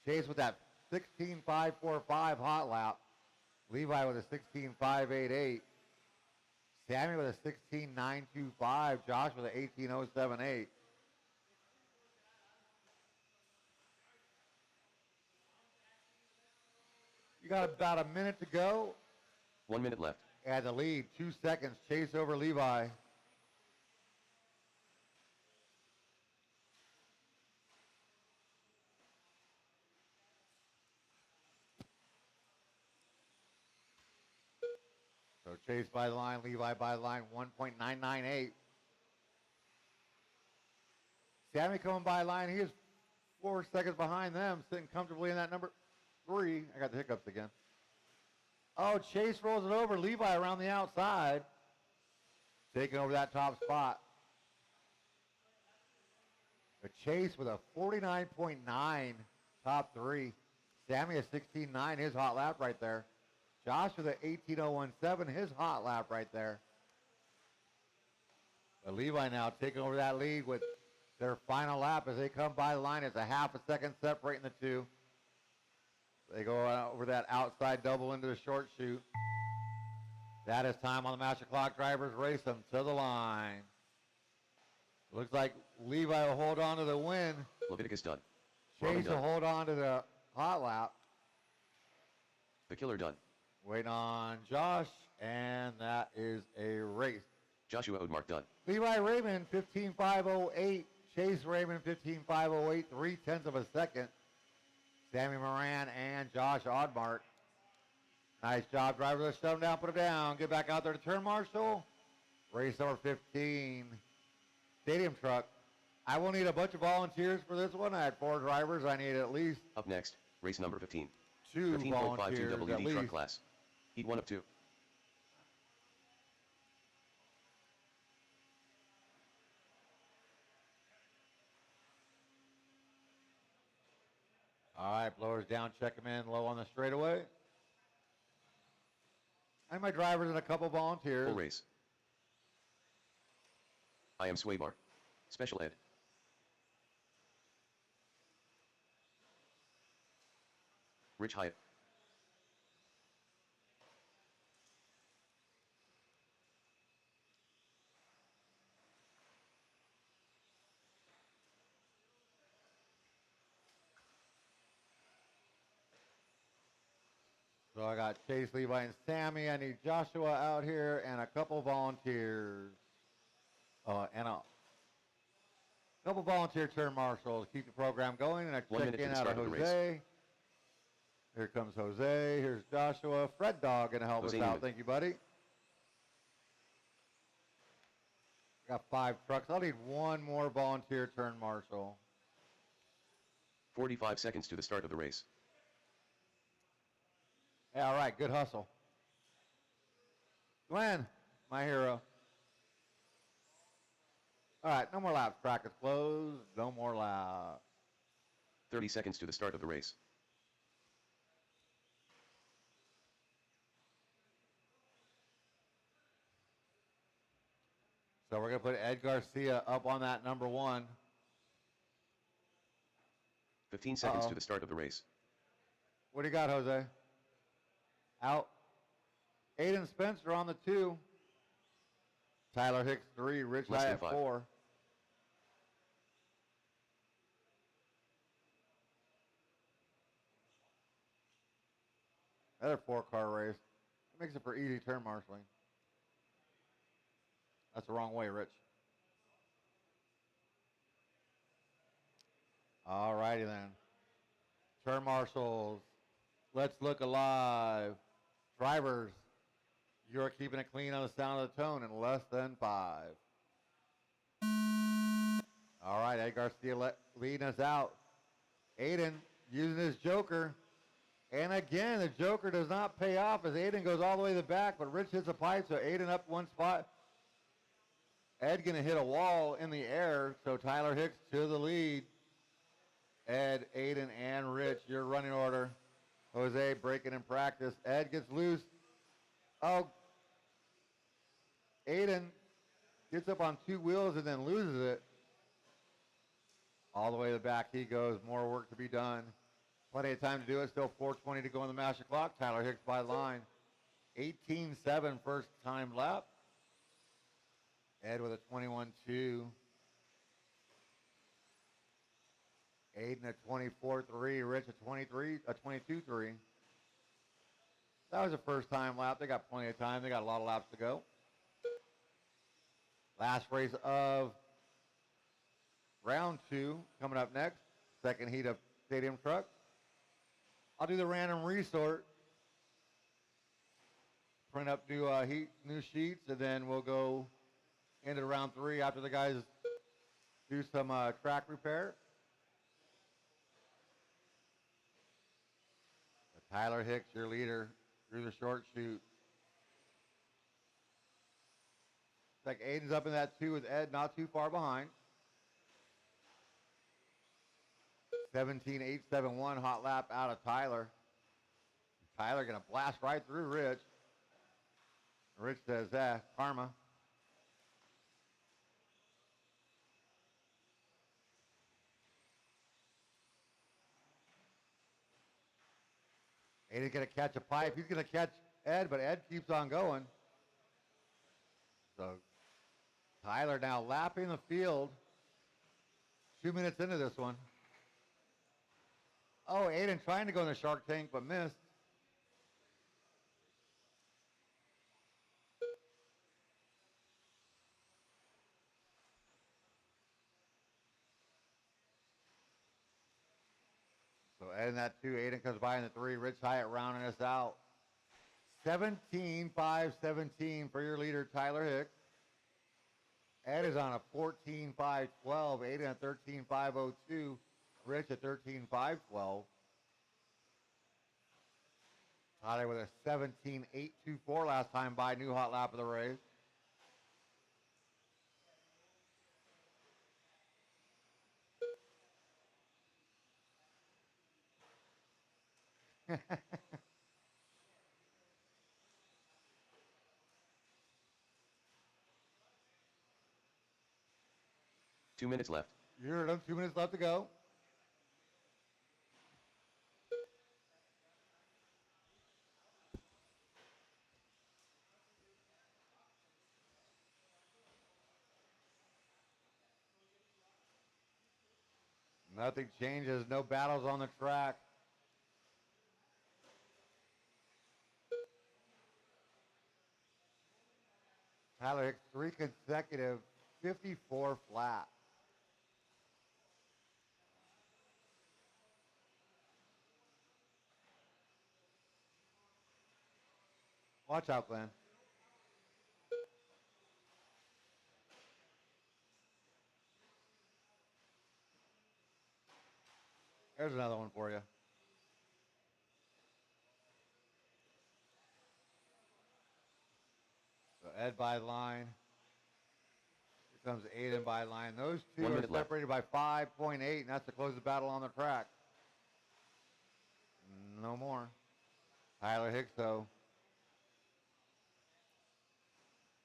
S1: Chase with that 16.545 hot lap. Levi with a 16.588. Sammy with a 16.925. Josh with an 18.078. You got about a minute to go.
S2: 1 minute left.
S1: And the lead, 2 seconds. Chase over Levi. So Chase by the line, Levi by the line, 1.998. Sammy coming by the line. He is 4 seconds behind them, sitting comfortably in that number 3. I got the hiccups again. Oh, Chase rolls it over. Levi around the outside, taking over that top spot. But Chase with a 49.9 top 3. Sammy a 16.9, his hot lap right there. Josh with an 18.017, his hot lap right there. But Levi now taking over that lead with their final lap as they come by the line. It's a half a second separating the two. They go over that outside double into the short chute. That is time on the master clock. Drivers race them to the line. Looks like Levi will hold on to the win.
S2: Leviticus done.
S1: Chase
S2: Robin
S1: will
S2: done.
S1: hold on to the hot lap.
S2: The Killer done.
S1: Waiting on Josh, and that is a race.
S2: Joshua Odmark done.
S1: Levi Raymond, 15.508. Chase Raymond, 15.508, 0.3 of a second. Sammy Moran and Josh Odmark. Nice job, driver. Let's shut him down, put him down. Get back out there to turn marshal. Race number 15. Stadium truck. I will need a bunch of volunteers for this one. I had 4 drivers. I need at least
S2: Up next, race number 15.
S1: 2
S2: 13.52
S1: volunteers at
S2: WD truck
S1: least.
S2: class. Heat 1 of 2.
S1: All right, blowers down, check them in low on the straightaway. And my drivers and a couple volunteers.
S2: Full race. I am Swaybar. Special Ed. Rich Hyatt.
S1: So I got Chase, Levi, and Sammy. I need Joshua out here and a couple volunteers. And a couple volunteer turn marshals to keep the program going. And I
S2: 1
S1: check
S2: minute to
S1: in
S2: the
S1: out of
S2: start of the
S1: Jose. Here comes Jose. Here's Joshua. Fred Dog going to help
S2: Jose
S1: us out.
S2: Newman.
S1: Thank you, buddy. Got 5 trucks. I'll need 1 more volunteer turn marshal.
S2: 45 seconds to the start of the race.
S1: Yeah, all right. Good hustle. Glenn, my hero. All right, no more laps. Track is closed. No more laps.
S2: 30 seconds to the start of the race.
S1: So we're going to put Ed Garcia up on that number 1.
S2: 15 seconds
S1: Uh-oh.
S2: to the start of the race.
S1: What do you got, Jose? Out. Aiden Spencer on the 2. Tyler Hicks 3. Rich
S2: Less than
S1: Hyatt
S2: 5.
S1: 4. Another 4-car race. It makes it for easy turn marshaling. That's the wrong way, Rich. All righty then. Turn marshals. Let's look alive. Drivers, you're keeping it clean on the sound of the tone in less than 5. All right, Ed Garcia leading us out. Aiden using his joker. And again, the joker does not pay off as Aiden goes all the way to the back, but Rich hits a pipe, so Aiden up 1 spot. Ed going to hit a wall in the air, so Tyler Hicks to the lead. Ed, Aiden, and Rich, your running order. Jose breaking in practice. Ed gets loose. Oh, Aiden gets up on 2 wheels and then loses it. All the way to the back he goes. More work to be done. Plenty of time to do it. Still 4:20 to go on the master clock. Tyler Hicks by the line. 18.7 first time lap. Ed with a 21.2. Aiden a 24.3. Rich a 22.3. That was a first time lap. They got plenty of time. They got a lot of laps to go. Last race of round 2 coming up next. Second heat of stadium truck. I'll do the random resort. Print up new sheets, and then we'll go into round 3 after the guys do some track repair. Tyler Hicks, your leader, through the short chute. Looks like Aiden's up in that 2 with Ed not too far behind. 17.871 hot lap out of Tyler. Tyler going to blast right through Rich. Rich says, karma. Aiden's going to catch a pipe. He's going to catch Ed, but Ed keeps on going. So Tyler now lapping the field. 2 minutes into this one. Oh, Aiden trying to go in the shark tank, but missed. So Ed in that 2, Aiden comes by in the 3. Rich Hyatt rounding us out. 17.517 for your leader, Tyler Hicks. Ed is on a 14.512. Aiden at 13.502. Rich at 13.512. Tyler with a 17.824 last time by. New hot lap of the race.
S2: Two minutes left.
S1: You heard him. 2 minutes left to go. Nothing changes. No battles on the track. Tyler Hicks, 3 consecutive 54 flat. Watch out, Glenn. There's another one for you. So Ed by the line. Here comes Aiden by line. Those two
S2: 1
S1: are
S2: minute left.
S1: separated by 5.8, and that's to close the battle on the track. No more. Tyler Hicks, though,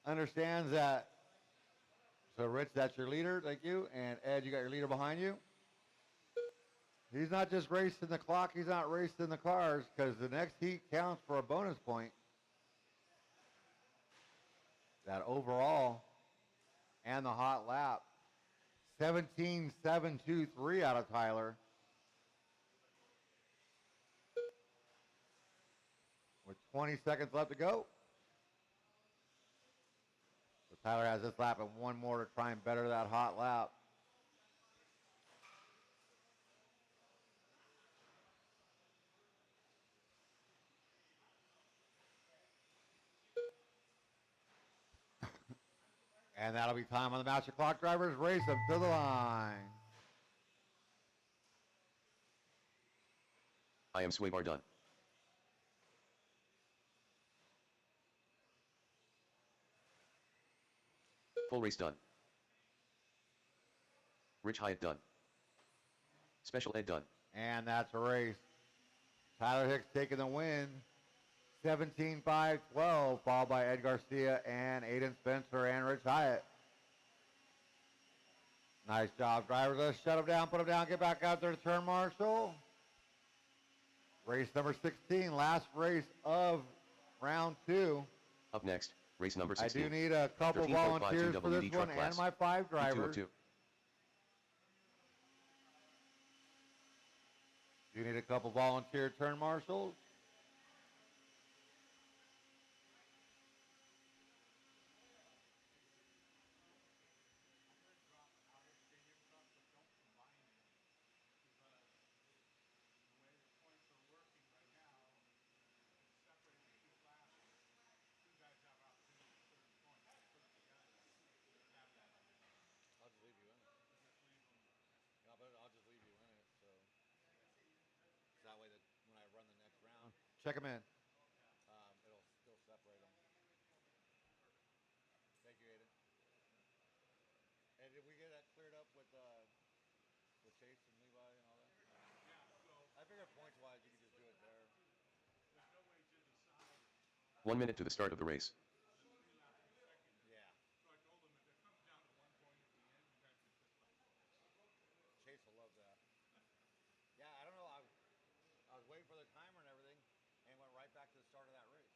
S1: understands that. So, Rich, that's your leader. Thank you. And, Ed, you got your leader behind you. He's not just racing the clock. He's not racing the cars because the next heat counts for a bonus point. That overall and the hot lap. 17.723 out of Tyler. With 20 seconds left to go. So Tyler has this lap and one more to try and better that hot lap. And that'll be time on the master clock drivers. Race them to the line.
S2: I am Swaybar done. Full race done. Rich Hyatt done. Special Ed done.
S1: And that's a race. Tyler Hicks taking the win. 17-5-12, followed by Ed Garcia and Aiden Spencer and Rich Hyatt. Nice job, drivers. Let's shut them down, put them down, get back out there to turn marshal. Race number 16, last race of round 2.
S2: Up next, race number
S1: I
S2: 16.
S1: do need a couple
S2: 13.52
S1: volunteers for this
S2: WD
S1: one
S2: truck
S1: and
S2: class.
S1: my 5 drivers.
S2: P202.
S1: Do need a couple volunteer turn marshals. Check them in. It'll still separate them. Thank you, Aiden. And did we get that cleared up with Chase and Levi and all that? Yeah, so I figured points-wise you could just do it there.
S2: 1 minute to the start of the race.
S1: Yeah. Chase will love that. Yeah, I don't know. I was waiting for the timer and everything, and went right back to the start of that race.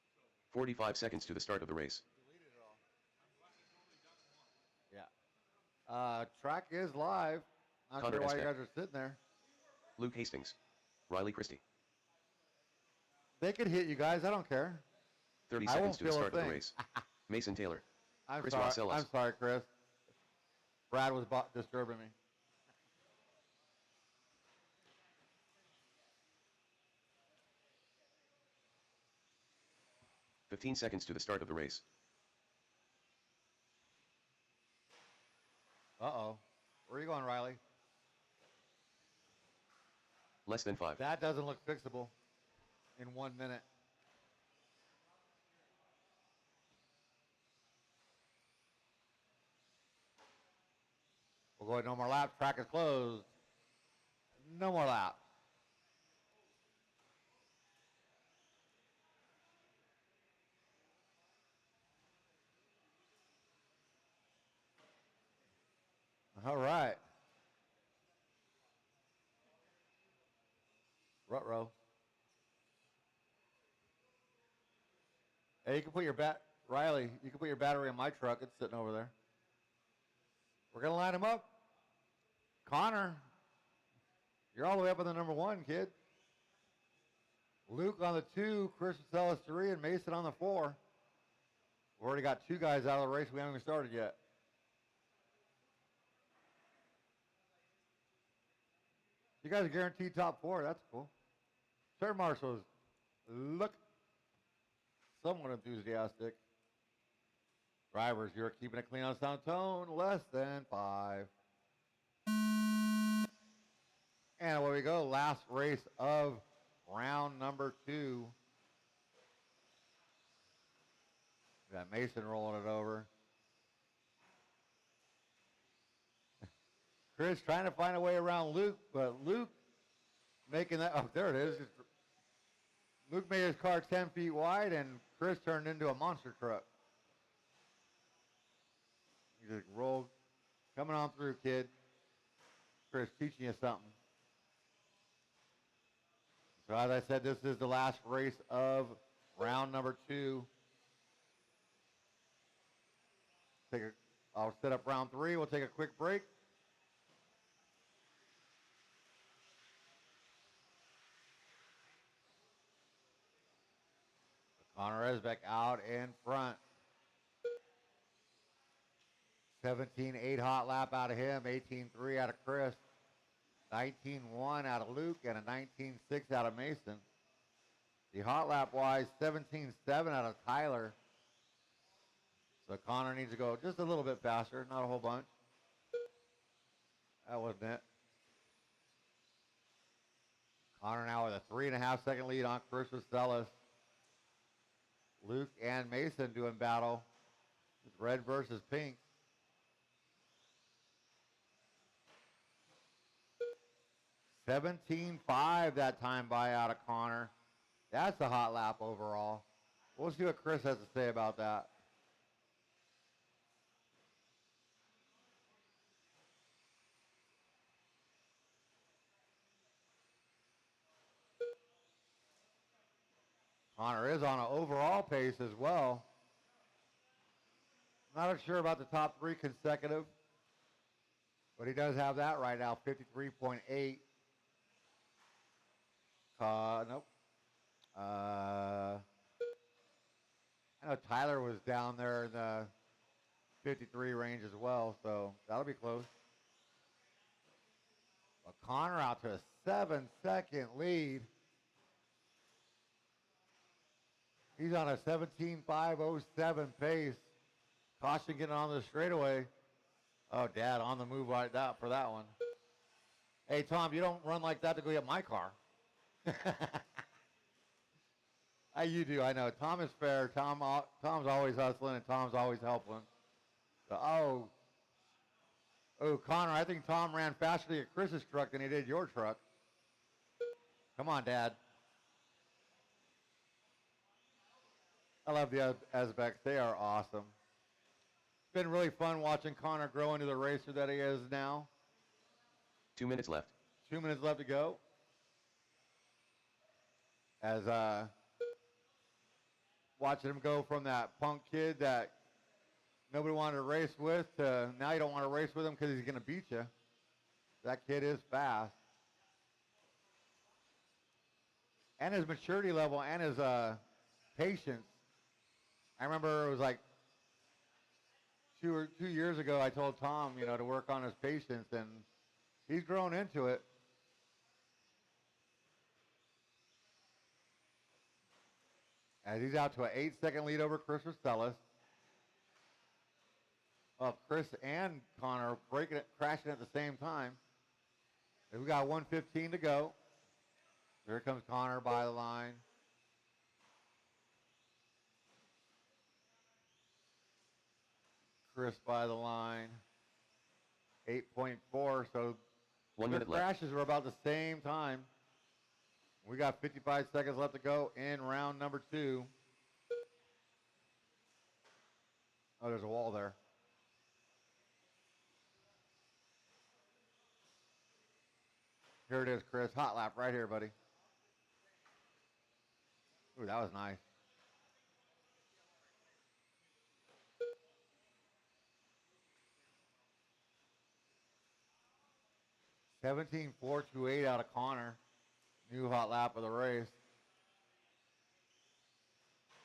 S2: 45 seconds to the start of the race.
S1: Deleted it all. Yeah. Track is live. Not
S2: Connor
S1: sure why you
S2: Estep.
S1: guys are sitting there.
S2: Luke Hastings. Riley Christie.
S1: They could hit you guys. I don't care.
S2: 30
S1: I
S2: seconds
S1: won't
S2: to the
S1: feel a
S2: start of the
S1: thing.
S2: race. Mason Taylor.
S1: I'm
S2: Chris
S1: sorry.
S2: Rossellas.
S1: I'm sorry, Chris. Brad was disturbing me.
S2: Fifteen seconds to the start of the race.
S1: Uh-oh. Where are you going, Riley?
S2: Less than 5.
S1: That doesn't look fixable in 1 minute. We'll go ahead. No more laps. Track is closed. No more laps. All right. Ruh-roh. Hey, you can put your Riley, you can put your battery in my truck. It's sitting over there. We're going to line them up. Connor, you're all the way up on the number 1, kid. Luke on the 2, Chris Rossellas 3, and Mason on the 4. We've already got 2 guys out of the race. We haven't even started yet. You guys are guaranteed top 4. That's cool. Turn marshals look somewhat enthusiastic. Drivers, you're keeping it clean on sound tone. Less than 5. And away we go. Last race of round number 2. We got Mason rolling it over. Chris trying to find a way around Luke, but Luke making that. Oh, there it is. Luke made his car 10 feet wide, and Chris turned into a monster truck. He just rolled. Coming on through, kid. Chris, teaching you something. So as I said, this is the last race of round number 2. I'll set up round 3. We'll take a quick break. Connor Esbeck out in front. 17.8 hot lap out of him, 18.3 out of Chris, 19.1 out of Luke, and a 19.6 out of Mason. The hot lap wise, 17.7 out of Tyler. So Connor needs to go just a little bit faster, not a whole bunch. That wasn't it. Connor now with a 3.5 second lead on Chris Rosellas. Luke and Mason doing battle. It's red versus pink. 17.5 that time by out of Connor. That's a hot lap overall. We'll see what Chris has to say about that. Connor is on an overall pace as well. Not sure about the top 3 consecutive, but he does have that right now, 53.8. Nope. I know Tyler was down there in the 53 range as well, so that'll be close. But Connor out to a 7-second lead. He's on a 17.507 pace. Caution getting on the straightaway. Oh, Dad on the move right out for that one. Hey, Tom, you don't run like that to go get my car. You do, I know. Tom is fair. Tom's always hustling, and Tom's always helping. So, Connor, I think Tom ran faster to get Chris's truck than he did your truck. Come on, Dad. I love the Esbecks. They are awesome. It's been really fun watching Connor grow into the racer that he is now.
S2: 2 minutes left.
S1: 2 minutes left to go. As watching him go from that punk kid that nobody wanted to race with to now you don't want to race with him because he's going to beat you. That kid is fast. And his maturity level and his patience. I remember it was like 2 years ago I told Tom, to work on his patience, and he's grown into it. As he's out to an 8-second lead over Chris Rosellas. Well, Chris and Connor crashing at the same time. And we got 1:15 to go. Here comes Connor by the line. Chris by the line. 8.4. So
S2: 1
S1: their
S2: minute left.
S1: crashes were about the same time. We got 55 seconds left to go in round number 2. Oh, there's a wall there. Here it is, Chris. Hot lap right here, buddy. Ooh, that was nice. (17.428) out of Connor. New hot lap of the race.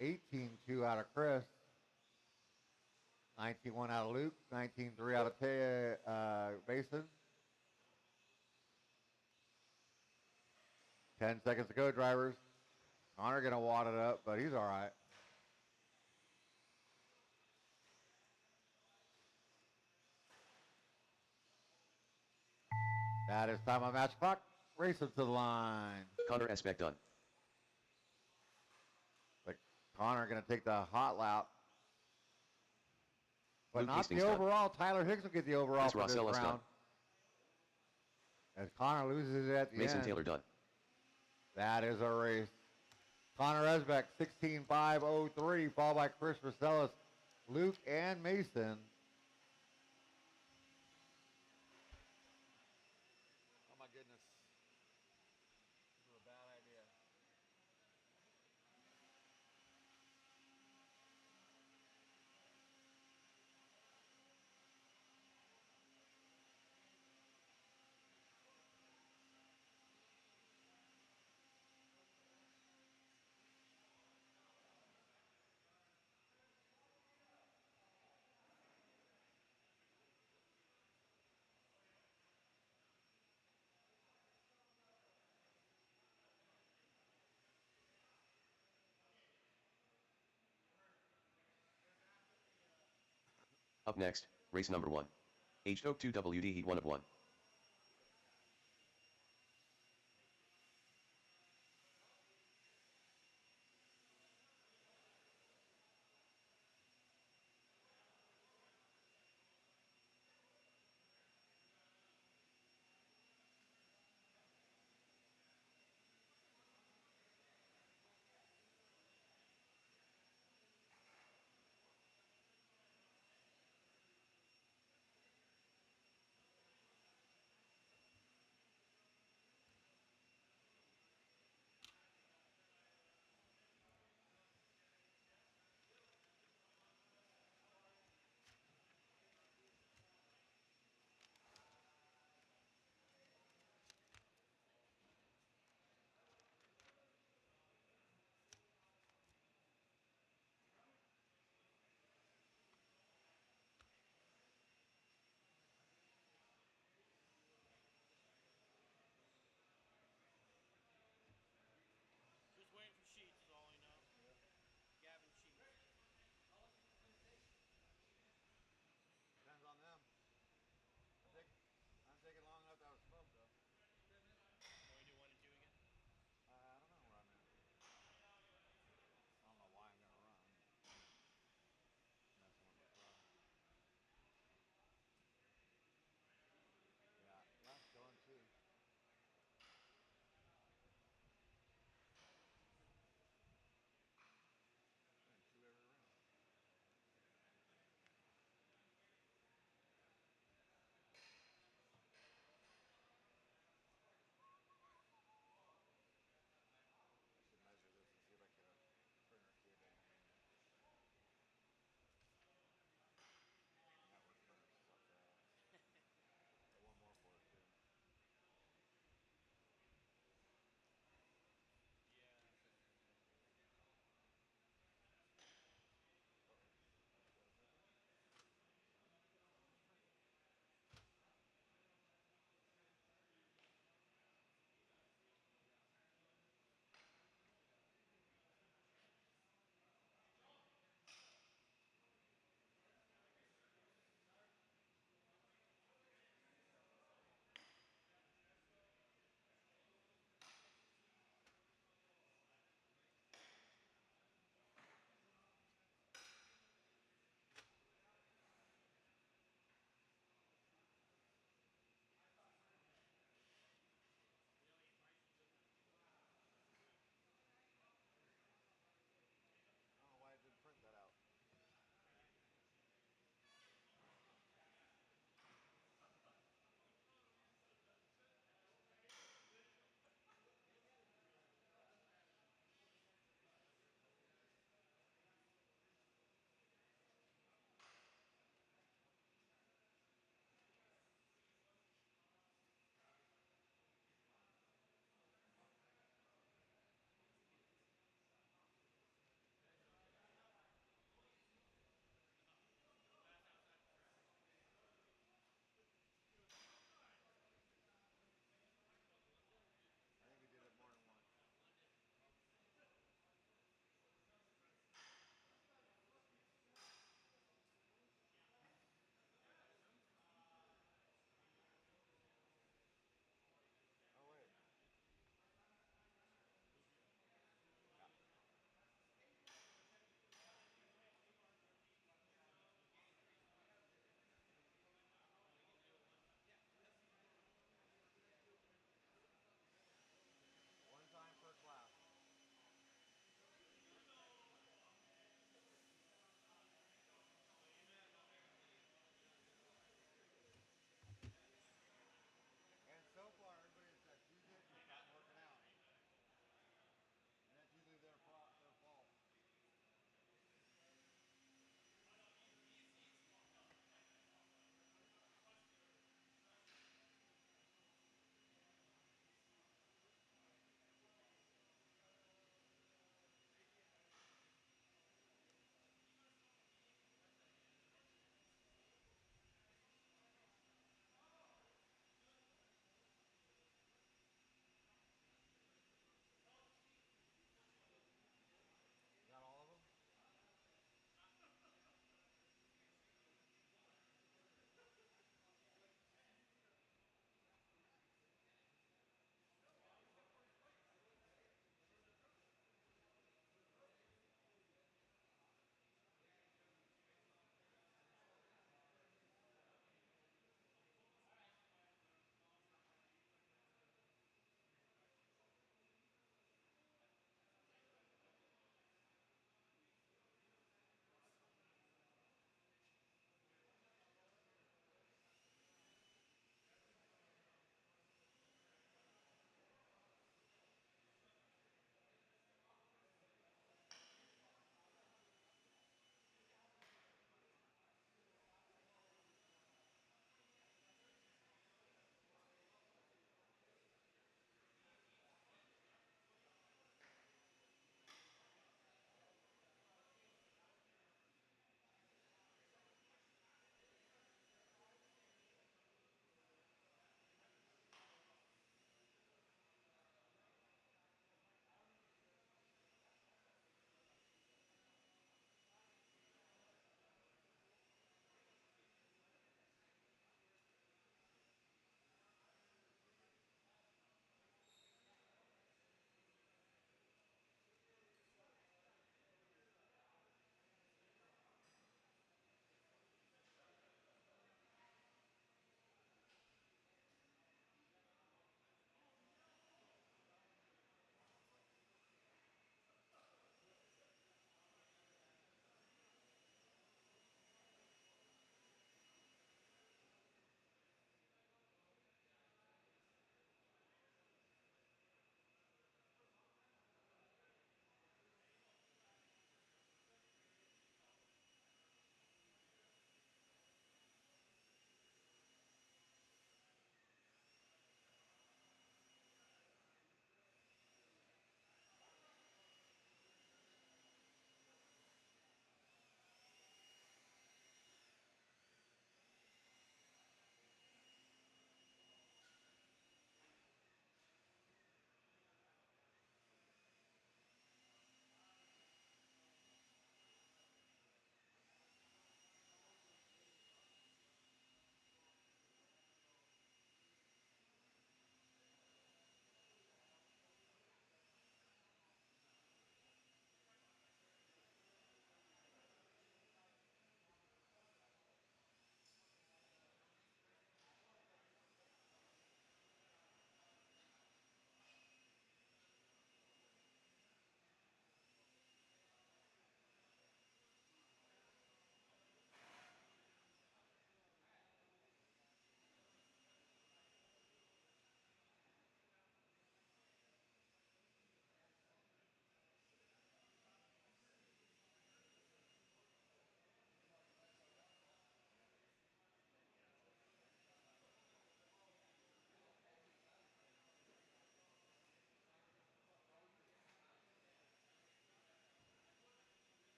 S1: 18.2 out of Chris. 19.1 out of Luke. 19.3 out of Mason. 10 seconds to go, drivers. Connor gonna wad it up, but he's all right. That is time on match clock. Race up to the line.
S2: Connor Esbeck done.
S1: But Connor gonna take the hot lap. But
S2: Luke
S1: not
S2: Hastings
S1: the
S2: done.
S1: overall. Tyler Hicks will get the overall
S2: Chris
S1: for this
S2: Rosellas
S1: round.
S2: done.
S1: as Connor loses it at the
S2: Mason
S1: end.
S2: Taylor done.
S1: That is a race. Connor Esbeck, 16.503, followed by Chris Marcellus, Luke, and Mason. Oh my goodness. This is a bad idea.
S2: Up next, race number 1. Aged Oak 2 WD Heat 1 of 1.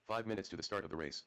S2: 5 minutes to the start of the race.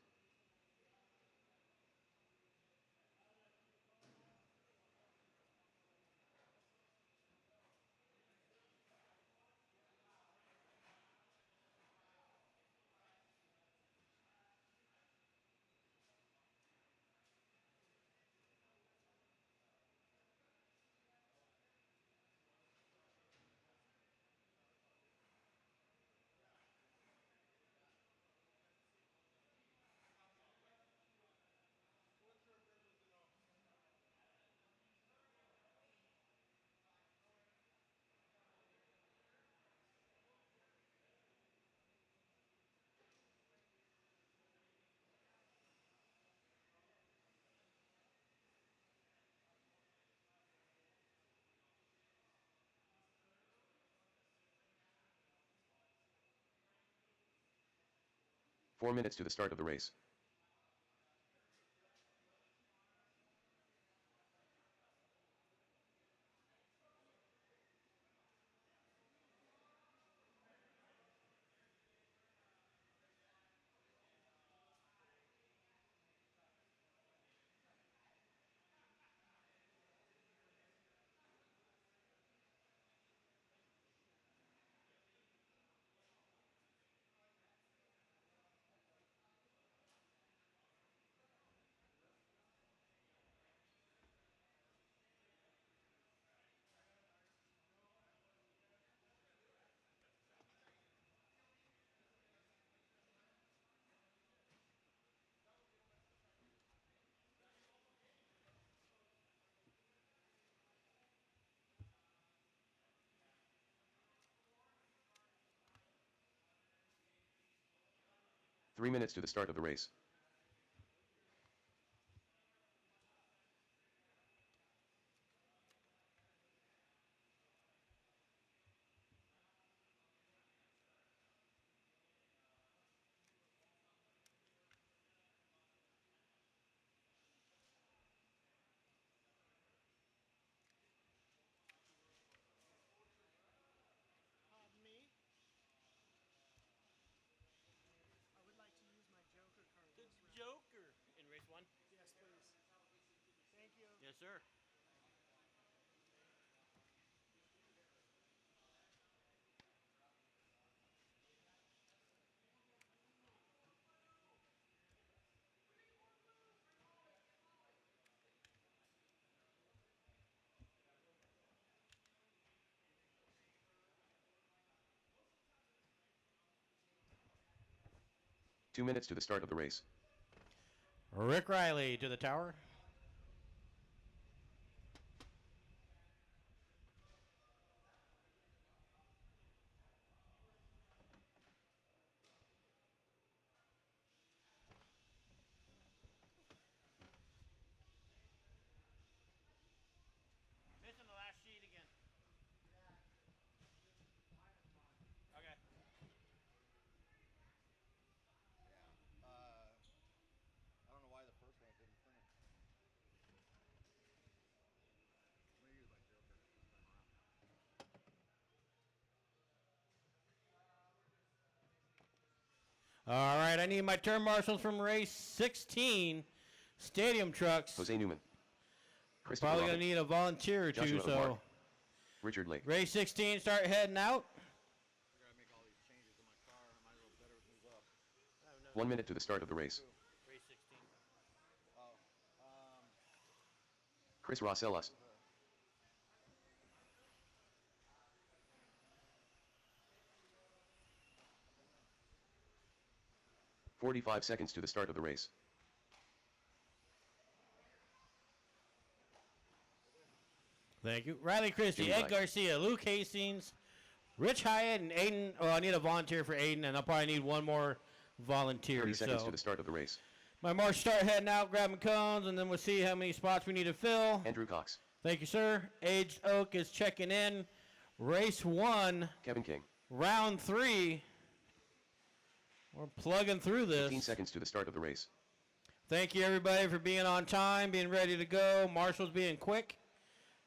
S2: Four minutes to the start of the race. Three minutes to the start of the race.
S4: Me? I would like to use my Joker card.
S3: The
S4: this round.
S3: Joker in race 1.
S4: Yes, please. Thank you.
S3: Yes, sir.
S2: Two minutes to the start of the race.
S3: Rick Riley to the tower. Missing the last sheet again. Okay.
S1: Yeah. I don't know why the first one didn't print it. I'm gonna use my Joker this time around.
S3: All right, I need my turn marshals from race 16, stadium trucks.
S2: Jose Newman. Christopher
S3: Probably going
S2: Robin.
S3: to need a volunteer or
S2: Joshua
S3: two, so
S2: O'Mark. Richard Lake.
S3: race 16, start heading out.
S1: I gotta make all these changes in my car. I might as well better move up.
S2: 1 minute to the start of the race.
S3: Race 16.
S1: Oh,
S2: Chris Rossellas. 45 seconds to the start of the race.
S3: Thank you. Riley Christie,
S2: Jimmy
S3: Ed
S2: Knight.
S3: Garcia, Luke Hastings, Rich Hyatt, and Aiden. Oh, I need a volunteer for Aiden, and I'll probably need one more volunteer.
S2: 30 seconds
S3: So
S2: to the start of the race.
S3: my marshals start heading out, grabbing cones, and then we'll see how many spots we need to fill.
S2: Andrew Cox.
S3: Thank you, sir. Aged Oak is checking in. Race 1,
S2: Kevin King.
S3: round 3. We're plugging through
S2: 15
S3: this.
S2: seconds to the start of the race.
S3: Thank you, everybody, for being on time, being ready to go. Marshals being quick.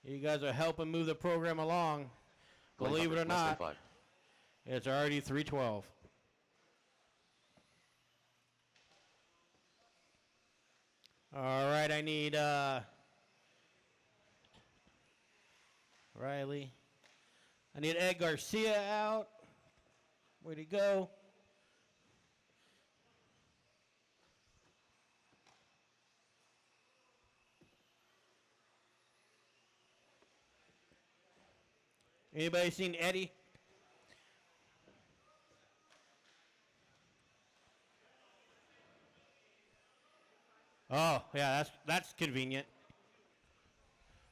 S3: You guys are helping move the program along.
S2: Glenn
S3: Believe it
S2: Hubbard,
S3: or
S2: less than
S3: not,
S2: 5.
S3: it's already 3:12. All right, I need Riley. I need Ed Garcia out. Where'd he go? Anybody seen Eddie? Oh, yeah, that's convenient.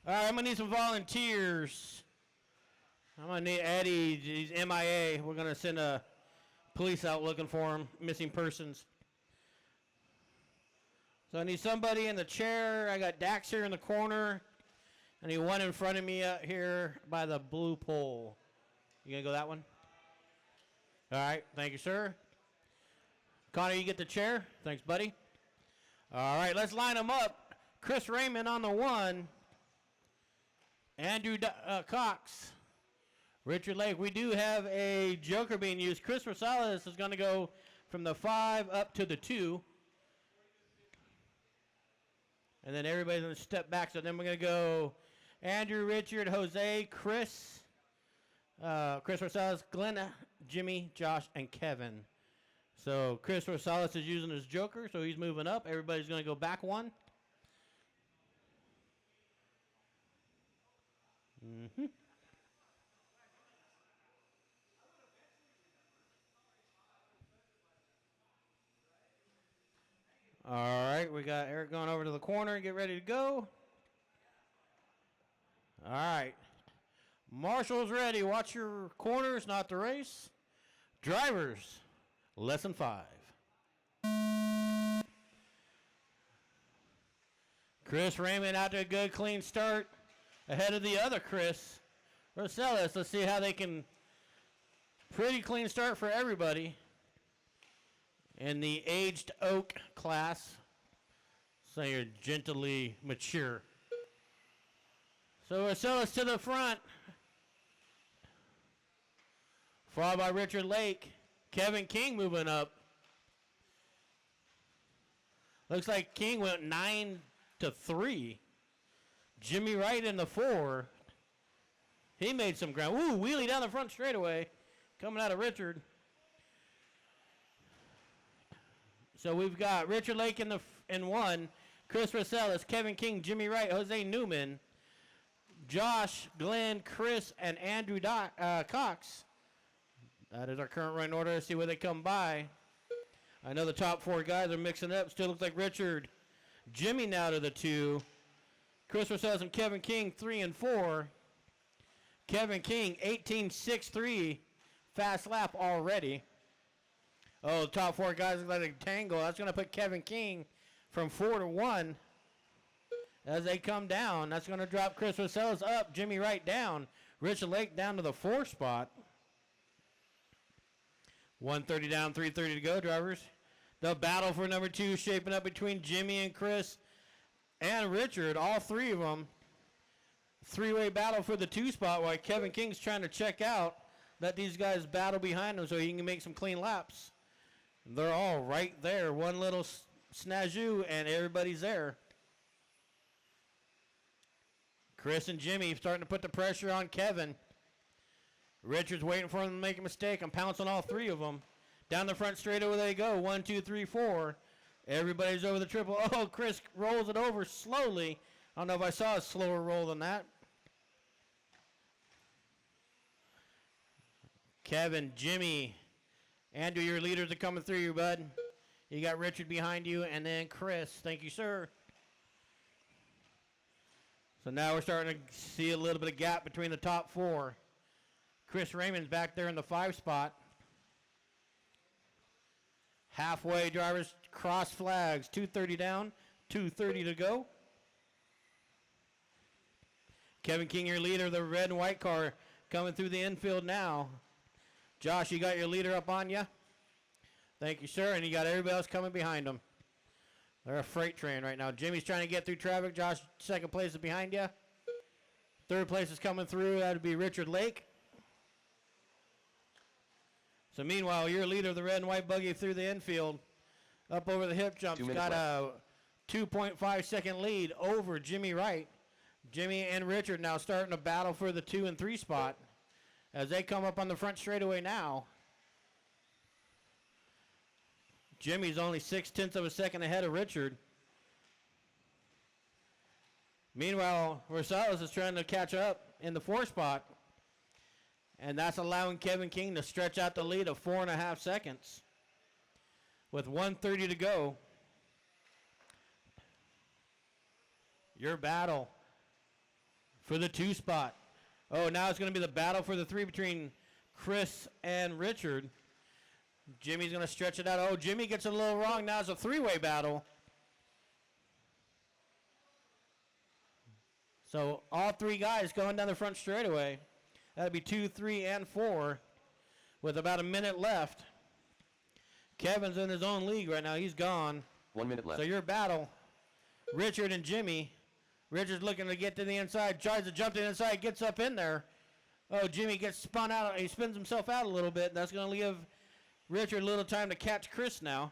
S3: All right, I'm gonna need some volunteers. I'm gonna need Eddie. He's MIA. We're gonna send a police out looking for him. Missing persons. So I need somebody in the chair. I got Dax here in the corner. I need one in front of me out here by the blue pole. You gonna go that one? All right, thank you, sir. Connor, you get the chair. Thanks, buddy. All right, let's line them up. Chris Raymond on the 1. Andrew Cox. Richard Lake. We do have a joker being used. Chris Rosales is going to go from the 5 up to the 2. And then everybody's going to step back. So then we're going to go Andrew, Richard, Jose, Chris Rosales, Glenn, Jimmy, Josh, and Kevin. So Chris Rosales is using his joker, so he's moving up. Everybody's going to go back 1. Mm-hmm. All right, we got Eric going over to the corner. Get ready to go. All right. Marshall's ready. Watch your corners, not the race. Drivers, lesson 5. Chris Raymond out to a good, clean start ahead of the other Chris Rosales. Let's see how they can. Pretty clean start for everybody in the aged oak class. So you're gently mature. So Rosales to the front. Followed by Richard Lake. Kevin King moving up. Looks like King went 9-3. Jimmy Wright in the 4. He made some ground. Woo, wheelie down the front straightaway. Coming out of Richard. So we've got Richard Lake in 1. Chris Rosales, Kevin King, Jimmy Wright, Jose Newman, Josh, Glenn, Chris, and Andrew Cox. That is our current running order. Let's see where they come by. I know the top 4 guys are mixing up. Still looks like Richard. Jimmy now to the 2. Chris Rosales and Kevin King 3 and 4. Kevin King 18.63. Fast lap already. Oh, the top 4 guys look like a tangle. That's going to put Kevin King from 4 to 1. As they come down, that's going to drop Chris Rosales up. Jimmy Wright down. Richard Lake down to the 4 spot. 1:30 down, 3:30 to go, drivers. The battle for number 2 shaping up between Jimmy and Chris and Richard. All 3 of them. 3-way battle for the 2 spot while Kevin King's trying to check out. Let these guys battle behind him so he can make some clean laps. They're all right there. One little snazoo and everybody's there. Chris and Jimmy starting to put the pressure on Kevin. Richard's waiting for him to make a mistake. I'm pouncing all 3 of them. Down the front straightaway they go. 1, 2, 3, 4. Everybody's over the triple. Oh, Chris rolls it over slowly. I don't know if I saw a slower roll than that. Kevin, Jimmy, Andrew, your leaders are coming through you, bud. You got Richard behind you, and then Chris. Thank you, sir. So now we're starting to see a little bit of gap between the top 4. Chris Raymond's back there in the 5 spot. Halfway, drivers cross flags. 2:30 down, 2:30 to go. Kevin King, your leader, the red and white car, coming through the infield now. Josh, you got your leader up on you? Thank you, sir. And you got everybody else coming behind them. They're a freight train right now. Jimmy's trying to get through traffic. Josh, 2nd place is behind you. 3rd place is coming through. That would be Richard Lake. So meanwhile, your leader, the red and white buggy through the infield, up over the hip jumps,
S2: 2 minutes
S3: got a 2.5 second lead over Jimmy Wright. Jimmy and Richard now starting to battle for the 2 and 3 spot as they come up on the front straightaway now. Jimmy's only 0.6 of a second ahead of Richard. Meanwhile, Rosales is trying to catch up in the 4 spot, and that's allowing Kevin King to stretch out the lead of 4.5 seconds with 1:30 to go. Your battle for the 2 spot. Oh, now it's going to be the battle for the 3 between Chris and Richard. Jimmy's going to stretch it out. Oh, Jimmy gets it a little wrong. Now it's a 3-way battle. So all 3 guys going down the front straightaway. That'd be 2, 3, and 4 with about a minute left. Kevin's in his own league right now. He's gone.
S2: 1 minute left.
S3: So your battle, Richard and Jimmy. Richard's looking to get to the inside, tries to jump to the inside, gets up in there. Oh, Jimmy gets spun out. He spins himself out a little bit. That's going to give Richard a little time to catch Chris now.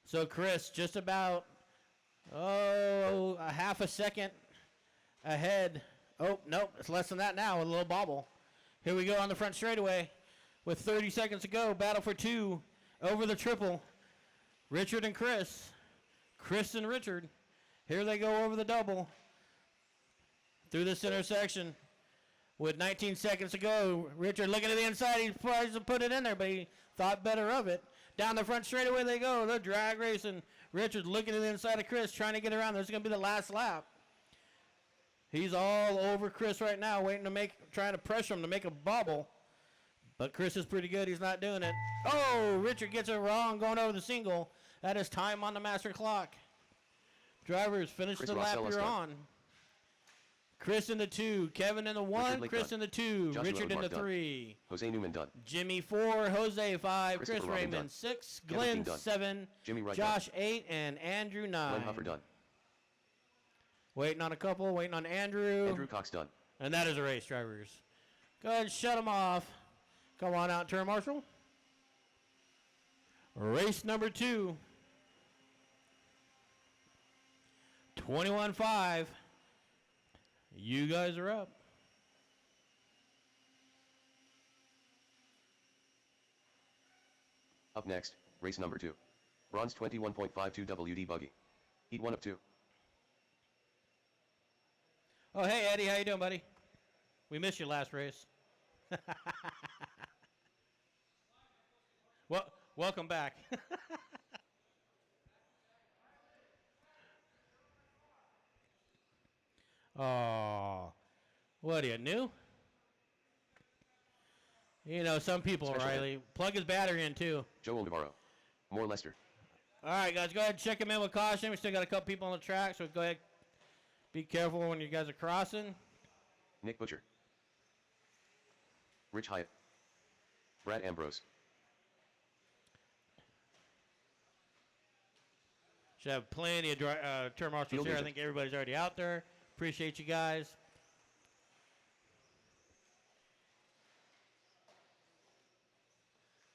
S3: So Chris just about, a half a second ahead. Oh, nope, it's less than that now with a little bobble. Here we go on the front straightaway with 30 seconds to go. Battle for 2 over the triple. Richard and Chris. Chris and Richard. Here they go over the double through this intersection with 19 seconds to go. Richard looking to the inside. He tries to put it in there, but he thought better of it. Down the front straightaway they go. They're drag racing. Richard looking to the inside of Chris, trying to get around. This is going to be the last lap. He's all over Chris right now, trying to pressure him to make a bobble. But Chris is pretty good. He's not doing it. Oh, Richard gets it wrong, going over the single. That is time on the master clock. Drivers, finish
S2: Chris
S3: the lap
S2: Rossello's
S3: you're
S2: done.
S3: on. Chris in the 2, Kevin in the 1,
S2: Lake
S3: Chris
S2: done.
S3: in the 2,
S2: Joshua
S3: Richard in the
S2: Odmark done.
S3: 3.
S2: Jose Newman done.
S3: Jimmy 4, Jose 5, Chris
S2: Christopher Robin done.
S3: Raymond 6,
S2: Kevin
S3: Glenn
S2: King done.
S3: 7,
S2: Jimmy Wright
S3: Josh 8, and Andrew 9.
S2: Glenn Huffer done.
S3: Waiting on a couple, waiting on Andrew.
S2: Andrew Cox done.
S3: And that is a race, drivers. Go ahead and shut them off. Come on out, turn marshal. Race number 2. 21-5. You guys are up.
S2: Up next, race number 2. Bronze 21.52 WD buggy. Heat 1 of 2.
S3: Oh, hey, Eddie. How you doing, buddy? We missed you last race. Well, welcome back. Oh, what are you, new? You know, some people,
S2: Special
S3: Riley, plug his battery in, too.
S2: Joe Olivaro. More Lester.
S3: All right, guys, go ahead and check him in with caution. We still got a couple people on the track, so go ahead. Be careful when you guys are crossing.
S2: Nick Butcher. Rich Hyatt. Brad Ambrose.
S3: Should have plenty of turn marshals
S2: Field
S3: here. I
S2: music.
S3: think everybody's already out there. Appreciate you guys.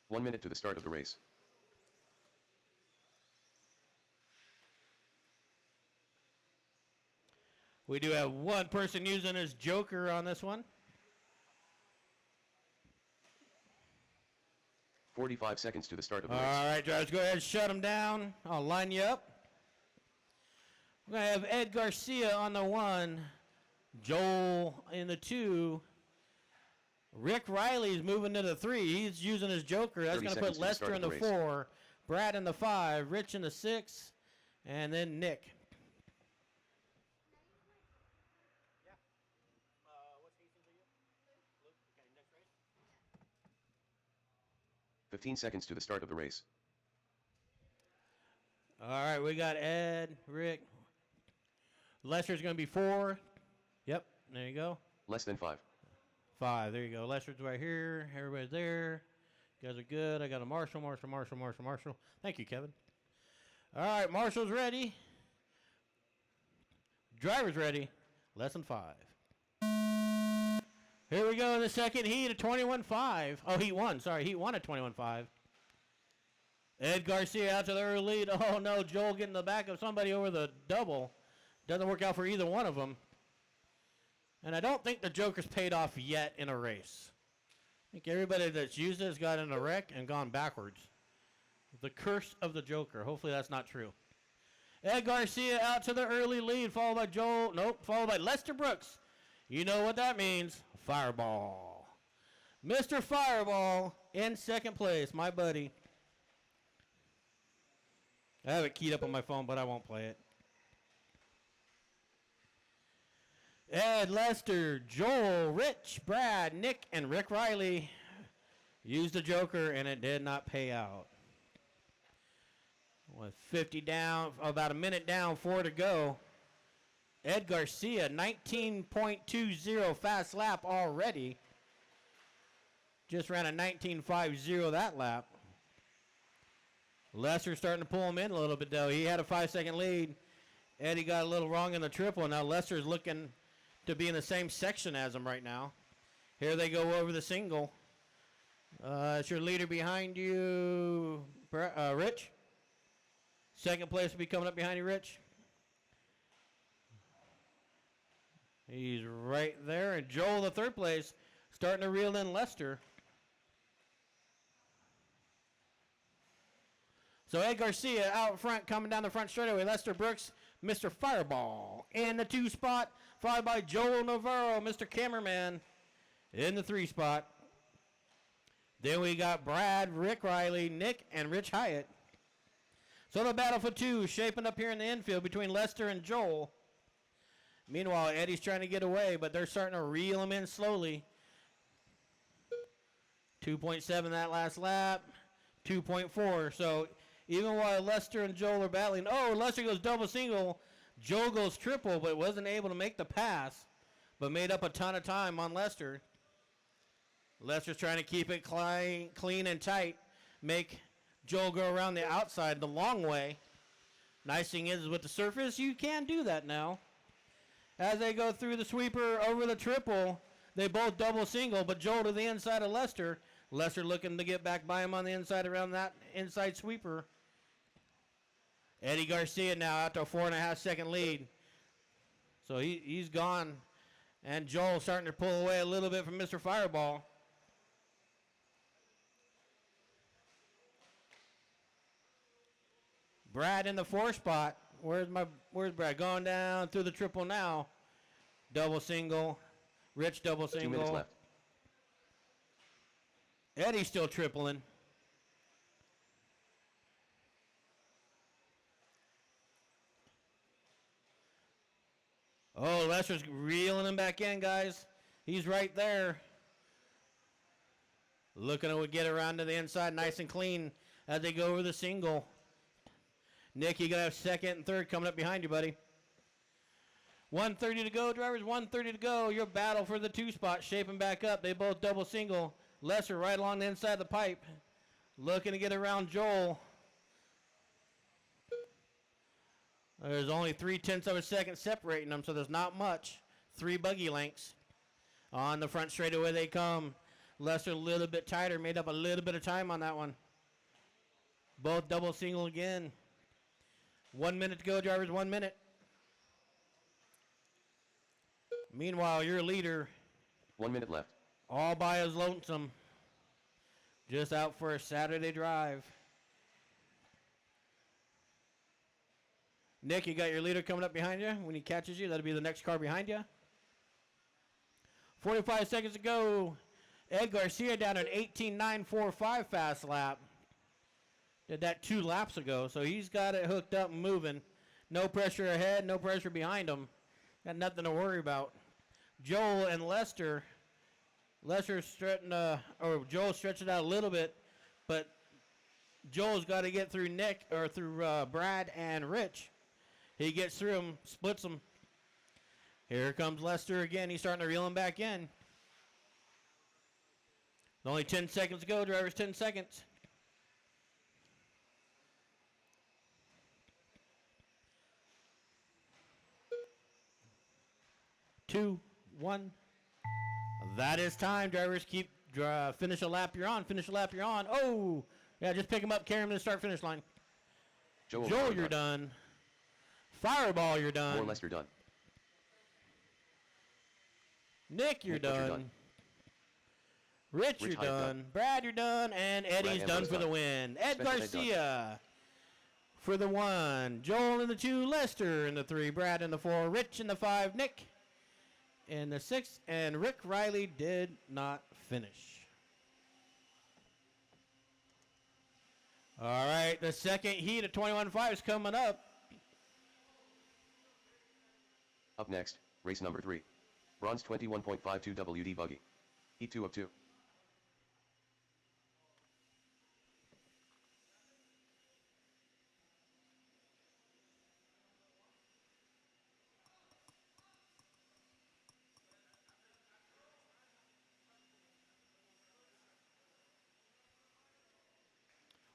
S2: One minute to the start of the race.
S3: We do have one person using his joker on this one.
S2: 45 seconds to the start of the
S3: All
S2: race.
S3: right, drivers, go ahead and shut them down. I'll line you up. We're going to have Ed Garcia on the 1, Joel in the 2. Rick Riley's moving to the 3. He's using his joker. That's
S2: 30
S3: going to
S2: seconds
S3: put
S2: to the start
S3: Lester in
S2: of
S3: the
S2: the race.
S3: 4, Brad in the 5, Rich in the 6, and then Nick.
S4: What's Hastings for you? Luke? Okay, next race.
S2: 15 seconds to the start of the race.
S3: All right, we got Ed, Rick. Lester's going to be 4. Yep, there you go.
S2: Less than 5.
S3: 5, there you go. Lester's right here. Everybody's there. You guys are good. I got a Marshall. Thank you, Kevin. All right, Marshall's ready. Driver's ready. Less than 5. Here we go in the second heat of 21-5. Oh, heat 1. Sorry, heat 1 at 21-5. Ed Garcia out to the early lead. Oh no, Joel getting the back of somebody over the double. Doesn't work out for either one of them. And I don't think the Joker's paid off yet in a race. I think everybody that's used it has got in a wreck and gone backwards. The curse of the Joker. Hopefully that's not true. Ed Garcia out to the early lead, followed by Joel. Nope, followed by Lester Brooks. You know what that means. Fireball. Mr. Fireball in second place, my buddy. I have it keyed up on my phone, but I won't play it. Ed, Lester, Joel, Rich, Brad, Nick, and Rick Riley used the Joker, and it did not pay out. With 50 down, about a minute down, 4 to go. Ed Garcia, 19.20 fast lap already. Just ran a 19.50 that lap. Lester starting to pull him in a little bit, though. He had a 5-second lead. Eddie got a little wrong in the triple. Now Lester's looking to be in the same section as him right now. Here they go over the single. It's your leader behind you, Rich. Second place will be coming up behind you, Rich. He's right there. And Joel, the third place, starting to reel in Lester. So Ed Garcia out front, coming down the front straightaway. Lester Brooks, Mr. Fireball in the 2 spot, followed by Joel Navarro, Mr. Cameraman, in the 3 spot. Then we got Brad, Rick Riley, Nick, and Rich Hyatt. So the battle for 2 is shaping up here in the infield between Lester and Joel. Meanwhile, Eddie's trying to get away, but they're starting to reel him in slowly. 2.7 that last lap, 2.4. So even while Lester and Joel are battling, oh, Lester goes double single, Joel goes triple, but wasn't able to make the pass, but made up a ton of time on Lester. Lester's trying to keep it clean and tight, make Joel go around the outside the long way. Nice thing is with the surface, you can do that now. As they go through the sweeper over the triple, they both double single, but Joel to the inside of Lester. Lester looking to get back by him on the inside around that inside sweeper. Eddie Garcia now out to a 4.5 second lead. So he's gone. And Joel starting to pull away a little bit from Mr. Fireball. Brad in the 4 spot. Where's Brad? Going down through the triple now. Double single. Rich double single.
S2: 2 minutes left.
S3: Eddie's still tripling. Oh, Lester's reeling him back in, guys. He's right there. Looking to get around to the inside nice and clean as they go over the single. Nick, you got to have second and third coming up behind you, buddy. 1:30 to go, drivers. 1:30 to go. Your battle for the 2 spot shaping back up. They both double single. Lester right along the inside of the pipe. Looking to get around Joel. There's only 0.3 of a second separating them, so there's not much. 3 buggy lengths. On the front straightaway they come. Lester a little bit tighter, made up a little bit of time on that one. Both double single again. 1 minute to go, drivers, 1 minute. Meanwhile, your leader,
S2: 1 minute left.
S3: all by his lonesome, just out for a Saturday drive. Nick, you got your leader coming up behind you. When he catches you, that'll be the next car behind you. 45 seconds to go. Ed Garcia down an 18.945 fast lap. Did that 2 laps ago, so he's got it hooked up and moving. No pressure ahead, no pressure behind him. Got nothing to worry about. Joel and Lester. Lester's stretching, or Joel stretching out a little bit, but Joel's got to get through Nick, or through Brad and Rich. He gets through them, splits them. Here comes Lester again. He's starting to reel him back in. Only 10 seconds to go, drivers, 10 seconds. Two, one. That is time, drivers. Keep finish a lap you're on. Finish a lap you're on. Oh, Yeah, just pick him up, carry him to the start finish line.
S2: Joel,
S3: Joel, you're done. Fireball, you're done.
S2: More Lester done.
S3: Nick, you're
S2: Nick, but you're
S3: done.
S2: done.
S3: Rich,
S2: Rich
S3: you're
S2: Hyde
S3: done.
S2: done.
S3: Brad, you're done. And Eddie's
S2: Brad
S3: done
S2: Ambrose
S3: for the
S2: done.
S3: win. Ed
S2: Special Ed done.
S3: Garcia for the 1. Joel in the 2. Lester in the 3. Brad in the 4. Rich in the 5. Nick in the 6. And Rick Riley did not finish. All right, the second heat of 21.5 is coming up.
S2: Up next, race number 3. Bronze 21.52 WD buggy. Heat 2 of 2.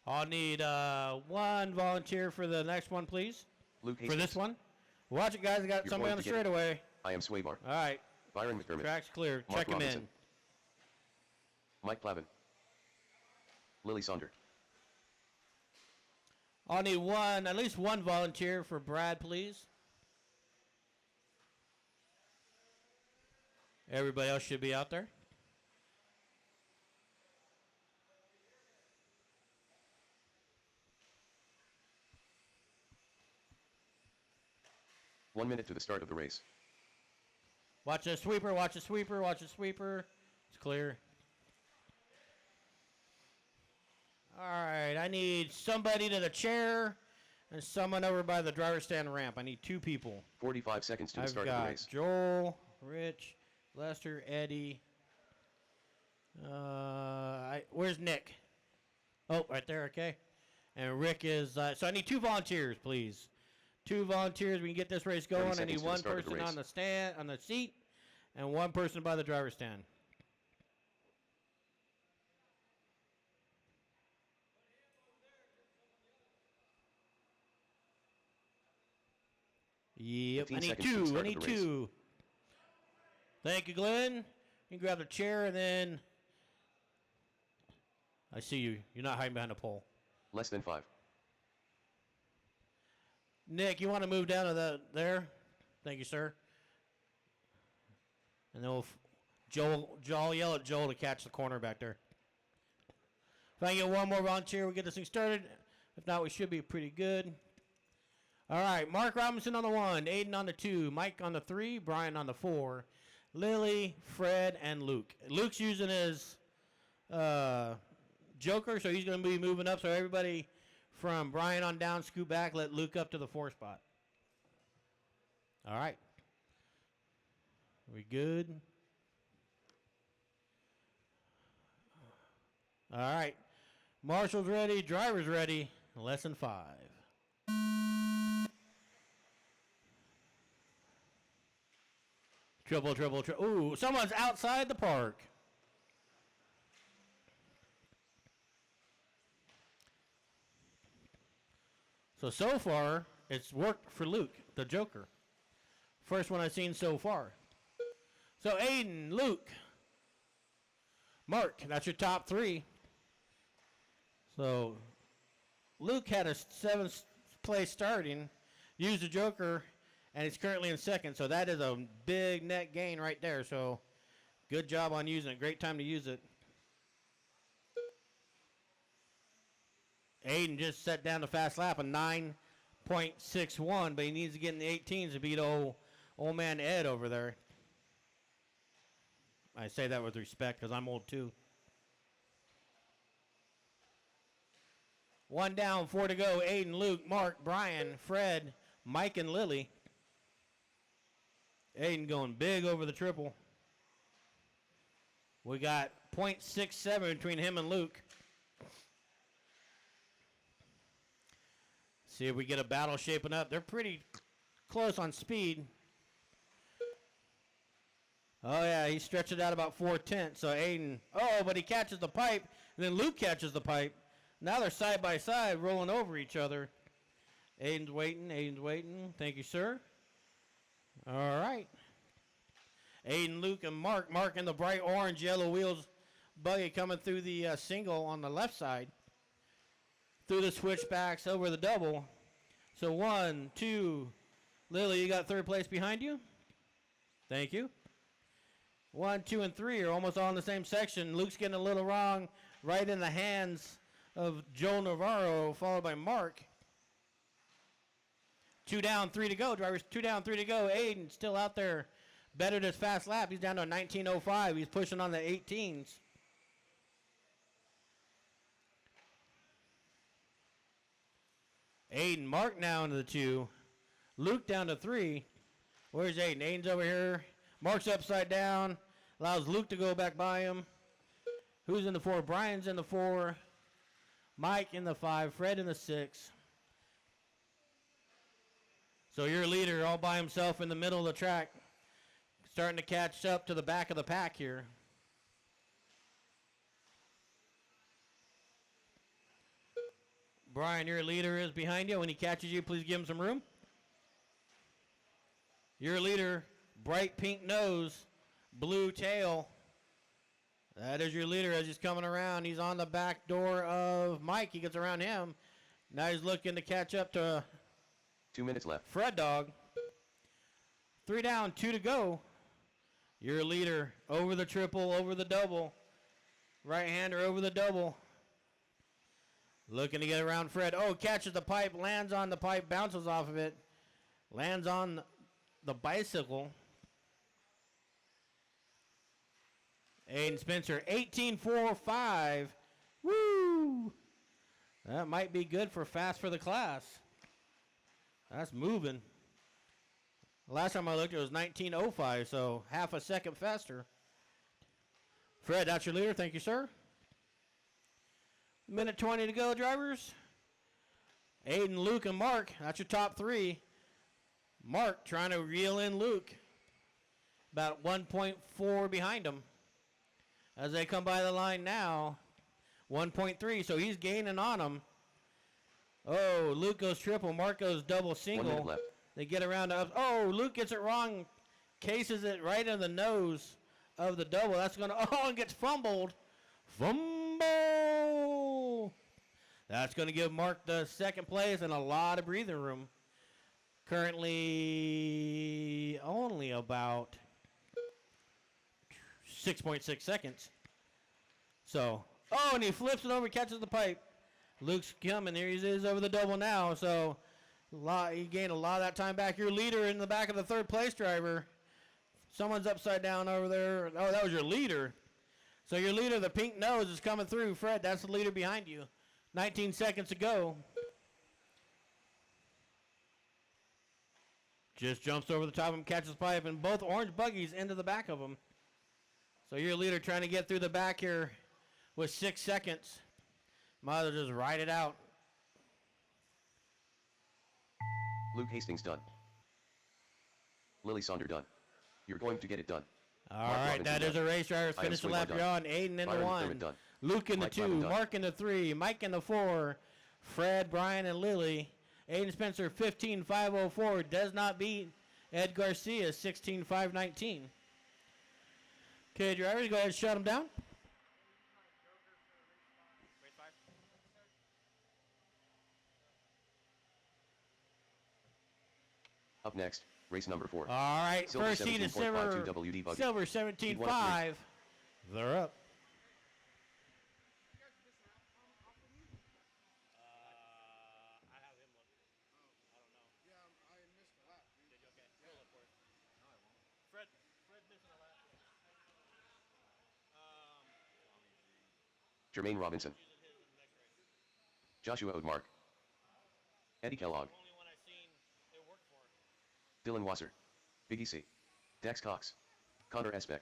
S3: I'll need 1 volunteer for the next one, please.
S2: Luke
S3: For
S2: Hastings.
S3: this one. Watch it, guys. I got
S2: You're
S3: somebody
S2: going
S3: on the
S2: to get it.
S3: straightaway.
S2: I am Swaybar.
S3: All right.
S2: Byron McDermott.
S3: Track's clear.
S2: Mark
S3: Check him
S2: Robinson.
S3: in.
S2: Mike Plavin. Lily Sonder.
S3: I'll need at least one volunteer for Brad, please. Everybody else should be out there.
S2: One minute to the start of the race.
S3: Watch the sweeper, watch the sweeper, watch the sweeper. It's clear. All right, I need somebody to the chair and someone over by the driver's stand ramp. I need 2 people.
S2: 45 seconds to the
S3: I've
S2: start of the
S3: got
S2: race.
S3: Joel, Rich, Lester, Eddie. Where's Nick? Oh, right there, okay. And Rick is, so I need 2 volunteers, please. 2 volunteers, we can get this race
S2: 30
S3: going. I
S2: seconds
S3: need
S2: to the
S3: 1
S2: start of the
S3: person
S2: race.
S3: on the stand, on the seat, and 1 person by the driver's stand. Yep,
S2: 15
S3: I need
S2: seconds to the
S3: 2. I
S2: start of
S3: need
S2: the race.
S3: 2. Thank you, Glenn. You can grab the chair and then. I see you. You're not hiding behind a pole.
S2: Less than 5.
S3: Nick, you want to move down to there? Thank you, sir. And then I'll yell at Joel to catch the corner back there. If I can get 1 more volunteer, we'll get this thing started. If not, we should be pretty good. All right, Mark Robinson on the 1, Aiden on the 2, Mike on the 3, Brian on the 4, Lily, Fred, and Luke. Luke's using his joker, so he's going to be moving up. So everybody from Brian on down, scoot back, let Luke up to the 4 spot. All right. We good? All right. Marshall's ready, driver's ready. Lesson 5. Triple. Ooh, someone's outside the park. So far, it's worked for Luke, the Joker. First one I've seen so far. So Aiden, Luke, Mark, that's your top 3. So Luke had a 7th place starting, used the Joker, and he's currently in 2nd. So that is a big net gain right there. So good job on using it. Great time to use it. Aiden just set down the fast lap of 9.61, but he needs to get in the 18s to beat old man Ed over there. I say that with respect because I'm old too. 1 down, 4 to go. Aiden, Luke, Mark, Brian, Fred, Mike, and Lily. Aiden going big over the triple. We got 0.67 between him and Luke. See if we get a battle shaping up. They're pretty close on speed. Oh, yeah, he stretched it out about 4/10. So Aiden, but he catches the pipe, and then Luke catches the pipe. Now they're side by side, rolling over each other. Aiden's waiting. Thank you, sir. All right. Aiden, Luke, and Mark. Mark in the bright orange, yellow wheels buggy coming through the single on the left side. through the switchbacks over the double. So 1, 2. Lily, you got third place behind you? Thank you. 1, 2, and 3 are almost all in the same section. Luke's getting a little wrong right in the hands of Joel Navarro, followed by Mark. 2 down, 3 to go. Drivers, 2 down, 3 to go. Aiden still out there. Bettered his fast lap. He's down to a 19.05. He's pushing on the 18s. Aiden, Mark now into the 2. Luke down to 3. Where's Aiden? Aiden's over here. Mark's upside down. Allows Luke to go back by him. Who's in the 4? Brian's in the 4. Mike in the 5. Fred in the 6. So your leader all by himself in the middle of the track. Starting to catch up to the back of the pack here. Brian, your leader is behind you. When he catches you, please give him some room. Your leader, bright pink nose, blue tail. That is your leader as he's coming around. He's on the back door of Mike. He gets around him. Now he's looking to catch up to
S2: 2 minutes left.
S3: Fred Dog. 3 down, 2 to go. Your leader over the triple, over the double. Right-hander over the double. Looking to get around Fred. Oh, catches the pipe, lands on the pipe, bounces off of it. Lands on the bicycle. Aiden Spencer, 18.45. Woo! That might be good for fast for the class. That's moving. Last time I looked, it was 19.05, so half a second faster. Fred, that's your leader. Thank you, sir. Minute 20 to go, drivers. Aiden, Luke, and Mark. That's your top 3. Mark trying to reel in Luke. About 1.4 behind him. As they come by the line now, 1.3, so he's gaining on him. Oh, Luke goes triple, Mark goes double
S2: 1
S3: single.
S2: minute left.
S3: They get around to up. Oh, Luke gets it wrong. Cases it right in the nose of the double. That's going to, oh, and gets fumbled. Fumble. That's going to give Mark the second place and a lot of breathing room. Currently only about 6.6 seconds. So, oh, and he flips it over, catches the pipe. Luke's coming. There he is over the double now. So, he gained a lot of that time back. Your leader in the back of the third place driver. Someone's upside down over there. Oh, that was your leader. So your leader, the pink nose, is coming through. Fred, that's the leader behind you. 19 seconds to go. Just jumps over the top of him, catches the pipe, and both orange buggies into the back of him. So your leader trying to get through the back here with 6 seconds. Might as well just ride it out.
S2: Luke Hastings done. Lily Sonder done. You're going to get it done.
S3: All
S2: Mark
S3: right,
S2: Robinson
S3: that is
S2: done.
S3: a race driver.
S2: Ivan
S3: Finish the
S2: Swindler
S3: lap
S2: done.
S3: you're on. Aiden in the
S2: Byron
S3: 1.
S2: McDermott done.
S3: Luke in the
S2: Mike
S3: 2.
S2: Brown done.
S3: Mark in the 3. Mike in the 4. Fred, Brian, and Lily. Aiden Spencer, 15.504. Does not beat Ed Garcia, 16.519. Okay, drivers, go ahead and shut them down.
S2: Up next, race number 4.
S3: All right,
S2: Silver
S3: first seed is
S2: 17.52 WD buggy.
S3: Silver
S2: Heat 1 of 3.
S3: 17.5. They're up.
S4: I have him look. I don't know.
S6: Yeah, I missed a lap, dude.
S4: Did you? Okay. Go look for it. Fred missing a lap.
S2: Jermaine Robinson.
S4: Using his in the next race.
S2: Joshua Odemark. Eddie Kellogg.
S4: Only one I've seen it worked for.
S2: Dylan Wasser. Biggie C. Dax Cox. Connor Esbeck.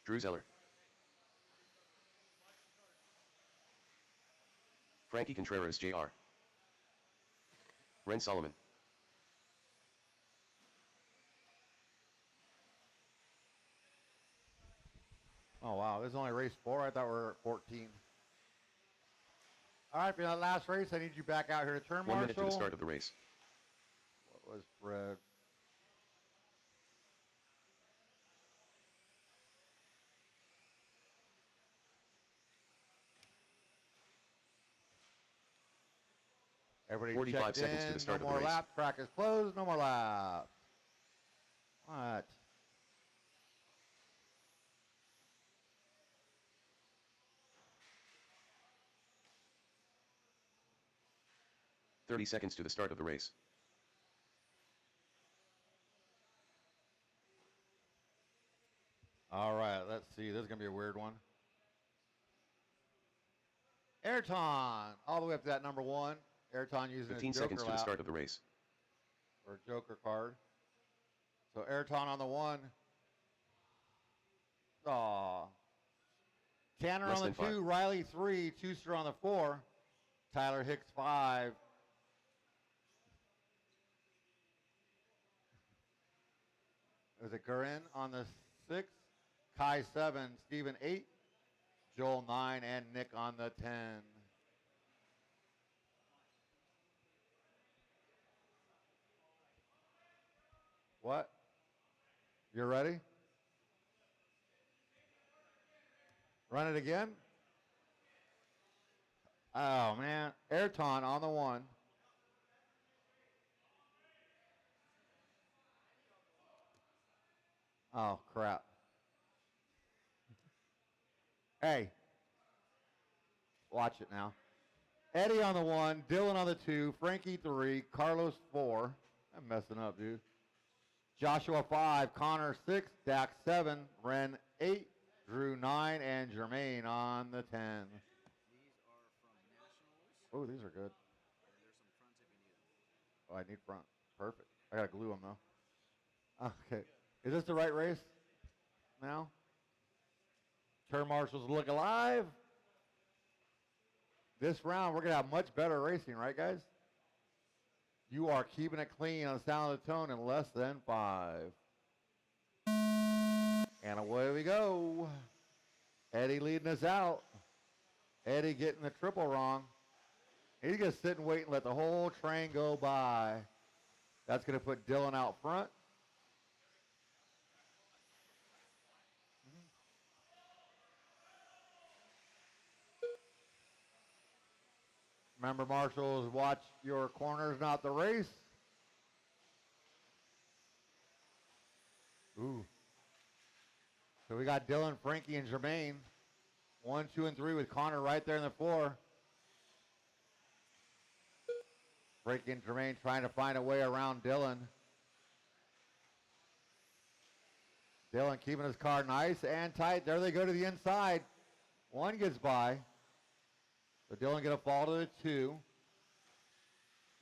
S2: Drew Zeller. Frankie Contreras Jr. Ren Solomon.
S1: Oh, wow. This is only race 4. I thought we were at 14. All right, for that last race, I need you back out here to turn
S2: 1 minute to the
S1: marshal.
S2: start of the race.
S1: What was Fred? Everybody
S2: 45
S1: checked
S2: seconds
S1: in.
S2: to the start
S1: no
S2: of the
S1: more
S2: race.
S1: laps. Track is closed. No more laps. What?
S2: Thirty seconds to the start of the race.
S1: All right, let's see. This is going to be a weird one. Ayrton, all the way up to that number 1. Ayrton using
S2: 15
S1: his
S2: seconds
S1: Joker
S2: to the
S1: lap
S2: start of the race.
S1: or Joker card. So Ayrton on the 1. Aw. Tanner
S2: Less
S1: on the
S2: than
S1: 2,
S2: 5.
S1: Riley 3, Tuster on the 4, Tyler Hicks 5. Is it Gurin on the 6, Kai 7, Steven 8, Joel 9, and Nick on the 10. What? You ready? Run it again? Oh, man. Ayrton on the 1. Oh, crap. Hey. Watch it now. Eddie on the 1, Dylan on the 2, Frankie 3, Carlos 4. I'm messing up, dude. Joshua 5, Connor 6, Dak 7, Ren 8, Drew 9, and Jermaine on the 10.
S5: These are from Nationals.
S1: Oh, these are good.
S5: And there's some fronts if you need them.
S1: Oh, I need front. Perfect. I gotta glue them though. Okay. Is this the right race now? Turn marshals look alive. This round, we're going to have much better racing, right, guys? You are keeping it clean on the sound of the tone in less than 5. And away we go. Eddie leading us out. Eddie getting the triple wrong. He's going to sit and wait and let the whole train go by. That's going to put Dylan out front. Remember, marshals, watch your corners, not the race. Ooh. So we got Dylan, Frankie, and Jermaine. 1, 2, and 3 with Connor right there in the 4. Frankie and Jermaine trying to find a way around Dylan. Dylan keeping his car nice and tight. There they go to the inside. 1 gets by. So Dylan gonna fall to the 2.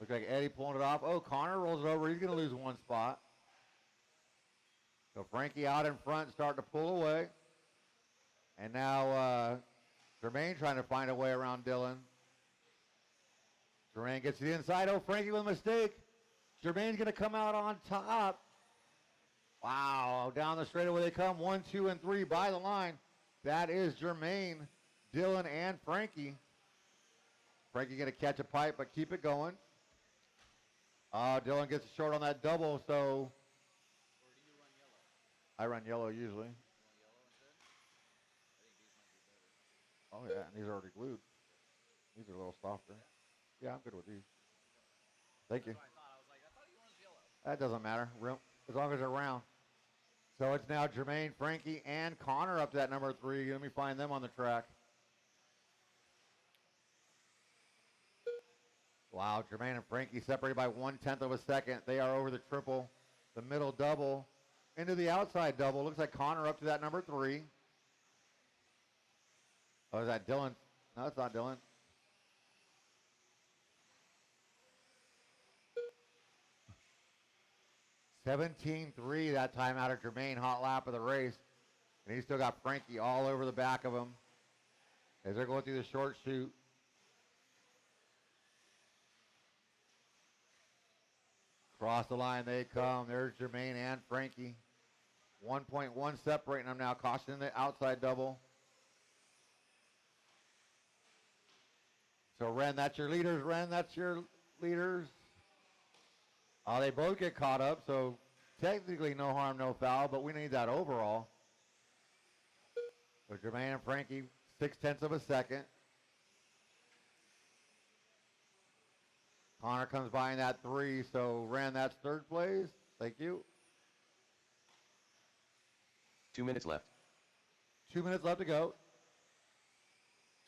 S1: Looks like Eddie pulling it off. Oh, Connor rolls it over. He's gonna lose 1 spot. So Frankie out in front, starting to pull away. And now Jermaine trying to find a way around Dylan. Jermaine gets to the inside. Oh, Frankie with a mistake. Jermaine's gonna come out on top. Wow, down the straightaway they come. 1, 2, and 3 by the line. That is Jermaine, Dylan, and Frankie. Frankie gonna catch a pipe, but keep it going. Dylan gets short on that double, so.
S5: Or do you run yellow?
S1: I run yellow usually.
S5: You want yellow instead? I think these might be better.
S1: Oh yeah, and these are already glued. These are a little softer. Yeah, I'm good with these. Thank you.
S5: That's what I thought. I was like, I thought you wanted yellow.
S1: That doesn't matter, as long as they're round. So it's now Jermaine, Frankie, and Connor up to that number 3. Let me find them on the track. Wow, Jermaine and Frankie separated by 1/10 of a second. They are over the triple, the middle double, into the outside double. Looks like Connor up to that number 3. Oh, is that Dylan? No, it's not Dylan. (17-3) that time out of Jermaine, hot lap of the race. And he's still got Frankie all over the back of him as they're going through the short chute. Across the line they come. There's Jermaine and Frankie. 1.1 separating them now. Caution in the outside double. So Ren, that's your leaders. Ren, that's your leaders. Oh, they both get caught up, so technically no harm, no foul, but we need that overall. So Jermaine and Frankie, 0.6 of a second. Connor comes by in that 3, so Ren, that's third place. Thank you.
S2: 2 minutes left.
S1: 2 minutes left to go.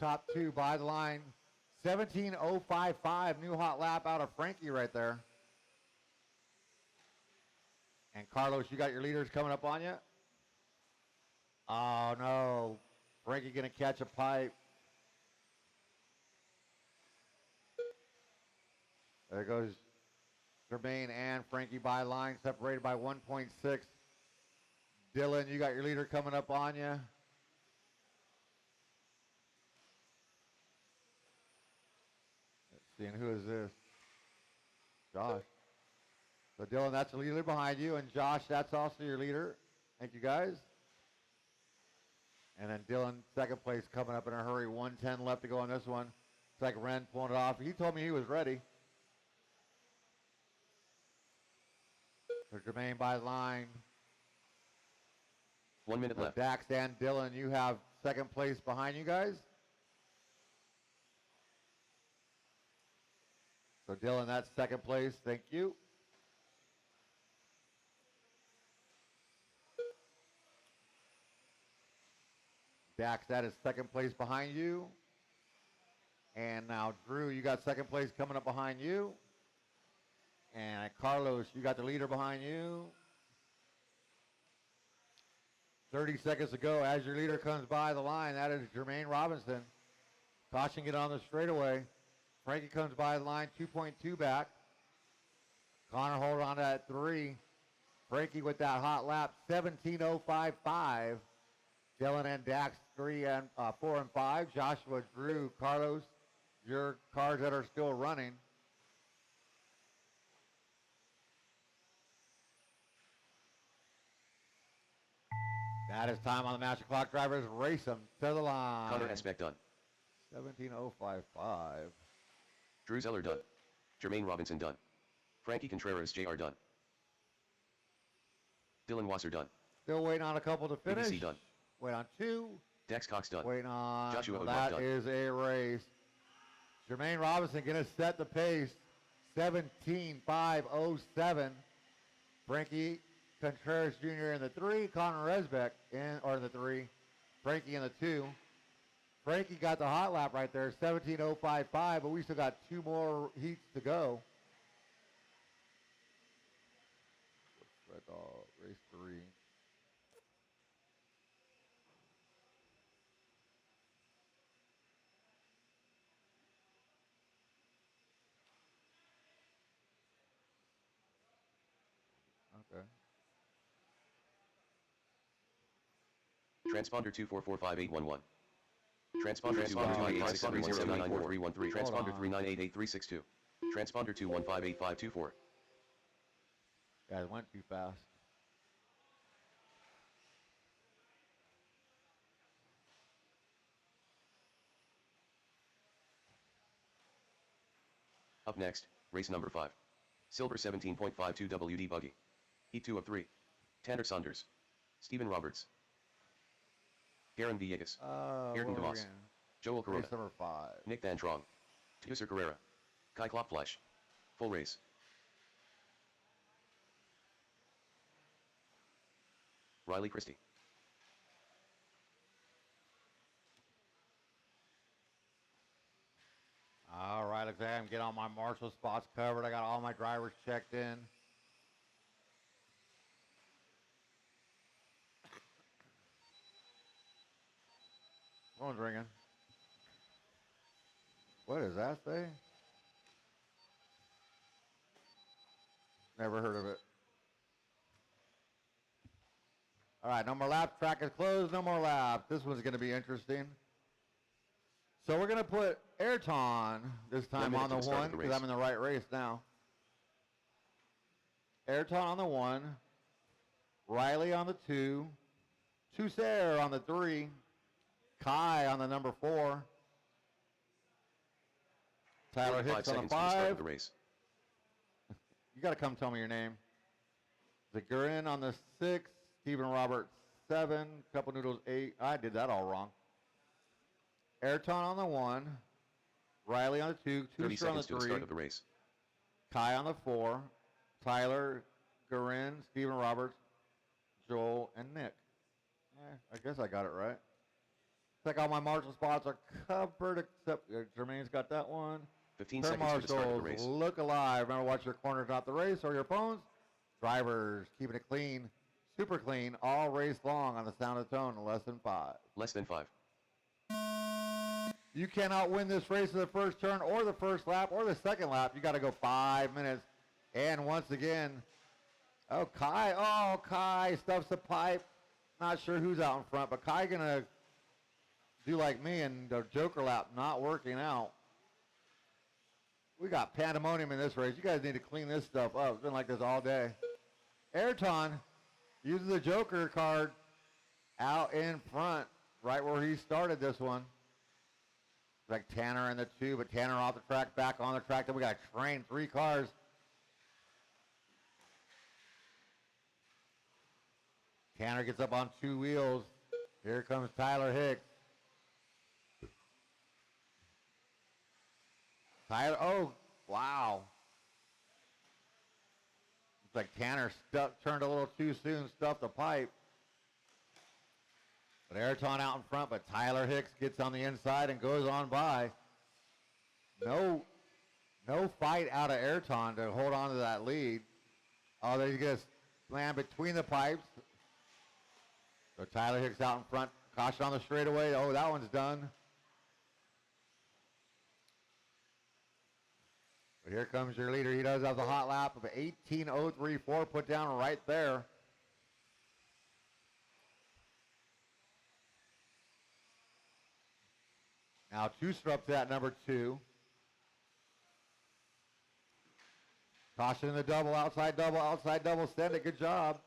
S1: Top 2 by the line. 17:055, new hot lap out of Frankie right there. And Carlos, you got your leaders coming up on you? Oh no, Frankie gonna catch a pipe. There goes Jermaine and Frankie by line, separated by 1.6. Dylan, you got your leader coming up on you. Seeing who is this? Josh. So Dylan, that's the leader behind you, and Josh, that's also your leader. Thank you guys. And then Dylan, second place, coming up in a hurry. 1:10 left to go on this one. It's like Ren pulling it off. He told me he was ready. So Jermaine by line.
S2: 1 minute
S1: So
S2: left.
S1: Dax and Dylan, you have second place behind you guys. So Dylan, that's second place. Thank you. Dax, that is second place behind you. And now Drew, you got second place coming up behind you. And Carlos, you got the leader behind you. 30 seconds to go as your leader comes by the line. That is Jermaine Robinson. Caution, get on the straightaway. Frankie comes by the line, 2.2 back. Connor hold on to that 3. Frankie with that hot lap, 17:055. Dylan and Dax 3 and 4 and 5. Joshua, Drew, Carlos, your cars that are still running. That is time on the master clock. Drivers race them to the line.
S2: Connor Esbeck done.
S1: 17:055.
S2: Drew Zeller done. Jermaine Robinson done. Frankie Contreras Jr. done. Dylan Wasser done.
S1: Still waiting on a couple to finish.
S2: BBC done.
S1: Wait on 2.
S2: Dex Cox done.
S1: Waiting on.
S2: Joshua
S1: Well,
S2: O'Donnell
S1: that
S2: done.
S1: is a race. Jermaine Robinson going to set the pace. 17:507. Frankie Contreras Jr. in the 3. Connor Resbeck in the 3. Frankie in the 2. Frankie got the hot lap right there, 17:055, but we still got 2 more heats to go. Race 3. Okay.
S2: Transponder 2445811. Transponder 21586379413. Transponder 39888362. Transponder 2158524.
S1: Guys went too fast.
S2: Up next, race number 5. Silver 17.52 WD Buggy. Heat 2 of 3. Tanner Saunders. Stephen Roberts. Garen Villegas. Ayrton
S1: What are we
S2: DeMoss.
S1: in?
S2: Joel Corona.
S1: Race number 5.
S2: Nick Van Trong. Tuser Carrera. Kai Klopfleisch. Full race. Riley Christie.
S1: All right, looks like I'm getting all my marshal spots covered. I got all my drivers checked in. Phone's ringing. What does that say? Never heard of it. All right, no more laps. Track is closed. No more laps. This one's going to be interesting. So we're going to put Ayrton this time
S2: 1 minute
S1: on
S2: to
S1: the
S2: the start
S1: 1
S2: of the
S1: because
S2: race.
S1: I'm in the right race now. Ayrton on the 1. Riley on the 2. Tusair on the 3. Kai on the number 4. Tyler
S2: 45
S1: Hicks on the
S2: seconds to the start
S1: 5.
S2: of the race.
S1: You got to come tell me your name. Zagarin on the 6. Stephen Roberts 7. Couple Noodles 8. I did that all wrong. Ayrton on the 1. Riley on the 2.
S2: 30
S1: Tusair on the
S2: seconds to the
S1: 3.
S2: start of the race.
S1: Kai on the 4, Tyler, Garin, Stephen Roberts, Joel, and Nick. I guess I got it right. Looks like all my marshal spots are covered except Jermaine's got that one.
S2: 15
S1: Turn
S2: seconds to the start of the
S1: marshals,
S2: race.
S1: look alive. Remember, watch your corners, not the race, or your phones. Drivers, keeping it clean, super clean, all race long on the sound of the tone, less than 5.
S2: Less than 5.
S1: You cannot win this race in the first turn or the first lap or the second lap. You got to go 5 minutes. And once again, Kai stuffs the pipe. Not sure who's out in front, but Kai gonna do like me and the Joker lap not working out. We got pandemonium in this race. You guys need to clean this stuff up. It's been like this all day. Ayrton uses the Joker card out in front, right where he started this one. Like Tanner in the 2, but Tanner off the track, back on the track. Then we got to train 3 cars. Tanner gets up on 2 wheels. Here comes Tyler Hicks. Tyler, oh, wow. It's like Tanner turned a little too soon, stuffed the pipe. But Ayrton out in front, but Tyler Hicks gets on the inside and goes on by. No fight out of Ayrton to hold on to that lead. Oh, they just land between the pipes. So Tyler Hicks out in front. Caution on the straightaway. Oh, that one's done. But here comes your leader. He does have the hot lap of 18.034 put down right there. Now Tusser up to that number 2. Caution in the double, outside double, send it. Good job.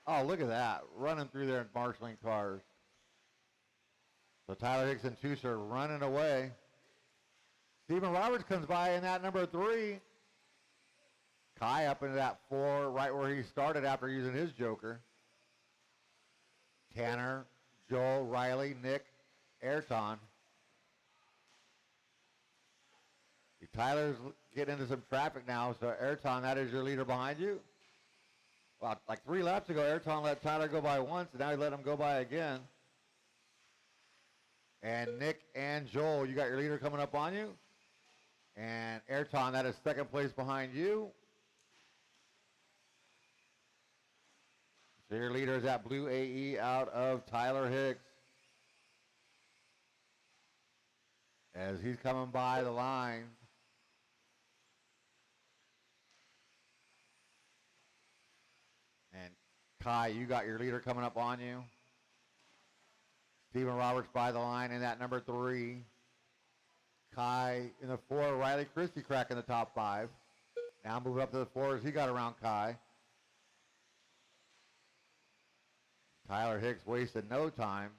S1: Oh, look at that. Running through there and marshaling cars. So Tyler Hicks and Tusser running away. Stephen Roberts comes by in that number 3. Kai up into that 4 right where he started after using his Joker. Tanner, Joel, Riley, Nick, Ayrton. Tyler's getting into some traffic now, so Ayrton, that is your leader behind you. Well, like 3 laps ago, Ayrton let Tyler go by once, and now he let him go by again. And Nick and Joel, you got your leader coming up on you. And Ayrton, that is second place behind you. So your leader is that blue AE out of Tyler Hicks. As he's coming by the line. And Kai, you got your leader coming up on you. Stephen Roberts by the line in that number 3. Kai in the 4. Riley Christie cracking the top 5. Now moving up to the 4 as he got around Kai. Tyler Hicks wasted no time.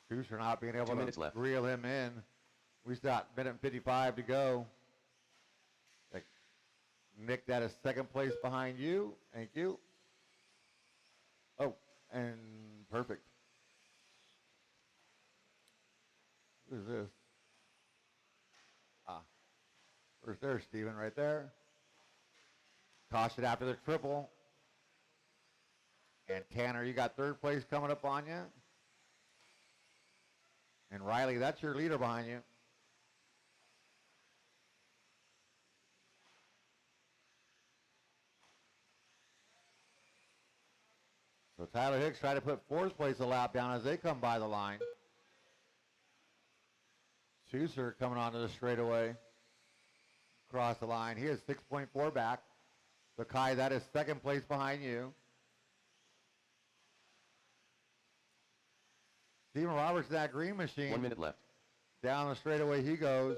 S1: Tusser not being able
S2: 2 minutes
S1: to
S2: left.
S1: reel him in. We still got minute and 55 to go. Nick, that is second place behind you. Thank you. Oh, and perfect. Who is this? Where's there, Steven? Right there. Caution after the triple. And Tanner, you got third place coming up on you. And Riley, that's your leader behind you. So Tyler Hicks tried to put fourth place a lap down as they come by the line. Tusser coming onto the straightaway. Across the line. He is 6.4 back. So Kai, that is second place behind you. Stephen Roberts in that green machine.
S2: 1 minute left.
S1: Down the straightaway he goes.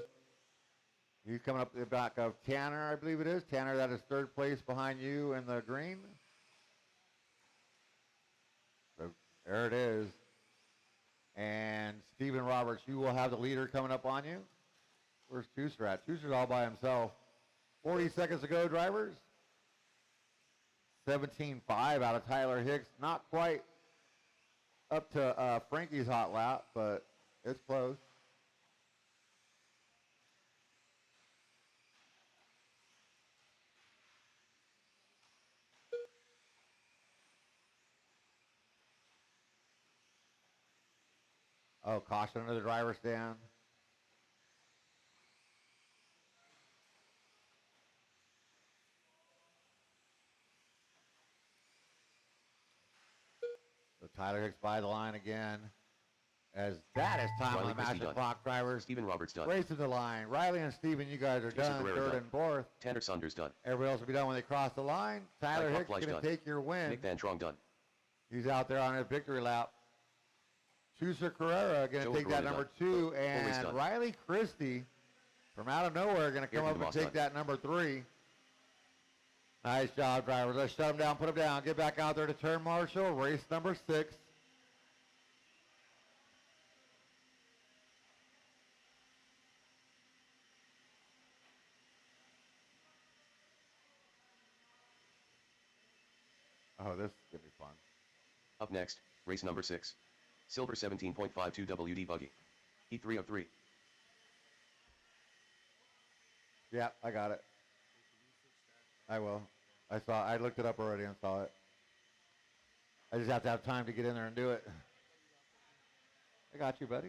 S1: He's coming up the back of Tanner, I believe it is. Tanner, that is third place behind you in the green. So there it is. And Stephen Roberts, you will have the leader coming up on you. Where's Tusser at? Tusser's all by himself. 40 seconds to go, drivers. 17.5 out of Tyler Hicks. Not quite up to Frankie's hot lap, but it's close. Oh, caution under the driver's stand. So Tyler Hicks by the line again. As that is time
S2: Riley
S1: on the
S2: Christie
S1: master
S2: done.
S1: clock, drivers.
S2: Steven Roberts done.
S1: Racing the line. Riley and Steven, you guys are
S2: Teresa
S1: done.
S2: Guerrero
S1: Third
S2: done.
S1: and fourth.
S2: Tanner Saunders done.
S1: Everybody else will be done when they cross the line. Tyler
S2: Mike
S1: Hicks
S2: Hoffleisch
S1: going
S2: done.
S1: to take your win.
S2: Nick Van Trong done.
S1: He's out there on his victory lap. Chusa Carrera going to
S2: Joe
S1: take that
S2: Corona
S1: number
S2: done.
S1: 2.
S2: Always
S1: And
S2: done.
S1: Riley Christie from out of nowhere going to come
S2: Ayrton
S1: up and
S2: DeMoss
S1: take
S2: done.
S1: that number 3. Nice job, drivers. Let's shut them down, put them down. Get back out there to turn marshal. Race number 6. Oh, this is going to be fun.
S2: Up next, race number 6. Silver 17.52 WD buggy. E3 of 3.
S1: Yeah, I got it. I will. I looked it up already and saw it. I just have to have time to get in there and do it. I got you, buddy.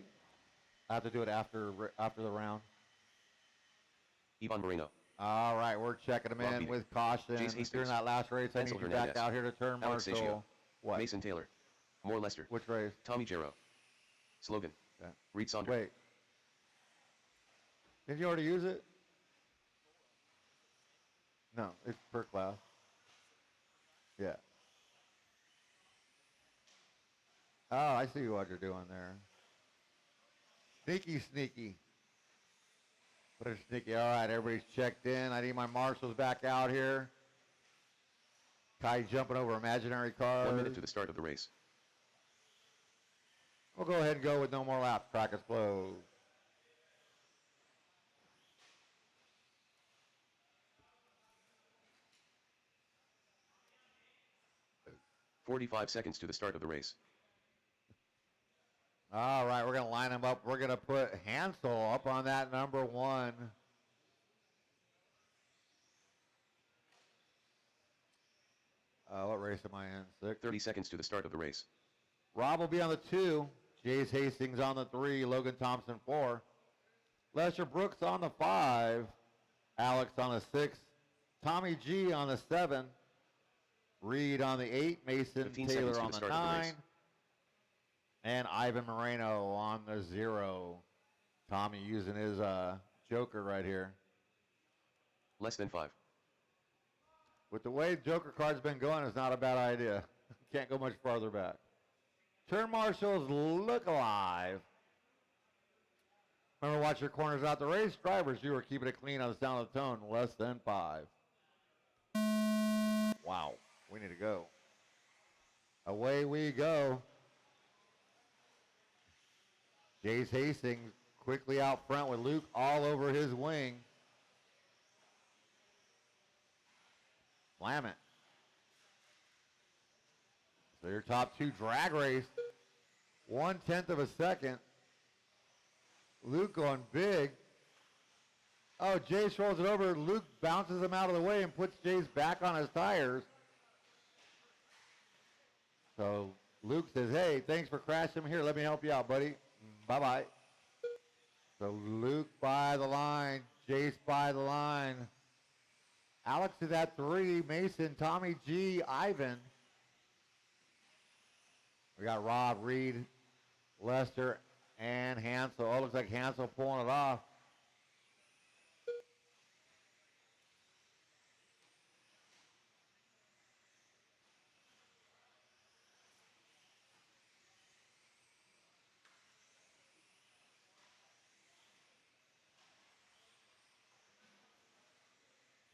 S1: I have to do it after the round.
S2: Ivan Moreno.
S1: All right, we're checking them
S2: Rob
S1: in
S2: Beatty.
S1: with caution.
S2: Jace Hastings.
S1: During that last race, I need
S2: Denzel
S1: you back
S2: Hernandez.
S1: out here to turn
S2: Alex
S1: marshal.
S2: Satio.
S1: What?
S2: Mason Taylor. Moore Lester.
S1: Which race?
S2: Tommy Jarrow. Slogan.
S1: Yeah.
S2: Reed Saunders.
S1: Wait. Did you already use it? No, it's per class. Yeah. Oh, I see what you're doing there. Sneaky, sneaky. What a sneaky. All right, everybody's checked in. I need my marshals back out here. Ty jumping over imaginary cars.
S2: 1 minute to the start of the race.
S1: We'll go ahead and go with no more laps. Track is closed.
S2: .45 seconds to the start of the race.
S1: All right, we're going to line them up. We're going to put Hansel up on that number 1. What race am I in? 6.
S2: 30 seconds to the start of the race.
S1: Rob will be on the 2. Jace Hastings on the 3. Logan Thompson 4. Lester Brooks on the 5. Alex on the 6. Tommy G on the 7. Reed on the 8. Mason
S2: 15
S1: Taylor
S2: seconds to
S1: on
S2: the
S1: the
S2: start of the
S1: 9.
S2: race.
S1: And Ivan Moreno on the 0. Tommy using his joker right here.
S2: Less than 5.
S1: With the way Joker card's been going, it's not a bad idea. Can't go much farther back. Turn marshals look alive. Remember, watch your corners out the race. Drivers, you are keeping it clean on the sound of the tone. Less than 5. Wow, we need to go. Away we go. Jace Hastings quickly out front with Luke all over his wing. Slam it. So your top 2 drag race. 1/10 of a second. Luke going big. Oh, Jace rolls it over. Luke bounces him out of the way and puts Jace back on his tires. So Luke says, hey, thanks for crashing here. Let me help you out, buddy. Bye-bye. So Luke by the line. Jace by the line. Alex is at 3. Mason, Tommy G, Ivan. We got Rob, Reed, Lester, and Hansel. Oh, looks like Hansel pulling it off.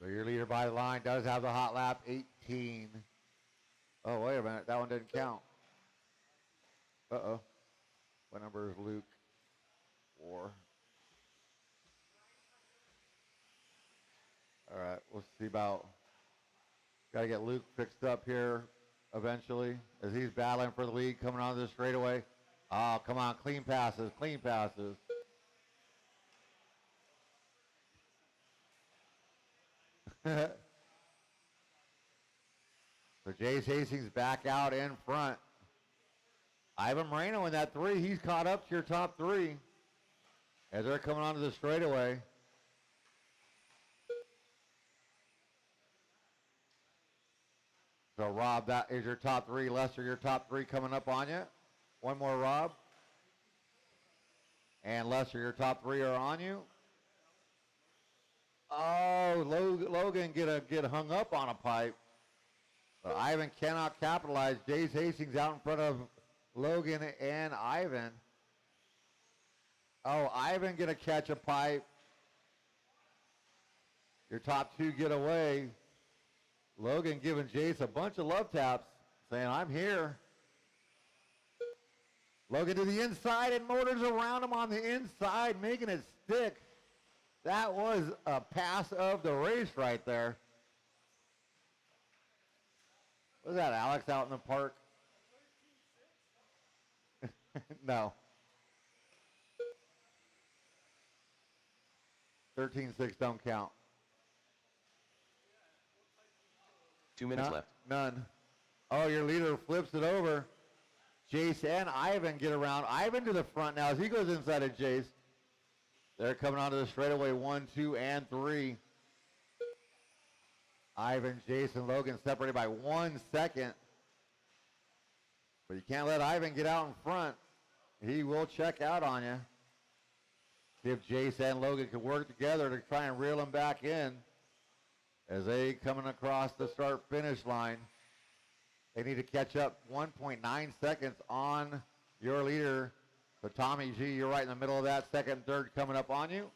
S1: So your leader by the line does have the hot lap, 18. Oh, wait a minute. That one didn't count. Uh-oh. What number is Luke? 4. All right, we'll see about. Got to get Luke fixed up here eventually as he's battling for the lead coming on this straightaway. Oh, come on. Clean passes. Clean passes. So Jace Hastings back out in front. Ivan Moreno in that 3. He's caught up to your top 3 as they're coming onto the straightaway. So, Rob, that is your top 3. Lester, your top 3 coming up on you. One more, Rob. And Lester, your top 3 are on you. Oh, Logan get hung up on a pipe. But Ivan cannot capitalize. Jace Hastings out in front of Logan and Ivan. Oh, Ivan gonna catch a pipe. Your top 2 get away. Logan giving Jace a bunch of love taps, saying, I'm here. Logan to the inside and motors around him on the inside, making it stick. That was a pass of the race right there. Was that Alex out in the park? No. 13-6 don't count.
S2: 2 minutes left.
S1: None. Oh, your leader flips it over. Jace and Ivan get around. Ivan to the front now as he goes inside of Jace. They're coming onto the straightaway 1, 2, and 3. Ivan, Jace, and Logan separated by 1 second. But you can't let Ivan get out in front. He will check out on you. See if Jace and Logan can work together to try and reel him back in as they coming across the start-finish line. They need to catch up 1.9 seconds on your leader. So Tommy G, you're right in the middle of that. Second, third coming up on you.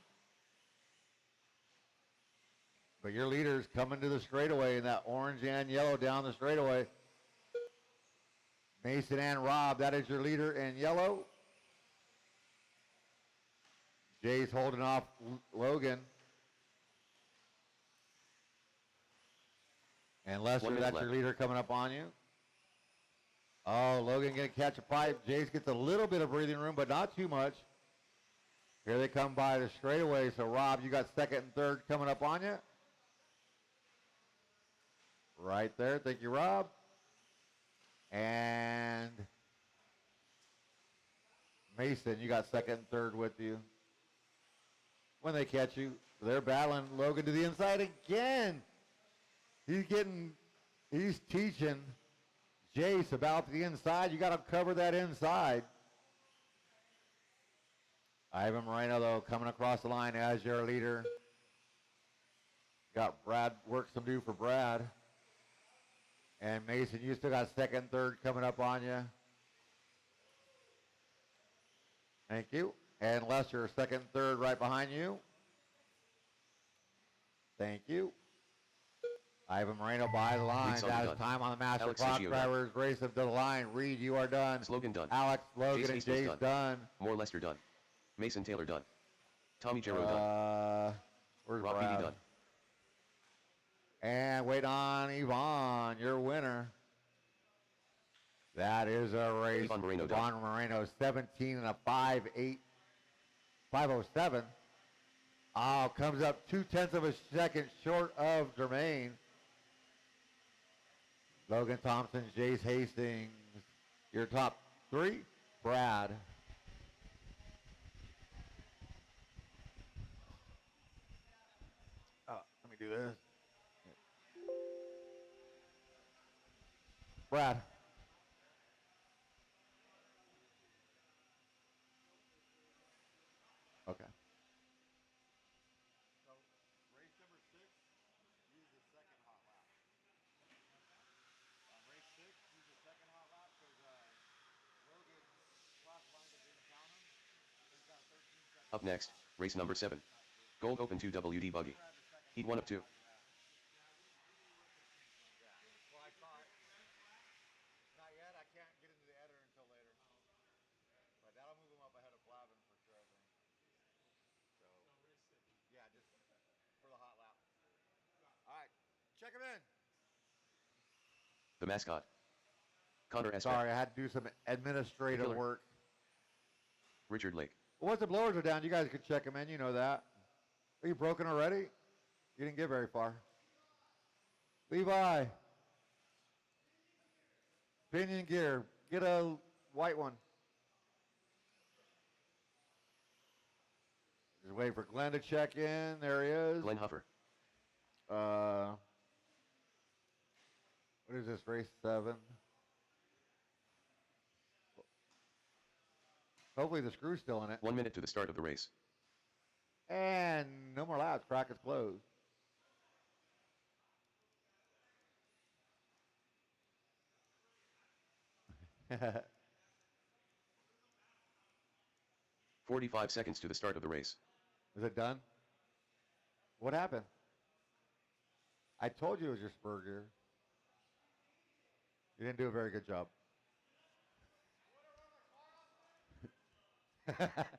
S1: But your leader's coming to the straightaway in that orange and yellow down the straightaway. Mason and Rob, that is your leader in yellow. Jay's holding off Logan. And Lester, that's your leader coming up on you. Oh, Logan gonna catch a pipe. Jace gets a little bit of breathing room, but not too much. Here they come by the straightaway. So Rob, you got second and third coming up on you. Right there. Thank you, Rob. And Mason, you got second and third with you. When they catch you, they're battling Logan to the inside again. He's teaching Jace about the inside. You got to cover that inside. Ivan Moreno, though, coming across the line as your leader. Got Brad, work some do for Brad. And Mason, you still got second, third coming up on you. Thank you. And Lester, second, third right behind you. Thank you. Ivan Moreno by the line. That is time on the master
S2: Alex
S1: clock.
S2: Sigio
S1: Drivers race up to the line. Reed, you are done.
S2: Logan done.
S1: Alex, Logan,
S2: Jace
S1: and
S2: Hastings
S1: Jace done.
S2: More Lester done. Mason Taylor done. Tommy Jarrow done.
S1: Where's
S2: Rob
S1: Brad?
S2: Beatty done.
S1: And wait on Yvonne, your winner. That is a race.
S2: Yvonne Moreno
S1: Yvonne Moreno, 17 and a 5.07. Oh, comes up 0.2 of a second short of Jermaine. Logan Thompson, Jace Hastings, your top three. Brad. Let me do this. Brad. Okay.
S6: So, race number 6, use the second hot lap. On race 6, use the second hot lap because Logan crossed line that didn't count him. He's got 13 seconds.
S2: Up next, race number 7. Gold Open 2 WD Buggy. Heat 1 of 2.
S6: Well, I saw it. Not yet. I can't get into the editor until later. But that'll move him up ahead of Flavin for sure, I think. So, yeah, just for the hot lap. All right, check him in.
S2: The mascot. Connor S.
S1: Sorry, I had to do some administrative
S2: Killer.
S1: work.
S2: Richard Lake.
S1: Well, once the blowers are down, you guys could check them in. You know that. Are you broken already? You didn't get very far. Levi. Pinion gear. Get a
S6: white one. Just waiting for Glenn to check in. There he is.
S2: Glenn Huffer.
S6: What is this, race 7? Hopefully the screw's still in it.
S2: 1 minute to the start of the race.
S6: And no more laps. Track is closed. Is
S2: 45 seconds to the start of the race.
S6: it done? What happened? I told you it was your spur gear. You didn't do a very good job.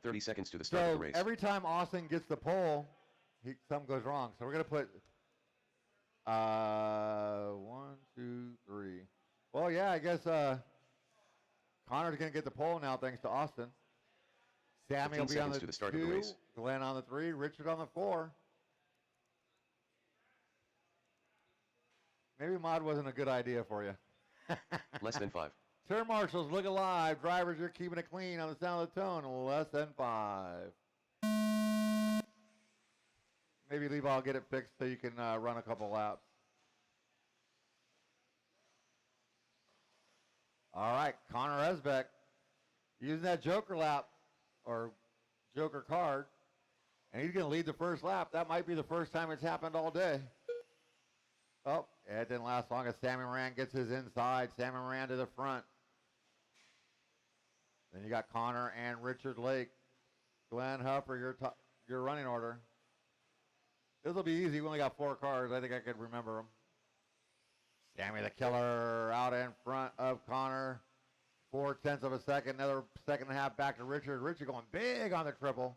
S2: 30 seconds to the start of
S6: So
S2: the race.
S6: every time Austin gets the pole, something goes wrong. So we're gonna put 1, 2, 3. Well, yeah, I guess Connor's gonna get the pole now, thanks to Austin. Sammy will
S2: 15
S6: be on
S2: seconds
S6: the
S2: to the start of
S6: 2,
S2: the race.
S6: Glenn on the 3, Richard on the 4. Maybe mod wasn't a good idea for you.
S2: Less than 5.
S6: Turn marshals, look alive. Drivers, you're keeping it clean on the sound of the tone. Less than 5. Maybe leave. I'll get it fixed so you can run a couple laps. All right, Connor Esbeck using that Joker lap or Joker card, and he's going to lead the first lap. That might be the first time it's happened all day. Oh, it didn't last long as Sammy Moran gets his inside. Sammy Moran to the front. Then you got Connor and Richard Lake. Glenn Huffer, your running order. This will be easy. We only got 4 cars. I think I could remember them. Sammy the Killer out in front of Connor. 0.4 of a second. Another second and a half back to Richard. Richard going big on the triple.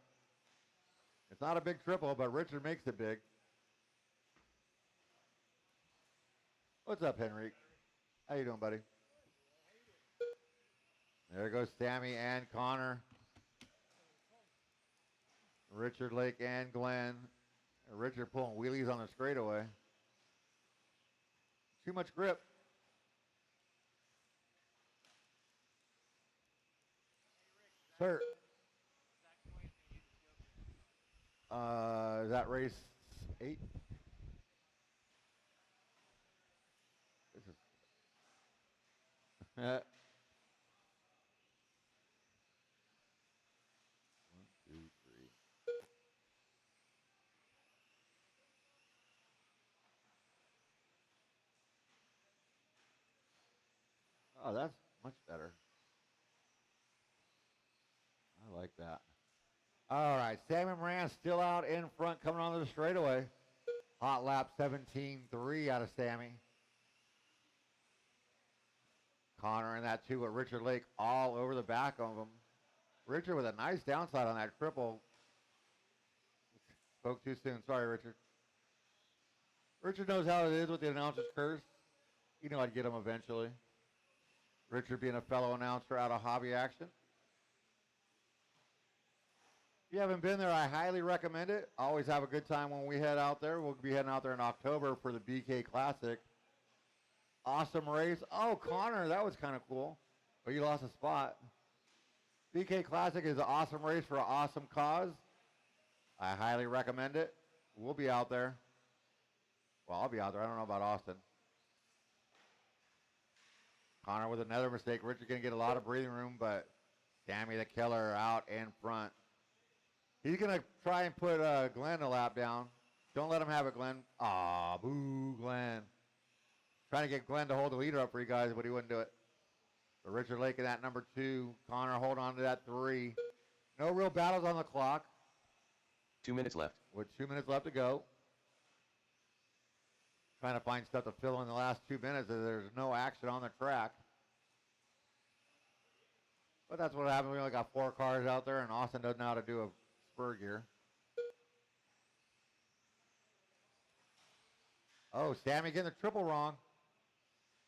S6: It's not a big triple, but Richard makes it big. What's up, Henrik? How you doing, buddy? There goes Sammy and Connor. Richard Lake and Glenn. Richard pulling wheelies on the straightaway. Too much grip. Sir. Is that race 8? This is 1, 2, 3. Oh, that's much better. I like that. All right, Sammy Moran still out in front, coming onto the straightaway. Hot lap 17.3 out of Sammy. Connor in that 2 with Richard Lake all over the back of him. Richard with a nice downside on that triple. Spoke too soon. Sorry, Richard. Richard knows how it is with the announcer's curse. You know I'd get him eventually. Richard being a fellow announcer out of hobby action. If you haven't been there, I highly recommend it. Always have a good time when we head out there. We'll be heading out there in October for the BK Classic. Awesome race. Oh, Connor, that was kind of cool. But you lost a spot. BK Classic is an awesome race for an awesome cause. I highly recommend it. We'll be out there. Well, I'll be out there. I don't know about Austin. Connor with another mistake. Richard's going to get a lot of breathing room, but Sammy the Killer out in front. He's going to try and put Glenn a lap down. Don't let him have it, Glenn. Aw, boo, Glenn. Trying to get Glenn to hold the leader up for you guys, but he wouldn't do it. But Richard Lake in that number 2. Connor hold on to that 3. No real battles on the clock.
S2: 2 minutes left.
S6: With 2 minutes left to go. Trying to find stuff to fill in the last 2 minutes as there's no action on the track. But that's what happened. We only got 4 cars out there, and Austin doesn't know how to do a spur gear. Oh, Sammy getting the triple wrong.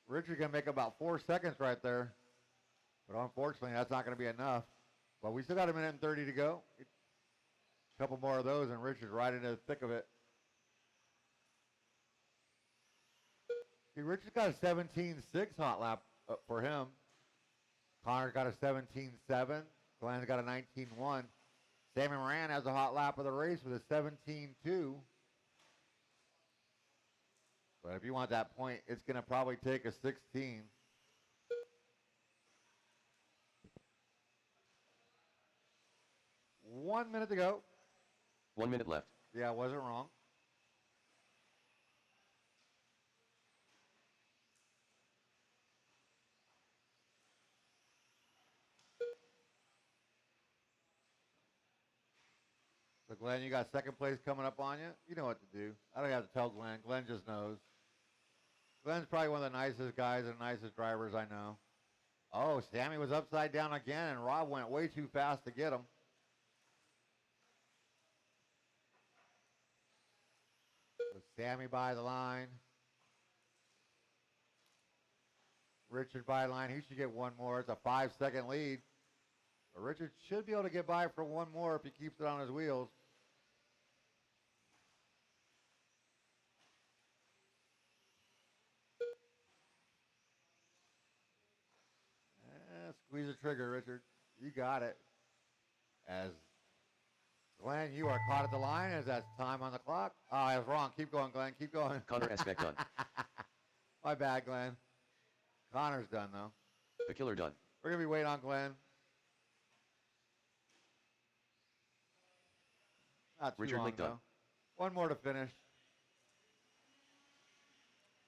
S6: Richard going to make about 4 seconds right there. But unfortunately, that's not going to be enough. But we still got 1 minute and 30 to go. A couple more of those, and Richard's right into the thick of it. See, Richard's got a 17.6 hot lap for him.
S1: Connor's got a 17.7. Glenn's got a 19.1. Sammy Moran has a hot lap of the race with a 17.2. But if you want that point, it's going to probably take a 16. One minute to go.
S2: 1 minute left.
S1: Yeah, I wasn't wrong. So, Glenn, you got second place coming up on you. You know what to do. I don't have to tell Glenn. Glenn just knows. Glenn's probably one of the nicest guys and nicest drivers I know. Oh, Sammy was upside down again, and Rob went way too fast to get him. So Sammy by the line. Richard by the line. He should get one more. It's a 5-second lead. But Richard should be able to get by for one more if he keeps it on his wheels. Squeeze the trigger, Richard. You got it. As Glenn, you are caught at the line as that's time on the clock. Oh, I was wrong. Keep going, Glenn. Keep going.
S2: Connor Esbeck done.
S1: My bad, Glenn. Connor's done, though.
S2: The killer done.
S1: We're going to be waiting on Glenn. Not too
S2: Richard
S1: long,
S2: Lake done.
S1: though. One more to finish.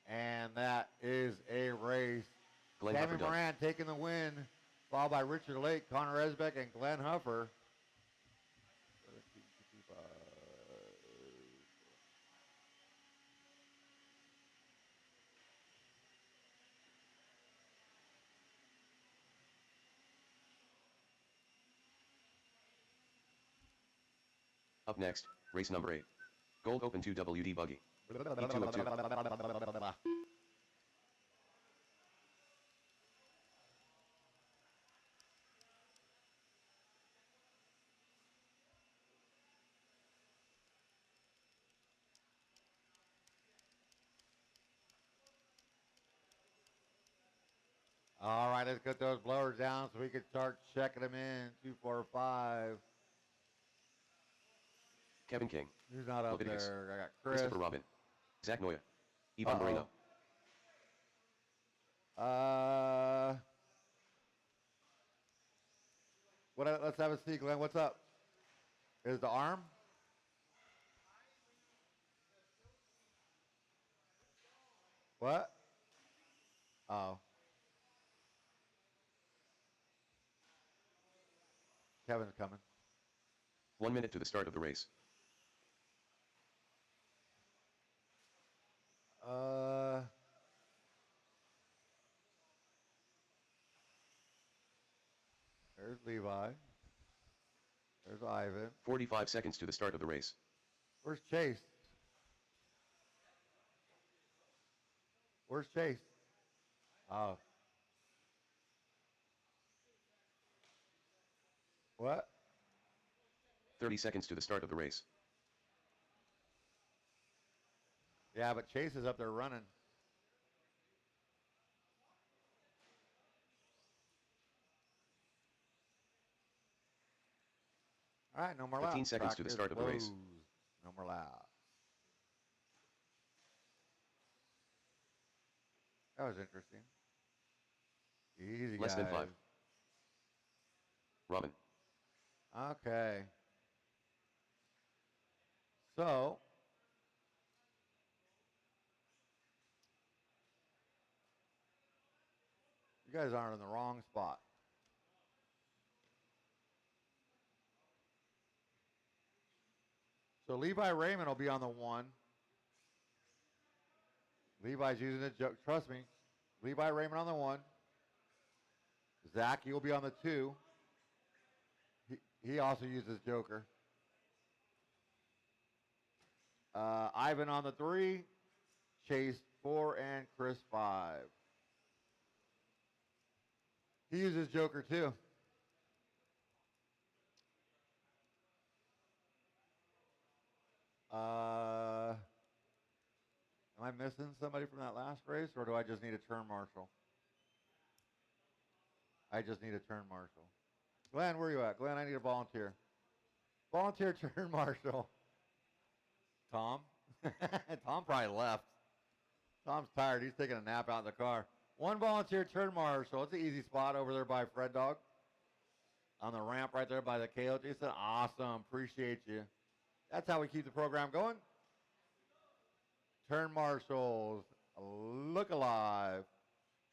S1: And that is a race.
S2: Glenn
S1: Sammy
S2: Huffer done.
S1: Moran taking the win, followed by Richard Lake, Connor Esbeck, and Glenn Huffer.
S2: Up next, race number 8. Gold Open 2 WD Buggy. E2 of 2.
S1: All right, let's get those blowers down so we can start checking them in. 2, 4, 5.
S2: Kevin King.
S1: Who's not up
S2: Leviticus.
S1: there? I got Chris.
S2: Christopher Robin. Zach Noya. Ivan Moreno.
S1: Let's have a see, Glenn. What's up? Is the arm? What? Oh. Kevin's coming.
S2: 1 minute to the start of the race.
S1: There's Levi. There's Ivan.
S2: 45 seconds to the start of the race.
S1: Where's Chase? Where's Chase? Oh. What?
S2: 30 seconds to the start of the race.
S1: Yeah, but Chase is up there running. All right, no more laps.
S2: 15 seconds to the start of the race.
S1: Closed. No more laps. That was interesting. Easy,
S2: Less
S1: guys.
S2: than 5. Robin.
S1: Okay. So, you guys aren't in the wrong spot. So Levi Raymond will be on the 1. Levi's using the joke. Trust me. Levi Raymond on the 1. Zach, you'll be on the 2. He also uses Joker. Ivan on the 3. Chase 4 and Chris 5. He uses Joker too. Am I missing somebody from that last race, or do I just need a turn marshal?
S6: I just need a turn marshal. Glenn, where you at? Glenn, I need a volunteer. Volunteer turn marshal. Tom? Tom probably left. Tom's tired. He's taking a nap out in the car. One volunteer turn marshal. It's an easy spot over there by Fred Dog. On the ramp right there by the KO. He said, awesome. Appreciate you. That's how we keep the program going. Turn marshals. Look alive.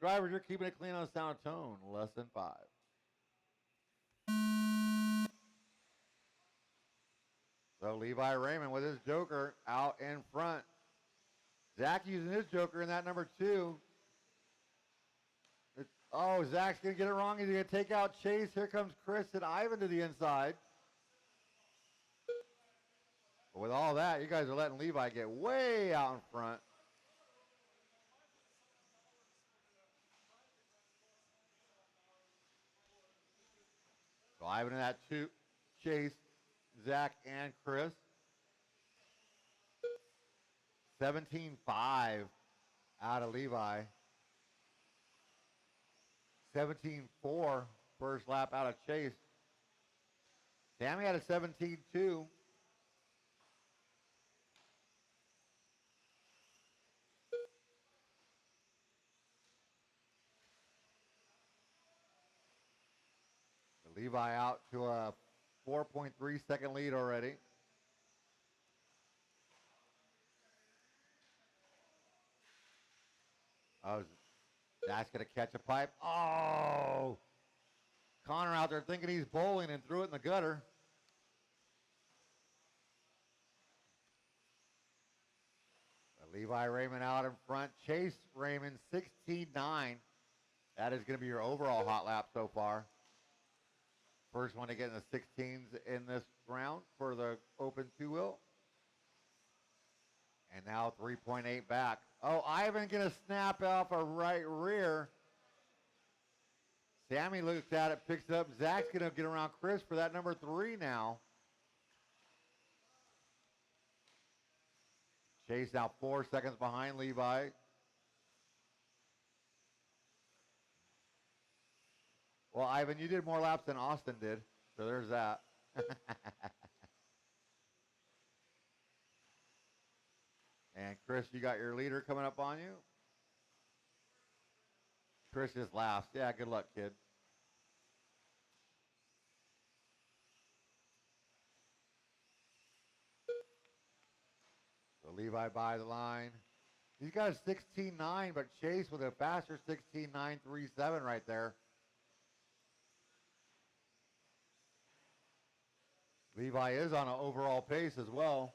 S6: Drivers, you're keeping it clean on sound tone. Less than 5. So Levi Raymond with his joker out in front. Zach using his joker in that number 2. Oh, Zach's going to get it wrong. He's going to take out Chase. Here comes Chris and Ivan to the inside. But with all that, you guys are letting Levi get way out in front. So Ivan in that 2. Chase, Zach, and Chris. 17-5 out of Levi. 17-4 first lap out of Chase. Sammy had a 17-2. Levi out to a 4.3 second lead already. Oh, that's going to catch a pipe. Oh! Connor out there thinking he's bowling and threw it in the gutter. Levi Raymond out in front. Chase Raymond 16-9. That is going to be your overall hot lap so far. First one to get in the 16s in this round for the open 2-wheel. And now 3.8 back. Oh, Ivan going to snap off a right rear. Sammy looks at it, picks it up. Zach's going to get around Chris for that number 3 now. Chase now 4 seconds behind Levi. Well, Ivan, you did more laps than Austin did, so there's that. And Chris, you got your leader coming up on you. Chris is last. Yeah, good luck, kid. So Levi by the line. He's got a 16.9, but Chase with a faster 16.937 right there. Levi is on an overall pace as well.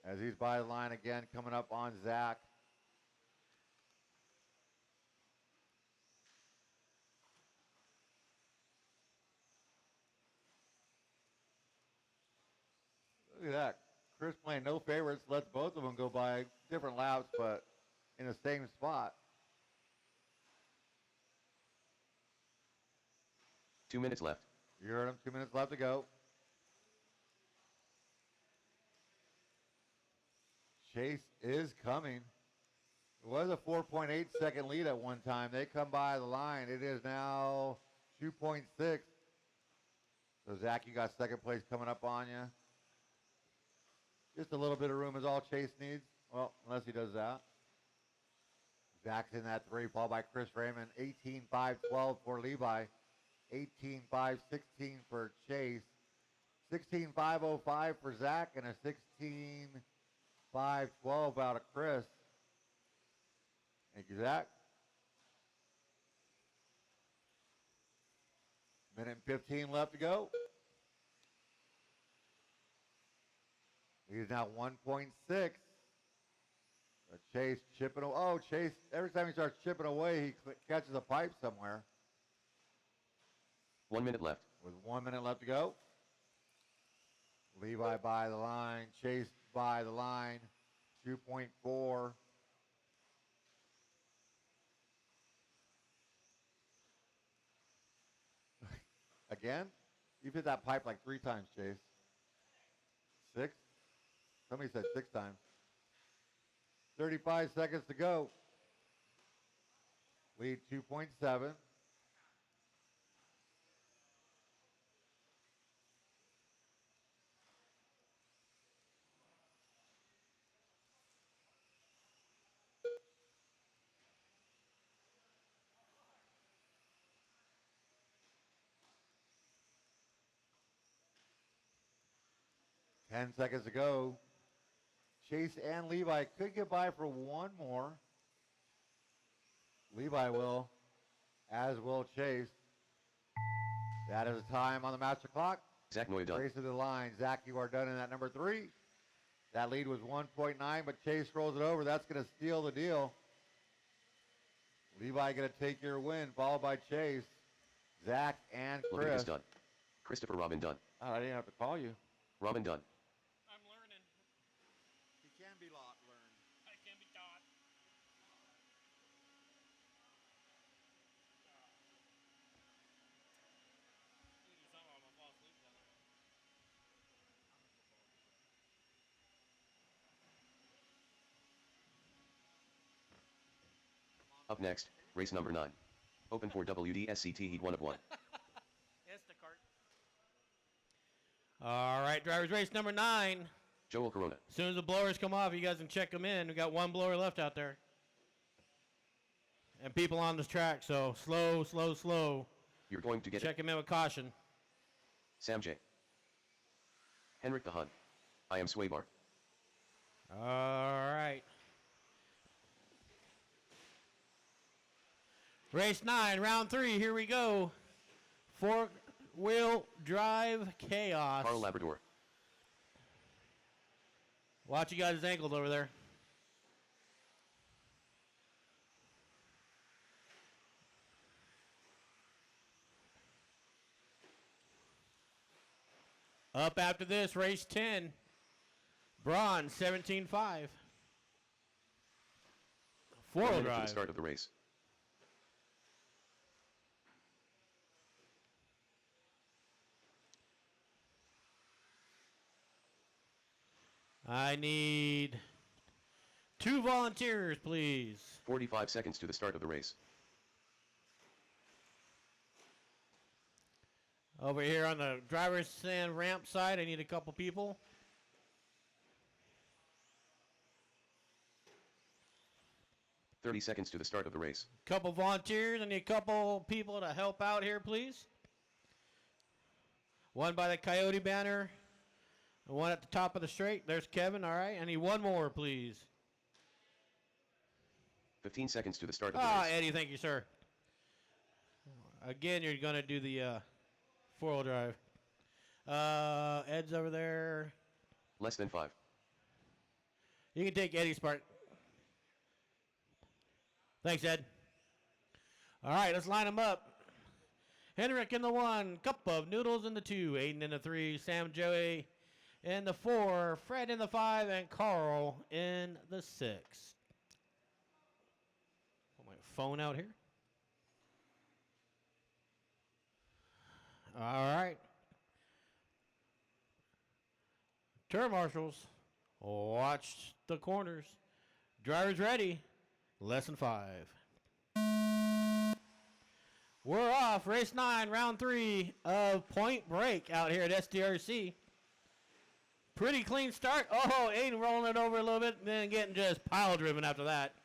S6: As he's by the line again, coming up on Zach. Look at that. Chris playing no favorites, lets both of them go by different laps, but in the same spot.
S2: 2 minutes left.
S6: You heard him, 2 minutes left to go. Chase is coming. It was a 4.8 second lead at one time. They come by the line. It is now 2.6. So Zach, you got second place coming up on you. Just a little bit of room is all Chase needs. Well, unless he does that. Zach's in that 3, followed by Chris Raymond. 18-5-12 for Levi. 18-5-16 for Chase. 16-5-05 for Zach, and a 16-5-12 out of Chris. Thank you, Zach. Minute and 15 left to go. He's now 1.6. Chase chipping away. Oh, Chase, every time he starts chipping away, he catches a pipe somewhere.
S2: 1 minute left.
S6: With 1 minute left to go. Levi by the line. Chase by the line. 2.4. Again? You've hit that pipe like 3 times, Chase. 6? Somebody said 6 times. 35 seconds to go.
S1: Lead 2.7. Ten seconds to go. Chase and Levi could get by for one more. Levi will, as will Chase. That is the time on the master clock.
S2: Zach Noya done.
S1: Race to the line. Zach, you are done in that number 3. That lead was 1.9, but Chase rolls it over. That's going to steal the deal. Levi going to take your win, followed by Chase, Zach, and Chris.
S2: Leviticus done. Christopher Robin done.
S1: Oh, I didn't have to call you.
S2: Robin done.
S4: I'm learning.
S6: He can be learned.
S4: I can be taught. You do something while I fall asleep down there.
S2: Up next, race number 9. Open for WDSCT Heat 1 of 1.
S4: Instacart.
S3: All right, drivers race number 9.
S2: Joel Corona.
S3: As soon as the blowers come off, you guys can check them in. We got one blower left out there. And people on this track, so slow, slow, slow.
S2: You're going to get
S3: Check
S2: it.
S3: them in with caution.
S2: Sam J. Henrik the Hun. I am Swaybar.
S3: All right. Race 9, round 3, here we go. Four-wheel drive chaos.
S2: Carl Labrador.
S3: Watch you guys' ankles over there. Up after this, race 10. Braun, 17.5.
S2: 1
S3: Four-wheel
S2: minute to the
S3: drive.
S2: start of the race.
S3: I need 2 volunteers, please.
S2: 45 seconds to the start of the race.
S3: Over here on the driver's stand ramp side, I need a couple people.
S2: .30 seconds to the start of the race.
S3: Couple volunteers. I need a couple people to help out here, please. One by the Coyote banner. And one at the top of the straight. There's Kevin. All right. I need one more, please.
S2: 15 seconds to the start of the
S3: Ah,
S2: race.
S3: Eddie, thank you, sir. Again, you're going to do the four-wheel drive. Ed's over there.
S2: Less than 5.
S3: You can take Eddie's part. Thanks, Ed. All right, let's line them up. Henrik in the 1, Cup of Noodles in the 2, Aiden in the 3, Sam Joey in the 4, Fred in the 5, and Carl in the 6. Put my phone out here. All right. Turn marshals, watch the corners. Drivers ready. Lesson 5. We're off. Race 9, round 3 of Point Break out here at SDRC. Pretty clean start. Oh, Aiden rolling it over a little bit, and then getting just pile driven after that.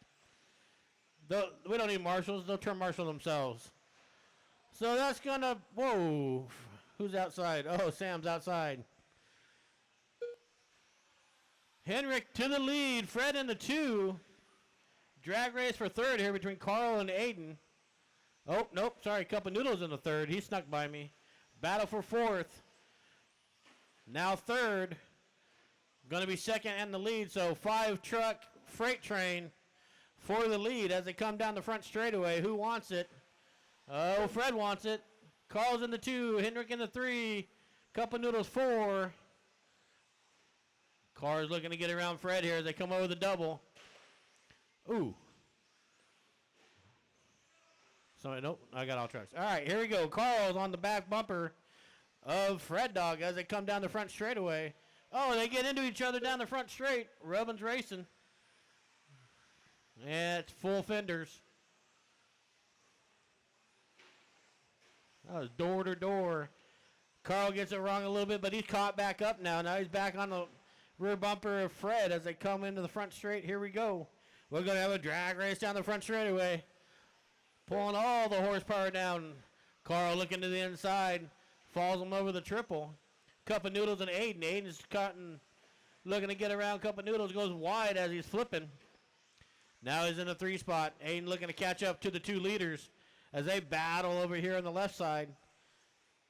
S3: We don't need marshals. They'll turn marshal themselves. So that's going to, whoa. Who's outside? Oh, Sam's outside. Henrik to the lead. Fred in the 2. Drag race for 3rd here between Carl and Aiden. Oh, nope. Sorry, Cup of Noodles in the 3rd. He snuck by me. Battle for 4th. Now 3rd. Going to be 2nd and the lead. So 5-truck freight train for the lead as they come down the front straightaway. Who wants it? Oh, Fred wants it. Carl's in the 2. Henrik in the 3. Cup of Noodles 4. Carr's looking to get around Fred here as they come over the double. Ooh. Sorry, nope, I got all trucks. All right, here we go. Carl's on the back bumper of Fred Dog as they come down the front straightaway. Oh, they get into each other down the front straight. Rubbin's racing. Yeah, it's full fenders. That was door to door. Carl gets it wrong a little bit, but he's caught back up now. Now he's back on the rear bumper of Fred as they come into the front straight. Here we go. We're going to have a drag race down the front straightaway. Pulling all the horsepower down. Carl looking to the inside. Falls him over the triple. Cup of Noodles and Aiden. Aiden's cutting, looking to get around Cup of Noodles. Goes wide as he's flipping. Now he's in the 3 spot. Aiden looking to catch up to the 2 leaders as they battle over here on the left side.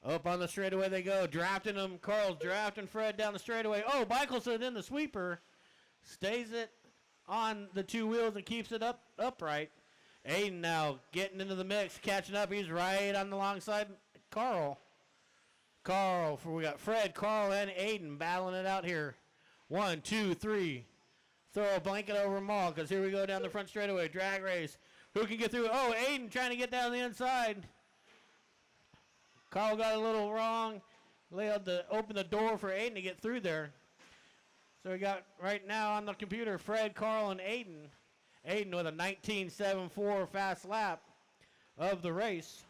S3: Up on the straightaway they go. Drafting them. Carl's drafting Fred down the straightaway. Oh, Michelson in the sweeper. Stays it on the 2 wheels and keeps it upright. Aiden now getting into the mix, catching up. He's right on the long side. Carl. We got Fred, Carl, and Aiden battling it out here. 1, 2, 3. Throw a blanket over them all because here we go down the front straightaway. Drag race. Who can get through? Oh, Aiden trying to get down the inside. Carl got a little wrong. Laid to open the door for Aiden to get through there. So we got right now on the computer Fred, Carl, and Aiden. Aiden with a 19.74 fast lap of the race.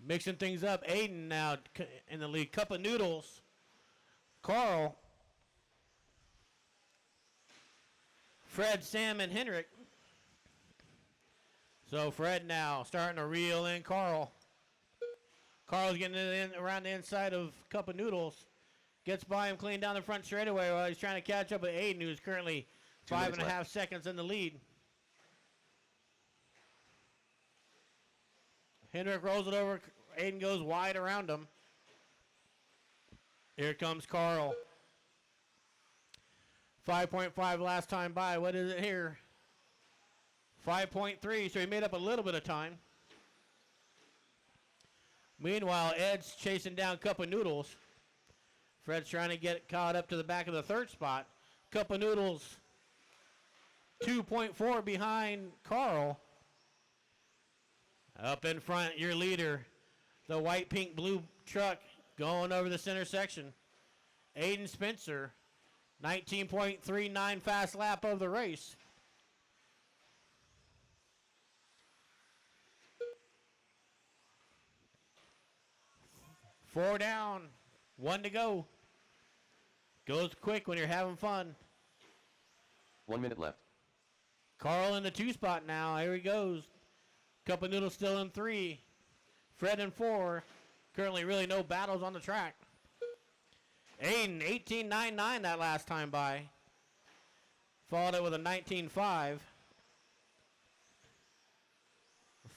S3: Mixing things up, Aiden now in the lead. Cup of Noodles. Carl. Fred, Sam, and Henrik. So Fred now starting to reel in Carl. Carl's getting in around the inside of Cup of Noodles. Gets by him clean down the front straightaway while he's trying to catch up with Aiden, who's currently 5.5 seconds in the lead. Hendrick rolls it over. Aiden goes wide around him. Here comes Carl. 5.5 last time by. What is it here? 5.3, so he made up a little bit of time. Meanwhile, Ed's chasing down Cup of Noodles. Fred's trying to get caught up to the back of the 3rd spot. Cup of Noodles 2.4 behind Carl. Up in front, your leader, the white, pink, blue truck going over the center section. Aiden Spencer, 19.39 fast lap of the race. Four down, 1 to go. Goes quick when you're having fun.
S2: 1 minute left.
S3: Carl in the 2 spot now. Here he goes. Cup of Noodles still in 3. Fred in 4. Currently really no battles on the track. Aiden, 18.99 that last time by. Followed it with a 19.5.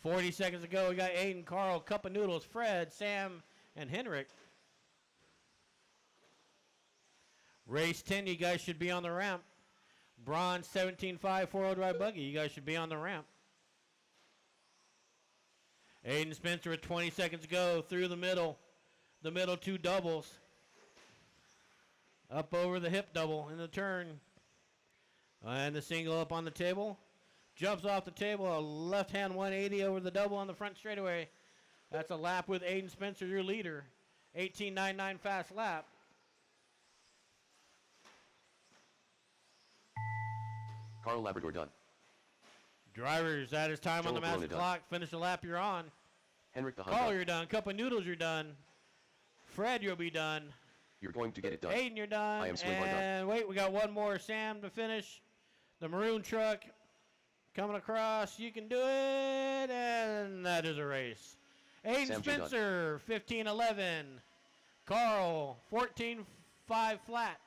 S3: 40 seconds ago, we got Aiden, Carl, Cup of Noodles, Fred, Sam, and Henrik. Race 10, you guys should be on the ramp. Bronze 17.5 4-wheel drive buggy, you guys should be on the ramp. Aiden Spencer with 20 seconds ago through the middle 2 doubles. Up over the hip double in the turn. And the single up on the table. Jumps off the table, a left-hand 180 over the double on the front straightaway. That's a lap with Aiden Spencer, your leader. 18.99 fast lap.
S2: Carl Labrador done.
S3: Drivers, that is time on the master clock. Finish the lap you're on.
S2: Henrik the
S3: Carl, you're done. Cup of Noodles, you're done. Fred, you'll be done.
S2: You're going to get it done.
S3: Aiden, you're done.
S2: I am Swim
S3: and wait, we got one more. Sam to finish. The maroon truck coming across. You can do it. And that is a race. Aiden
S2: Sam,
S3: Spencer, 15.11. Carl, 14.5 flat.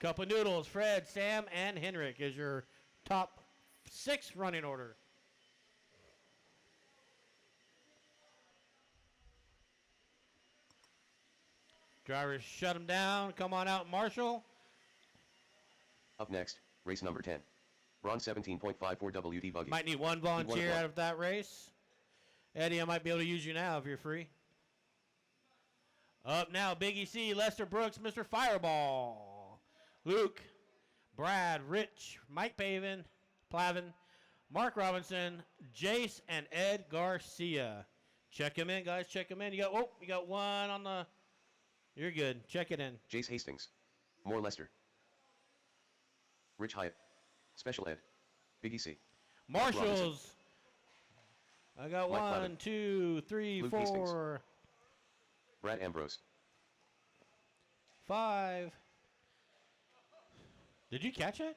S3: Cup of Noodles, Fred, Sam, and Henrik is your top 6 running order. Drivers shut them down. Come on out, Marshall.
S2: Up next, race number 10. Bronze 17.54 WD buggy.
S3: Might need one volunteer out of that race. Eddie, I might be able to use you now if you're free. Up now, Big EC, Lester Brooks, Mr. Fireball. Luke, Brad, Rich, Mike Plavin, Mark Robinson, Jace, and Ed Garcia. Check him in, guys. Check him in. You got one on the... You're good. Check it in.
S2: Jace Hastings. Moore Lester. Rich Hyatt. Special Ed. Big EC.
S3: Marshalls. I got
S2: Mike Levin.
S3: 1, 2, 3,
S2: Luke Hastings.
S3: 4,
S2: Brad Ambrose.
S3: 5. Did you catch it?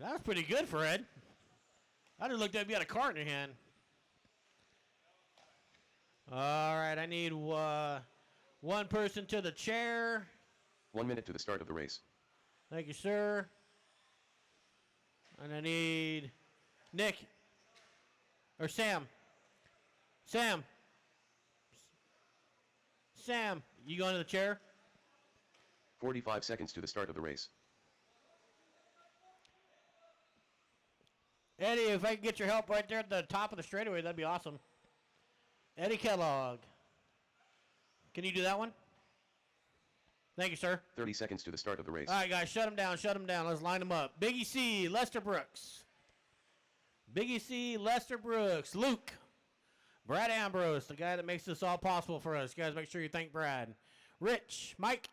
S3: That was pretty good, Fred. I just looked up. You had a card in your hand. All right, I need one person to the chair.
S2: 1 minute to the start of the race.
S3: Thank you, sir. And I need Nick or Sam. Sam, you going to the chair?
S2: 45 seconds to the start of the race.
S3: Eddie, if I could get your help right there at the top of the straightaway, that'd be awesome. Eddie Kellogg. Can you do that one? Thank you, sir.
S2: 30 seconds to the start of the race.
S3: All right, guys, shut them down, shut them down. Let's line them up. Biggie C, Lester Brooks. Biggie C, Lester Brooks. Luke. Brad Ambrose, the guy that makes this all possible for us. Guys, make sure you thank Brad. Rich, Mike,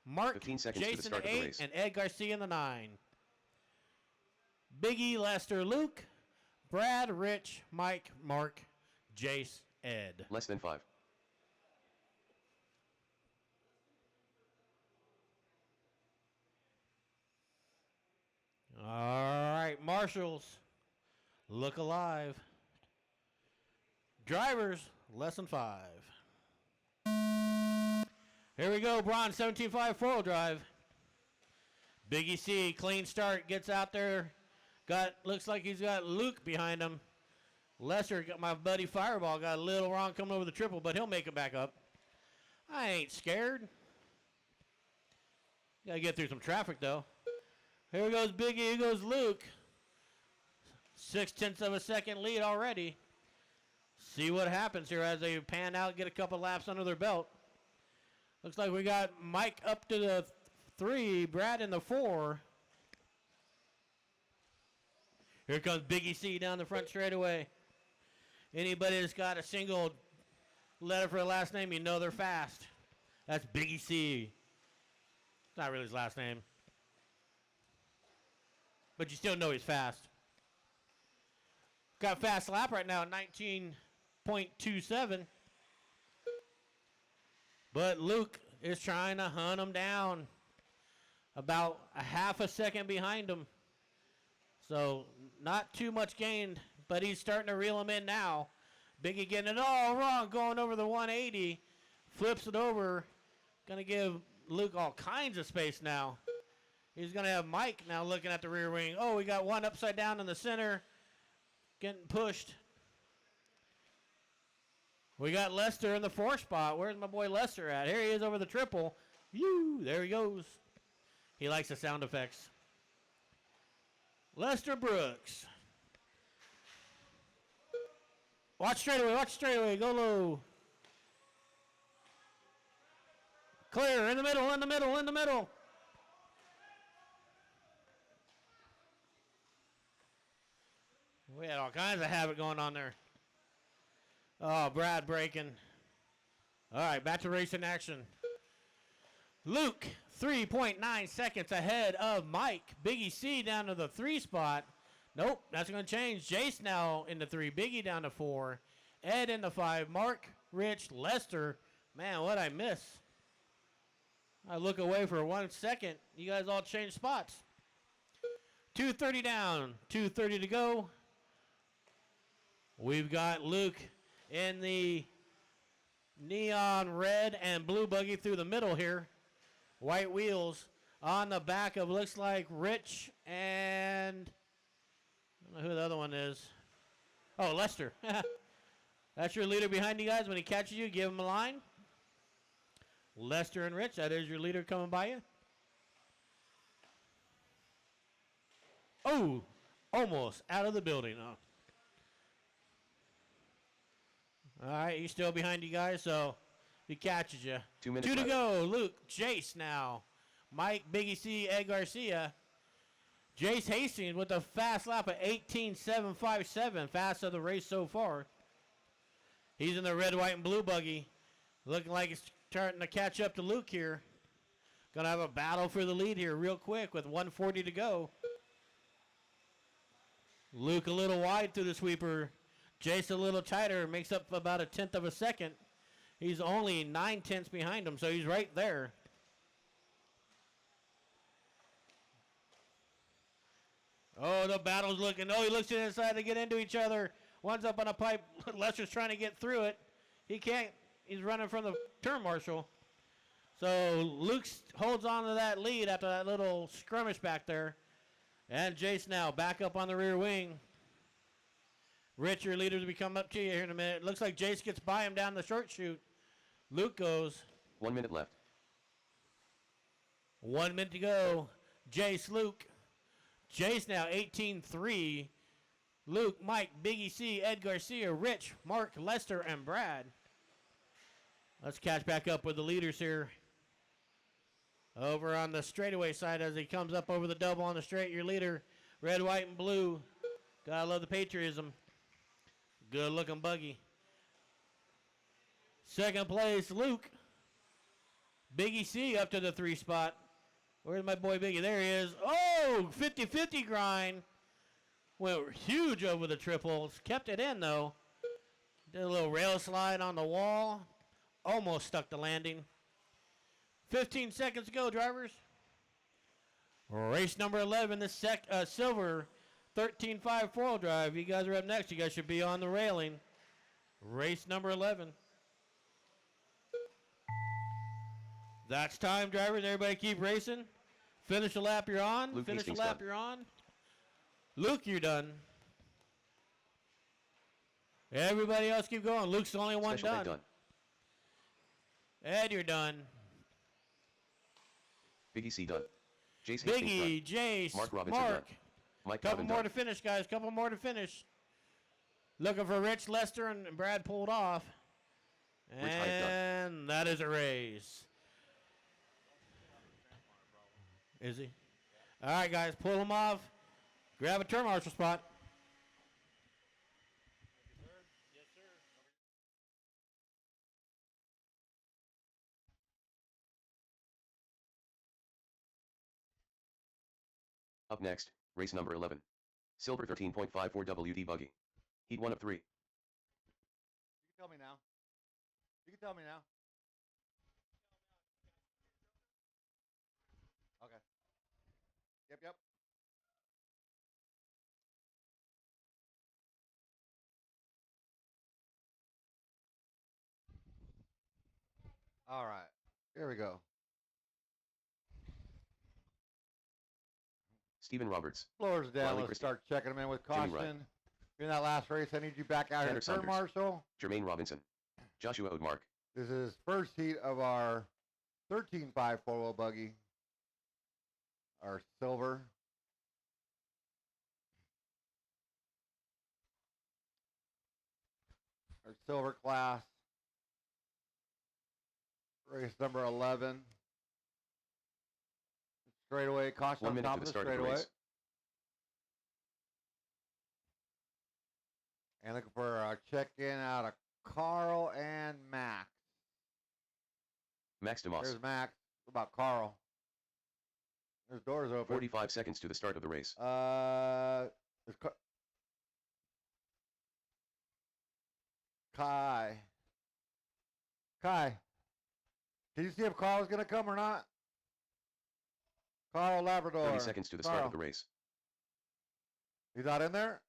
S3: Mark,
S2: 15 seconds to the
S3: Jason
S2: start of the
S3: 8,
S2: race.
S3: and Ed Garcia in the 9. Biggie, Lester, Luke, Brad, Rich, Mike, Mark, Jace, Ed.
S2: Less than 5.
S3: All right, marshals, look alive. Drivers, less than 5. Here we go, Braun, 17.5 4-wheel drive. Biggie C, clean start, gets out there. Looks like he's got Luke behind him. Lester, got my buddy Fireball, got a little wrong coming over the triple, but he'll make it back up. I ain't scared. Gotta get through some traffic, though. Here goes Biggie, here goes Luke. 0.6 of a second lead already. See what happens here as they pan out, get a couple laps under their belt. Looks like we got Mike up to the 3, Brad in the 4. Here comes Biggie C down the front straightaway. Anybody that's got a single letter for a last name, you know they're fast. That's Biggie C. It's not really his last name. But you still know he's fast. Got fast lap right now, 19.27. But Luke is trying to hunt him down. About a half a second behind him. So not too much gained, but he's starting to reel him in now. Biggie getting it all wrong, going over the 180. Flips it over. Going to give Luke all kinds of space now. He's going to have Mike now looking at the rear wing. Oh, we got one upside down in the center. Getting pushed. We got Lester in the 4 spot. Where's my boy Lester at? Here he is over the triple. Whew, there he goes. He likes the sound effects. Lester Brooks. Watch straightaway, go low. Clear, in the middle. We had all kinds of havoc going on there. Oh, Brad braking. All right, back to racing action. Luke, 3.9 seconds ahead of Mike. Biggie C down to the 3 spot. Nope, that's going to change. Jace now in the 3. Biggie down to 4. Ed in the 5. Mark, Rich, Lester. Man, what'd I miss? I look away for 1 second. You guys all changed spots. 2:30 down, 2:30 to go. We've got Luke in the neon red and blue buggy through the middle here. White wheels on the back of, looks like Rich and I don't know who the other one is. Oh, Lester. That's your leader behind you guys. When he catches you, give him a line. Lester and Rich, that is your leader coming by you. Oh, almost out of the building. Oh. All right, he's still behind you guys, so he catches you.
S2: 2 minutes
S3: 2 to
S2: left.
S3: go. Luke, Jace now. Mike, Biggie C, Ed Garcia. Jace Hastings with a fast lap of 18.757. Fast of the race so far. He's in the red, white, and blue buggy. Looking like he's starting to catch up to Luke here. Going to have a battle for the lead here real quick with 1:40 to go. Luke a little wide through the sweeper. Jace a little tighter, makes up about a tenth of a second. He's only 9/10 behind him, so he's right there. Oh, the battle's looking. Oh, he looks to the inside to get into each other. One's up on a pipe. Lester's trying to get through it. He can't. He's running from the turn marshal. So Luke holds on to that lead after that little skirmish back there. And Jace now back up on the rear wing. Rich, your leaders will be coming up to you here in a minute. Looks like Jace gets by him down the short chute. Luke goes.
S2: 1 minute left.
S3: 1 minute to go. Jace, Luke. Jace now 18-3. Luke, Mike, Biggie C, Ed Garcia, Rich, Mark, Lester, and Brad. Let's catch back up with the leaders here. Over on the straightaway side as he comes up over the double on the straight. Your leader, red, white, and blue. Gotta love the patriotism. Good looking buggy. Second place, Luke. Biggie C up to the 3 spot. Where's my boy Biggie? There he is. Oh, 50-50 grind. Went huge over the triples. Kept it in, though. Did a little rail slide on the wall. Almost stuck the landing. 15 seconds to go, drivers. Race number 11, the silver 13.5 four-wheel drive. You guys are up next. You guys should be on the railing. Race number 11. That's time, drivers. Everybody keep racing. Finish the lap you're on.
S2: Luke
S3: Finish the
S2: Hastings
S3: lap
S2: done.
S3: you're on. Luke, you're done. Everybody else keep going. Luke's the only one
S2: Special
S3: done.
S2: day done.
S3: Ed, you're done.
S2: Biggie C done. Jace Hastings
S3: Biggie, Jace,
S2: Mark Robinson
S3: Mark.
S2: done. Mike
S3: Couple
S2: Calvin
S3: more
S2: done.
S3: to finish, guys. Couple more to finish. Looking for Rich, Lester, and Brad pulled off.
S2: Rich Hyde done.
S3: And that is a race. Is he? All right, guys, pull him off. Grab a turn marshal spot.
S2: Up next, race number 11. Silver 13.54 WD buggy. Heat 1 of 3.
S6: You can tell me now. You can tell me now. Okay. Yep. All right. Here we go.
S2: Stephen Roberts.
S6: Floors down.
S2: Riley
S6: Let's
S2: Christie.
S6: start checking them in with
S2: Jimmy
S6: caution.
S2: Wright.
S6: In that last race, I need you back out here
S2: Tanner
S6: to turn
S2: Saunders.
S6: marshal.
S2: Jermaine Robinson. Joshua Odemark.
S6: This is first heat of our 13.5 four-wheel buggy. Our silver. Our silver class. Race number 11. Straightaway, caution
S2: 1
S6: on
S2: minute
S6: top
S2: to
S6: of
S2: the
S6: the
S2: start of the
S6: straightaway.
S2: race.
S6: And looking for a check-in out of Carl and Max.
S2: Max DeMoss.
S6: There's Max. What about Carl? There's doors open.
S2: 45 seconds to the start of the race.
S6: There's Kai. Can you see if Carl's going to come or not? Carl Labrador.
S2: 30 seconds to the start of the race.
S6: He's not in there?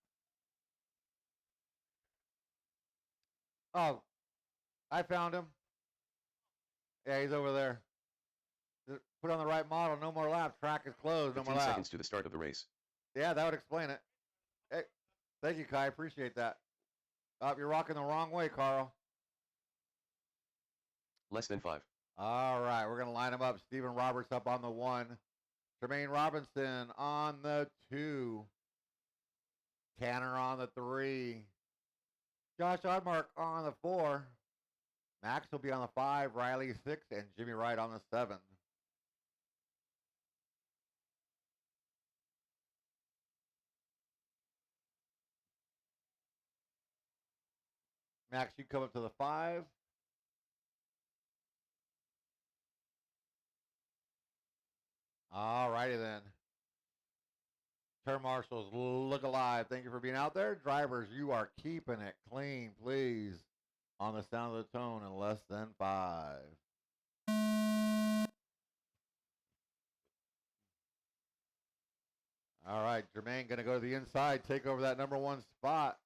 S6: Oh, I found him. Yeah, he's over there. Just put on the right model. No more laps. Track is closed. No
S2: 15
S6: more laps.
S2: seconds to the start of the race.
S6: Yeah, that would explain it. Hey, thank you, Kai. Appreciate that. You're rocking the wrong way, Carl.
S2: Less than 5.
S6: All right, we're going to line them up. Stephen Roberts up on the 1. Jermaine Robinson on the 2. Tanner on the 3. Josh Odemark on the 4. Max will be on the 5. Riley 6. And Jimmy Wright on the 7. Max, you come up to the 5. All righty then.
S1: Turn marshals, look alive. Thank you for being out there. Drivers, you are keeping it clean, please. On the sound of the tone in less than 5. All right, Jermaine going to go to the inside, take over that number 1 spot.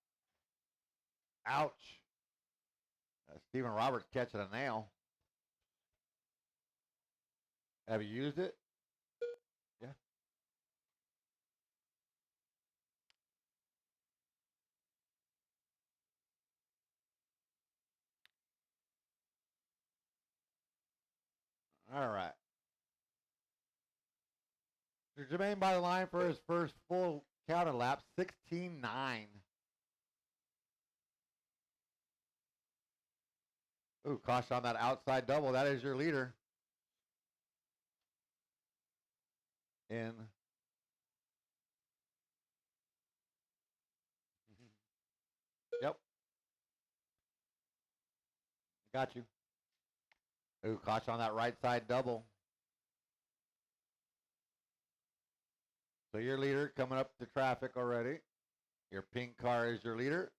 S1: Ouch. Stephen Roberts catching a nail. Have you used it? Yeah. All right. So Jermaine by the line for his first full counter lap, 16-9. Ooh, caution on that outside double. That is your leader. In. Yep. Got you. Ooh, caution on that right side double. So your leader coming up to traffic already. Your pink car is your leader.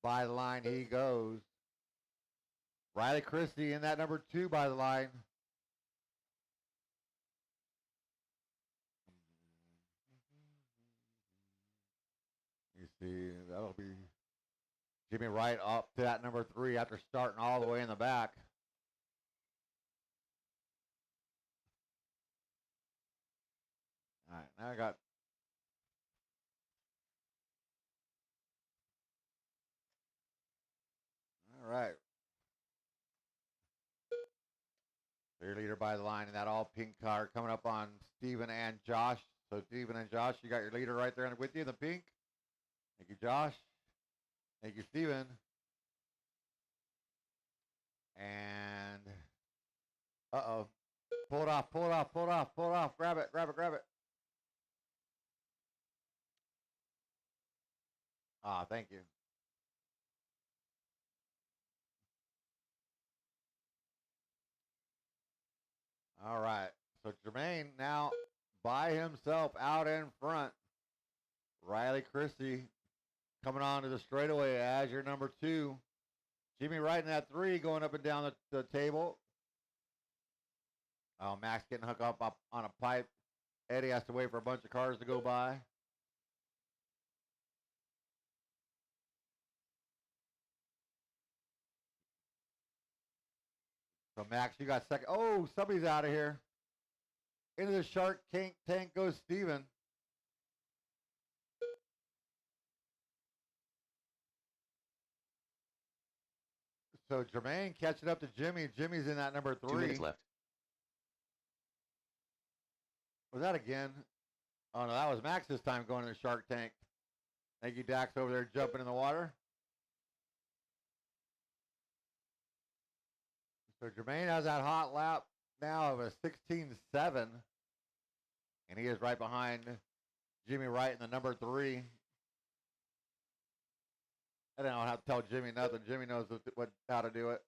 S1: By the line he goes. Riley Christie in that number 2 by the line. You see, that'll be Jimmy Wright up to that number 3 after starting all the way in the back. All right, now I got all right. Your leader by the line in that all pink car coming up on Steven and Josh. So Steven and Josh, you got your leader right there with you in the pink. Thank you, Josh. Thank you, Steven. And uh-oh. Pull it off, pull it off, pull it off, pull it off. Grab it, grab it, grab it. Ah, thank you. All right. So Jermaine now by himself out in front. Riley Christie coming on to the straightaway as your number 2. Jimmy Wright in that 3 going up and down the table. Oh, Max getting hooked up on a pipe. Eddie has to wait for a bunch of cars to go by. So Max, you got second. Oh, somebody's out of here. Into the shark tank goes Steven. So Jermaine catching up to Jimmy. Jimmy's in that number 3.
S2: 2 minutes left.
S1: Was that again? Oh, no, that was Max this time going to the shark tank. Thank you, Dax, over there jumping in the water. So Jermaine has that hot lap now of a 16-7. And he is right behind Jimmy Wright in the number 3. I don't have to tell Jimmy nothing. Jimmy knows how to do it.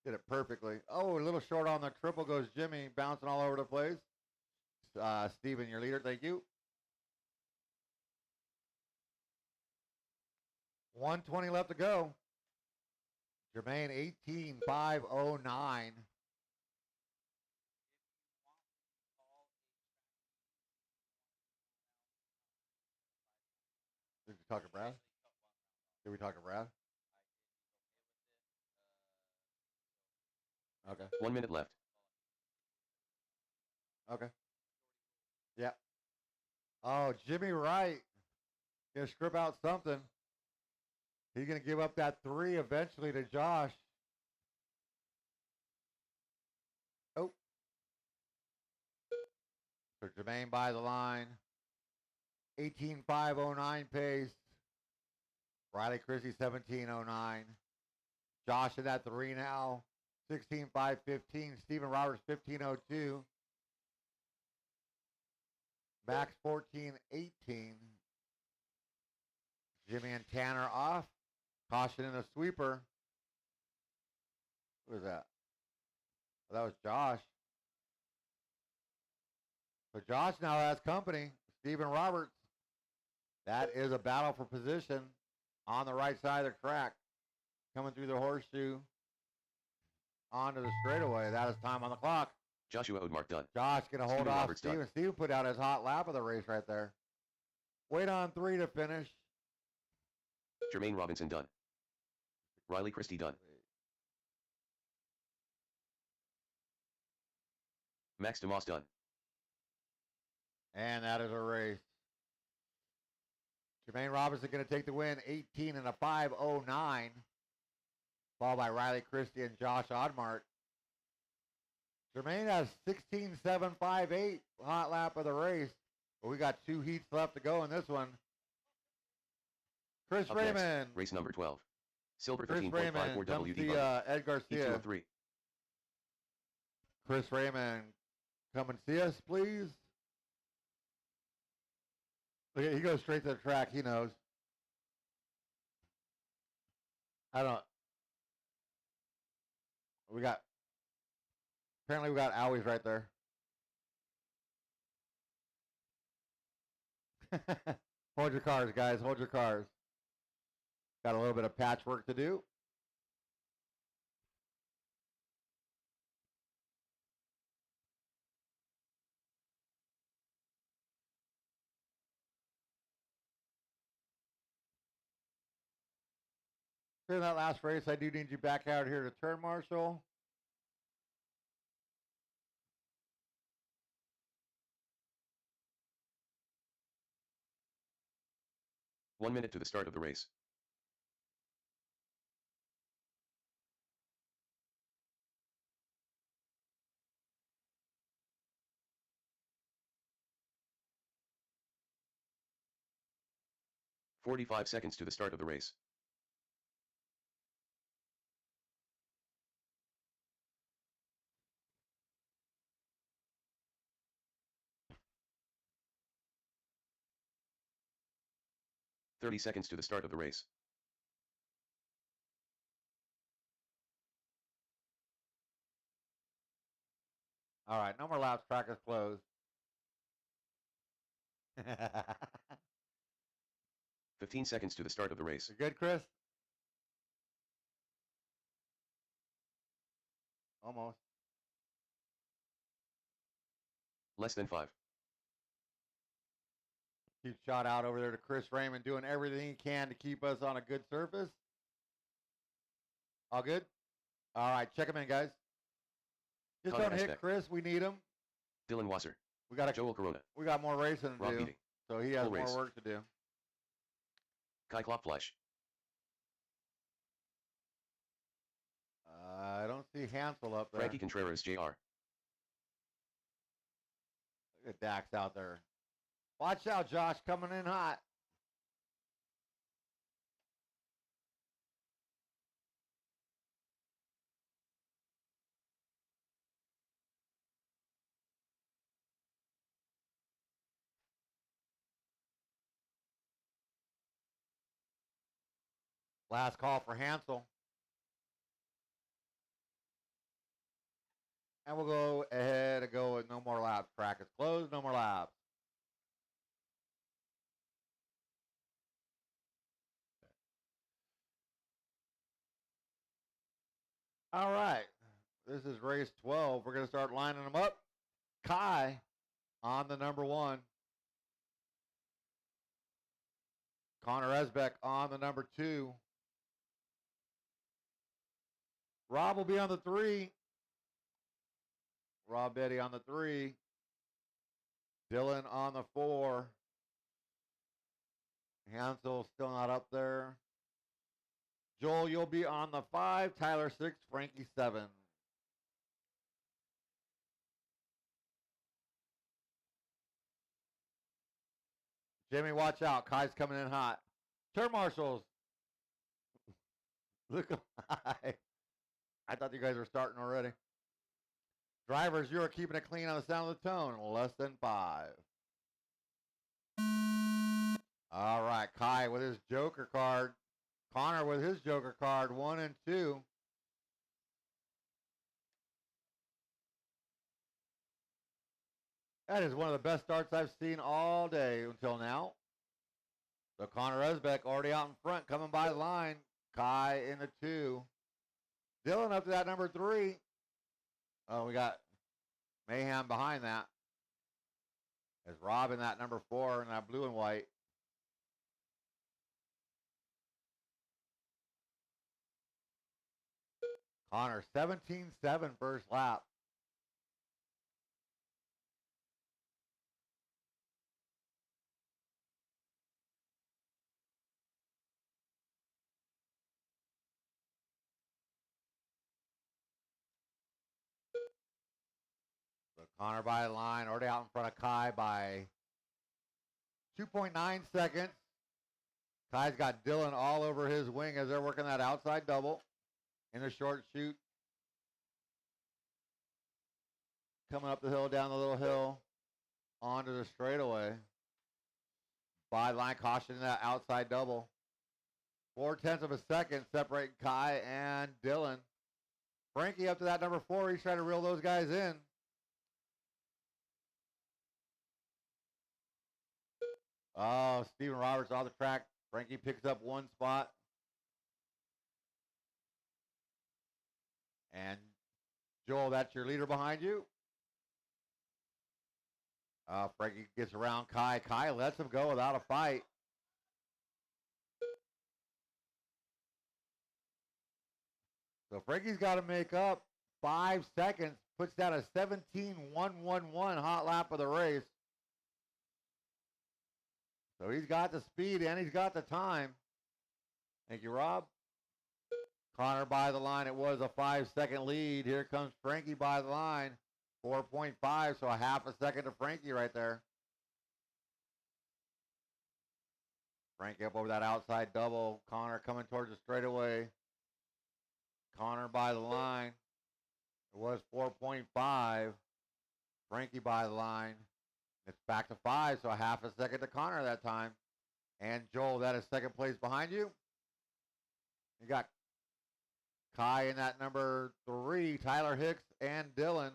S1: Did it perfectly. Oh, a little short on the triple goes Jimmy, bouncing all over the place. Steven, your leader, thank you. 120 left to go. Jermaine 18.509. Did you talk to Brad? Did we talk to Brad? Okay.
S2: 1 minute left.
S1: Okay. Yeah. Oh, Jimmy Wright. Gonna script out something. He's gonna give up that 3 eventually to Josh. Oh. So Jermaine by the line. 18.509 pace. Riley Christie 17.09. Josh in that 3 now. 16.515. Stephen Roberts 15.02. Max 14.18. Jimmy and Tanner off. Caution in the sweeper. Who was that? Well, that was Josh. So Josh now has company. Stephen Roberts. That is a battle for position on the right side of the track. Coming through the horseshoe onto the straightaway. That is time on the clock.
S2: Joshua Odemark done.
S1: Josh going to hold
S2: Steven
S1: off
S2: Roberts done.
S1: Steven. Steven put out his hot lap of the race right there. Wait on 3 to finish.
S2: Jermaine Robinson done. Riley Christie done. Max DeMoss done.
S1: And that is a race. Jermaine Robinson going to take the win, 18 and a 5:09. Followed by Riley Christie and Josh Oddmart. Jermaine has 16.758 hot lap of the race. But we got 2 heats left to go in this one. Chris
S2: Up next,
S1: Raymond.
S2: race number 12. Silver
S1: Chris
S2: 13.54
S1: Raymond. Come
S2: WD
S1: see
S2: buggy.
S1: Ed
S2: E2
S1: Garcia.
S2: of 3.
S1: Chris Raymond, come and see us, please. Look at, he goes straight to the track. He knows. I don't. We got. Apparently, we got owies right there. Hold your cars, guys. Hold your cars. Got a little bit of patchwork to do. In that last race, I do need you back out here to turn, Marshall.
S2: One minute to the start of the race. "45 seconds to the start of the race. "30 seconds to the start of the race.
S1: All right, no more laps. Track is closed.
S2: 15 seconds to the start of the race.
S1: You good, Chris? Almost.
S2: Less than 5.
S1: Huge shout out over there to Chris Raymond doing everything he can to keep us on a good surface. All good? All right, check him in, guys. Just
S2: Connor
S1: don't hit
S2: Esbeck.
S1: Chris. We need him.
S2: Dylan Wasser.
S1: We got
S2: Joel Corona.
S1: we got more racing to
S2: Rob
S1: do,
S2: Beatty.
S1: so he has
S2: Full
S1: more
S2: race.
S1: work to do.
S2: Kai Klopfleisch.
S1: I don't see Hansel up there.
S2: Frankie Contreras Jr.
S1: Look at Dax out there. Watch out, Josh, coming in hot. Last call for Hansel. And we'll go ahead and go with no more laps. Track is closed, no more laps. All right. This is race 12. We're going to start lining them up. Kai on the number 1. Connor Esbeck on the number 2. Rob will be on the 3. Rob Betty on the 3. Dylan on the 4. Hansel still not up there. Joel, you'll be on the 5. Tyler 6. Frankie 7. Jimmy, watch out. Kai's coming in hot. Turn marshals. Look alive. I thought you guys were starting already. Drivers, you are keeping it clean on the sound of the tone. Less than 5. All right. Kai with his Joker card. Connor with his Joker card. 1 and 2. That is one of the best starts I've seen all day until now. So Connor Esbeck already out in front, coming by the line. Kai in the 2. Dylan up to that number 3. Oh, we got Mayhem behind that. As Rob in that number 4 in that blue and white. Connor 17-7 first lap. So Connor by the line, already out in front of Kai by 2.9 seconds. Kai's got Dylan all over his wing as they're working that outside double in the short shoot. Coming up the hill, down the little hill, onto the straightaway. By line, caution in that outside double. 0.4 of a second separating Kai and Dylan. Frankie up to that number 4. He's trying to reel those guys in. Oh, Steven Roberts on the track. Frankie picks up 1 spot. And Joel, that's your leader behind you. Frankie gets around Kai. Kai lets him go without a fight. So Frankie's got to make up 5 seconds. Puts down a 17.111 hot lap of the race. So he's got the speed and he's got the time. Thank you, Rob. Connor by the line. It was a 5-second lead. Here comes Frankie by the line. 4.5, so a half a second to Frankie right there. Frankie up over that outside double. Connor coming towards the straightaway. Connor by the line. It was 4.5. Frankie by the line. It's back to 5, so a half a second to Connor that time. And Joel, that is second place behind you. You got Kai in that number 3, Tyler Hicks and Dylan.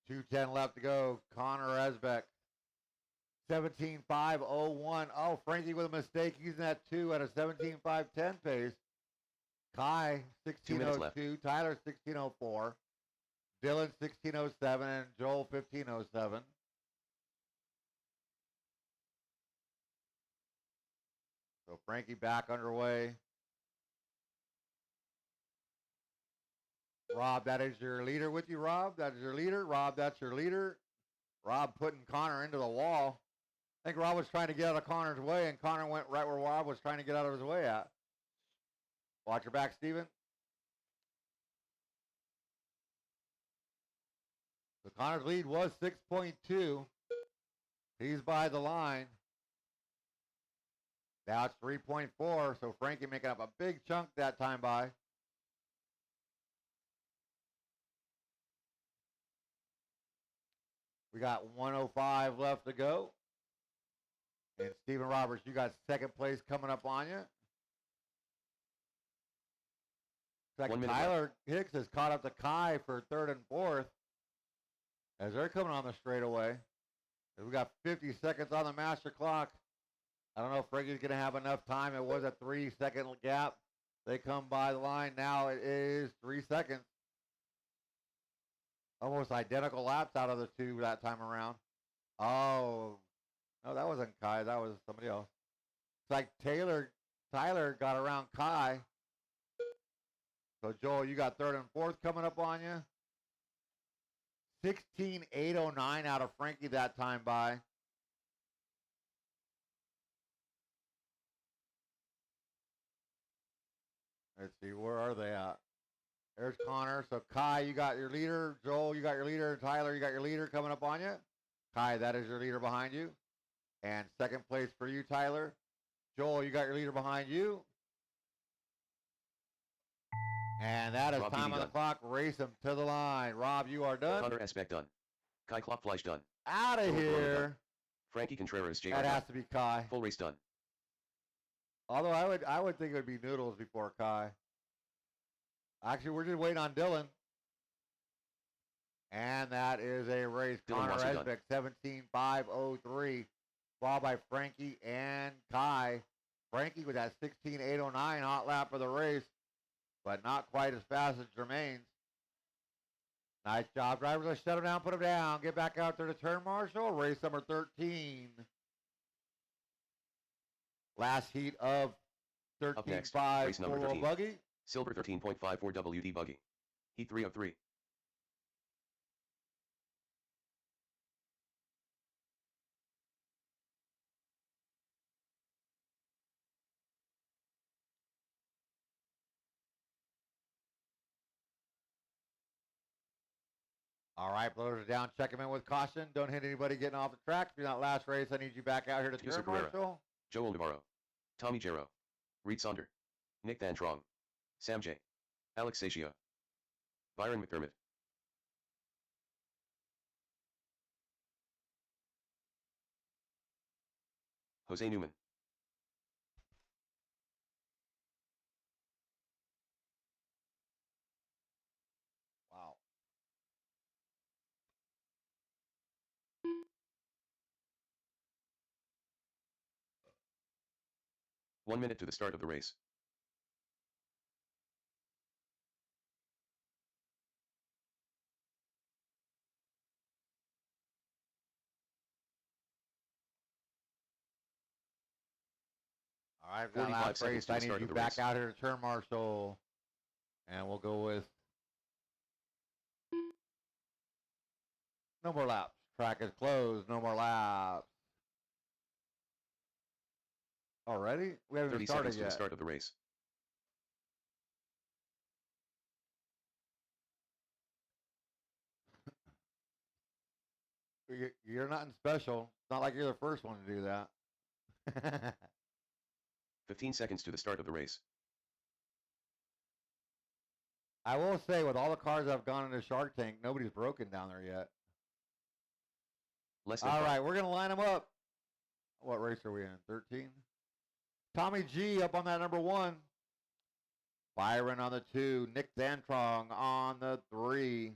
S1: .210 left to go. Connor Esbeck. 17.501. Oh, Frankie with a mistake using that 2 at a 17.510 pace. Kai 16.02. Tyler 16.04. Dylan 16.07 and Joel 15.07. So Frankie back underway. Rob, that is your leader with you, Rob. That is your leader. Rob, that's your leader. Rob putting Connor into the wall. I think Rob was trying to get out of Connor's way, and Connor went right where Rob was trying to get out of his way at. Watch your back, Steven. So Connor's lead was 6.2. He's by the line. Now it's 3.4, so Frankie making up a big chunk that time by. We got 105 left to go. And Steven Roberts, you got second place coming up on you. Tyler Hicks has caught up to Kai for 3rd and 4th as they're coming on the straightaway. We got 50 seconds on the master clock. I don't know if Frankie's going to have enough time. It was a 3-second gap. They come by the line. Now it is 3 seconds. Almost identical laps out of the 2 that time around. Oh, no, that wasn't Kai. That was somebody else. It's like Tyler got around Kai. So, Joel, you got 3rd and 4th coming up on you. 16.809 out of Frankie that time by. Let's see, where are they at? There's Connor. So, Kai, you got your leader. Joel, you got your leader. Tyler, you got your leader coming up on you. Kai, that is your leader behind you. And second place for you, Tyler. Joel, you got your leader behind you. And that is
S2: Rob
S1: time on the clock. Race him to the line. Rob, you are done.
S2: Connor Esbeck done. Kai Klopfleisch done.
S1: Out of
S2: Joel Corona
S1: here.
S2: done. Frankie Contreras Jr.
S1: That has to be Kai.
S2: Full race done.
S6: Although I would think it would be Noodles before Kai. Actually, we're just waiting on Dylan. And that is a race.
S2: Dylan
S6: Connor
S2: Wasser done.
S6: Esbeck, 17.503. Followed by Frankie and Kai. Frankie with that 16.809 hot lap for the race, but not quite as fast as Jermaine's. Nice job, drivers. Let's shut him down, put him down. Get back out there to turn marshal. Race number 13. Last heat of
S2: Up next,
S6: 13.5
S2: race number
S6: four-wheel
S2: 13.
S6: buggy.
S2: Silver 13.54 WD buggy. Heat 3 of 3.
S6: All right, blowers are down. Check them in with caution. Don't hit anybody getting off the track. If you're not last race, I need you back out here to
S2: Tusa
S6: turn
S2: Carrera.
S6: marshal.
S2: Joel Navarro. Tommy Jarrow. Reed Sonder. Nick Van Trong. Sam J. Alex Satia. Byron McDermott. Jose Newman.
S6: Wow.
S2: 1 minute to the start of the race.
S6: All right, that
S2: 45
S6: last
S2: seconds
S6: race,
S2: to the
S6: I need
S2: start
S6: you
S2: of the
S6: back
S2: race.
S6: out here to turn marshal. And we'll go with no more laps. Track is closed. No more laps. Already? We haven't
S2: 30
S6: even started
S2: seconds to the
S6: yet.
S2: start of the race.
S6: You're nothing special. It's not like you're the first one to do that.
S2: 15 seconds to the start of the race.
S6: I will say, with all the cars I've gone into Shark Tank, nobody's broken down there yet.
S2: Less than
S6: All
S2: 5.
S6: right, we're going to line them up. What race are we in? 13? Tommy G up on that number 1. Byron on the 2. Nick Zantrong on the 3.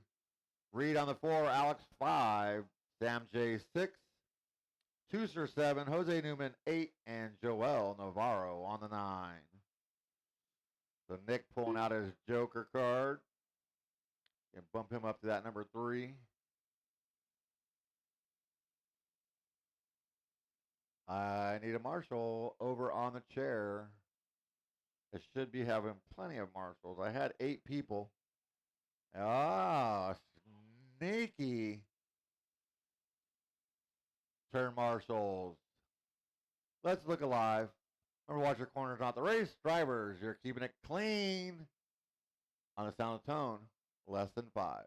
S6: Reed on the 4. Alex 5. Sam J 6. Tuser 7. Jose Newman 8. And Joel Navarro on the 9. So Nick pulling out his Joker card. And bump him up to that number 3. I need a marshal over on the chair. I should be having plenty of marshals. I had 8 people. Ah, sneaky. Turn marshals. Let's look alive. Remember, watch your corners, not the race. Drivers, you're keeping it clean. On the sound of tone, less than 5.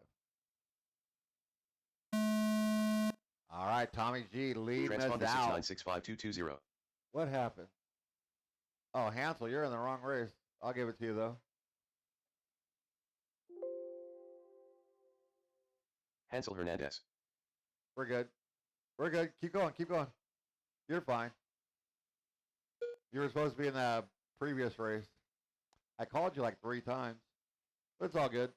S6: All right, Tommy G leading us
S2: Transponder
S6: out.
S2: 6965220.
S6: What happened? Oh, Hansel, you're in the wrong race. I'll give it to you, though.
S2: Hansel Hernandez.
S6: We're good. We're good. Keep going. Keep going. You're fine. You were supposed to be in the previous race. I called you like 3 times. But it's all good.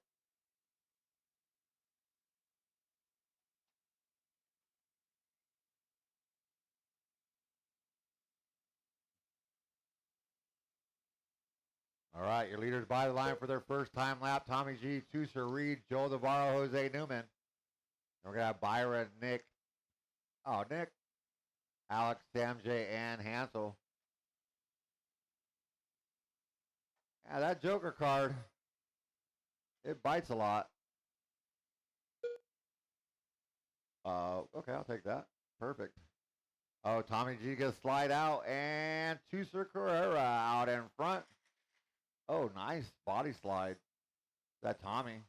S6: All right, your leaders by the line for their first time lap. Tommy G, Tuser, Reed, Joe Navarro, Jose Newman. We're going to have Byron, Nick. Oh, Nick. Alex, Sam J, and Hansel. Yeah, that Joker card, it bites a lot. Okay, I'll take that. Perfect. Oh, Tommy G gets slide out, and Tuser Carrera out in front. Oh, nice body slide. Is that Tommy?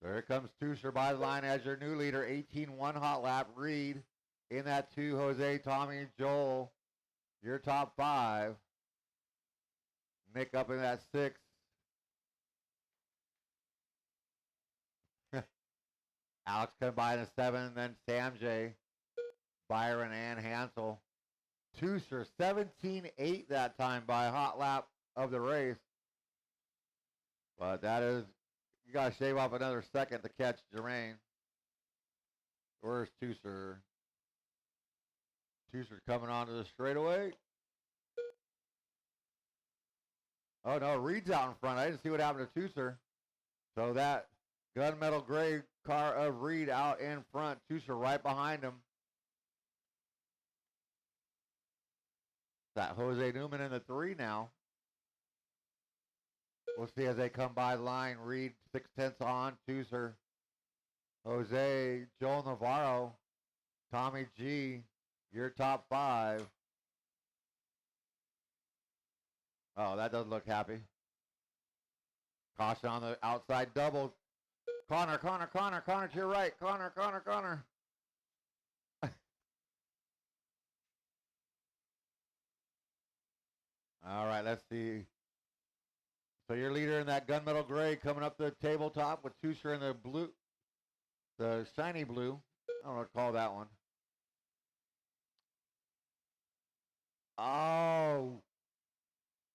S6: There comes Tuser by the line as your new leader. 18-1 hot lap. Reed in that 2. Jose, Tommy, Joel. Your top 5. Nick up in that 6. Alex coming by in the 7. Then Sam J.
S1: Byron and Hansel. Tooser 17-8 that time by a hot lap of the race. But that is, you got to shave off another second to catch Jermaine. Where's Tooser? Tooser's coming onto the straightaway. Oh no, Reed's out in front. I didn't see what happened to Tooser. So that gunmetal gray car of Reed out in front. Tooser right behind him. That Jose Newman in the 3 now. We'll see as they come by the line. Reed 6/10 on. Tooser. Jose, Joel Navarro, Tommy G, your top 5. Oh, that doesn't look happy. Caution on the outside double. Connor to your right. Connor. All right, let's see. So your leader in that gunmetal gray coming up the tabletop with Tooser in the blue, the shiny blue. I don't know what to call that one. Oh,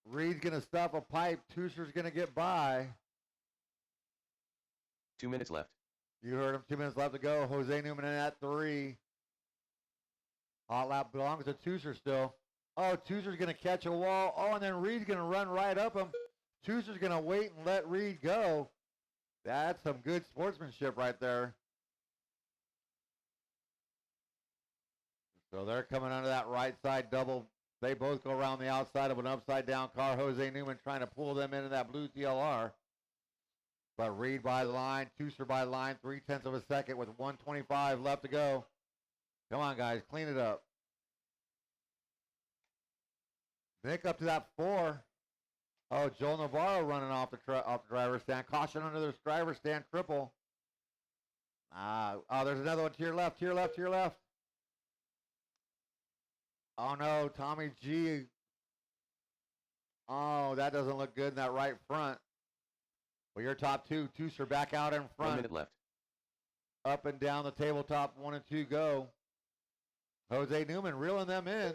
S1: Reed's going to stuff a pipe. Tooser's going to get by.
S2: 2 minutes left.
S1: You heard him. 2 minutes left to go. Jose Newman in that 3. Hot lap belongs to Tooser still. Oh, Tooser's going to catch a wall. Oh, and then Reed's going to run right up him. Tooser's going to wait and let Reed go. That's some good sportsmanship right there. So they're coming under that right side double. They both go around the outside of an upside down car. Jose Newman trying to pull them into that blue TLR. But Reed by the line, Tooser by the line, 0.3 of a second with 1:25 left to go. Come on, guys, clean it up. Nick up to that 4. Oh, Joel Navarro running off the driver's stand. Caution under the driver's stand triple. Oh, there's another one to your left. Oh no, Tommy G. Oh, that doesn't look good in that right front. Well, your top 2, Tooser back out in front.
S2: 1 minute left.
S1: Up and down the tabletop, 1 and 2 go. Jose Newman reeling them in.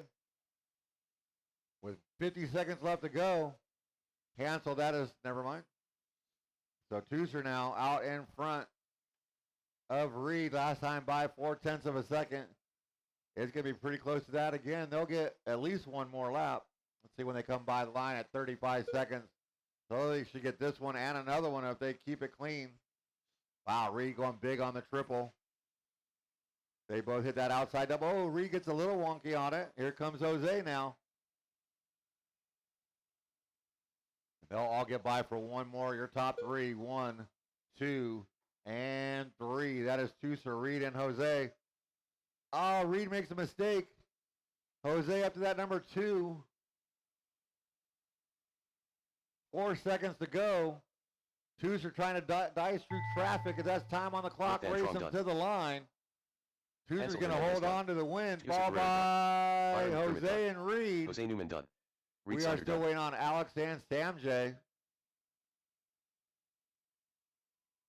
S1: With 50 seconds left to go. Cancel, that is, never mind. So Tooser now out in front of Reed. Last time by 0.4 of a second. It's going to be pretty close to that again. They'll get at least one more lap. Let's see when they come by the line at 35 seconds. So they should get this one and another one if they keep it clean. Wow, Reed going big on the triple. They both hit that outside double. Oh, Reed gets a little wonky on it. Here comes Jose now. They'll all get by for one more. Your top 3, 1, 2, and 3. That is Tooser, Reed, and Jose. Oh, Reed makes a mistake. Jose up to that number 2. 4 seconds to go. Tooser trying to dice through traffic as that's time on the clock. Race him to the line. Tooser's going to hold on to the win. Ball by Jose and Reed.
S2: Jose Newman done. Reed
S1: We are still waiting on Alex and Sam J.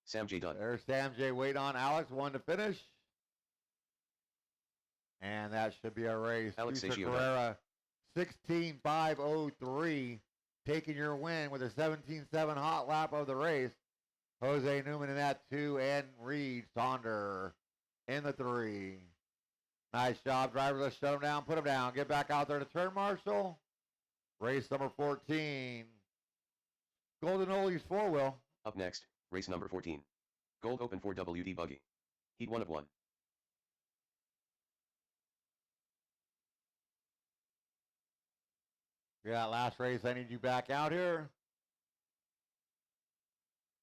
S2: Sam J done.
S1: There's Sam J. Wait on Alex. 1 to finish. And that should be a race.
S2: Alex
S1: Tooser Carrera, 16.503, taking your win with a 17.7 hot lap of the race. Jose Newman in that 2, and Reed Sonder in the 3. Nice job, driver. Let's shut him down, put him down. Get back out there to turn marshal. Race number 14. Golden Oldies 4-wheel.
S2: Up next, race number 14. Gold Open 4WD Buggy. Heat 1 of 1.
S1: Yeah, last race, I need you back out here.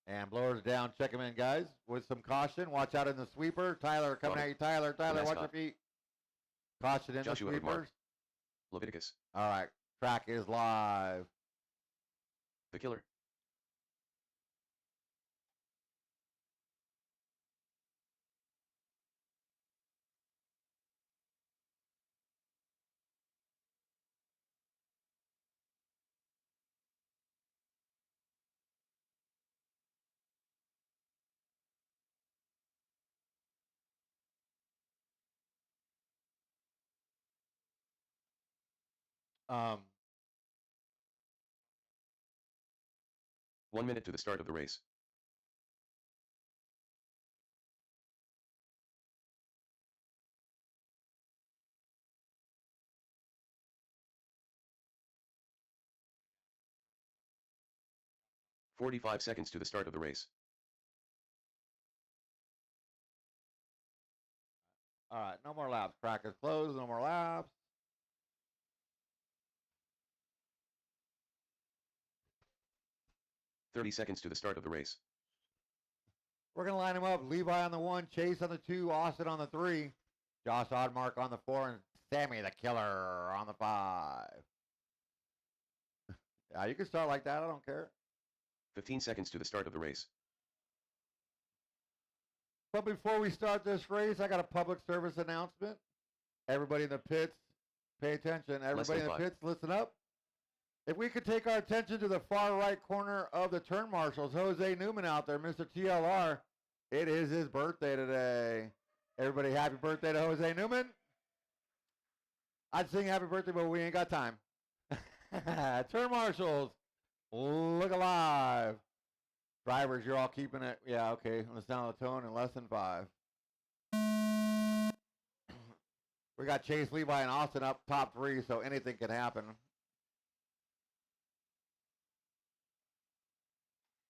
S1: And blowers down, check him in, guys, with some caution. Watch out in the sweeper. Tyler, coming at you. Tyler, watch your feet. Caution in
S2: Joshua
S1: the
S2: Udmark.
S1: sweepers.
S2: Leviticus.
S1: All right, track is live.
S2: The Killer.
S1: Um,
S2: 1 minute to the start of the race. "45 seconds to the start of the race.
S1: all right, no more laps. Track is closed. No more laps.
S2: "30 seconds to the start of the race.
S1: We're going to line them up. Levi on the 1, Chase on the 2, Austin on the 3, Josh Oddmark on the 4, and Sammy the Killer on the 5. Yeah, you can start like that. I don't care.
S2: 15 seconds to the start of the race.
S1: But before we start this race, I got a public service announcement. Everybody in the pits, pay attention. Everybody in the
S2: 5.
S1: pits, listen up. If we could take our attention to the far right corner of the turn marshals, Jose Newman out there, Mr. TLR. It is his birthday today. Everybody, happy birthday to Jose Newman. I'd sing happy birthday, but we ain't got time. Turn marshals, look alive. Drivers, you're all keeping it. Yeah, okay. On the sound of the tone in less than 5. We got Chase, Levi, and Austin up top 3, so anything can happen.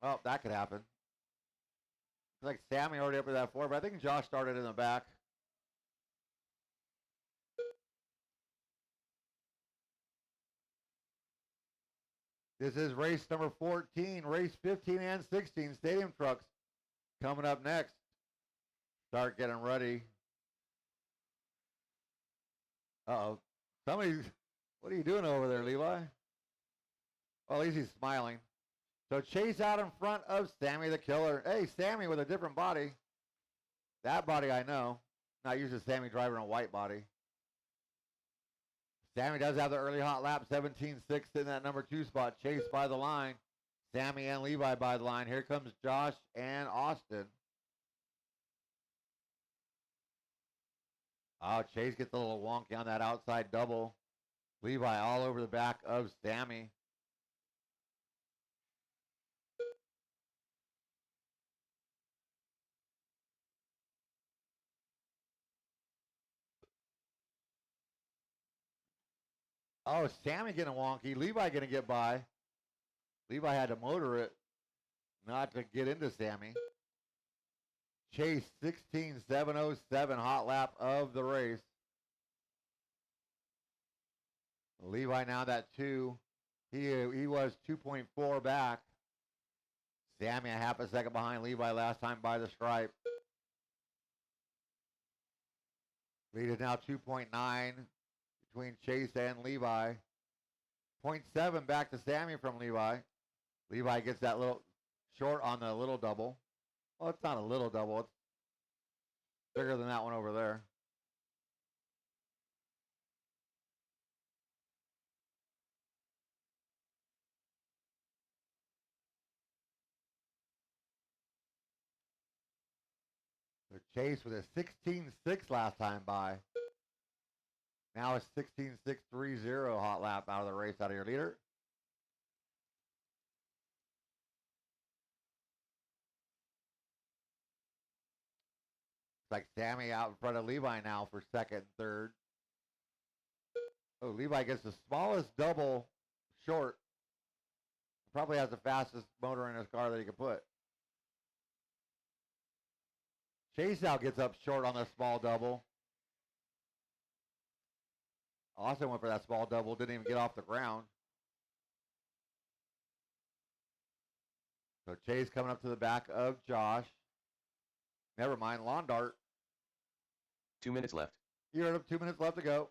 S1: Well, that could happen. Looks like Sammy already up at that 4, but I think Josh started in the back. This is race number 14, race 15 and 16, stadium trucks coming up next. Start getting ready. Uh-oh. Somebody, what are you doing over there, Levi? Well, at least he's smiling. So Chase out in front of Sammy the Killer. Hey, Sammy with a different body. That body I know. Not used to Sammy driving a white body. Sammy does have the early hot lap, 17-6 in that number 2 spot. Chase by the line. Sammy and Levi by the line. Here comes Josh and Austin. Oh, Chase gets a little wonky on that outside double. Levi all over the back of Sammy. Oh, Sammy getting wonky. Levi going to get by. Levi had to motor it, not to get into Sammy. Chase 16.707 hot lap of the race. Levi now that 2. He was 2.4 back. Sammy a half a second behind Levi last time by the stripe. Lead is now 2.9 between Chase and Levi. 0.7 back to Sammy from Levi. Levi gets that little short on the little double. Well, it's not a little double. It's bigger than that one over there. So Chase with a 16.6 last time by. Now a 16.630 hot lap out of the race out of your leader. It's like Sammy out in front of Levi now for second and third. Oh, Levi gets the smallest double short. Probably has the fastest motor in his car that he could put. Chase out gets up short on the small double. Austin went for that small double, didn't even get off the ground. So Chase coming up to the back of Josh. Never mind, lawn dart.
S2: 2 minutes left.
S1: You heard him, 2 minutes left to go.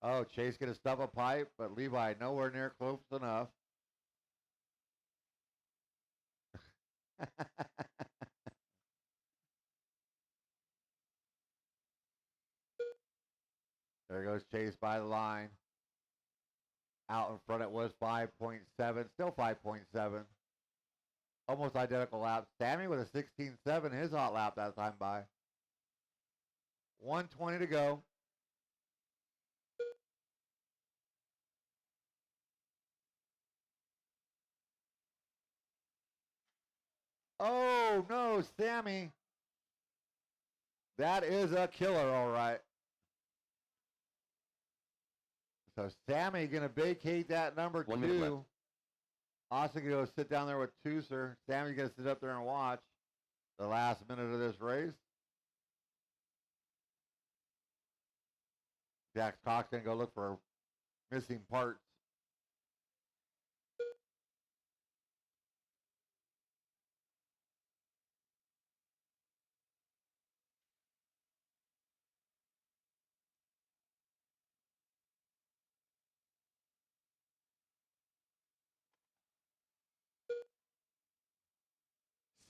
S1: Oh, Chase gonna stuff a pipe, but Levi nowhere near close enough. There goes Chase by the line. Out in front it was 5.7, still 5.7. Almost identical laps. Sammy with a 16.7, his hot lap that time by. 120 to go. Oh, no, Sammy. That is a killer, all right. So Sammy going to vacate that number
S2: 1 minute left.
S1: 2. Austin going to go sit down there with Tooser. Sammy's going to sit up there and watch the last minute of this race. Jack Cox going to go look for missing parts.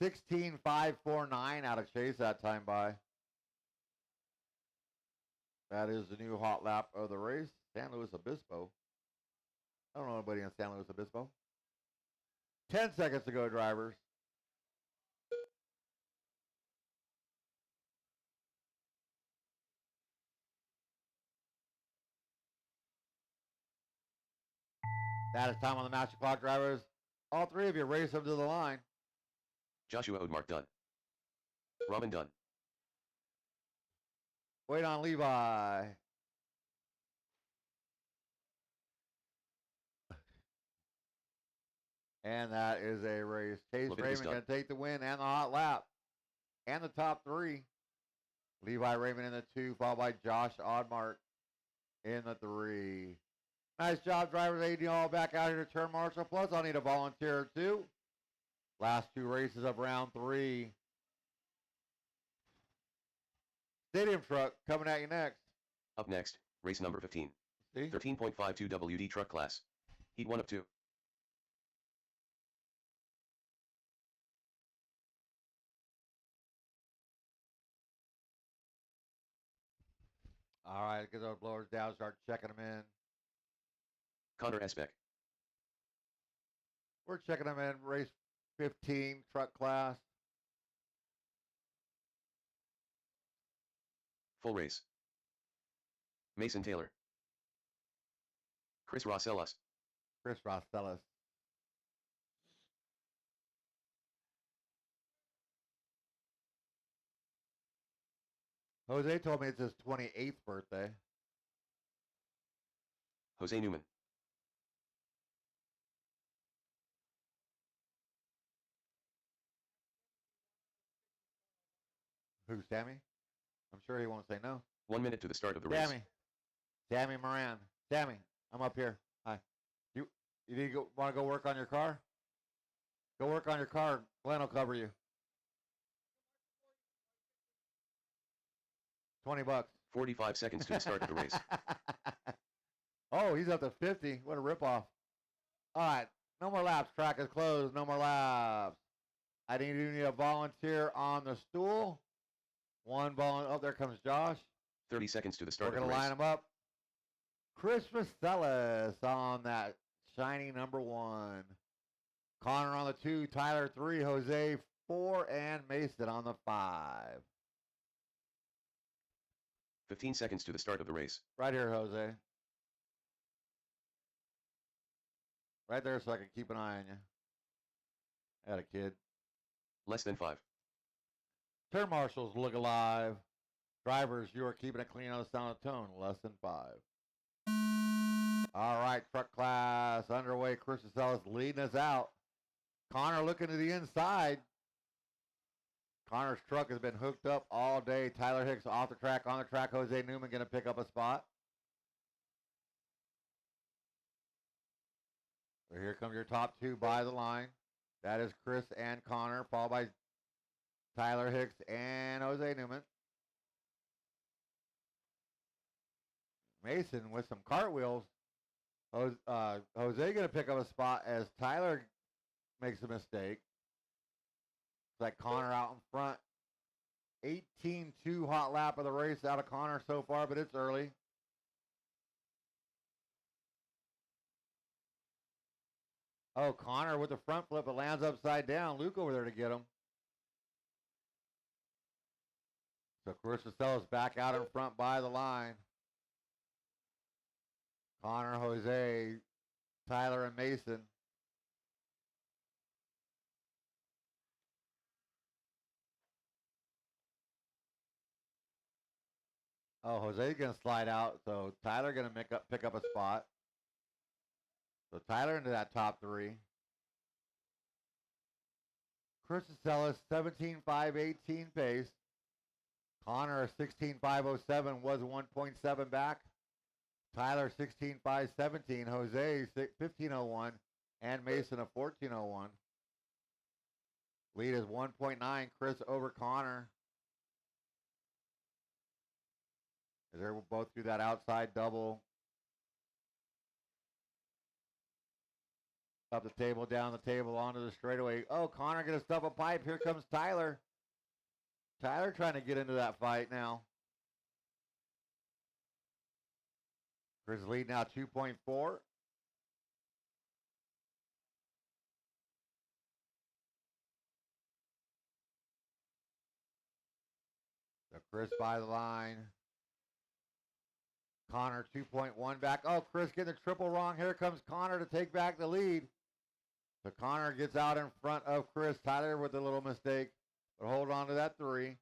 S1: $16,549 out of Chase that time by. That is the new hot lap of the race. San Luis Obispo. I don't know anybody in San Luis Obispo. 10 seconds to go, drivers. That is time on the master clock, drivers. All three of you race up to the line.
S2: Joshua Odemark done. Robin done.
S1: Wait on Levi. And that is a race. Chase
S2: Leviticus
S1: Raymond
S2: done.
S1: going to take the win and the hot lap. And the top 3. Levi Raymond in the 2, followed by Josh Odemark in the 3. Nice job, drivers. Aiding you all back out here to turn marshal. Plus, I'll need a volunteer or 2. Last 2 races of round 3. Stadium truck coming at you next.
S2: Up next, race number 15.
S1: See?
S2: 13.52 WD truck class. Heat 1 of 2.
S1: All right, get those blowers down, start checking them in.
S2: Connor Esbeck.
S1: We're checking them in. Race 15, truck class.
S2: Full race. Mason Taylor. Chris Rossellas.
S1: Chris Rostellis. Jose told me it's his 28th birthday.
S2: Jose Newman.
S1: Who, Sammy? I'm sure he won't say no.
S2: 1 minute to the start of the race.
S1: Sammy. Sammy Moran. Sammy, I'm up here. Hi. You need to want to go work on your car? Go work on your car. Glenn will cover you. $20.
S2: 45 seconds to the start of the race.
S1: Oh, he's up to 50. What a ripoff. All right. No more laps. Track is closed. No more laps. I need a volunteer on the stool. One volunteer. Oh, there comes Josh.
S2: 30 seconds to the start
S1: We're
S2: of
S1: going
S2: the
S1: to
S2: race.
S1: line them up. Chris Vaselis on that shiny number 1. Connor on the 2. Tyler 3. Jose 4. And Mason on the 5.
S2: 15 seconds to the start of the race.
S1: Right here, Jose. Right there so I can keep an eye on you. Had a kid.
S2: Less than 5.
S1: Turn marshals look alive. Drivers, you are keeping it clean on the sound of tone. Less than 5. All right, truck class underway. Chris Vaselis leading us out. Connor looking to the inside. Connor's truck has been hooked up all day. Tyler Hicks off the track, on the track. Jose Newman going to pick up a spot. So here comes your top 2 by the line. That is Chris and Connor, followed by Tyler Hicks and Jose Newman. Mason with some cartwheels. Jose going to pick up a spot as Tyler makes a mistake. It's like Connor out in front. 18-2 hot lap of the race out of Connor so far, but it's early. Oh, Connor with the front flip. It lands upside down. Luke over there to get him. So Chris Vaselis back out in front by the line. Connor, Jose, Tyler, and Mason. Oh, Jose's going to slide out, so Tyler going to pick up a spot. So Tyler into that top three. Chris Vaselis, 17.518 pace. Connor, 16.507, was 1.7 back. Tyler, 16.517. Jose, 15.01. And Mason, a 14.01. Lead is 1.9. Chris over Connor. As they're both through that outside double. Up the table, down the table, onto the straightaway. Oh, Connor gonna stuff a pipe. Here comes Tyler. Tyler trying to get into that fight now. Chris lead now 2.4. So Chris by the line. Connor 2.1 back. Oh, Chris getting the triple wrong. Here comes Connor to take back the lead. So Connor gets out in front of Chris. Tyler with a little mistake, but hold on to that 3.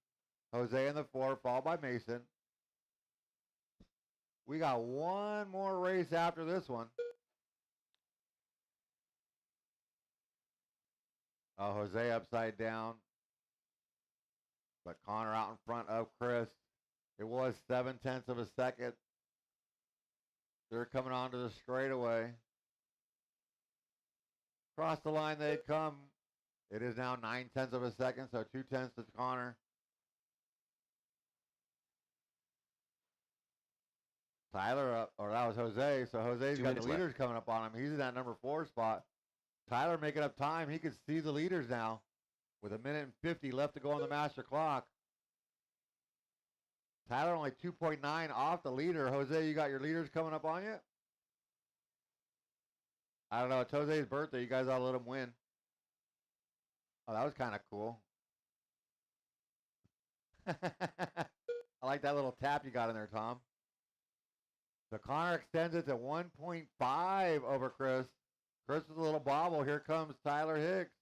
S1: Jose in the 4, followed by Mason. We got one more race after this one. Oh, Jose upside down. But Connor out in front of Chris. It was 0.7 of a second. They're coming onto the straightaway. Across the line they come. It is now 0.9 of a second, so 0.2 to Connor. Tyler up, or that was Jose. So Jose's
S2: 2
S1: got the
S2: minutes
S1: leaders
S2: left.
S1: coming up on him. He's in that number 4 spot. Tyler making up time. He can see the leaders now with 1:50 left to go on the master clock. Tyler only 2.9 off the leader. Jose, you got your leaders coming up on you? I don't know. It's Jose's birthday. You guys ought to let him win. Oh, that was kind of cool. I like that little tap you got in there, Tom. So Connor extends it to 1.5 over Chris. Chris with a little bobble. Here comes Tyler Hicks.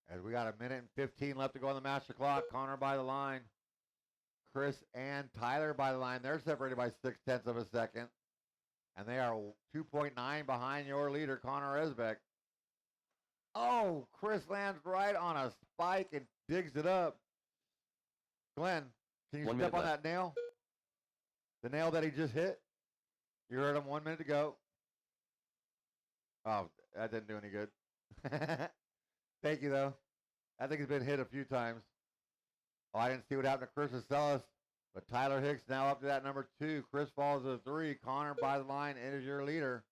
S1: As we got 1:15 left to go on the master clock. Connor by the line. Chris and Tyler by the line. They're separated by 0.6 of a second. And they are 2.9 behind your leader, Connor Esbeck. Oh, Chris lands right on a spike and digs it up. Glenn, can you
S2: 1
S1: step
S2: minute
S1: on
S2: left.
S1: that nail? The nail that he just hit? You heard him 1 minute to go. Oh, that didn't do any good. Thank you, though. I think it's been hit a few times. Oh, I didn't see what happened to Chris Vaselis. But Tyler Hicks now up to that number 2. Chris falls to 3. Connor by the line is your leader.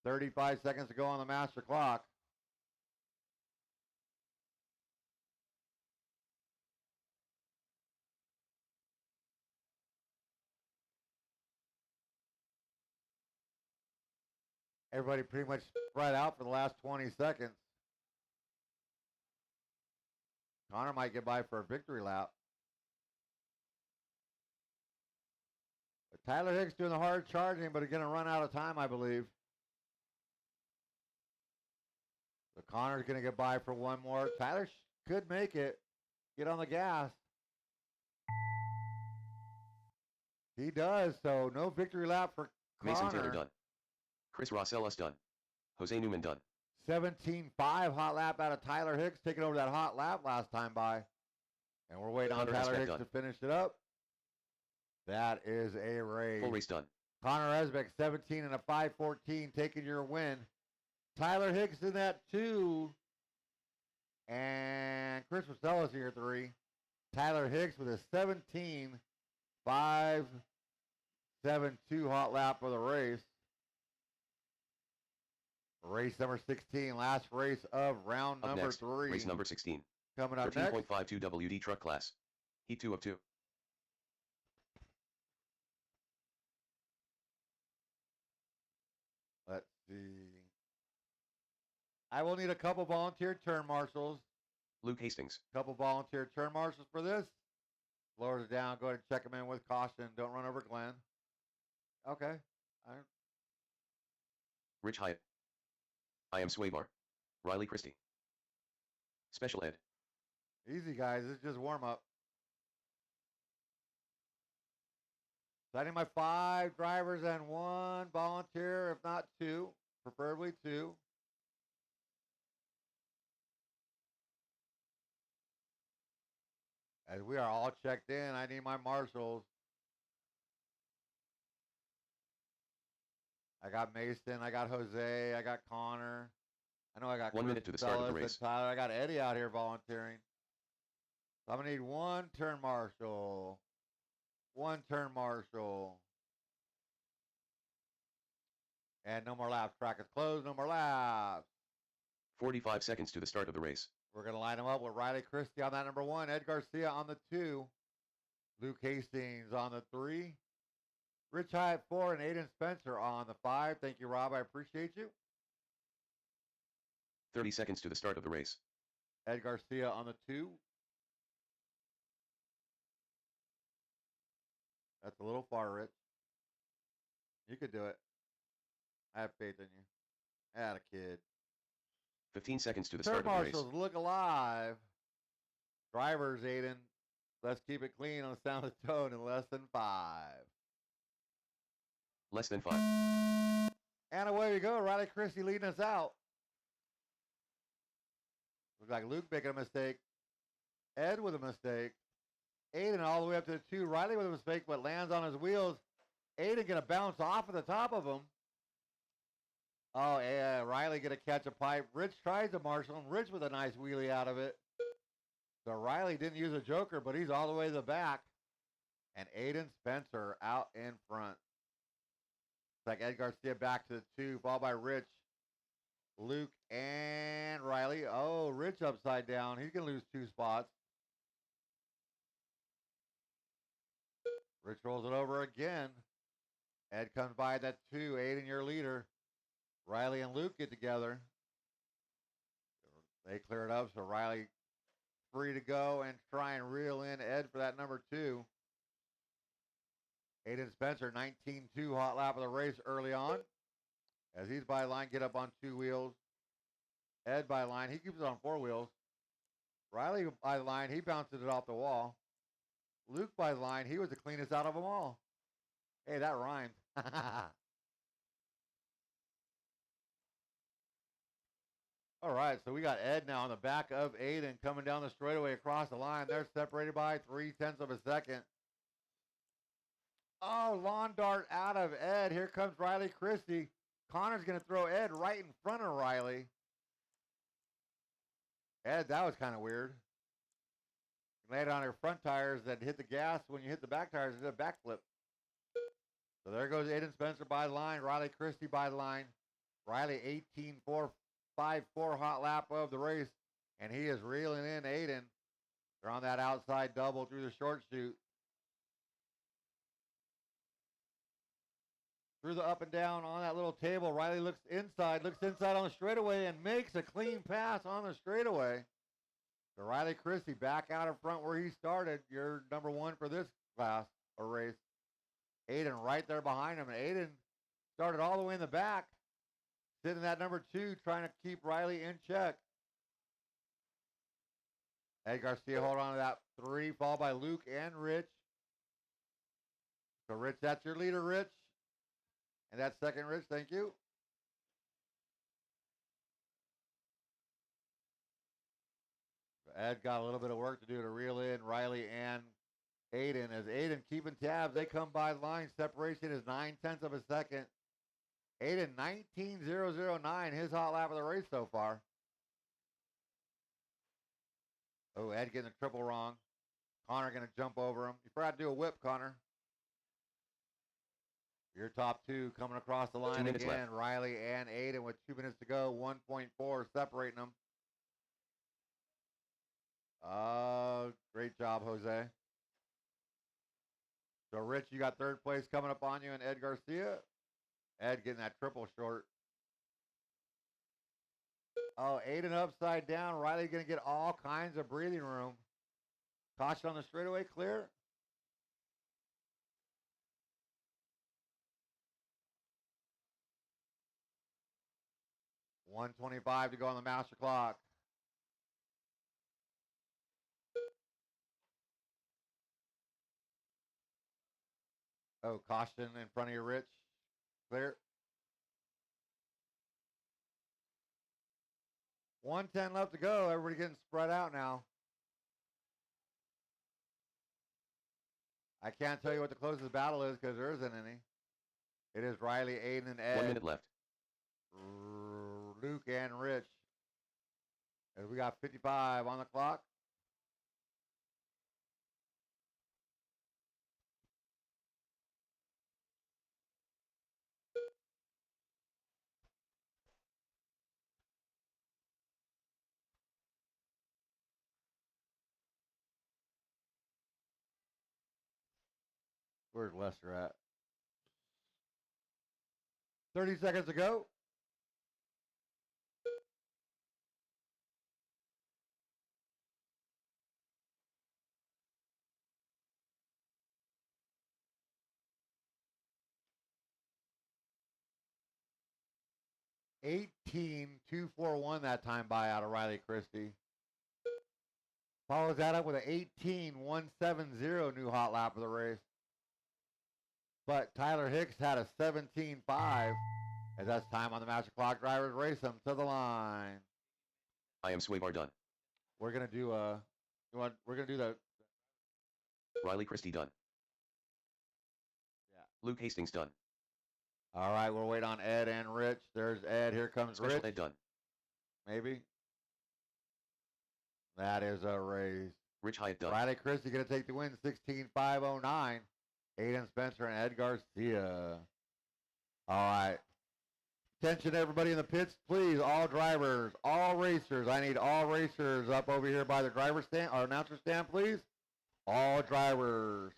S1: 35 seconds to go on the master clock. Everybody pretty much spread out for the last 20 seconds. Connor might get by for a victory lap. But Tyler Hicks doing the hard charging, but going to run out of time, I believe. So Connor's going to get by for one more. Tyler could make it. Get on the gas. He does, so no victory lap for
S2: Mason Taylor
S1: Connor.
S2: done. Chris Rosellas done. Jose Newman done.
S1: 17.5 hot lap out of Tyler Hicks, taking over that hot lap last time by. And we're waiting on
S2: Connor
S1: Tyler
S2: Esbeck
S1: Hicks
S2: done.
S1: to finish it up. That is a race.
S2: Full race done.
S1: Connor Esbeck, 17 and a 5:14, taking your win. Tyler Hicks in that 2. And Chris Vaselis here 3. Tyler Hicks with a 17.572 hot lap for the race. Race number 16, last race of round
S2: Up
S1: number
S2: next,
S1: 3.
S2: race number 16.
S1: Coming up next.
S2: 13.52 WD truck class. Heat 2 of 2.
S1: see. I will need a couple volunteer turn marshals.
S2: Luke Hastings.
S1: Couple volunteer turn marshals for this. Lowers it down. Go ahead and check him in with caution. Don't run over Glenn. Okay.
S2: Rich Hyatt. I am Swaybar. Riley Christie. Special Ed.
S1: Easy, guys. This is just warm up. Signing my 5 drivers and 1 volunteer, if not 2, preferably 2. As we are all checked in, I need my marshals. I got Mason, I got Jose, I got Connor. I know I got
S2: 1 minute to the start of the
S1: Ellis
S2: race.
S1: and Tyler. I got Eddie out here volunteering. So I'm gonna need 1 turn marshal. 1 turn marshal. And no more laps. Track is closed. No more laps.
S2: 45 seconds to the start of the race.
S1: We're going to line them up with Riley Christie on that number 1, Ed Garcia on the 2, Luke Hastings on the 3, Rich Hyatt 4, and Aiden Spencer on the 5. Thank you, Rob. I appreciate you.
S2: 30 seconds to the start of the race.
S1: Ed Garcia on the 2. That's a little far, Rich. You could do it. I have faith in you. Atta kid.
S2: 15 seconds to the
S1: Third
S2: start of the race.
S1: marshals, look alive. Drivers, Aiden. Let's keep it clean on the sound of the tone in less than 5.
S2: Less than 5.
S1: And away we go. Riley Christie leading us out. Looks like Luke making a mistake. Ed with a mistake. Aiden all the way up to the 2. Riley with a mistake, but lands on his wheels. Aiden going to bounce off at the top of him. Oh, yeah. Riley going to catch a pipe. Rich tries to marshal him. Rich with a nice wheelie out of it. So Riley didn't use a joker, but he's all the way to the back. And Aiden Spencer out in front. It's like Ed Garcia back to the 2, followed by Rich, Luke, and Riley. Oh, Rich upside down. He's going to lose 2 spots. Rich rolls it over again. Ed comes by that 2. Aiden, your leader. Riley and Luke get together. They clear it up, so Riley free to go and try and reel in Ed for that number 2. Aiden Spencer, 19-2 hot lap of the race early on. As he's by line, get up on 2 wheels. Ed by line, he keeps it on 4 wheels. Riley by line, he bounces it off the wall. Luke by line, he was the cleanest out of them all. Hey, that rhymed. All right, so we got Ed now on the back of Aiden coming down the straightaway across the line. They're separated by 0.3 of a second. Oh, lawn dart out of Ed. Here comes Riley Christie. Connor's going to throw Ed right in front of Riley. Ed, that was kind of weird. Landed on her front tires that hit the gas. When you hit the back tires, it did a backflip. So there goes Aiden Spencer by the line. Riley Christie by the line. Riley 18-4, 5-4 hot lap of the race. And he is reeling in Aiden. They're on that outside double through the short chute. Through the up and down on that little table. Riley looks inside on the straightaway and makes a clean pass on the straightaway. So Riley Christie back out in front where he started. You're number 1 for this class or race. Aiden right there behind him. And Aiden started all the way in the back. Sitting at number 2, trying to keep Riley in check. Ed Garcia hold on to that 3, followed by Luke and Rich. So Rich, that's your leader, Rich. And that's second, Rich. Thank you. Ed got a little bit of work to do to reel in Riley and Aiden. As Aiden keeping tabs, they come by the line. Separation is 0.9 of a second. Aiden 19.009, his hot lap of the race so far. Oh, Ed getting the triple wrong. Connor going to jump over him. You forgot to do a whip, Connor. Your top 2 coming across the line
S2: 2 minutes
S1: again.
S2: left.
S1: Riley and Aiden with 2 minutes to go. 1.4 separating them. Great job, Jose. So, Rich, you got 3rd place coming up on you and Ed Garcia. Ed getting that triple short.
S6: Oh, Aiden upside down. Riley's going to get all kinds of breathing room. Caution on the straightaway, clear. $125 to go on the master clock. Oh, caution in front of you, Rich. Clear. 110 left to go. Everybody getting spread out now. I can't tell you what the closest battle is because there isn't any. It is Riley, Aiden, and Ed.
S2: 1 minute left.
S6: Luke and Rich. As we got 55 on the clock. Where's Lester at? 30 seconds to go. $18,241 that time by out of Riley Christie. Follows that up with an 18,170 new hot lap of the race. But Tyler Hicks had a 17.5 as that's time on the master clock. Drivers race them to the line.
S2: I am Swaybar done.
S6: We're gonna do we're gonna do the
S2: Riley Christie done.
S6: Yeah.
S2: Luke Hastings done.
S6: All right, we'll wait on Ed and Rich. There's Ed. Here comes
S2: Special
S6: Rich.
S2: Ed done.
S6: Maybe. That is a race.
S2: Rich Hyatt done.
S6: Riley Christie gonna take the win, 16.509. Aiden Spencer and Ed Garcia. All right. Attention, everybody in the pits, please. All drivers, all racers. I need all racers up over here by the driver stand or announcer stand, please. All drivers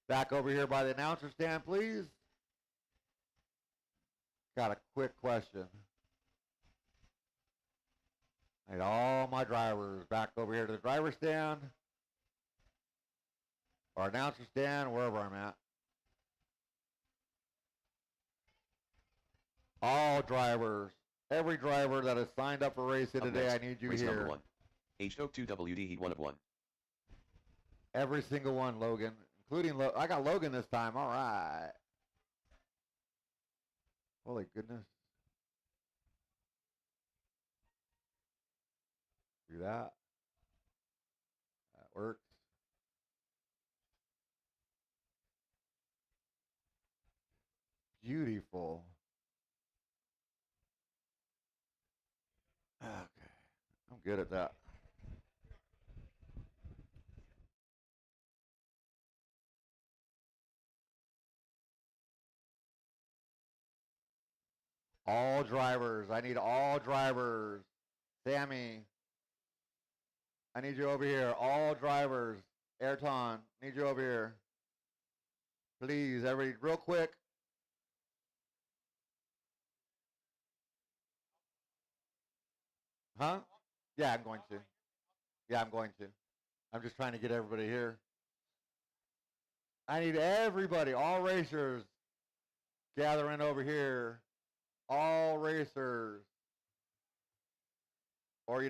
S6: back over here by the announcer stand, please. Got a quick question. I need all my drivers back over here to the driver stand or announcer stand, wherever I'm at. All drivers, every driver that has signed up for racing
S2: Up
S6: today,
S2: next,
S6: I need you
S2: race
S6: here.
S2: number 1. H-Toke 2 WD Heat 1 of 1.
S6: Every single one, Logan, including I got Logan this time. All right. Holy goodness. Do that. That works. Beautiful. Okay. I'm good at that. All drivers. I need all drivers. Sammy. I need you over here. All drivers. Ayrton. Need you over here. Please, everybody, real quick. Huh? Yeah, I'm going to. Yeah, I'm going to. I'm just trying to get everybody here. I need everybody, all racers, gathering over here. All racers. Or you don't.